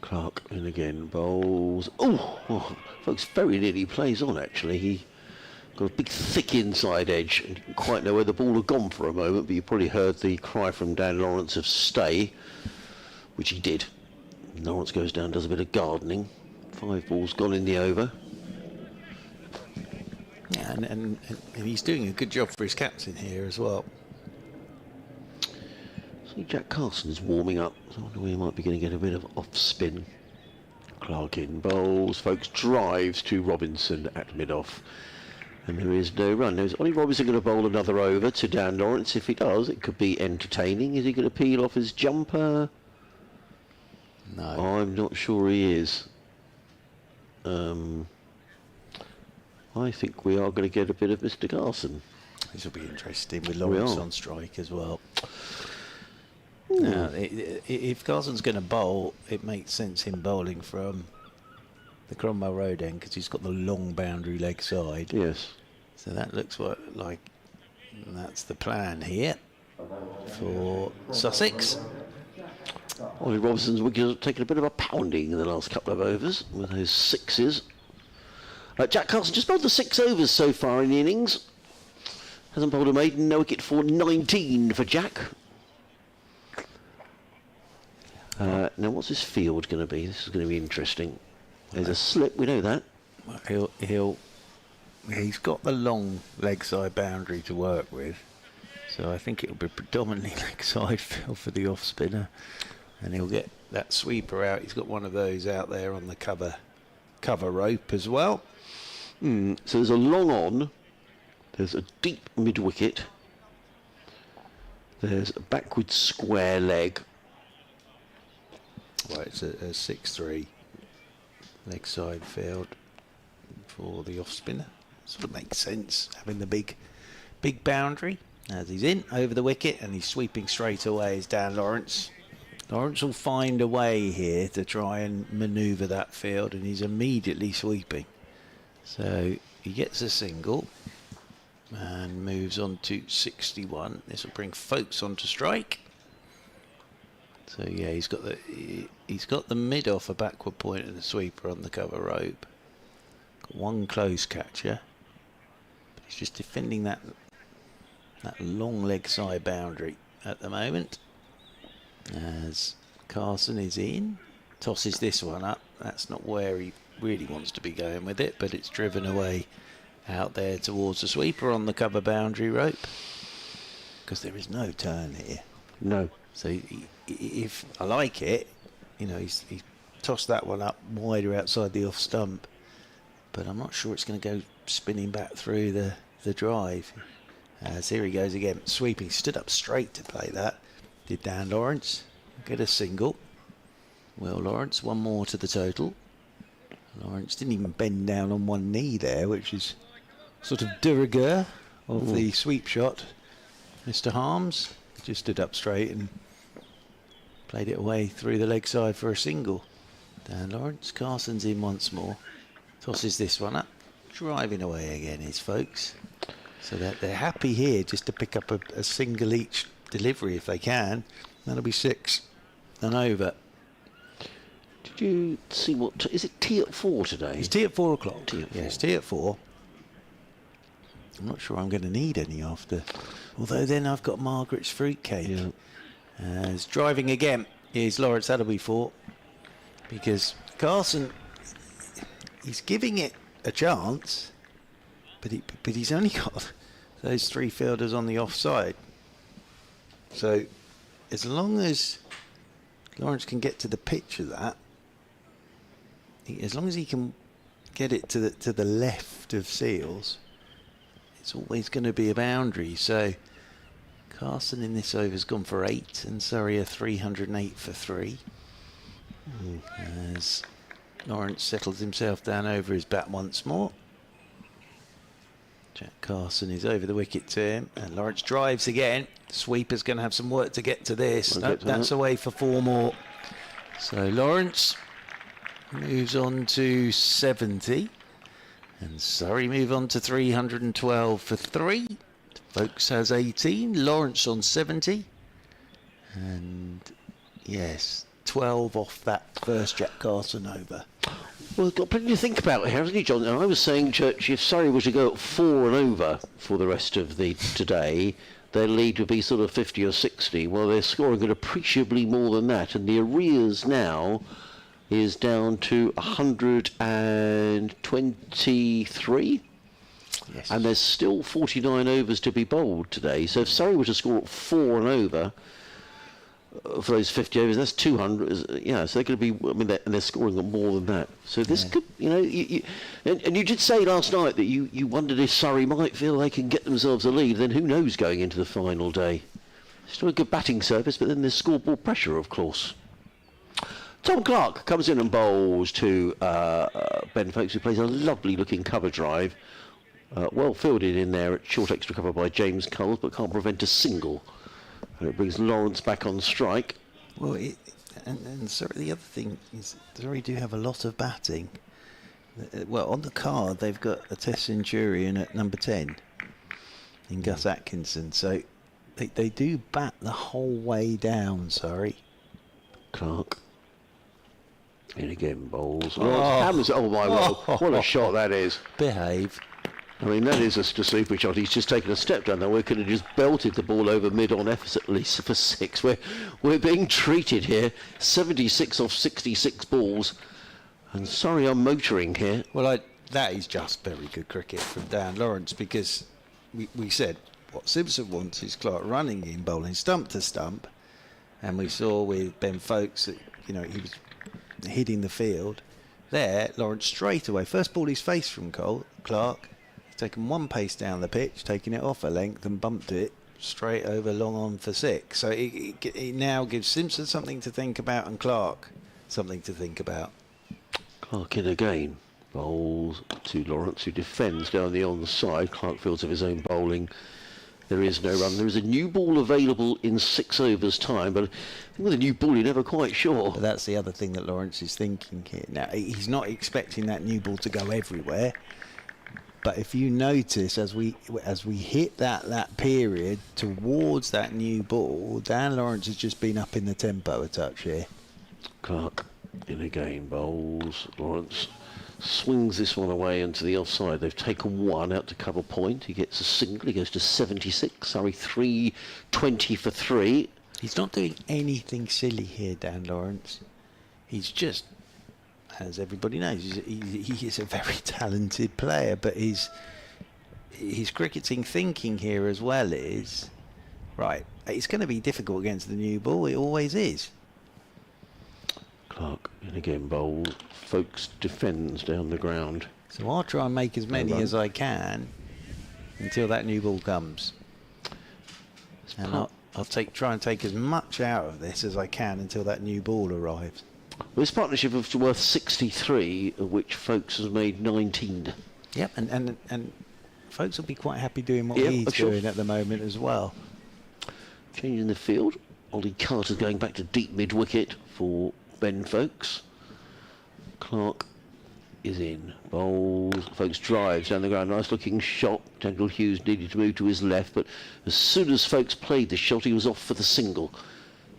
Clark in again, bowls. Oh, folks, very nearly plays on actually. He got a big thick inside edge and didn't quite know where the ball had gone for a moment, but you probably heard the cry from Dan Lawrence of stay, which he did. Lawrence goes down, does a bit of gardening. 5 balls gone in the over. Yeah, and he's doing a good job for his captain here as well. See, Jack Carson's warming up. So I wonder where he might be going to get a bit of off spin. Clark in bowls, folks, drives to Robinson at mid-off. And there is no run. Now, is Ollie Robinson going to bowl another over to Dan Lawrence? If he does, it could be entertaining. Is he going to peel off his jumper? No. I'm not sure he is. I think we are going to get a bit of Mr. Carson. This will be interesting with Lawrence on strike as well. Now, if Carson's going to bowl, it makes sense him bowling from the Cromwell Road end because he's got the long boundary leg side. Yes. So that looks like that's the plan here for Sussex. Ollie Robinson's wickets have taken a bit of a pounding in the last couple of overs with those 6s. Jack Carson just bowled the 6 overs so far in the innings. Hasn't bowled a maiden, no wicket for 19 for Jack. Now what's his field going to be? This is going to be interesting. There's a slip, we know that. He's got the long leg side boundary to work with, so I think it'll be predominantly leg side field for the off spinner, and he'll get that sweeper out. He's got one of those out there on the cover rope as well. So there's a long on, there's a deep mid wicket, there's a backward square leg. Well, it's a 6-3 leg side field for the off spinner. Sort of makes sense having the big boundary. As he's in over the wicket and he's sweeping straight away is Dan Lawrence. Lawrence will find a way here to try and manoeuvre that field, and he's immediately sweeping. So he gets a single and moves on to 61. This will bring Folkes onto strike. So yeah, he's got the mid off a backward point and a sweeper on the cover rope. Got one close catcher, but he's just defending that long leg side boundary at the moment. As Carson is in, tosses this one up. That's not where he really wants to be going with it, but it's driven away out there towards the sweeper on the cover boundary rope, because there is no turn here. No. So if I like it, you know, he's tossed that one up wider outside the off stump, but I'm not sure it's going to go spinning back through the drive. As here he goes again, sweeping, stood up straight to play that. Did Dan Lawrence get a single? Well, Lawrence, one more to the total. Lawrence didn't even bend down on one knee there, which is sort of de rigueur of the sweep shot. Mr. Harms just stood up straight and played it away through the leg side for a single. Dan Lawrence, Carson's in once more. Tosses this one up. Driving away again is Folkes. So they're happy here just to pick up a single each delivery if they can. That'll be 6 and over. Did you see what... Is it tea at 4 today? It's tea at 4 o'clock. Tea at 4. Yes, tea at 4. I'm not sure I'm going to need any after. Although then I've got Margaret's fruitcake. Yeah. As driving again is Lawrence Adelby because Carson, he's giving it a chance, but he's only got those 3 fielders on the offside. So as long as Lawrence can get to the pitch of that, as long as he can get it to the left of Seals, it's always going to be a boundary. So Carson in this over has gone for 8 and Surrey are 308 for 3. As Lawrence settles himself down over his bat once more. Jack Carson is over the wicket to him, and Lawrence drives again. Sweeper's going to have some work to get to this. Nope, that's away for 4 more. So Lawrence moves on to 70, and Surrey move on to 312 for 3. Folkes has 18, Lawrence on 70, and Yes, 12 off that first Jack Carson over. Well, he's got plenty to think about here, hasn't he, John? And I was saying, Church, if Surrey were to go at 4 and over for the rest of the today, their lead would be sort of 50 or 60. Well, they're scoring at appreciably more than that, and the arrears now is down to 123. Yes. And there's still 49 overs to be bowled today. So if Surrey were to score at 4 and over for those 50 overs, that's 200. Yeah, so they're going to be. I mean, they're scoring at more than that. So this could, you know, and you did say last night that you wondered if Surrey might feel they can get themselves a lead. Then who knows going into the final day? Still a good batting service, but then there's scoreboard pressure, of course. Tom Clark comes in and bowls to Ben Folkes, who plays a lovely looking cover drive. Well fielded in there at short extra cover by James Coles, but can't prevent a single. And it brings Lawrence back on strike. Well, and sorry, the other thing is Surrey do have a lot of batting. Well, on the card, they've got a Test Centurion at number 10 in Gus Atkinson. So they do bat the whole way down, Surrey. Clark. In again, bowls. Oh my word, what a shot that is. Behave. I mean, that is a super shot. He's just taken a step down there. We could have just belted the ball over mid-on effortlessly for 6. We're being treated here. 76 off 66 balls. And sorry, I'm motoring here. Well, that is just very good cricket from Dan Lawrence, because we said what Simpson wants is Clark running in, bowling stump to stump. And we saw with Ben Folkes that, you know, he was hitting the field. There, Lawrence straight away. First ball he's faced from Clark. Taken one pace down the pitch, taking it off a length and bumped it straight over long on for 6. So it now gives Simpson something to think about and Clark something to think about. Clark in again. Bowls to Lawrence, who defends down the onside. Clark fields of his own bowling. There is no run. There is a new ball available in 6 overs time, but I think with a new ball you're never quite sure. But that's the other thing that Lawrence is thinking here. Now, he's not expecting that new ball to go everywhere. But if you notice, as we hit that period towards that new ball, Dan Lawrence has just been up in the tempo a touch here. Clark in again, bowls. Lawrence swings this one away into the offside. They've taken one out to cover point. He gets a single. He goes to 76. Sorry, 320 for 3. He's not doing anything silly here, Dan Lawrence. He's just, as everybody knows, he is a very talented player, but his cricketing thinking here as well is, right, it's going to be difficult against the new ball. It always is. Clark in again, bowl. Folkes defends down the ground. So I'll try and make as many as I can until that new ball comes. And I'll try and take as much out of this as I can until that new ball arrives. This partnership is worth 63, of which Folkes has made 19. Yep, and Folkes will be quite happy doing what Yep, he's sure. doing at the moment as well. Changing the field. Ollie Carter's going back to deep mid-wicket for Ben Folkes. Clark is in. Bowls. Folkes drives down the ground. Nice looking shot. Tangle Hughes needed to move to his left, but as soon as Folkes played the shot, he was off for the single.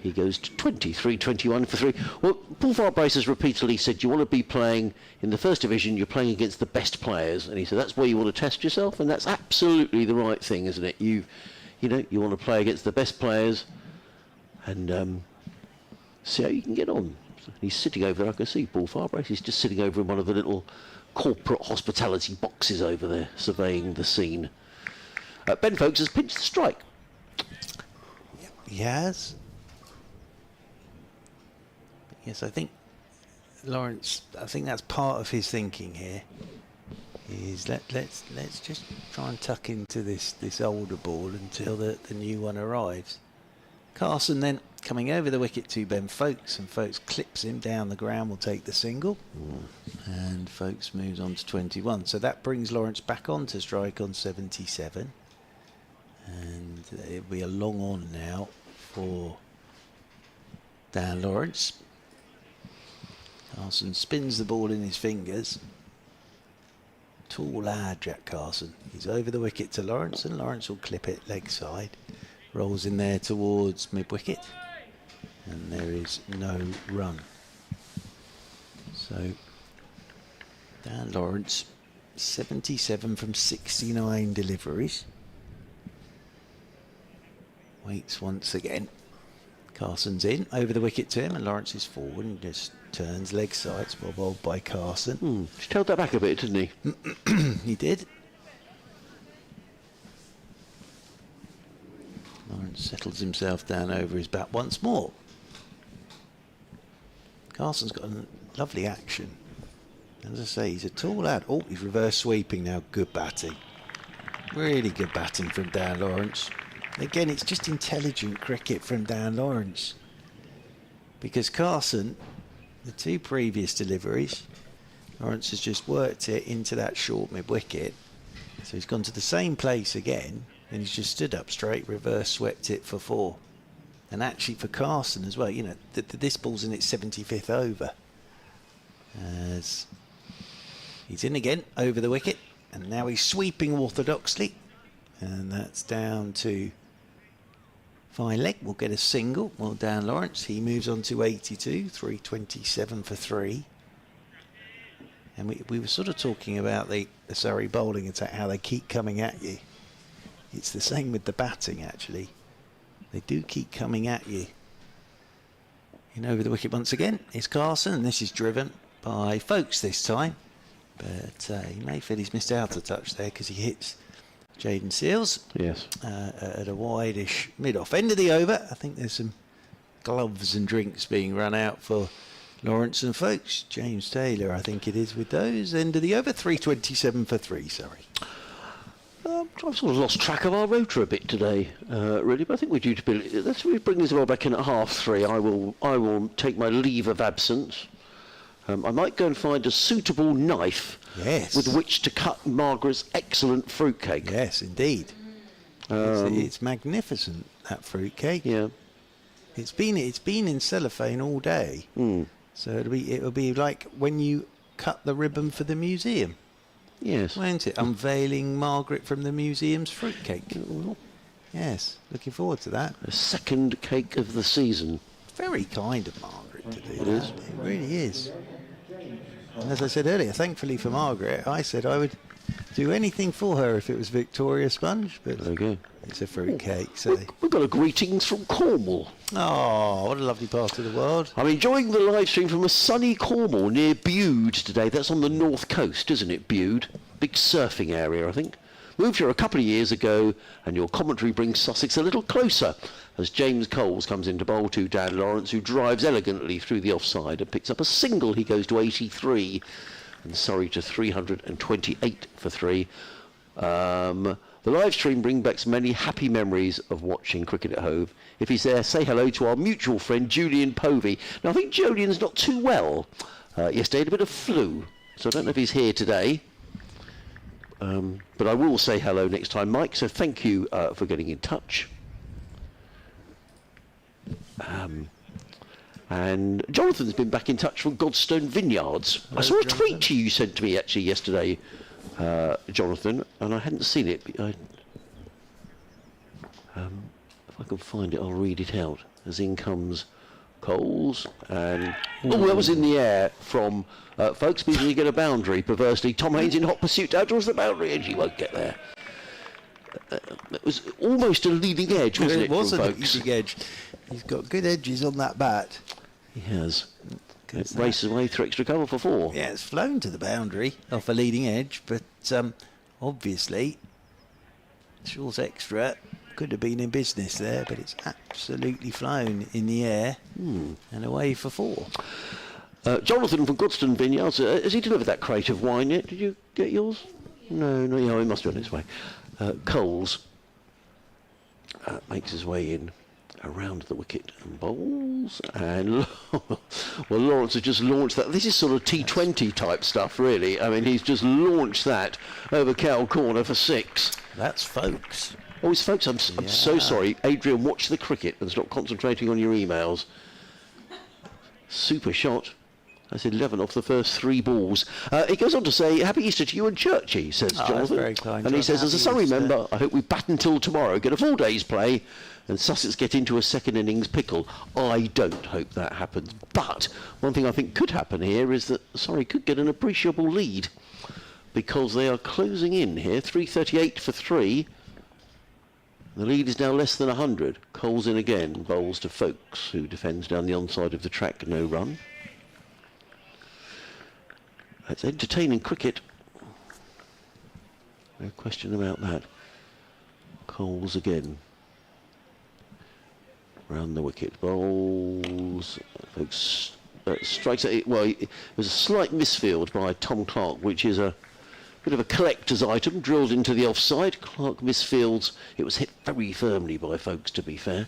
He goes to 23-21 for 3. Well, Paul Farbrace has repeatedly said you want to be playing in the first division, you're playing against the best players. And he said that's where you want to test yourself, and that's absolutely the right thing, isn't it? You want to play against the best players and see how you can get on. He's sitting over there. I can see Paul Farbrace. He's just sitting over in one of the little corporate hospitality boxes over there, surveying the scene. Ben Folkes has pinched the strike. He has. Yes, I think Lawrence. I think that's part of his thinking here. Is let's just try and tuck into this older ball until the new one arrives. Carson then coming over the wicket to Ben Folkes, and Folkes clips him down the ground. Will take the single, and Folkes moves on to 21. So that brings Lawrence back on to strike on 77, and it'll be a long on now for Dan Lawrence. Carson spins the ball in his fingers. Tall lad, Jack Carson. He's over the wicket to Lawrence, and Lawrence will clip it leg side. Rolls in there towards mid-wicket. and there is no run. So Dan Lawrence, 77 from 69 deliveries. Waits once again. Carson's in, over the wicket to him, and Lawrence is forward and just turns leg sides, well bowled by Carson. Just held that back a bit, didn't he? He did. Lawrence settles himself down over his bat once more. Carson's got a lovely action. As I say, he's a tall lad. Oh, he's reverse sweeping now. Good batting. Really good batting from Dan Lawrence. Again, it's just intelligent cricket from Dan Lawrence. Because Carson, the two previous deliveries, Lawrence has just worked it into that short mid-wicket. So he's gone to the same place again, and he's just stood up straight, reverse swept it for 4. And actually for Carson as well, you know, this ball's in its 75th over. As he's in again, over the wicket, and now he's sweeping orthodoxly. And that's down to fine leg. We'll get a single. Well done, Lawrence. He moves on to 82, 327 for 3. And we were sort of talking about the Surrey bowling attack, how they keep coming at you. It's the same with the batting, actually. They do keep coming at you. In over the wicket once again is Carson, and this is driven by Folkes this time. But he may feel he's missed out a touch there because he hits Jaden Seals. Yes. At a wide-ish mid-off end of the over. I think there's some gloves and drinks being run out for Lawrence and Folkes. James Taylor, I think it is, with those. End of the over, 327 for 3, sorry. I've sort of lost track of our rota a bit today, really, but I think we're due to be. Let's bring this all back in at 3:30. I will take my leave of absence. I might go and find a suitable knife with which to cut Margaret's excellent fruitcake. Yes, indeed. It's magnificent, that fruitcake. Yeah. It's been in cellophane all day. So it'll be like when you cut the ribbon for the museum. Yes. Won't it? Unveiling Margaret from the museum's fruitcake. Yes, looking forward to that. A second cake of the season. Very kind of Margaret to do It that. is. It really is. And as I said earlier, thankfully for Margaret, I said I would do anything for her if it was Victoria Sponge, but There we go. it's a fruitcake. So, We've got a greetings from Cornwall. oh, what a lovely part of the world. I'm enjoying the live stream from a sunny Cornwall near Bude today. That's on the north coast, isn't it, Bude? Big surfing area, I think. Moved here a couple of years ago, and your commentary brings Sussex a little closer as James Coles comes into bowl to Dan Lawrence, who drives elegantly through the offside and picks up a single. He goes to 83, and Surrey to 328 for 3. The live stream brings back many happy memories of watching cricket at home. If he's there, say hello to our mutual friend Julian Povey. Now, I think Julian's not too well. Yesterday had a bit of flu, so I don't know if he's here today. But I will say hello next time, Mike, so thank you for getting in touch. And Jonathan's been back in touch from Godstone Vineyards. I saw a tweet you sent to me actually yesterday, Jonathan, and I hadn't seen it. If I can find it, I'll read it out. As in comes Coles, and oh, that was in the air from Folkes. People, you get a boundary. Perversely, Tom Haynes in hot pursuit out towards the boundary, and she won't get there. It was almost a leading edge, wasn't it? It was a from Folkes? leading edge. He's got good edges on that bat. He has. It races away through extra cover for 4. Yeah, it's flown to the boundary off a leading edge, but obviously Shaw's extra could have been in business there, but it's absolutely flown in the air and away for 4. Jonathan from Godstone Vineyards, has he delivered that crate of wine yet? Did you get yours? No, he must be on his way. Coles makes his way in around the wicket and bowls, and well, Lawrence has just launched that. This is sort of T20 type stuff, really. I mean, he's just launched that over cow corner for 6. That's Folkes. Oh, it's Folkes. I'm so sorry. Adrian, watch the cricket and stop concentrating on your emails. Super shot. That's 11 off the first 3 balls. He goes on to say, happy Easter to you and Churchy, says That's Jonathan. very kind, And he John. says, as a Happy Surrey Easter. member, I hope we bat until tomorrow, get a full day's play, and Sussex get into a second innings pickle. I don't hope that happens. But one thing I think could happen here is that Surrey could get an appreciable lead, because they are closing in here, 338 for 3. The lead is now less than 100. Coles in again, bowls to Folkes, who defends down the onside of the track, no run. It's entertaining cricket. No question about that. Coles again. Round the wicket. Bowls. Folkes strikes at it. Well, it was a slight misfield by Tom Clark, which is a bit of a collector's item, drilled into the offside. Clark misfields. It was hit very firmly by Folkes, to be fair.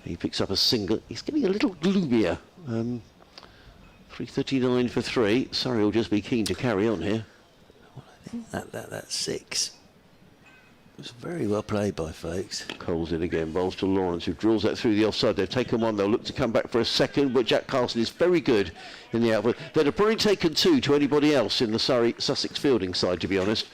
He picks up a single. He's getting a little gloomier. 339 for 3. Surrey will just be keen to carry on here. Well, I think that 6 was very well played by Folkes. Coles in again, bowls to Lawrence, who drills that through the offside. They've taken 1, they'll look to come back for a second, but Jack Carson is very good in the outfield. They'd have probably taken 2 to anybody else in the Sussex fielding side, to be honest,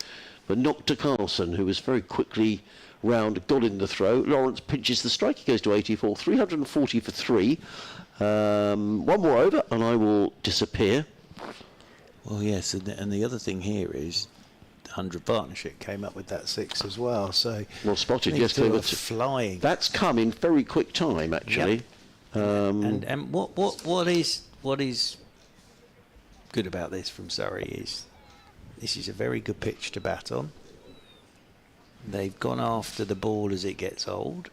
but not to Carson, who was very quickly round, got in the throw. Lawrence pinches the strike, he goes to 84, 340 for 3. 1 more over, and I will disappear. Well, yes, and the other thing here is the 100 partnership came up with that 6 as well. So Well spotted, these yes, two they are were flying. That's come in very quick time, actually. Yep. And what is good about this from Surrey is this is a very good pitch to bat on. They've gone after the ball as it gets old,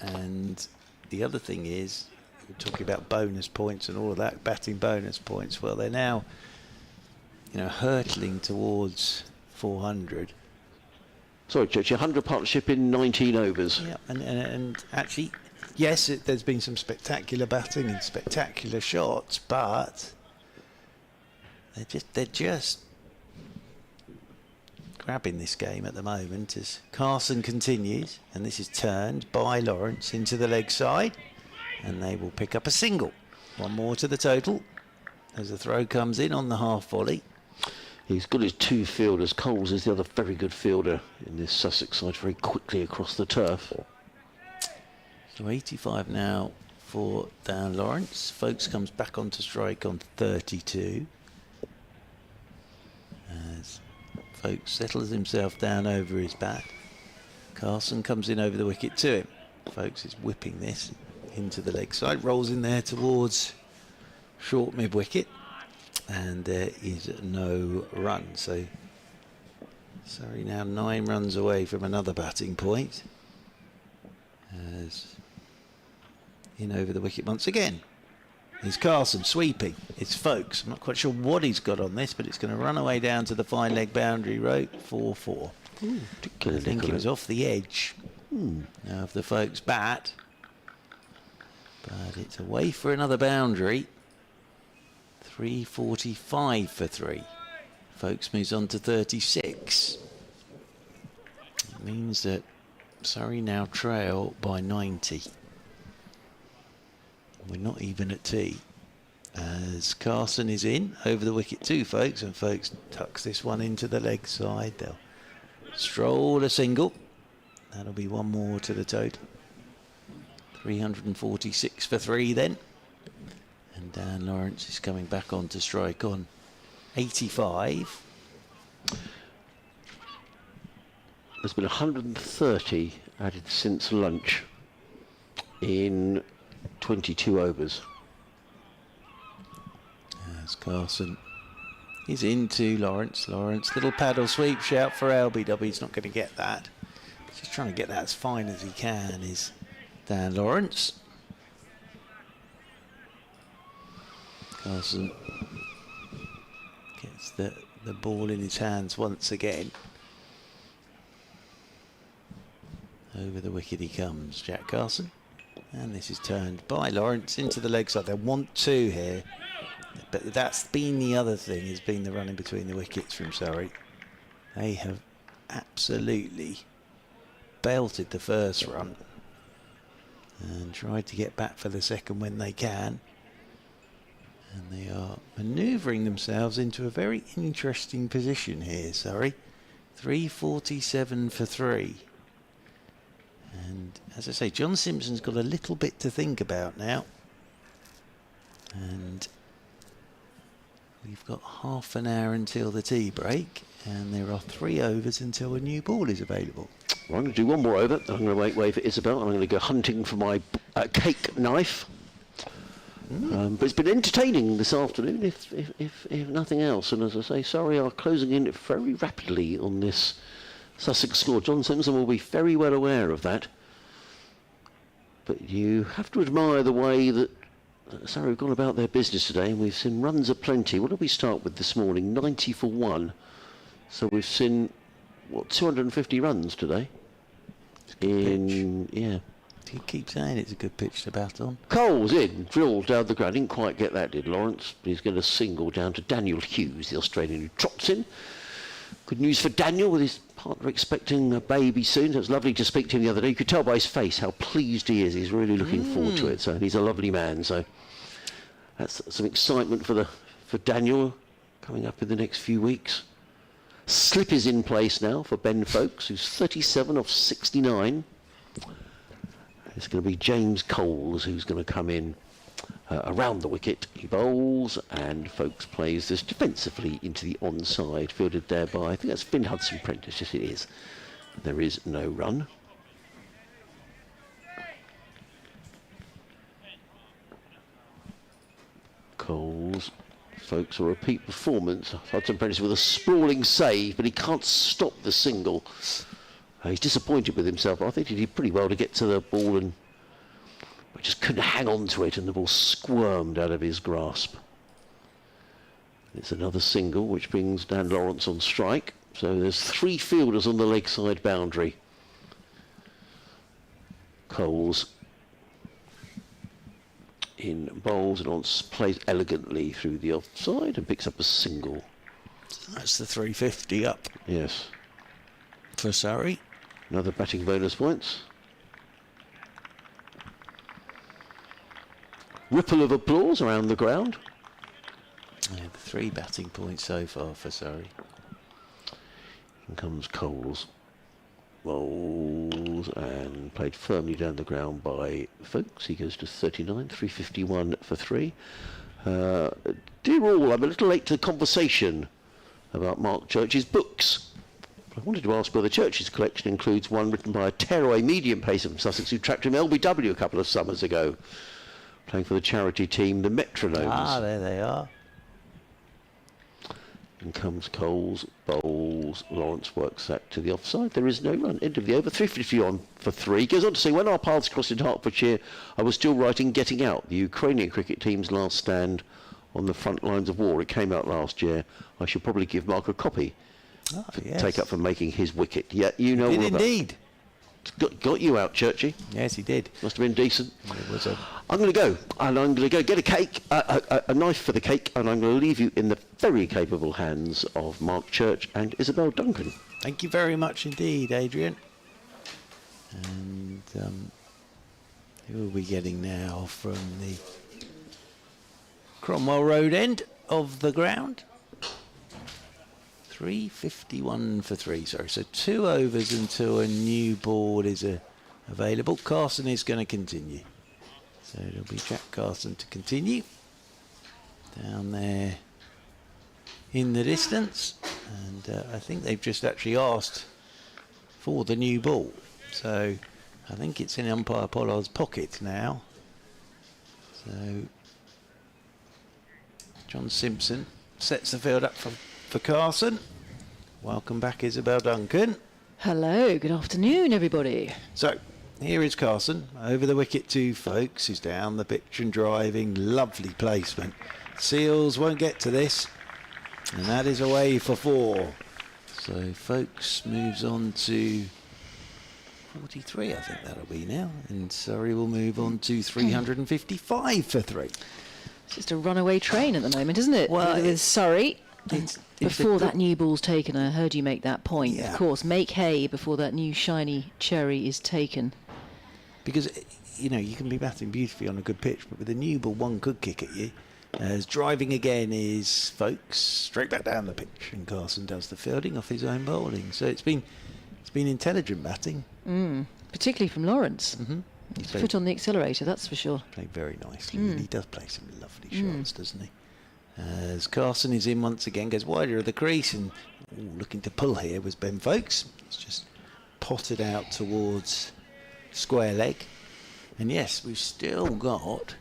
and the other thing is, we're talking about bonus points and all of that, batting bonus points. Well, they're now, hurtling towards 400. Sorry, Church, 100 partnership in 19 overs. Yeah, and actually, yes, there's been some spectacular batting and spectacular shots, but they're just grabbing this game at the moment as Carson continues, and this is turned by Lawrence into the leg side, and they will pick up a single. 1 more to the total as the throw comes in on the half volley. He's got his 2 fielders. Coles is the other very good fielder in this Sussex side, very quickly across the turf. So 85 now for Dan Lawrence. Folkes comes back onto strike on 32 as Folkes settles himself down over his bat. Carson comes in over the wicket to him. Folkes is whipping this into the leg side, rolls in there towards short mid wicket, and there is no run. So Surrey now 9 runs away from another batting point, as in over the wicket once again is Carson sweeping. It's Folkes. I'm not quite sure what he's got on this, but it's going to run away down to the fine leg boundary rope. 4-4. I think it was off the edge of the Folkes bat, but it's away for another boundary. 345 for 3. Folkes moves on to 36. It means that Surrey now trail by 90. We're not even at tea, as Carson is in over the wicket too, Folkes, and Folkes tucks this one into the leg side. They'll stroll a single. That'll be 1 more to the total. 346 for 3 then. And Dan Lawrence is coming back on to strike on 85. There's been 130 added since lunch in 22 overs. As Carson is into Lawrence. Lawrence, little paddle sweep, shout for LBW. He's not going to get that. He's just trying to get that as fine as he can, is Dan Lawrence. Carson gets the ball in his hands once again. Over the wicket he comes, Jack Carson. And this is turned by Lawrence into the leg side. They want 2 here. But that's been the other thing, has been the running between the wickets from Surrey. They have absolutely belted the first run and tried to get back for the second when they can. And they are manoeuvring themselves into a very interesting position here, Surrey. 347 for 3. And as I say, John Simpson's got a little bit to think about now. And we've got half an hour until the tea break, and there are 3 overs until a new ball is available. Well, I'm going to do one more over. I'm going to make way for Isabel. I'm going to go hunting for my cake knife. But it's been entertaining this afternoon, if nothing else. And as I say, Surrey are closing in very rapidly on this Sussex score. John Simpson will be very well aware of that. But you have to admire the way that Surrey have gone about their business today. And we've seen runs aplenty. What did we start with this morning? 90 for 1. So we've seen, 250 runs today? Yeah. You keep saying it's a good pitch to bat on. Cole's in, drilled down the ground. Didn't quite get that, did Lawrence? But he's going to single down to Daniel Hughes, the Australian who trots in. Good news for Daniel, with his partner expecting a baby soon. So it was lovely to speak to him the other day. You could tell by his face how pleased he is. He's really looking forward to it. So he's a lovely man. So that's some excitement for Daniel coming up in the next few weeks. Slip is in place now for Ben Folkes, who's 37 off 69. It's going to be James Coles who's going to come in around the wicket. He bowls, and Folkes plays this defensively into the onside, fielded there by, I think that's Finn Hudson-Prentice. Yes, it is. There is no run. Coles. Folkes, a repeat performance. Hudson-Prentice with a sprawling save, but he can't stop the single. He's disappointed with himself. I think he did pretty well to get to the ball, and just couldn't hang on to it, and the ball squirmed out of his grasp. It's another single, which brings Dan Lawrence on strike. So there's 3 fielders on the leg side boundary. Coles in bowls, and Lawrence plays elegantly through the offside and picks up a single. So that's the 350 up. Yes. For Surrey. Another batting bonus points. Ripple of applause around the ground. Yeah, 3 batting points so far for Surrey. In comes Coles. Bowls and played firmly down the ground by Folkes. He goes to 39, 351 for 3. Dear all, I'm a little late to the conversation about Mark Church's books. I wanted to ask whether Church's collection includes one written by a tearaway medium pacer from Sussex who tracked him LBW a couple of summers ago, playing for the charity team, the Metronomes. Ah, there they are. In comes Coles, bowls, Lawrence works that to the offside. There is no run. End of the over. 350 on for 3. Goes on to say, when our paths crossed in Hertfordshire, I was still writing Getting Out, the Ukrainian cricket team's last stand on the front lines of war. It came out last year. I should probably give Mark a copy. Yes. Take up for making his wicket. Yeah, you know He all did about indeed. Got you out, Churchy. Yes, he did. Must have been decent. It was a... I'm going to go, and I'm going to go get a cake, a knife for the cake, and I'm going to leave you in the very capable hands of Mark Church and Isabel Duncan. Thank you very much indeed, Adrian. And who are we getting now from the Cromwell Road end of the ground? 351 for 3, sorry. So 2 overs until a new ball is available. Carson is going to continue. So it'll be Jack Carson to continue. Down there in the distance. And I think they've just actually asked for the new ball. So I think it's in umpire Pollard's pocket now. So John Simpson sets the field up for Carson. Welcome back, Isabel Duncan. Hello, good afternoon, everybody. So, here is Carson, over the wicket to Folkes, who's down the pitch and driving. Lovely placement. Seals won't get to this, and that is away for 4. So, Folkes moves on to 43, I think that'll be now, and Surrey will move on to 355 for 3. It's just a runaway train at the moment, isn't it? Well, with Surrey. It's Before that new ball's taken, I heard you make that point. Yeah. Of course, make hay before that new shiny cherry is taken. Because, you know, you can be batting beautifully on a good pitch, but with a new ball, one could kick at you. As driving again is Folks, straight back down the pitch, and Carson does the fielding off his own bowling. So it's been intelligent batting. Particularly from Lawrence. He's Foot on the accelerator, that's for sure. played very nicely, and he does play some lovely shots, doesn't he? As Carson is in once again, goes wider of the crease, and looking to pull here was Ben Folks. It's just potted out towards square leg. And yes, we've still got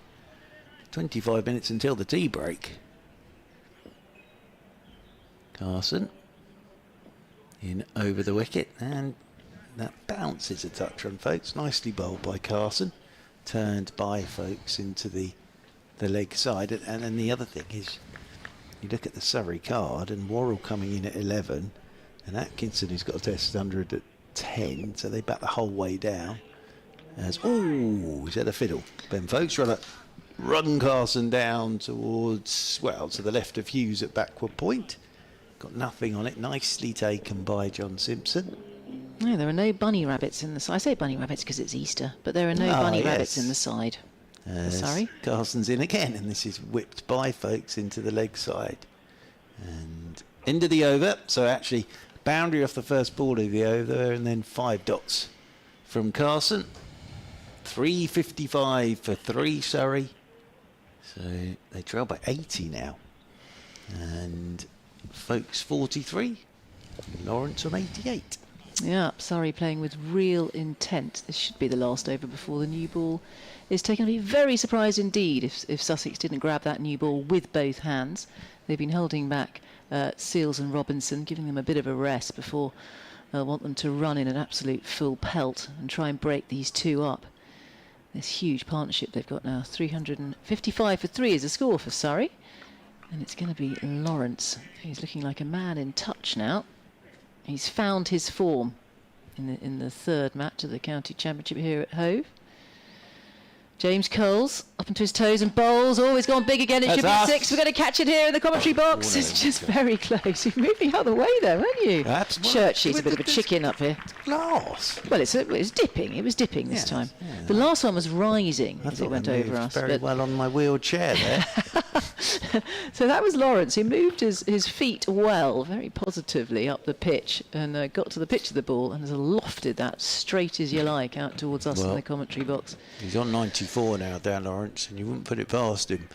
25 minutes until the tea break. Carson in over the wicket, and that bounces a touch on Folks. Nicely bowled by Carson, turned by Folks into the leg side. And then the other thing is, you look at the Surrey card, and Worrell coming in at 11, and Atkinson, who's got a test 100 at 10, so they bat the whole way down. As he's had a fiddle. Ben Folks run Carson down towards, well, to the left of Hughes at backward point. Got nothing on it. Nicely taken by John Simpson. No, there are no bunny rabbits in the side. I say bunny rabbits because it's Easter, but there are no bunny rabbits in the side. Sorry. Carson's in again, and this is whipped by Folks into the leg side. And into the over. So actually, boundary off the first ball of the over, and then 5 dots from Carson. 355 for 3 Surrey. So they trail by 80 now. And Folks 43. Lawrence on 88. Yeah, Surrey playing with real intent. This should be the last over before the new ball is taken. I'd be very surprised indeed if Sussex didn't grab that new ball with both hands. They've been holding back Seals and Robinson, giving them a bit of a rest before I want them to run in an absolute full pelt and try and break these two up. This huge partnership they've got now. 355 for 3 is the score for Surrey. And it's going to be Lawrence. He's looking like a man in touch now. He's found his form in the third match of the county championship here at Hove. James Coles up onto his toes and bowls. Oh, he's gone big again. It should be 6. We're going to catch it here in the commentary box. It's just very close. You're moving out of the way there, weren't you? Churchy's a bit of a chicken up here. Glass. Well, it's dipping. It was dipping this time. Yeah. The last one was rising as it went over us. Very well on my wheelchair there. So that was Lawrence. He moved his feet well, very positively up the pitch, and got to the pitch of the ball and has lofted that straight as you like out towards us in the commentary box. He's on 94 now, Dan Lawrence, and you wouldn't put it past him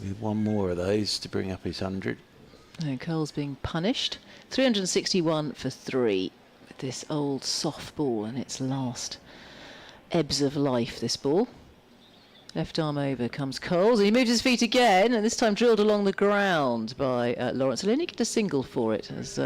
with one more of those to bring up his 100. And Cole's being punished. 361 for 3 with this old soft ball and its last ebbs of life, this ball. Left arm over comes Coles, and he moves his feet again, and this time drilled along the ground by Lawrence. He'll only get a single for it as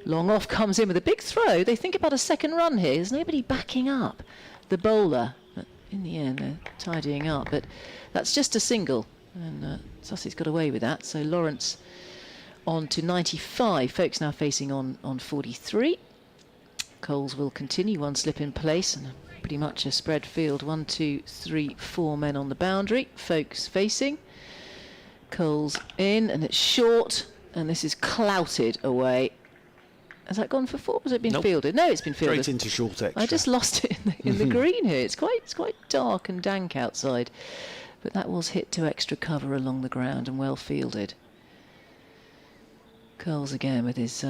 Long Off comes in with a big throw. They think about a second run here. There's nobody backing up the bowler. But in the end, they're tidying up. But that's just a single, and Sussex got away with that. So Lawrence on to 95. Folks now facing on 43. Coles will continue, one slip in place, and pretty much a spread field. 1, 2, 3, 4 men on the boundary. Folks facing. Coles in, and it's short, and this is clouted away. Has that gone for 4? Has it been fielded? No, it's been fielded. Straight into short extra. I just lost it in the green here. It's quite dark and dank outside, but that was hit to extra cover along the ground and well fielded. Coles again with his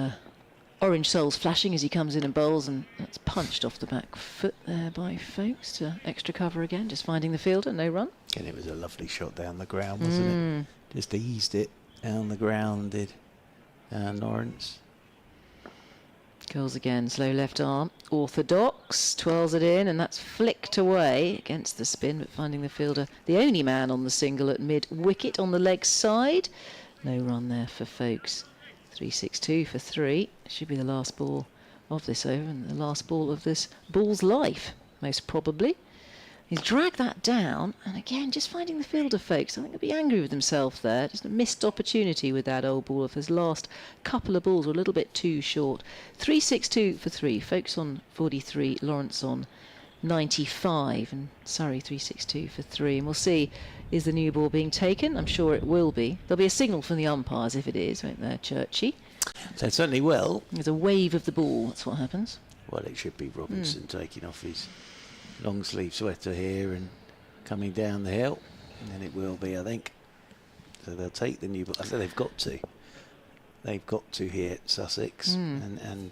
orange soles flashing as he comes in and bowls, and that's punched off the back foot there by Folks to extra cover again, just finding the fielder, no run. And it was a lovely shot down the ground, wasn't it? Just eased it down the ground, did Lawrence. Goes again, slow left arm, orthodox, twirls it in, and that's flicked away against the spin, but finding the fielder, the only man on the single at mid-wicket on the leg side. No run there for Folks. 362 for 3. Should be the last ball of this over and the last ball of this ball's life, most probably. He's dragged that down, and again, just finding the fielder, Folks. I think he'll be angry with himself there. Just a missed opportunity with that old ball. If his last couple of balls were a little bit too short. 362 for 3. Folks on 43, Lawrence on 95, and Surrey 362 for 3. And we'll see, is the new ball being taken? I'm sure it will be. There'll be a signal from the umpires if it is, won't there, Churchy? So it certainly will. There's a wave of the ball, that's what happens. Well, it should be Robinson taking off his long sleeve sweater here and coming down the hill, and then it will be, I think. So they'll take the new ball. I said they've got to. They've got to here at Sussex. And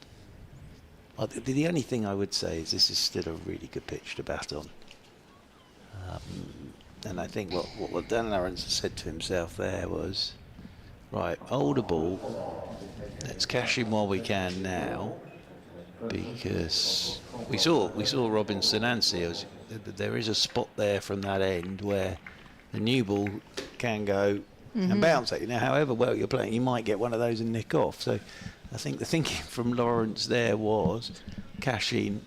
the only thing I would say is this is still a really good pitch to bat on. And I think what Dan Lawrence said to himself there was, right, hold a ball. Let's cash in while we can now, because we saw Robinson and Seals. There is a spot there from that end where the new ball can go and bounce at you. Now, however well you're playing, you might get one of those and nick off. So I think the thinking from Lawrence there was cash in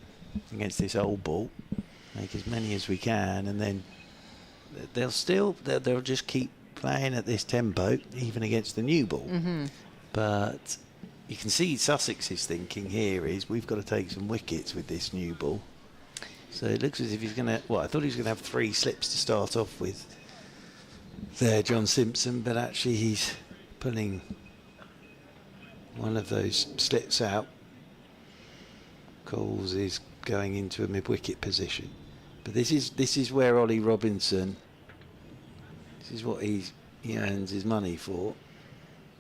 against this old ball, make as many as we can, and then they'll just keep playing at this tempo, even against the new ball. But you can see Sussex's thinking here is we've got to take some wickets with this new ball. So it looks as if he's going to... Well, I thought he was going to have 3 slips to start off with there, John Simpson, but actually he's pulling one of those slips out. Coles is going into a mid-wicket position. But this is where Ollie Robinson... This is what he earns his money for.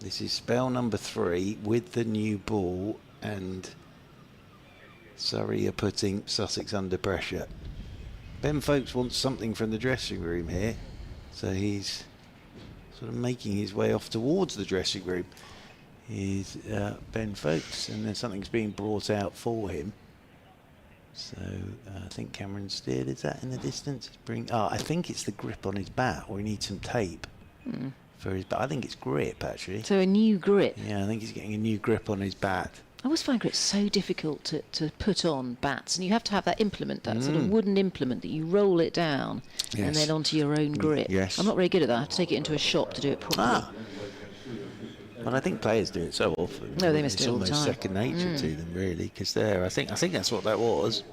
This is spell number 3 with the new ball, and Surrey are putting Sussex under pressure. Ben Folkes wants something from the dressing room here, so he's sort of making his way off towards the dressing room. Is Ben Folkes, and then something's being brought out for him. So I think Cameron Steele, is that in the distance? I think it's the grip on his bat, or he needs some tape for his bat. I think it's grip, actually. So a new grip. Yeah, I think he's getting a new grip on his bat. I always find grip so difficult to put on bats, and you have to have that implement, that sort of wooden implement that you roll it down and then onto your own grip. Yes. I'm not very good at that. I have to take it into a shop to do it properly. But I think players do it so often. No, they must do it all the It's time. almost second nature to them, really, because I think that's what that was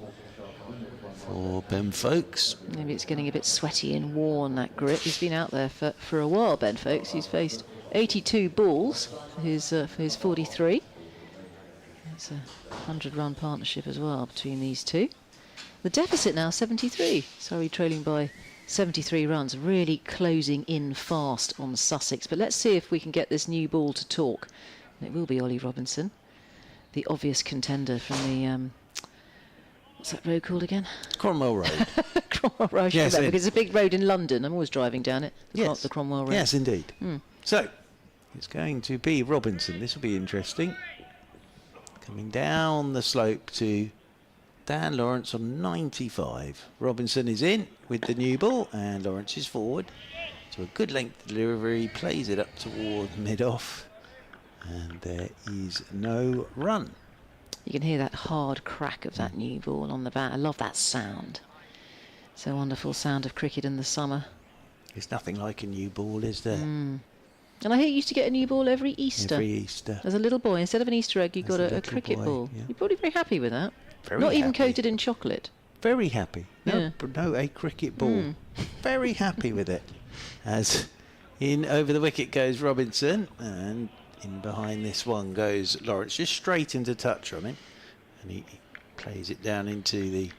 for Ben Folkes. Maybe it's getting a bit sweaty and worn, that grip. He's been out there for a while, Ben Folkes. He's faced 82 balls for his 43. It's a 100-run partnership as well between these two. The deficit now 73. Surrey trailing by 73 runs, really closing in fast on Sussex. But let's see if we can get this new ball to talk. And it will be Ollie Robinson, the obvious contender from the... what's that road called again? Cromwell Road. Cromwell Road. Yes, Because it's a big road in London. I'm always driving down it. Yes. The Cromwell Road. Yes, indeed. So, it's going to be Robinson. This will be interesting. Coming down the slope to Dan Lawrence on 95. Robinson is in with the new ball, and Lawrence is forward. So a good length delivery, plays it up toward mid-off, and there is no run. You can hear that hard crack of that new ball on the bat. I love that sound. It's a wonderful sound of cricket in the summer. There's nothing like a new ball, is there? And I hear you used to get a new ball every Easter. Every Easter. As a little boy, instead of an Easter egg, you As got a a little cricket boy, ball. yeah. You're probably very happy with that. Very Not even happy. coated in chocolate. Very happy. Yeah. No, a cricket ball. Very happy with it. As in over the wicket goes Robinson, and in behind this one goes Lawrence, just straight into touch on him, and he plays it down into the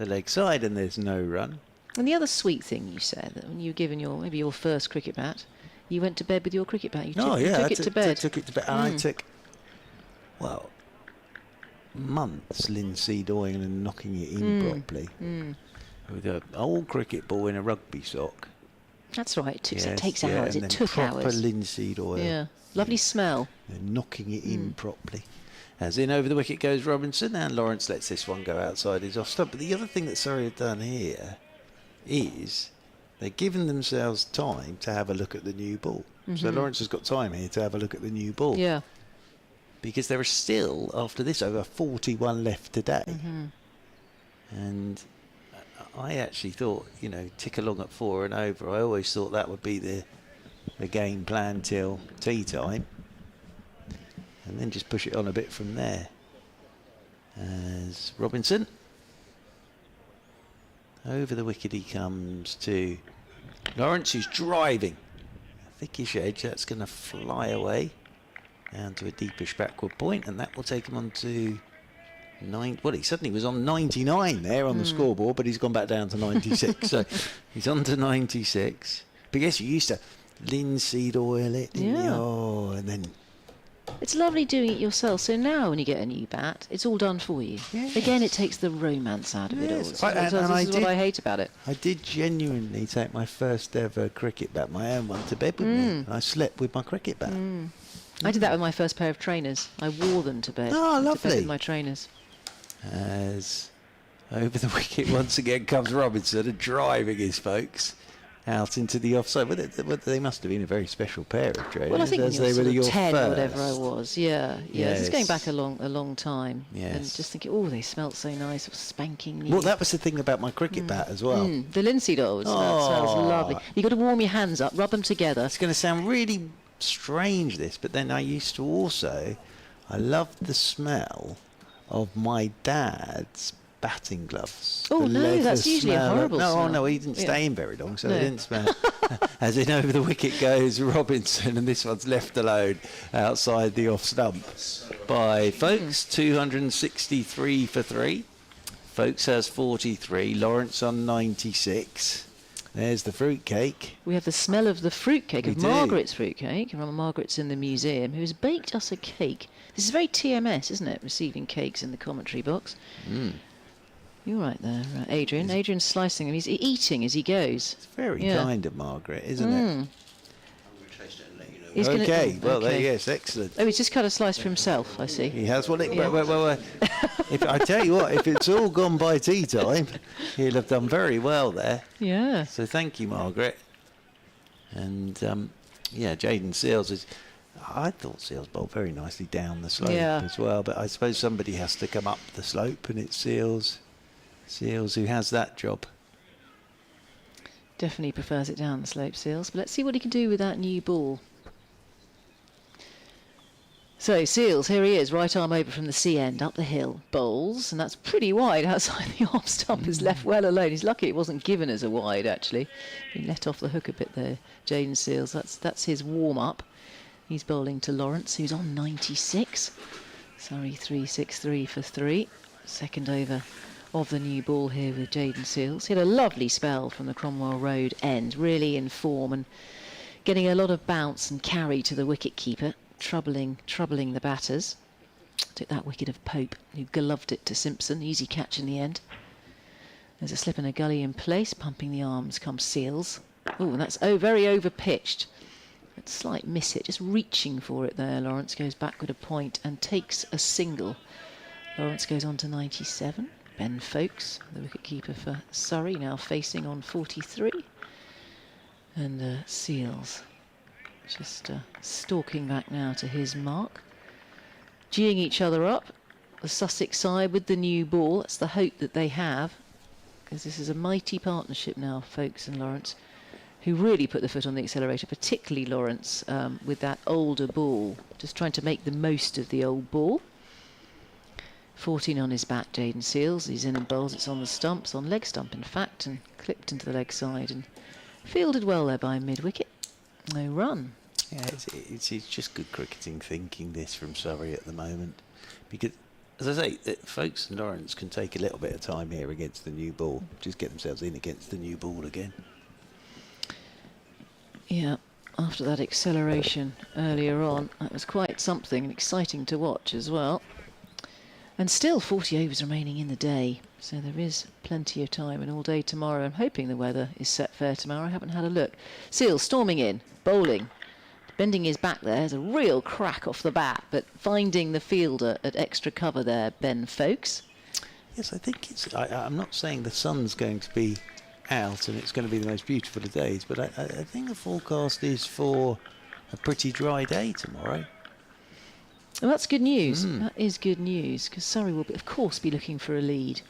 leg side, and there's no run. And the other sweet thing you said, that when you were given maybe your first cricket bat, you went to bed with your cricket bat. You took it to bed. Took it to bed. And I took, months linseed oil and knocking it in properly. With an old cricket ball in a rugby sock. That's right. It Yes, takes yeah, hours. and It then took proper hours. linseed oil. Yeah. Lovely smell. And knocking it in properly. As in over the wicket goes Robinson, and Lawrence lets this one go outside his off stump. But the other thing that Surrey have done here is they've given themselves time to have a look at the new ball. So Lawrence has got time here to have a look at the new ball. Yeah. Because there are still, after this, over 41 left today. And I actually thought, tick along at 4 and over. I always thought that would be the game plan till tea time. And then just push it on a bit from there. As Robinson. Over the wicket he comes to Lawrence, who's driving. A thickish edge, that's going to fly away down to a deepish backward point, and that will take him on to 9. Well, he suddenly was on 99 there on the scoreboard, but he's gone back down to 96. So he's on to 96. But yes, you used to, linseed oil it, didn't you? Yeah. Oh, and then It's lovely doing it yourself. So now when you get a new bat, it's all done for you. Yes. Again, it takes the romance out of it all. Yes. This And is I what I hate about it. I did genuinely take my first ever cricket bat, my own one, to bed with me. And I slept with my cricket bat. I did that with my first pair of trainers. I wore them to bed. Oh, To bed lovely. with my trainers. As over the wicket once again comes Robinson, and driving his folks out into the offside. But they must have been a very special pair of trainers. Well, I think when as you're they sort were of your 10 or whatever I first. was. Yeah. This is going Yes. back a long time. And Yes. just thinking, oh, they smelt so nice. It was spanking new. Well, that was the thing about my cricket bat as well. The linseed oil smells Oh. lovely. You've got to warm your hands up, rub them together. It's going to sound really strange, this, but then I used to also, I loved the smell of my dad's batting gloves. Oh, The no, leather that's usually a smell of- horrible No, smell. no, he didn't Yeah. stay in very long, so No. they didn't smell. As in over the wicket goes Robinson, and this one's left alone outside the off stump by Folkes. 263 for 3. Folkes has 43. Lawrence on 96. There's the fruitcake. We have the smell of the fruitcake, We of do. Margaret's fruitcake. Margaret's in the museum, who has baked us a cake. This is very TMS, isn't it? Receiving cakes in the commentary box. You're right there, Adrian. Adrian's slicing them. He's eating as he goes. It's very Yeah. kind of Margaret, isn't it? He's gonna- Okay, oh, well, there okay. he is. Excellent. Oh, he's just cut a slice for himself, I see. He has one. Yeah. Well, if I tell you what, if it's all gone by tea time, he'll have done very well there. Yeah. So thank you, Margaret. And yeah, Jaden Seals is. I thought Seals bowled very nicely down the slope Yeah. as well, but I suppose somebody has to come up the slope, and it's Seals who has that job. Definitely prefers it down the slope, Seals. But let's see what he can do with that new ball. So Seals, here he is, right arm over from the C end, up the hill, bowls, and that's pretty wide outside the off stump, is left well alone. He's lucky it wasn't given as a wide, actually. He let off the hook a bit there, Jaden Seals. That's his warm-up. He's bowling to Lawrence, who's on 96. Surrey 363 for 3. Second over of the new ball here with Jaden Seals. He had a lovely spell from the Cromwell Road end, really in form and getting a lot of bounce and carry to the wicket-keeper. Troubling the batters. Took that wicket of Pope, who gloved it to Simpson. Easy catch in the end. There's a slip and a gully in place. Pumping the arms comes Seals. Oh, and that's very over-pitched. A slight miss hit, just reaching for it there. Lawrence goes backward a point and takes a single. Lawrence goes on to 97. Ben Folkes, the wicket-keeper for Surrey, now facing on 43. And Seals just stalking back now to his mark. Geeing each other up, the Sussex side with the new ball. That's the hope that they have, because this is a mighty partnership now, Folkes and Lawrence, who really put the foot on the accelerator, particularly Lawrence with that older ball, just trying to make the most of the old ball. 14 on his bat, Jaden Seals. He's in and bowls. It's on the stumps, on leg stump in fact, and clipped into the leg side and fielded well there by mid-wicket. No run. Yeah, it's just good cricketing thinking, this, from Surrey at the moment. Because, as I say, Folkes and Lawrence can take a little bit of time here against the new ball. Just get themselves in against the new ball again. Yeah, after that acceleration earlier on, that was quite something and exciting to watch as well. And still 40 overs remaining in the day, so there is plenty of time, and all day tomorrow. I'm hoping the weather is set fair tomorrow. I haven't had a look. Seals storming in, bowling, bending his back there. There's a real crack off the bat, but finding the fielder at extra cover there, Ben Folkes. Yes, I think it's. I'm not saying the sun's going to be out and it's going to be the most beautiful of days, but I think the forecast is for a pretty dry day tomorrow. Well, that's good news. That is good news, because Surrey will, of course, be looking for a lead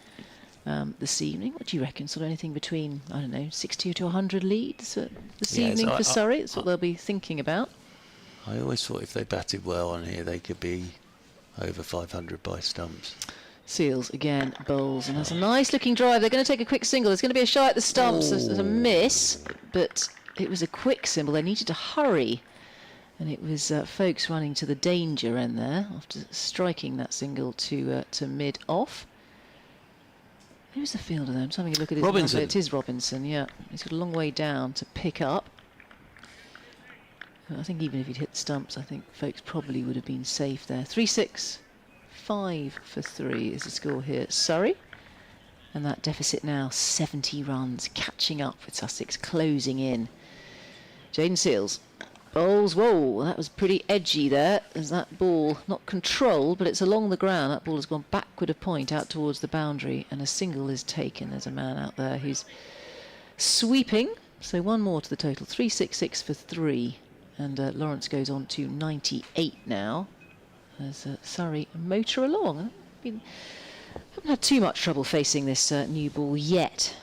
this evening. What do you reckon? Sort of anything between, I don't know, 60 to 100 leads this Yes, evening for Surrey? That's what they'll be thinking about. I always thought if they batted well on here, they could be over 500 by stumps. Seals again bowls and has a nice looking drive. They're going to take a quick single. There's going to be a shot at the stumps. There's a miss, but it was a quick single. They needed to hurry. And it was Folkes running to the danger end there after striking that single to mid-off. Who's the fielder there? I'm having a look at his Robinson. number. It is Robinson, yeah. He's got a long way down to pick up. I think even if he'd hit the stumps, I think folks probably would have been safe there. 3-6, 5 for 3 is the score here at Surrey. And that deficit now 70 runs, catching up with Sussex, closing in. Jaden Seals bowls. Whoa, that was pretty edgy there. There's that ball not controlled, but it's along the ground. That ball has gone backward a point out towards the boundary, and a single is taken. There's a man out there who's sweeping. So one more to the total, 366 for 3. And Lawrence goes on to 98 now as Surrey motor along. Haven't had too much trouble facing this new ball yet,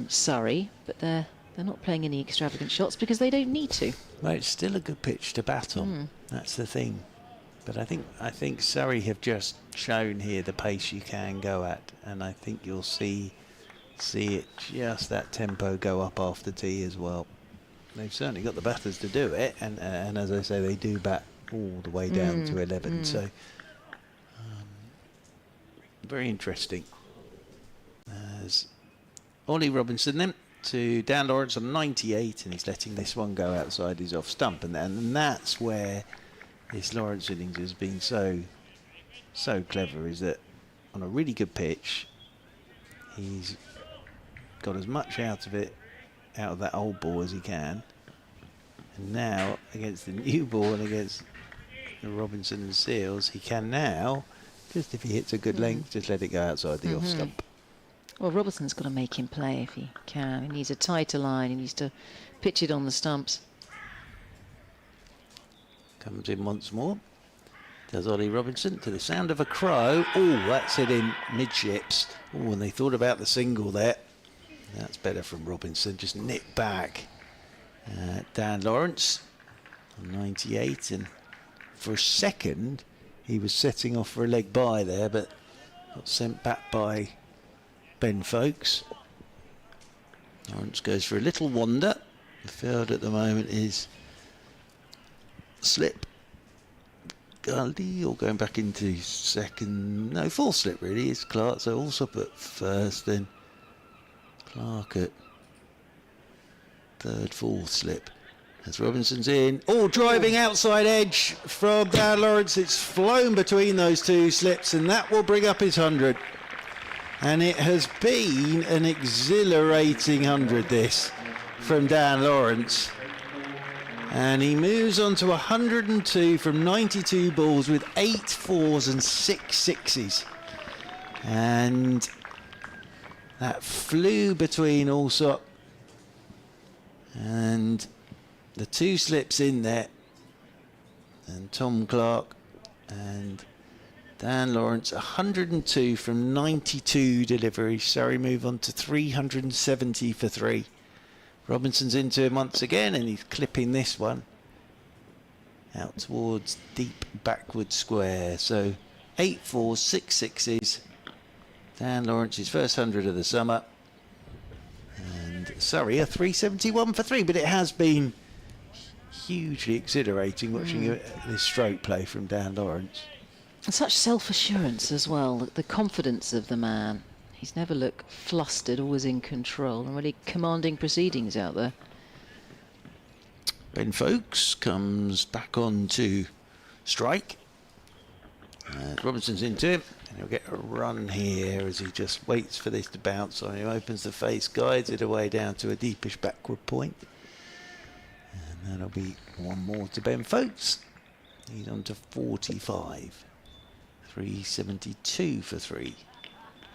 Surrey, but they're not playing any extravagant shots because they don't need to. Well, it's still a good pitch to bat on. That's the thing. But I think Surrey have just shown here the pace you can go at, and I think you'll see it just that tempo go up after tee as well. They've certainly got the batters to do it, and as I say, they do bat all the way down to 11. So very interesting. As Ollie Robinson then to Dan Lawrence on 98, and he's letting this one go outside his off stump, and that's where this Lawrence innings has been so clever, is that on a really good pitch he's got as much out of that old ball as he can, and now against the new ball and against the Robinson and Seals, he can now, just if he hits a good length, just let it go outside the off stump. Well, Robertson's got to make him play if he can. He needs a tighter line. He needs to pitch it on the stumps. Comes in once more. Does Ollie Robinson to the sound of a crow. Oh, that's it in midships. Oh, and they thought about the single there. That's better from Robinson. Just nip back. Dan Lawrence on 98, and for a second he was setting off for a leg by there, but got sent back by Ben Folkes. Lawrence goes for a little wander. The field at the moment is slip. Gully, or going back into second, no, fourth slip really, is Clark. So Allsop at first, then Clark at third, fourth slip. As Robinson's in, driving outside edge from Dan Lawrence. It's flown between those two slips, and that will bring up his 100. And it has been an exhilarating 100, this, from Dan Lawrence. And he moves on to 102 from 92 balls with 8 4s and 6 6s. And that flew between Allsop and the two slips in there, and Tom Clark and Dan Lawrence. 102 from 92 deliveries. Surrey move on to 370 for 3. Robinson's into him once again, and he's clipping this one out towards deep backward square. So 8 4s, 6 6s. Dan Lawrence's first 100 of the summer. And Surrey are 371 for 3, but it has been hugely exhilarating watching this stroke play from Dan Lawrence. And such self-assurance as well, the confidence of the man. He's never looked flustered, always in control, and really commanding proceedings out there. Ben Folkes comes back on to strike. Robinson's into him, and he'll get a run here as he just waits for this to bounce on him. Opens the face, guides it away down to a deepish backward point. And that'll be one more to Ben Folkes. He's on to 45. 372 for 3.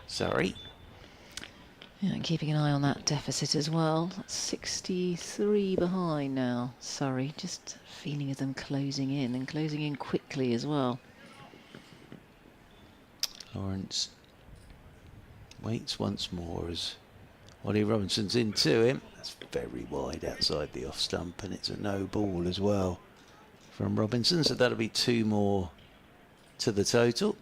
Surrey. Yeah, and keeping an eye on that deficit as well. That's 63 behind now, Surrey. Just feeling of them closing in, and closing in quickly as well. Lawrence waits once more as Ollie Robinson's into him. That's very wide outside the off stump, and it's a no ball as well from Robinson. So that'll be 2 more to the total.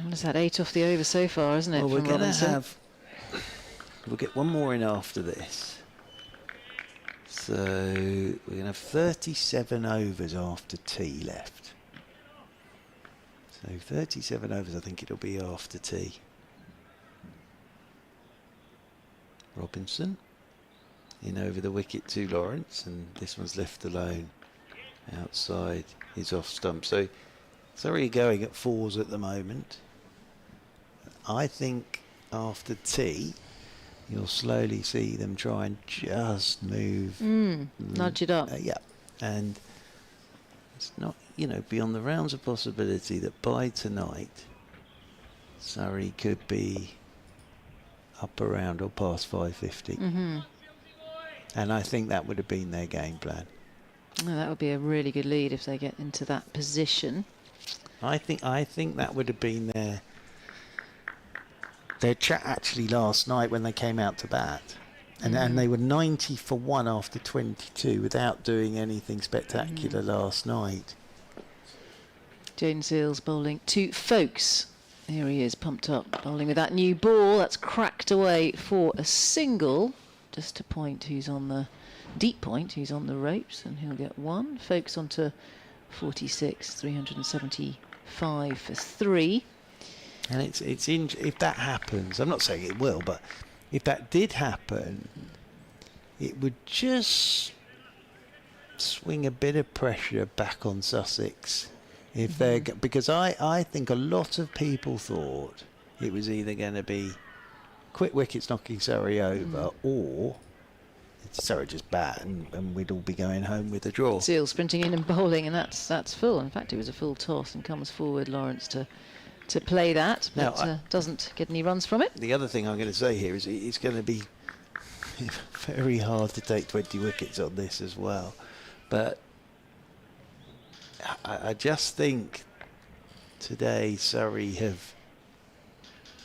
It's had 8 off the over so far, isn't it? Well, we're from going to Robinson? we'll get one more in after this. So we're going to have 37 overs after tea left. So 37 overs, I think it'll be after tea. Robinson in over the wicket to Lawrence, and this one's left alone outside his off stump. So Surrey going at 4s at the moment. I think after tea you'll slowly see them try and just move, nudge it up. yeah, and it's not, you know, beyond the realms of possibility that by tonight Surrey could be up around or past 550. And I think that would have been their game plan. Oh, that would be a really good lead if they get into that position. I think that would have been their chat actually last night when they came out to bat. And they were 90 for 1 after 22 without doing anything spectacular last night. Jaden Seales bowling to Folkes. Here he is, pumped up, bowling with that new ball. That's cracked away for a single. Just to point who's on the deep point, who's on the ropes, and he'll get 1. Folkes onto 46, 375 for 3. And if that happens, I'm not saying it will, but if that did happen, it would just swing a bit of pressure back on Sussex. If they're because I think a lot of people thought it was either going to be quick wickets knocking Surrey over, or Surrey just bat and we'd all be going home with a draw. Seales sprinting in and bowling, and that's full. In fact, it was a full toss, and comes forward Lawrence to play that, but Now, doesn't get any runs from it. The other thing I'm going to say here is it's going to be very hard to take 20 wickets on this as well. But I just think today Surrey have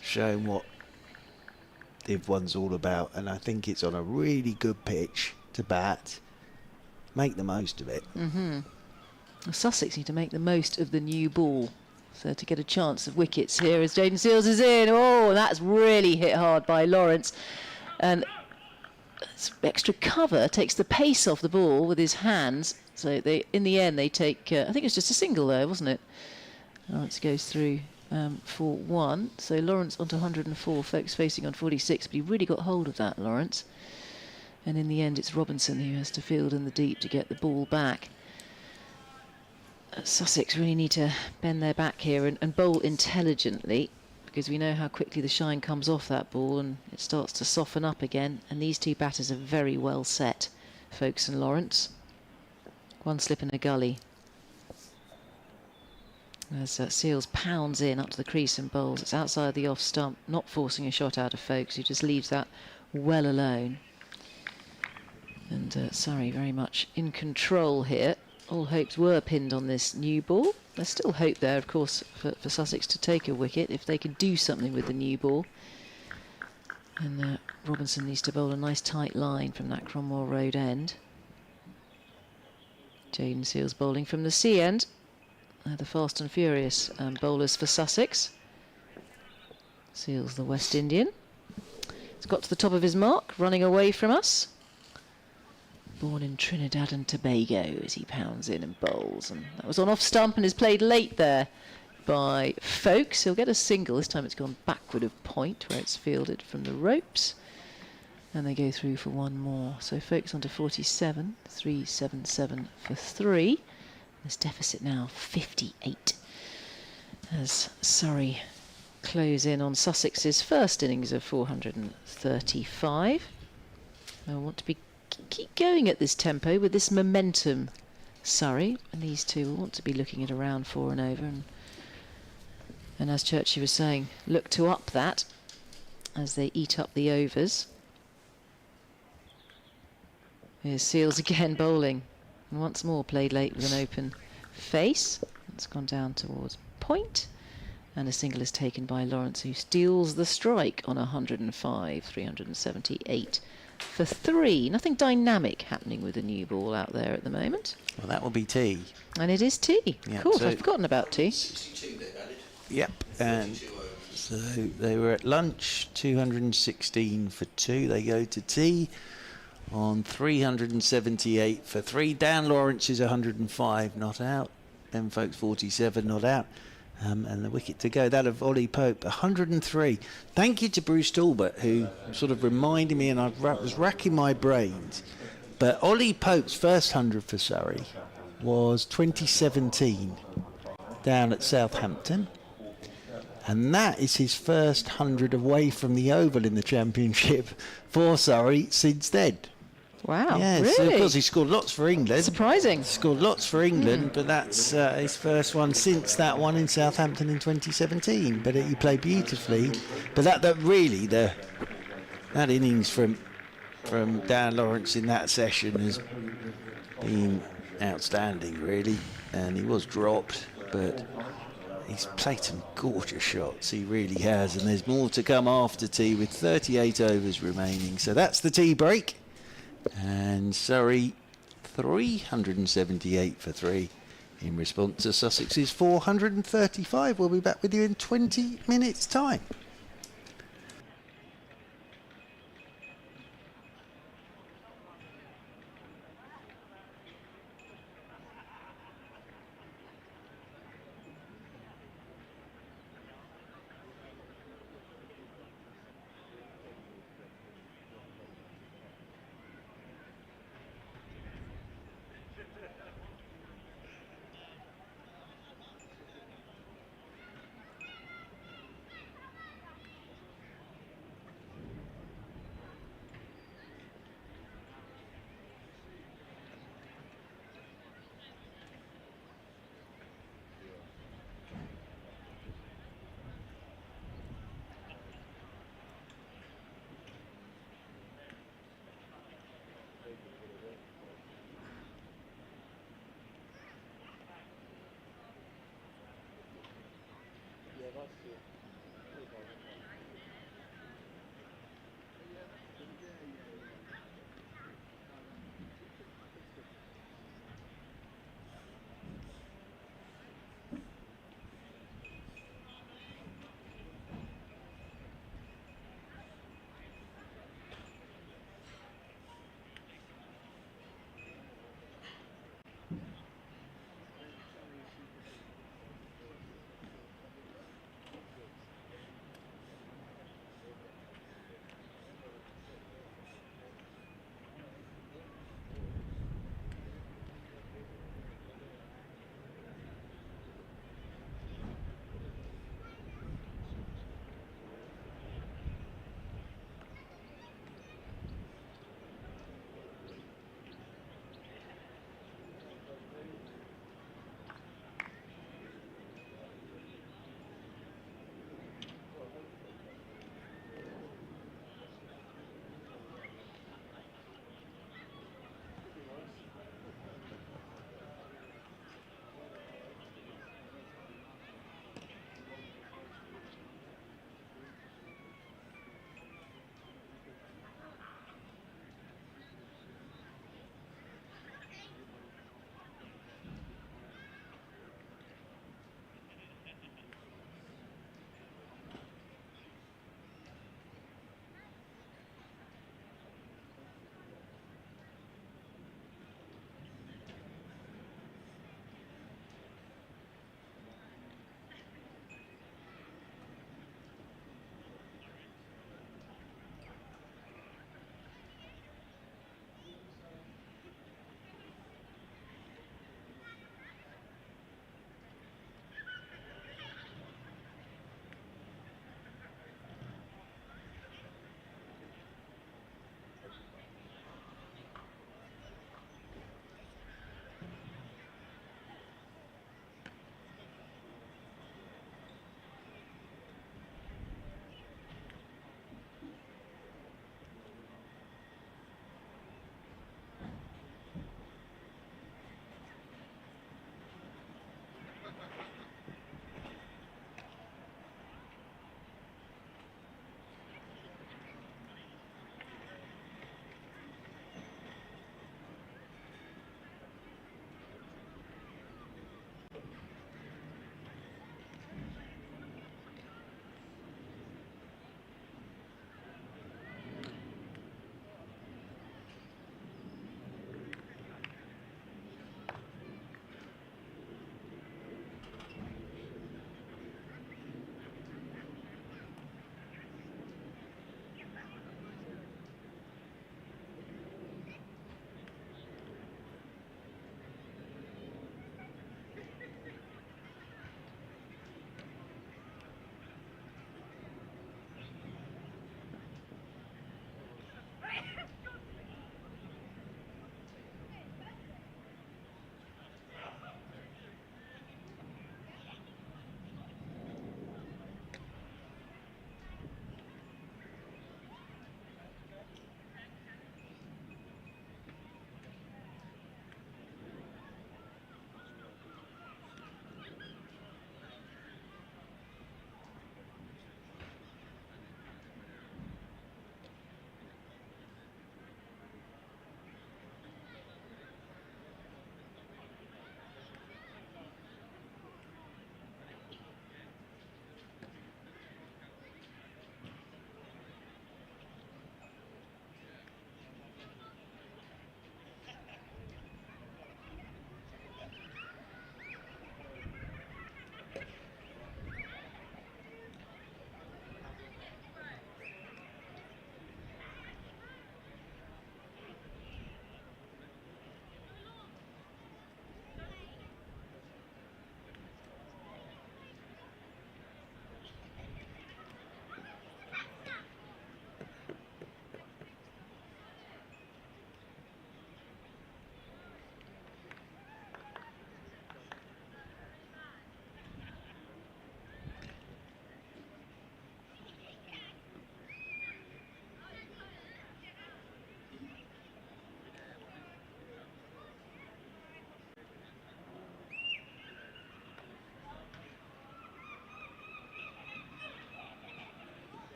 shown what Div 1's all about, and I think it's on a really good pitch to bat. Make the most of it. Sussex need to make the most of the new ball, so to get a chance of wickets here as Jaden Seales is in. Oh, that's really hit hard by Lawrence, and extra cover takes the pace off the ball with his hands. So they, in the end, they take. I think it was just a single there, wasn't it? Lawrence goes through for 1. So Lawrence onto 104, Folkes facing on 46, but he really got hold of that, Lawrence. And in the end, it's Robinson who has to field in the deep to get the ball back. Sussex really need to bend their back here and bowl intelligently, because we know how quickly the shine comes off that ball and it starts to soften up again. And these two batters are very well set, Folkes and Lawrence. One slip in a gully. As Seales pounds in up to the crease and bowls. It's outside the off stump, not forcing a shot out of Folkes, who just leaves that well alone. And Surrey very much in control here. All hopes were pinned on this new ball. There's still hope there, of course, for Sussex to take a wicket if they could do something with the new ball. And Robinson needs to bowl a nice tight line from that Cromwell Road end. Jaden Seales bowling from the sea end. The fast and furious bowlers for Sussex. Seales, the West Indian. It's got to the top of his mark, running away from us. Born in Trinidad and Tobago as he pounds in and bowls. And that was on off stump and is played late there by Folkes. He'll get a single. This time it's gone backward of point where it's fielded from the ropes. And they go through for 1 more. So Folkes onto 47, 377 for 3. There's deficit now 58 as Surrey close in on Sussex's first innings of 435. I want to keep going at this tempo with this momentum, Surrey, and these two will want to be looking at around 4 and over, and as Churchy was saying, look to up that as they eat up the overs. Here's Seales again bowling, and once more played late with an open face. It's gone down towards point, and a single is taken by Lawrence, who steals the strike on 105, 378 for 3. Nothing dynamic happening with the new ball out there at the moment. Well, that will be tea. And it is tea. Yeah, of course, so I've forgotten about tea. Yep, and so they were at lunch, 216 for 2. They go to tea on 378 for 3. Dan Lawrence is 105, not out. Ben Folkes 47, not out. And the wicket to go, that of Ollie Pope, 103. Thank you to Bruce Talbot, who sort of reminded me, and I was racking my brains. But Ollie Pope's first 100 for Surrey was 2017 down at Southampton. And that is his first 100 away from the Oval in the Championship for Surrey since then. Wow, Yes, really? so of course he scored lots for England. Surprising. Scored lots for England, but that's his first one since that one in Southampton in 2017. But he played beautifully. But that innings from Dan Lawrence in that session has been outstanding, really. And he was dropped, but he's played some gorgeous shots. He really has. And there's more to come after tea with 38 overs remaining. So that's the tea break. And Surrey 378 for 3 in response to Sussex's 435. We'll be back with you in 20 minutes' time.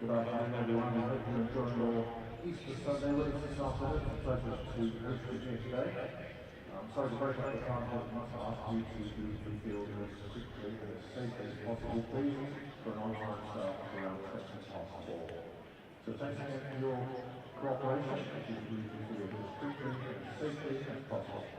Good afternoon, everyone. I hope you enjoy your Easter Sunday with us this afternoon. It's a pleasure to host you here today. Sorry to break up the time, but must ask you to leave the field as quickly and as safely as possible, please, for an on-time start of around 4:20. So thanks again for your cooperation. If you could leave the field as quickly and as safely as possible.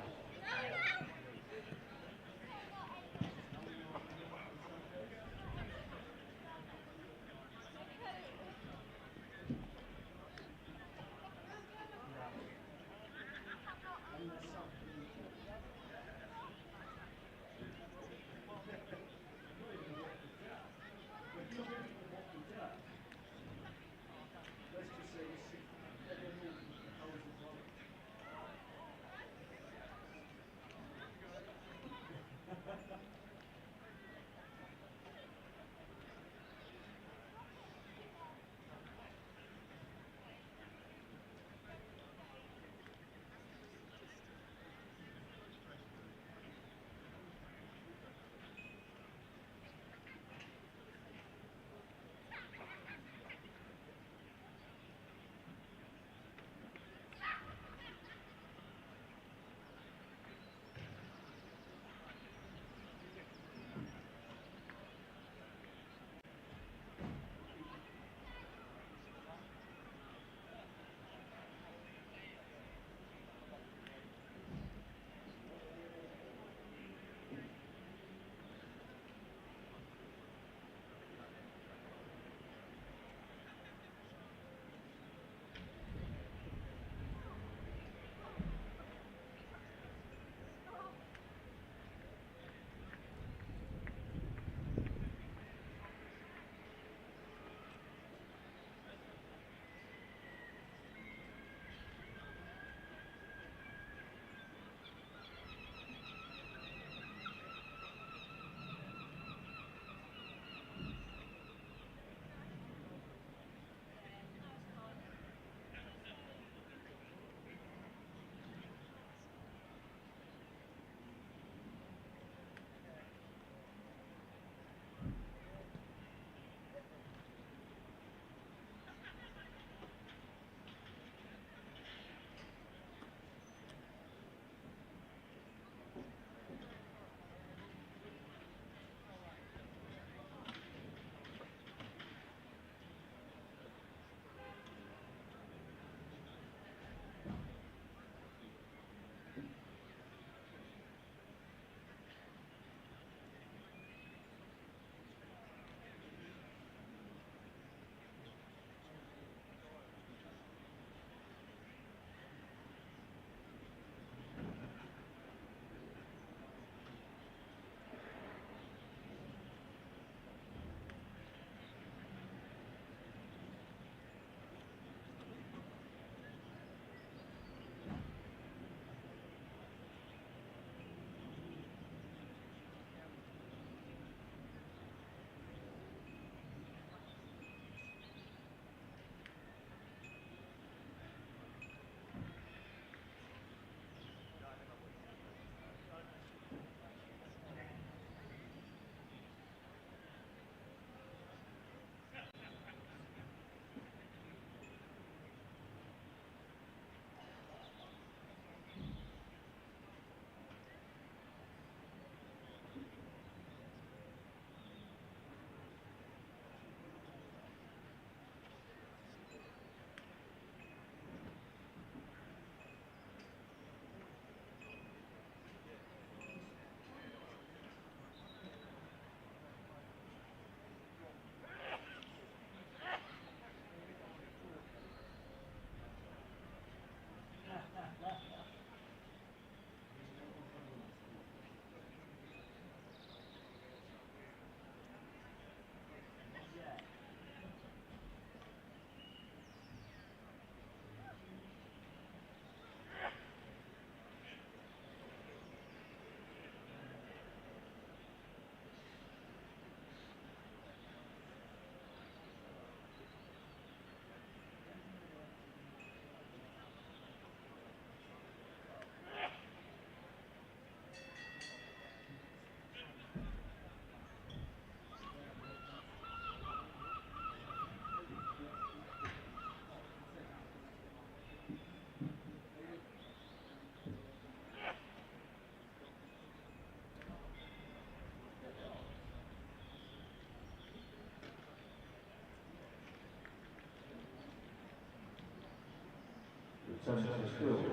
Turning to his field,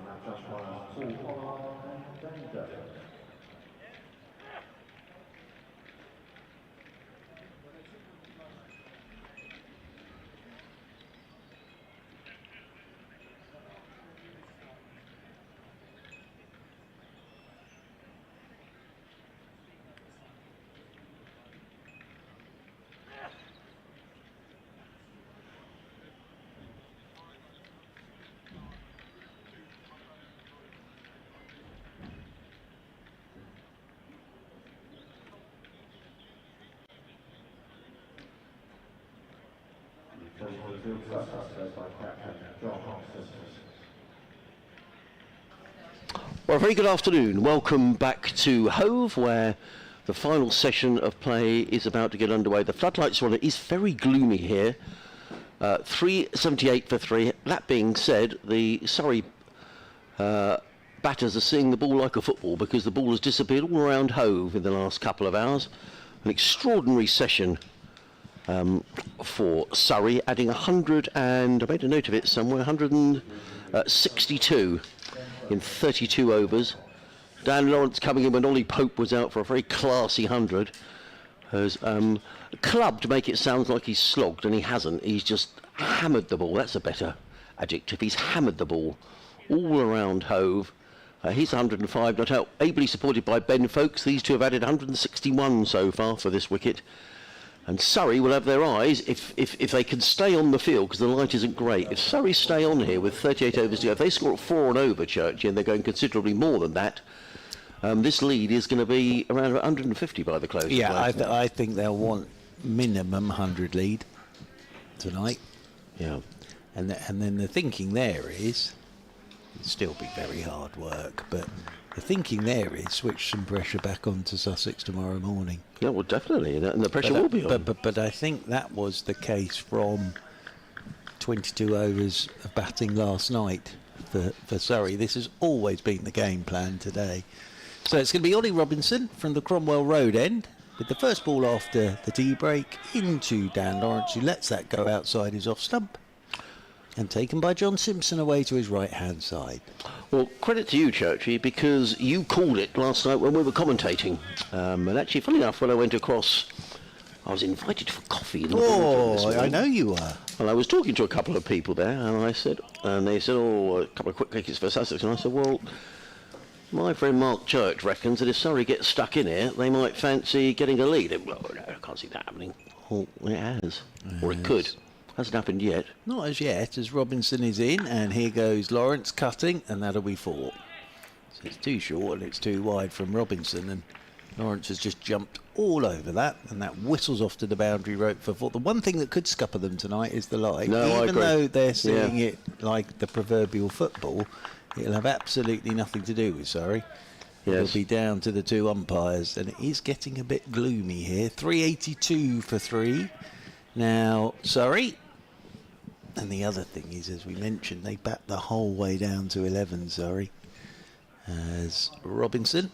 match umpires Paul Hollard and Danny Day. Well, a very good afternoon. Welcome back to Hove, where the final session of play is about to get underway. The floodlights are on. It is very gloomy here. 378 for 3. That being said, the Surrey batters are seeing the ball like a football because the ball has disappeared all around Hove in the last couple of hours. An extraordinary session for Surrey, adding 100 and, I made a note of it somewhere, 162 in 32 overs. Dan Lawrence coming in when Ollie Pope was out for a very classy 100. Has clubbed to make it sound like he's slogged, and he hasn't. He's just hammered the ball. That's a better adjective. He's hammered the ball all around Hove. He's 105, not out, ably supported by Ben Folkes. These two have added 161 so far for this wicket. And Surrey will have their eyes if they can stay on the field, because the light isn't great. If Surrey stay on here with 38 overs to go, if they score at 4 and over, Churchy, and they're going considerably more than that, this lead is going to be around 150 by the close. Yeah, I think they'll want minimum 100 lead tonight. Yeah. And then the thinking there is, it'll still be very hard work, but the thinking there is switch some pressure back onto Sussex tomorrow morning. Yeah, well, definitely, and the pressure will be on. But I think that was the case from 22 overs of batting last night for Surrey. This has always been the game plan today. So it's going to be Ollie Robinson from the Cromwell Road end with the first ball after the tea break into Dan Lawrence, who lets that go outside his off stump, and taken by John Simpson away to his right-hand side. Well, credit to you, Churchy, because you called it last night when we were commentating. And actually, funny enough, when I went across, I was invited for coffee. In the boardroom this morning. I know you were. Well, I was talking to a couple of people there, and they said, oh, a couple of quick wickets for Sussex. And I said, well, my friend Mark Church reckons that if Surrey gets stuck in here, they might fancy getting a lead. Well, no, I can't see that happening. Well, it has. Or it could. Hasn't happened yet. Not as yet, as Robinson is in, and here goes Lawrence cutting, and that'll be 4. So it's too short and it's too wide from Robinson, and Lawrence has just jumped all over that, and that whistles off to the boundary rope for 4. The one thing that could scupper them tonight is the light. No, I Even agree. though they're seeing it like the proverbial football, it'll have absolutely nothing to do with Surrey. Yes. It'll be down to the 2 umpires, and it is getting a bit gloomy here. 382 for 3. Now, Surrey. And the other thing is, as we mentioned, they bat the whole way down to 11, Surrey. As Robinson,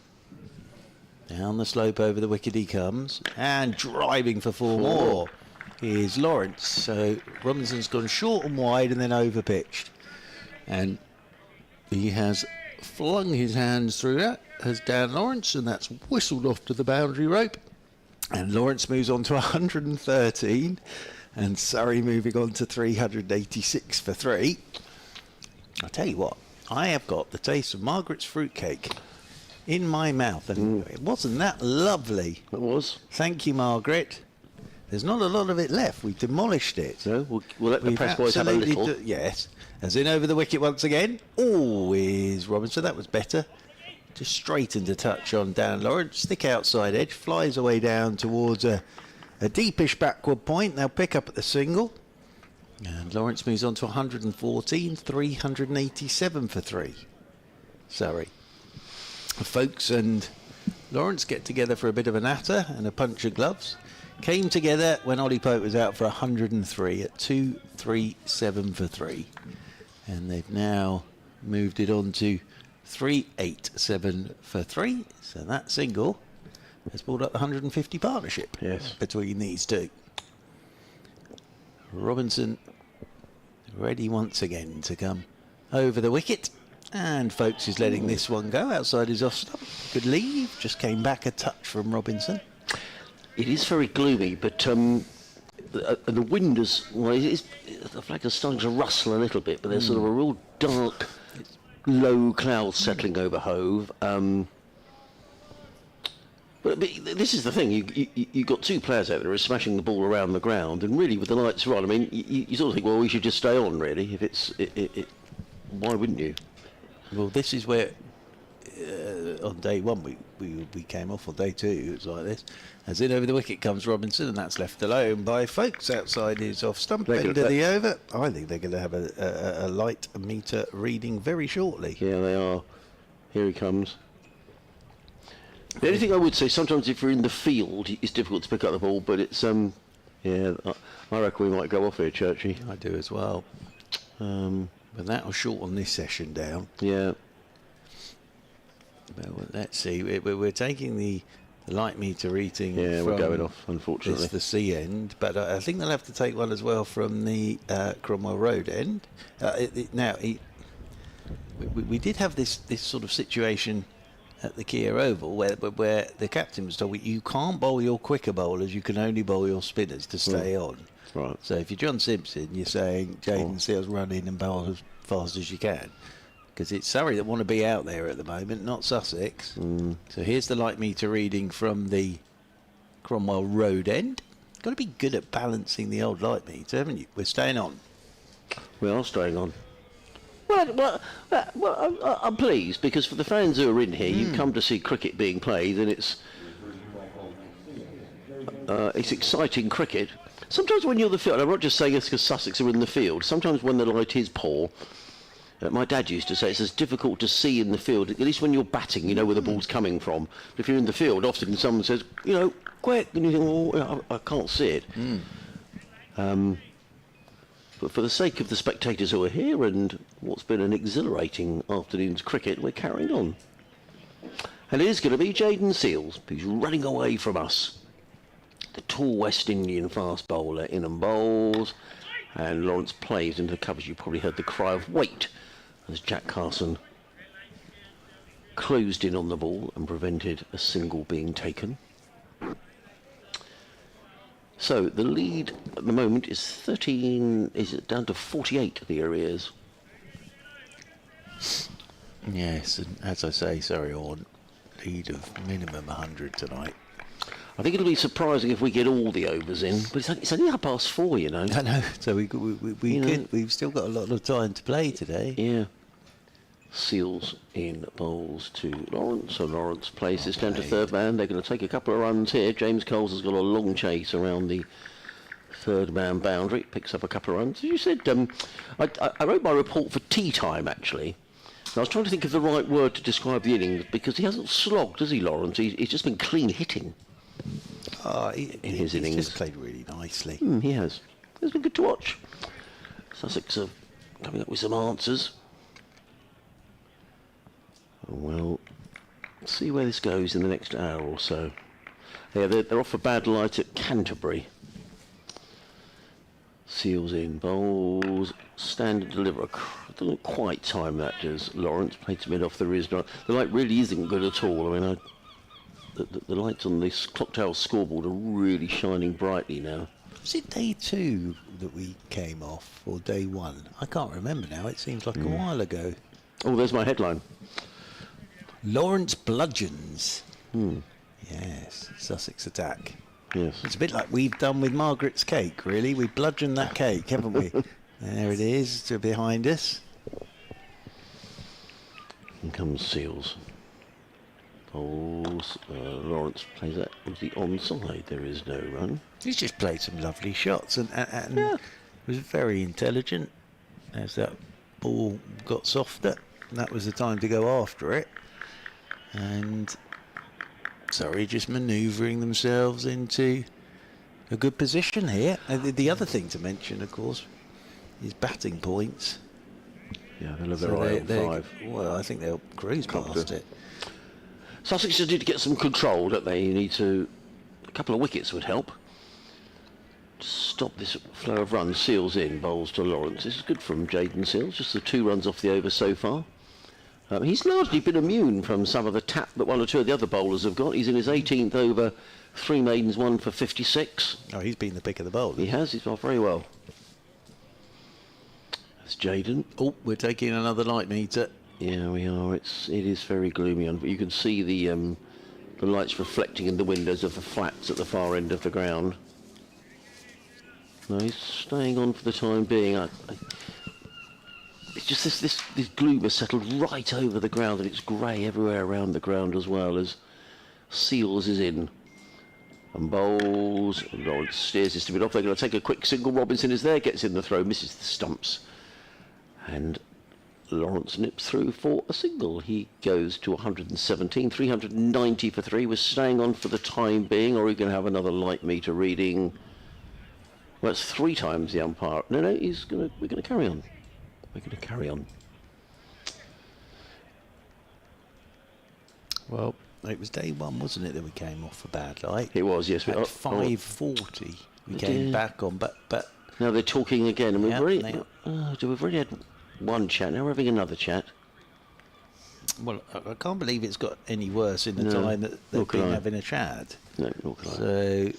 down the slope over the wicket he comes, and driving for 4 more is Lawrence. So Robinson's gone short and wide and then over pitched. And he has flung his hands through that, as Dan Lawrence, and that's whistled off to the boundary rope. And Lawrence moves on to 113. And Surrey moving on to 386 for 3. I'll tell you what, I have got the taste of Margaret's fruitcake in my mouth, and it wasn't that lovely. It was. Thank you, Margaret. There's not a lot of it left. We've demolished it. So we'll let the press boys have a absolutely little. yes. As in over the wicket once again. Always Robinson. That was better. Just straightened a touch on Dan Lawrence. Stick outside edge. Flies away down towards a deepish backward point. They'll pick up at the single. And Lawrence moves on to 114, 387 for 3. Surrey. Folkes and Lawrence get together for a bit of a natter and a punch of gloves. Came together when Ollie Pope was out for 103 at 237 for 3. And they've now moved it on to 387 for 3. So that single has brought up the 150 partnership between these two. Robinson ready once again to come over the wicket. And Folkes is letting this one go outside his off stump. Good leave. Just came back a touch from Robinson. It is very gloomy, but the wind is, well, the flag is starting to rustle a little bit, but there's sort of a real dark, low cloud settling over Hove. But this is the thing, you've got two players out there who are smashing the ball around the ground, and really with the lights on, I mean, you sort of think, well, we should just stay on, really. If it's, why wouldn't you? Well, this is where on day one we came off. On day two it was like this. As in over the wicket comes Robinson, and that's left alone by Folkes outside his off stump end of the over. I think they're going to have a light meter reading very shortly. Yeah, they are. Here he comes. The only thing I would say, sometimes if you're in the field, it's difficult to pick up the ball, but it's yeah, I reckon we might go off here, Churchy. I do as well. But that will shorten this session down. Yeah. Well, let's see. We're taking the light meter reading. Yeah, from we're going off, unfortunately. The C end, but I think they'll have to take one as well from the Cromwell Road end. We did have this sort of situation at the Kia Oval where the captain was told you can't bowl your quicker bowlers, you can only bowl your spinners to stay on. Right. So if you're John Simpson, you're saying Jaden Seals run in and bowl as fast as you can, because it's Surrey that want to be out there at the moment, not Sussex. So here's the light meter reading from the Cromwell Road end. Got to be good at balancing the old light meter, haven't you? We're staying on. We are staying on. Well, I'm pleased, because for the fans who are in here, you come to see cricket being played, and it's exciting cricket. Sometimes when you're the field, I'm not just saying this because Sussex are in the field, sometimes when the light is poor, my dad used to say it's as difficult to see in the field, at least when you're batting, you know where the ball's coming from. But if you're in the field, often someone says, you know, quick, and you think, oh, I can't see it. But for the sake of the spectators who are here and what's been an exhilarating afternoon's cricket, we're carrying on. And it is going to be Jaden Seals, who's running away from us. The tall West Indian fast bowler in and bowls, and Lawrence plays into the covers. You probably heard the cry of wait as Jack Carson closed in on the ball and prevented a single being taken. So the lead at the moment is 13, is it down to 48 the arrears? Yes, and as I say, Surrey on lead of minimum 100 tonight. I think it'll be surprising if we get all the overs in, but it's only 4:30, you know. I know, so we've still got a lot of time to play today. Yeah. Seals in bowls to Lawrence, so Lawrence plays this down to third man. They're going to take a couple of runs here. James Coles has got a long chase around the third man boundary, picks up a couple of runs. As you said, I wrote my report for tea time, actually. And I was trying to think of the right word to describe the innings, because he hasn't slogged, has he, Lawrence? He's just been clean hitting in his innings. He's just played really nicely. He has. It's been good to watch. Sussex are coming up with some answers. Well, see where this goes in the next hour or so. Yeah, they're off a bad light at Canterbury. Seals in bowls, stand and deliver. Doesn't quite time that, does Lawrence. Played to mid off the wrist. The light really isn't good at all. I mean, the lights on this clock tower scoreboard are really shining brightly now. Was it day 2 that we came off, or day 1? I can't remember now. It seems like a while ago. Oh, there's my headline. Lawrence bludgeons. Yes, Sussex attack. Yes. It's a bit like we've done with Margaret's cake, really. We've bludgeoned that cake, haven't we? There it is, to behind us. Here comes Seals. Bowls. Lawrence plays that with the onside. There is no run. He's just played some lovely shots and was very intelligent. As that ball got softer, that was the time to go after it. And Surrey just manoeuvring themselves into a good position here. The other thing to mention, of course, is batting points. Yeah, they'll have their eye on 5. Well, I think they'll cruise past it. Sussex just need to get some control, don't they? You need to... A couple of wickets would help. stop this flow of runs. Seals in, bowls to Lawrence. This is good from Jaden Seals, just the 2 runs off the over so far. He's largely been immune from some of the tap that 1 or 2 of the other bowlers have got. He's in his 18th over, 3 maidens, 1 for 56. Oh, he's been the pick of the bowl. He has, he's off very well. That's Jaden. Oh, we're taking another light meter. Yeah, we are. It is very gloomy, but you can see the lights reflecting in the windows of the flats at the far end of the ground. No, he's staying on for the time being. It's just this gloom has settled right over the ground, and it's grey everywhere around the ground as well, as Seals is in. And bowls, and Lawrence steers this to mid off. They're going to take a quick single. Robinson is there, gets in the throw, misses the stumps. And Lawrence nips through for a single. He goes to 117, 390 for 3. Was staying on for the time being, or are we going to have another light meter reading? Well, that's 3 times the umpire. No, we're going to carry on. We're going to carry on. Well, it was day 1, wasn't it, that we came off a bad light? It was, yes. At 5:40, we came back on, but now they're talking again, and we've Yep, we've already had 1 chat. Now we're having another chat. well, I can't believe it's got any worse in the No, time that they've nor can been I. having a chat. No, nor can I. So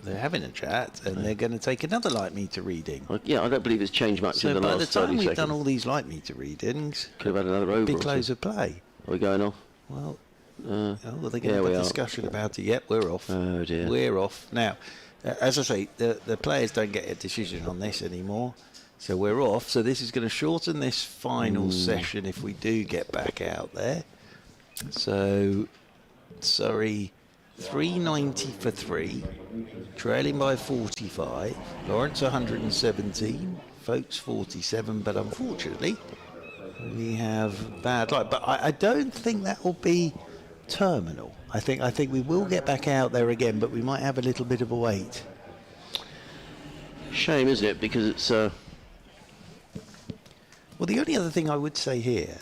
they're having a chat, and they're going to take another light meter reading. Yeah, I don't believe it's changed much So in the by last the 30 time we've seconds. done all these light meter readings, Could have had another over. big or close something. of play. Are we going off? Well, Uh, they're going yeah, to have we a are. discussion about it. Yep, we're off. Oh, dear. We're off. Now, as I say, the players don't get a decision on this anymore. So we're off. So this is going to shorten this final session if we do get back out there. So Surrey 390 for 3, trailing by 45. Lawrence 117, Folkes 47. But unfortunately, we have bad light. But I don't think that will be terminal. I think we will get back out there again, but we might have a little bit of a wait. Shame, isn't it? Because it's... Well, the only other thing I would say here,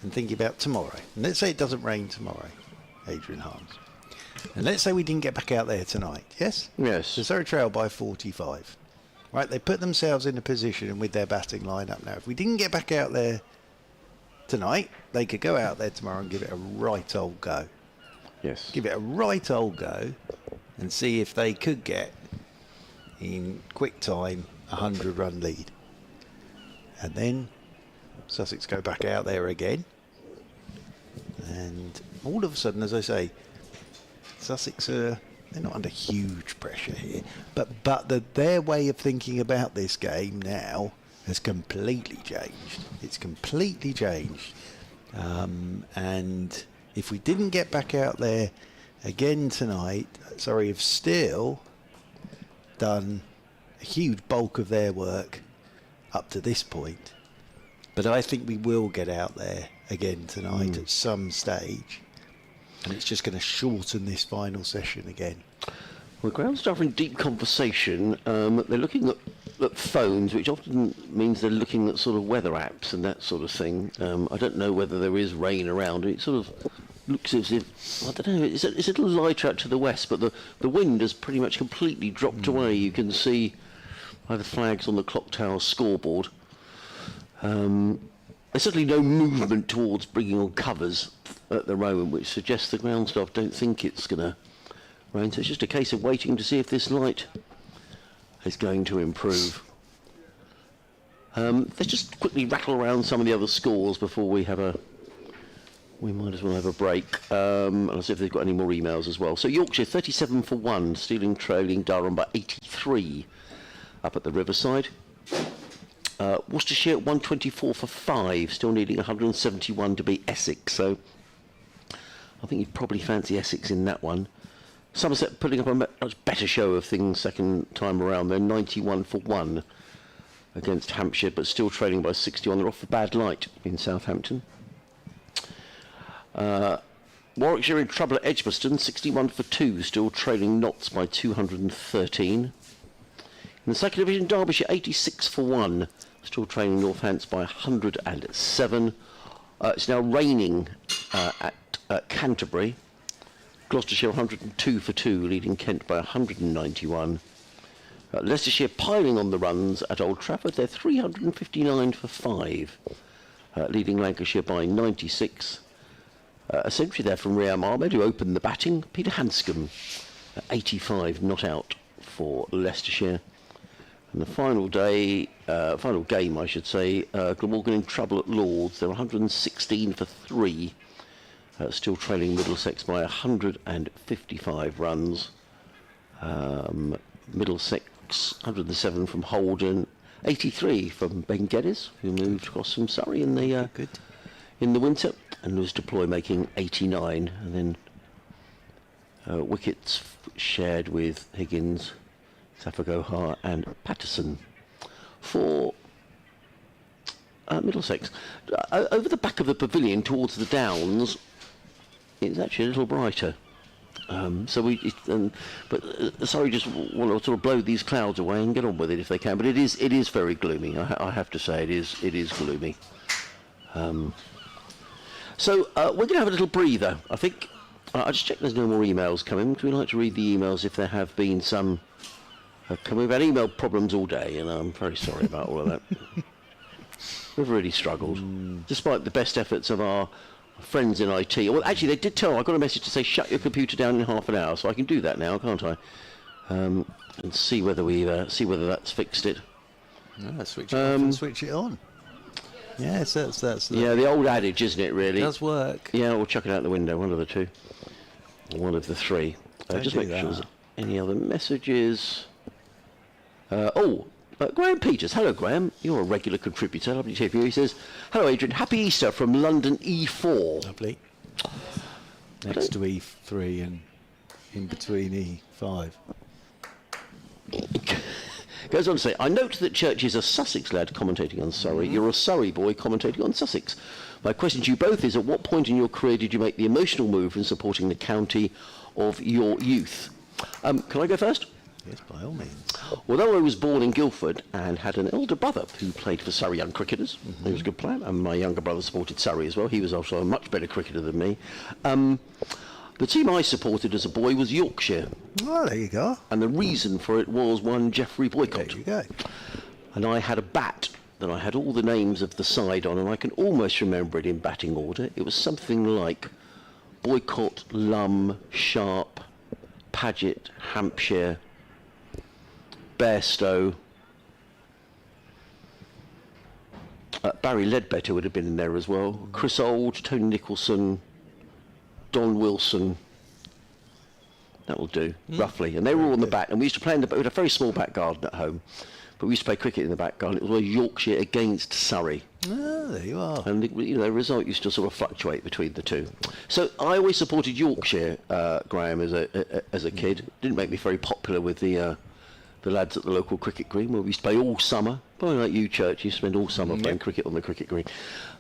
and thinking about tomorrow, and let's say it doesn't rain tomorrow, Adrian Harms, and let's say we didn't get back out there tonight, yes? Yes. So Surrey trail by 45. Right, they put themselves in a position with their batting lineup now. If we didn't get back out there tonight, they could go out there tomorrow and give it a right old go. Yes. Give it a right old go and see if they could get, in quick time, a 100-run lead. And then Sussex go back out there again. And all of a sudden, as I say, Sussex they're not under huge pressure here. But their way of thinking about this game now has completely changed. It's completely changed. And if we didn't get back out there again tonight, Surrey have still done a huge bulk of their work up to this point. But I think we will get out there again tonight at some stage. And it's just going to shorten this final session again. Well, ground staff are in deep conversation. They're looking at phones, which often means they're looking at sort of weather apps and that sort of thing. I don't know whether there is rain around. It sort of looks as if, I don't know, it's a little lighter out to the west, but the wind has pretty much completely dropped away. You can see by the flags on the clock tower scoreboard. There's certainly no movement towards bringing on covers at the moment, which suggests the ground staff don't think it's going to rain. So it's just a case of waiting to see if this light is going to improve. Let's just quickly rattle around some of the other scores before we have a... We might as well have a break. And I'll see if they've got any more emails as well. So Yorkshire 37 for 1, Stealing trailing Durham by 83 up at the Riverside. Worcestershire 124 for 5, still needing 171 to beat Essex. So I think you'd probably fancy Essex in that one. Somerset putting up a much better show of things second time around. They're 91 for 1 against Hampshire, but still trailing by 61. They're off for bad light in Southampton. Warwickshire in trouble at Edgbaston, 61 for 2, still trailing Notts by 213. In the second division, Derbyshire 86 for 1, still trailing Northants by 107. It's now raining at Canterbury. Gloucestershire 102 for 2, leading Kent by 191. Leicestershire piling on the runs at Old Trafford. They're 359 for 5, leading Lancashire by 96. A century there from Riyam Ahmed, who opened the batting. Peter Hanscom, 85 not out for Leicestershire. And the final game, I should say, Glamorgan in trouble at Lords. They're 116 for 3, still trailing Middlesex by 155 runs. Middlesex 107 from Holden, 83 from Ben Geddes, who moved across from Surrey in the winter, and Lewis Deploy making 89, and then wickets shared with Higgins, Safagohar and Patterson for Middlesex. Over the back of the pavilion towards the Downs, it's actually a little brighter. Sorry, just want to sort of blow these clouds away and get on with it if they can. But it is very gloomy. I have to say it is gloomy. So we're going to have a little breather. I think I just checked there's no more emails coming. We'd like to read the emails if there have been some. We've had email problems all day, and I'm very sorry about all of that. We've really struggled, despite the best efforts of our friends in IT. Well, actually, they did tell. I got a message to say shut your computer down in half an hour, so I can do that now, can't I? And see whether that's fixed it. No, switch it off and switch it on. Yes, that's the old adage, isn't it? Really, it does work. Yeah, we'll chuck it out the window. One of the two, one of the three. Just make sure there's any other messages. Graham Peters. Hello, Graham. You're a regular contributor. Lovely to hear from you. He says, hello, Adrian. Happy Easter from London E4. Lovely. Next to E3 and in between E5. Goes on to say, I note that Church is a Sussex lad commentating on Surrey. You're a Surrey boy commentating on Sussex. My question to you both is, at what point in your career did you make the emotional move in supporting the county of your youth? Can I go first? Yes, by all means. Although I was born in Guildford and had an elder brother who played for Surrey young cricketers, he was a good player, and my younger brother supported Surrey as well. He was also a much better cricketer than me. The team I supported as a boy was Yorkshire. Oh, there you go. And the reason for it was one Geoffrey Boycott. There you go. And I had a bat that I had all the names of the side on, and I can almost remember it in batting order. It was something like Boycott, Lum, Sharp, Paget, Hampshire, Bairstow, Barry Ledbetter would have been in there as well, Chris Old, Tony Nicholson, Don Wilson. That'll do, roughly. And they were all on the bat, and we used to play we had a very small back garden at home, but we used to play cricket in the back garden. It was Yorkshire against Surrey. Oh, there you are. And the result used to sort of fluctuate between the two. So I always supported Yorkshire, Graham, as a kid. Didn't make me very popular with the lads at the local cricket green, where we used to play all summer. Probably like you, Church, you spend all summer playing cricket on the cricket green.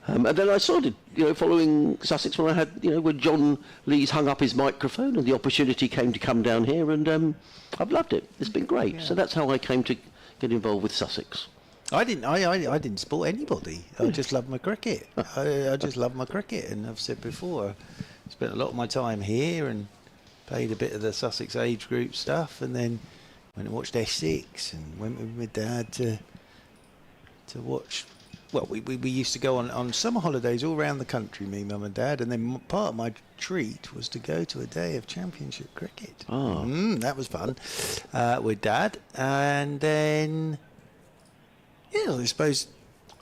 And then I started, following Sussex when I had, when John Lees hung up his microphone and the opportunity came to come down here, and I've loved it. It's been great. Yeah. So that's how I came to get involved with Sussex. I didn't support anybody. I just love my cricket. I just love my cricket, and I've said before, I spent a lot of my time here and played a bit of the Sussex age group stuff, and then went and watched Essex, and went with my dad to watch. Well, we used to go on summer holidays all around the country, me, mum and dad, and then part of my treat was to go to a day of championship cricket. Oh. That was fun with dad. And then, I suppose,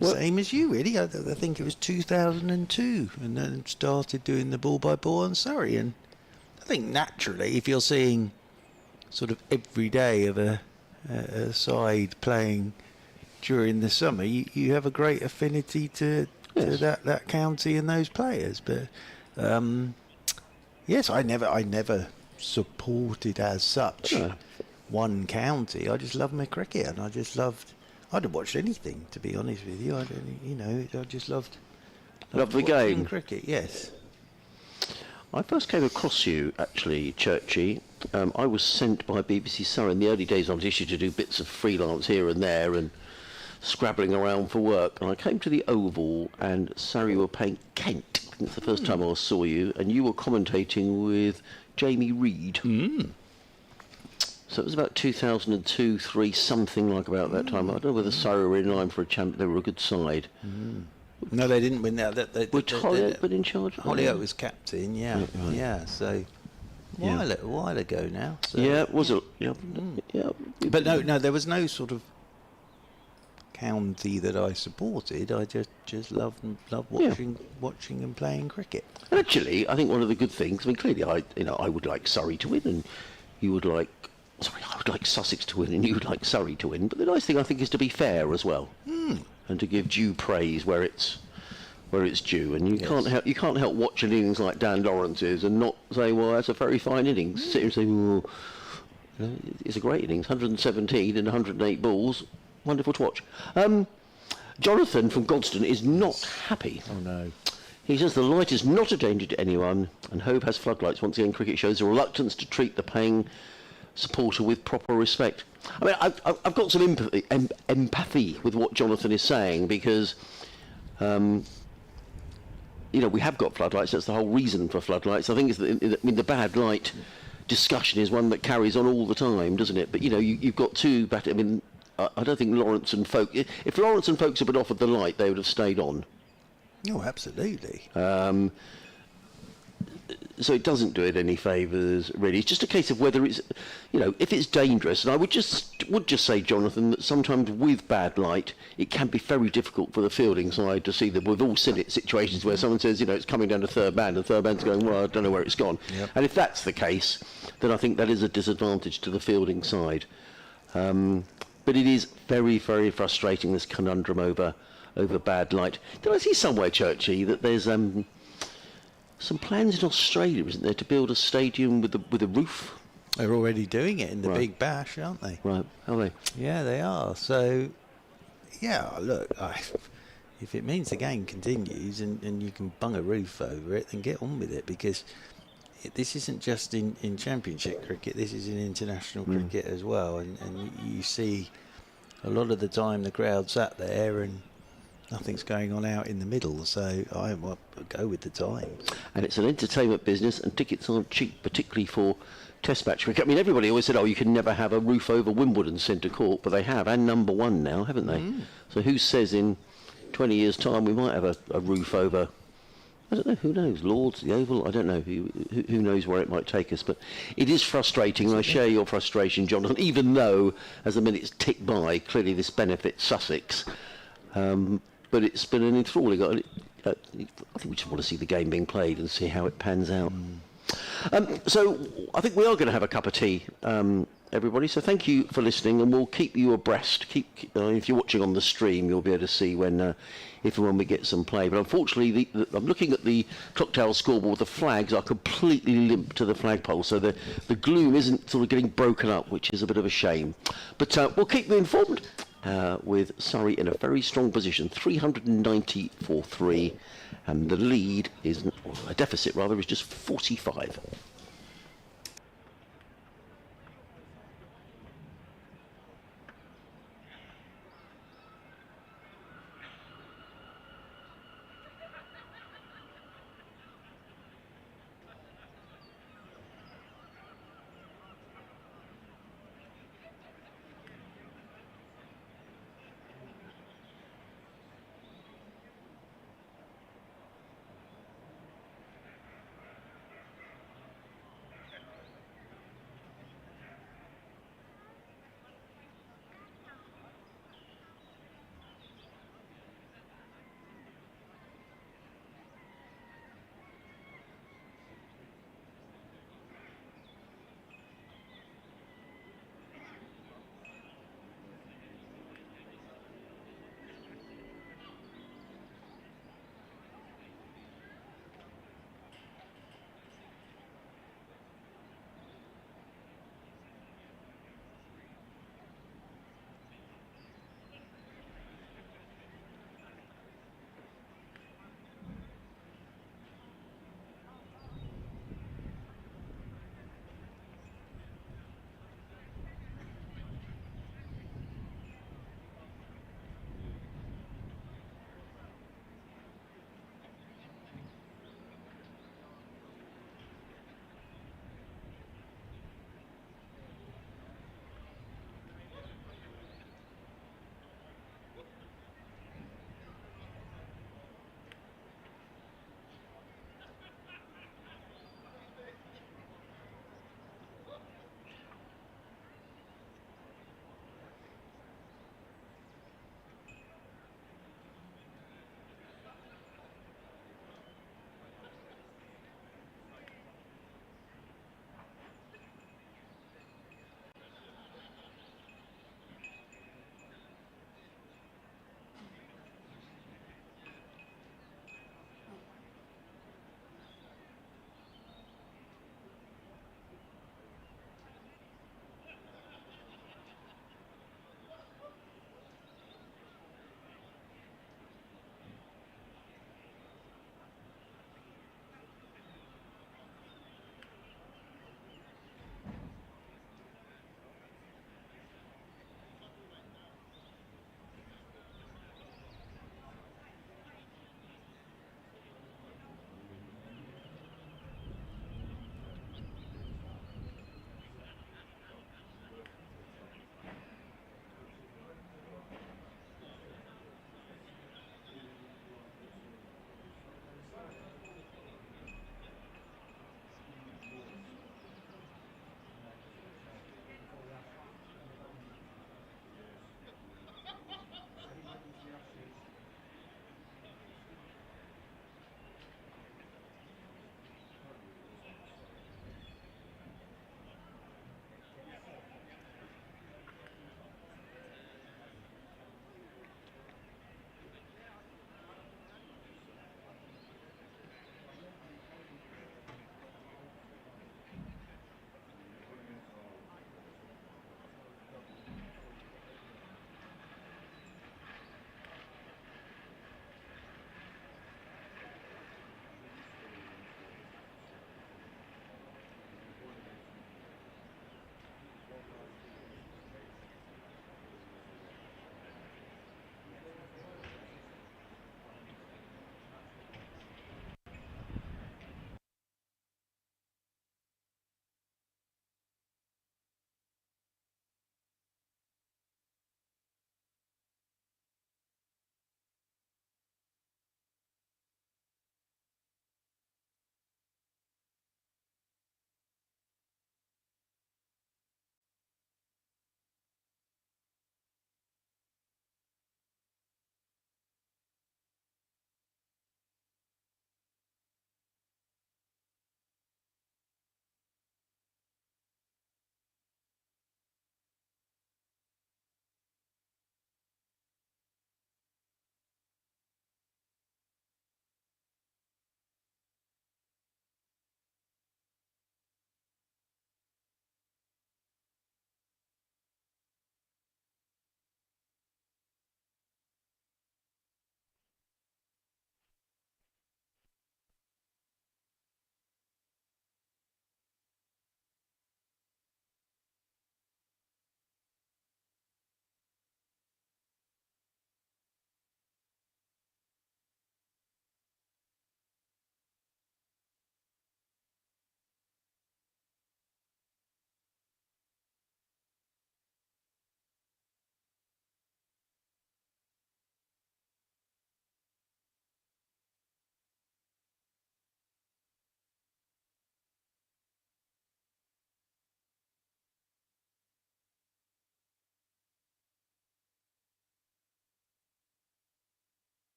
same as you, really. I think it was 2002, and then started doing the ball-by-ball on Surrey. And I think naturally, if you're seeing sort of every day of a side playing during the summer, you have a great affinity to that county and those players. But yes, I never supported as such one county. I just loved my cricket, and I'd have watched anything, to be honest with you. I just loved the game. Cricket, yes. I first came across you, actually, Churchy. I was sent by BBC Surrey in the early days. I was issued to do bits of freelance here and there and scrabbling around for work. And I came to the Oval, and Surrey were playing Kent. I think it's the first time I saw you, and you were commentating with Jamie Reid. So it was about 2002, 3, something like about that time. I don't know whether Surrey were in line for a champ. They were a good side. No, they didn't win that. Would Holyoke been in charge? Holyoke was captain, yeah. Right. Yeah, so Yeah. a while ago now. So. Yeah, was it? Yeah. Yeah. But no, there was no sort of county that I supported. I just loved watching and playing cricket. And actually, I think one of the good things, I mean, clearly, I would like Surrey to win, and you would like, I would like Sussex to win, and you would like Surrey to win. But the nice thing, I think, is to be fair as well, and to give due praise where it's due. And you can't help watching innings like Dan Lawrence's and not say, well, that's a very fine innings. Sit here and say, well, it's a great innings, 117 and 108 balls. Wonderful to watch. Jonathan from Godstone is not happy. Oh no. He says the light is not a danger to anyone, and Hove has floodlights. Once again, cricket shows a reluctance to treat the paying supporter with proper respect. I mean, I've got some empathy with what Jonathan is saying, because, we have got floodlights. That's the whole reason for floodlights. I think is that, the bad light discussion is one that carries on all the time, doesn't it? But you've got two bad. I mean, I don't think Lawrence and Folk. If Lawrence and Folks had been offered the light, they would have stayed on. Oh, absolutely. So it doesn't do it any favours, really. It's just a case of whether it's, if it's dangerous. And I would just say, Jonathan, that sometimes with bad light, it can be very difficult for the fielding side to see that. We've all seen it, situations where someone says, it's coming down to third man, and third man's going, well, I don't know where it's gone. Yep. And if that's the case, then I think that is a disadvantage to the fielding side. But it is very, very frustrating, this conundrum over bad light. Did I see somewhere, Churchy, that there's some plans in Australia, isn't there, to build a stadium with a roof? They're already doing it in the Big Bash, aren't they? Right, are they? Yeah, they are. So, yeah, look, if it means the game continues and you can bung a roof over it, then get on with it, because this isn't just in Championship cricket, this is in international cricket as well, and you see a lot of the time the crowd sat there and nothing's going on out in the middle, so I will go with the times. And it's an entertainment business, and tickets aren't cheap, particularly for Test match cricket. I mean, everybody always said, you can never have a roof over Wimbledon Centre Court, but they have, and number one now, haven't they? So who says in 20 years' time we might have a roof over, I don't know, who knows, Lords, the Oval, I don't know, who knows where it might take us, but it is frustrating, and I share your frustration, Jonathan, even though, as the minutes tick by, clearly this benefits Sussex. But it's been an enthralling. I think we just want to see the game being played and see how it pans out. So I think we are going to have a cup of tea, everybody. So thank you for listening, and we'll keep you abreast. If you're watching on the stream, you'll be able to see if and when we get some play. But unfortunately, I'm looking at the Clock Tower scoreboard. The flags are completely limp to the flagpole, so the gloom isn't sort of getting broken up, which is a bit of a shame. But we'll keep you informed. With Surrey in a very strong position, 390 for 3, and the lead is, a deficit rather, is just 45.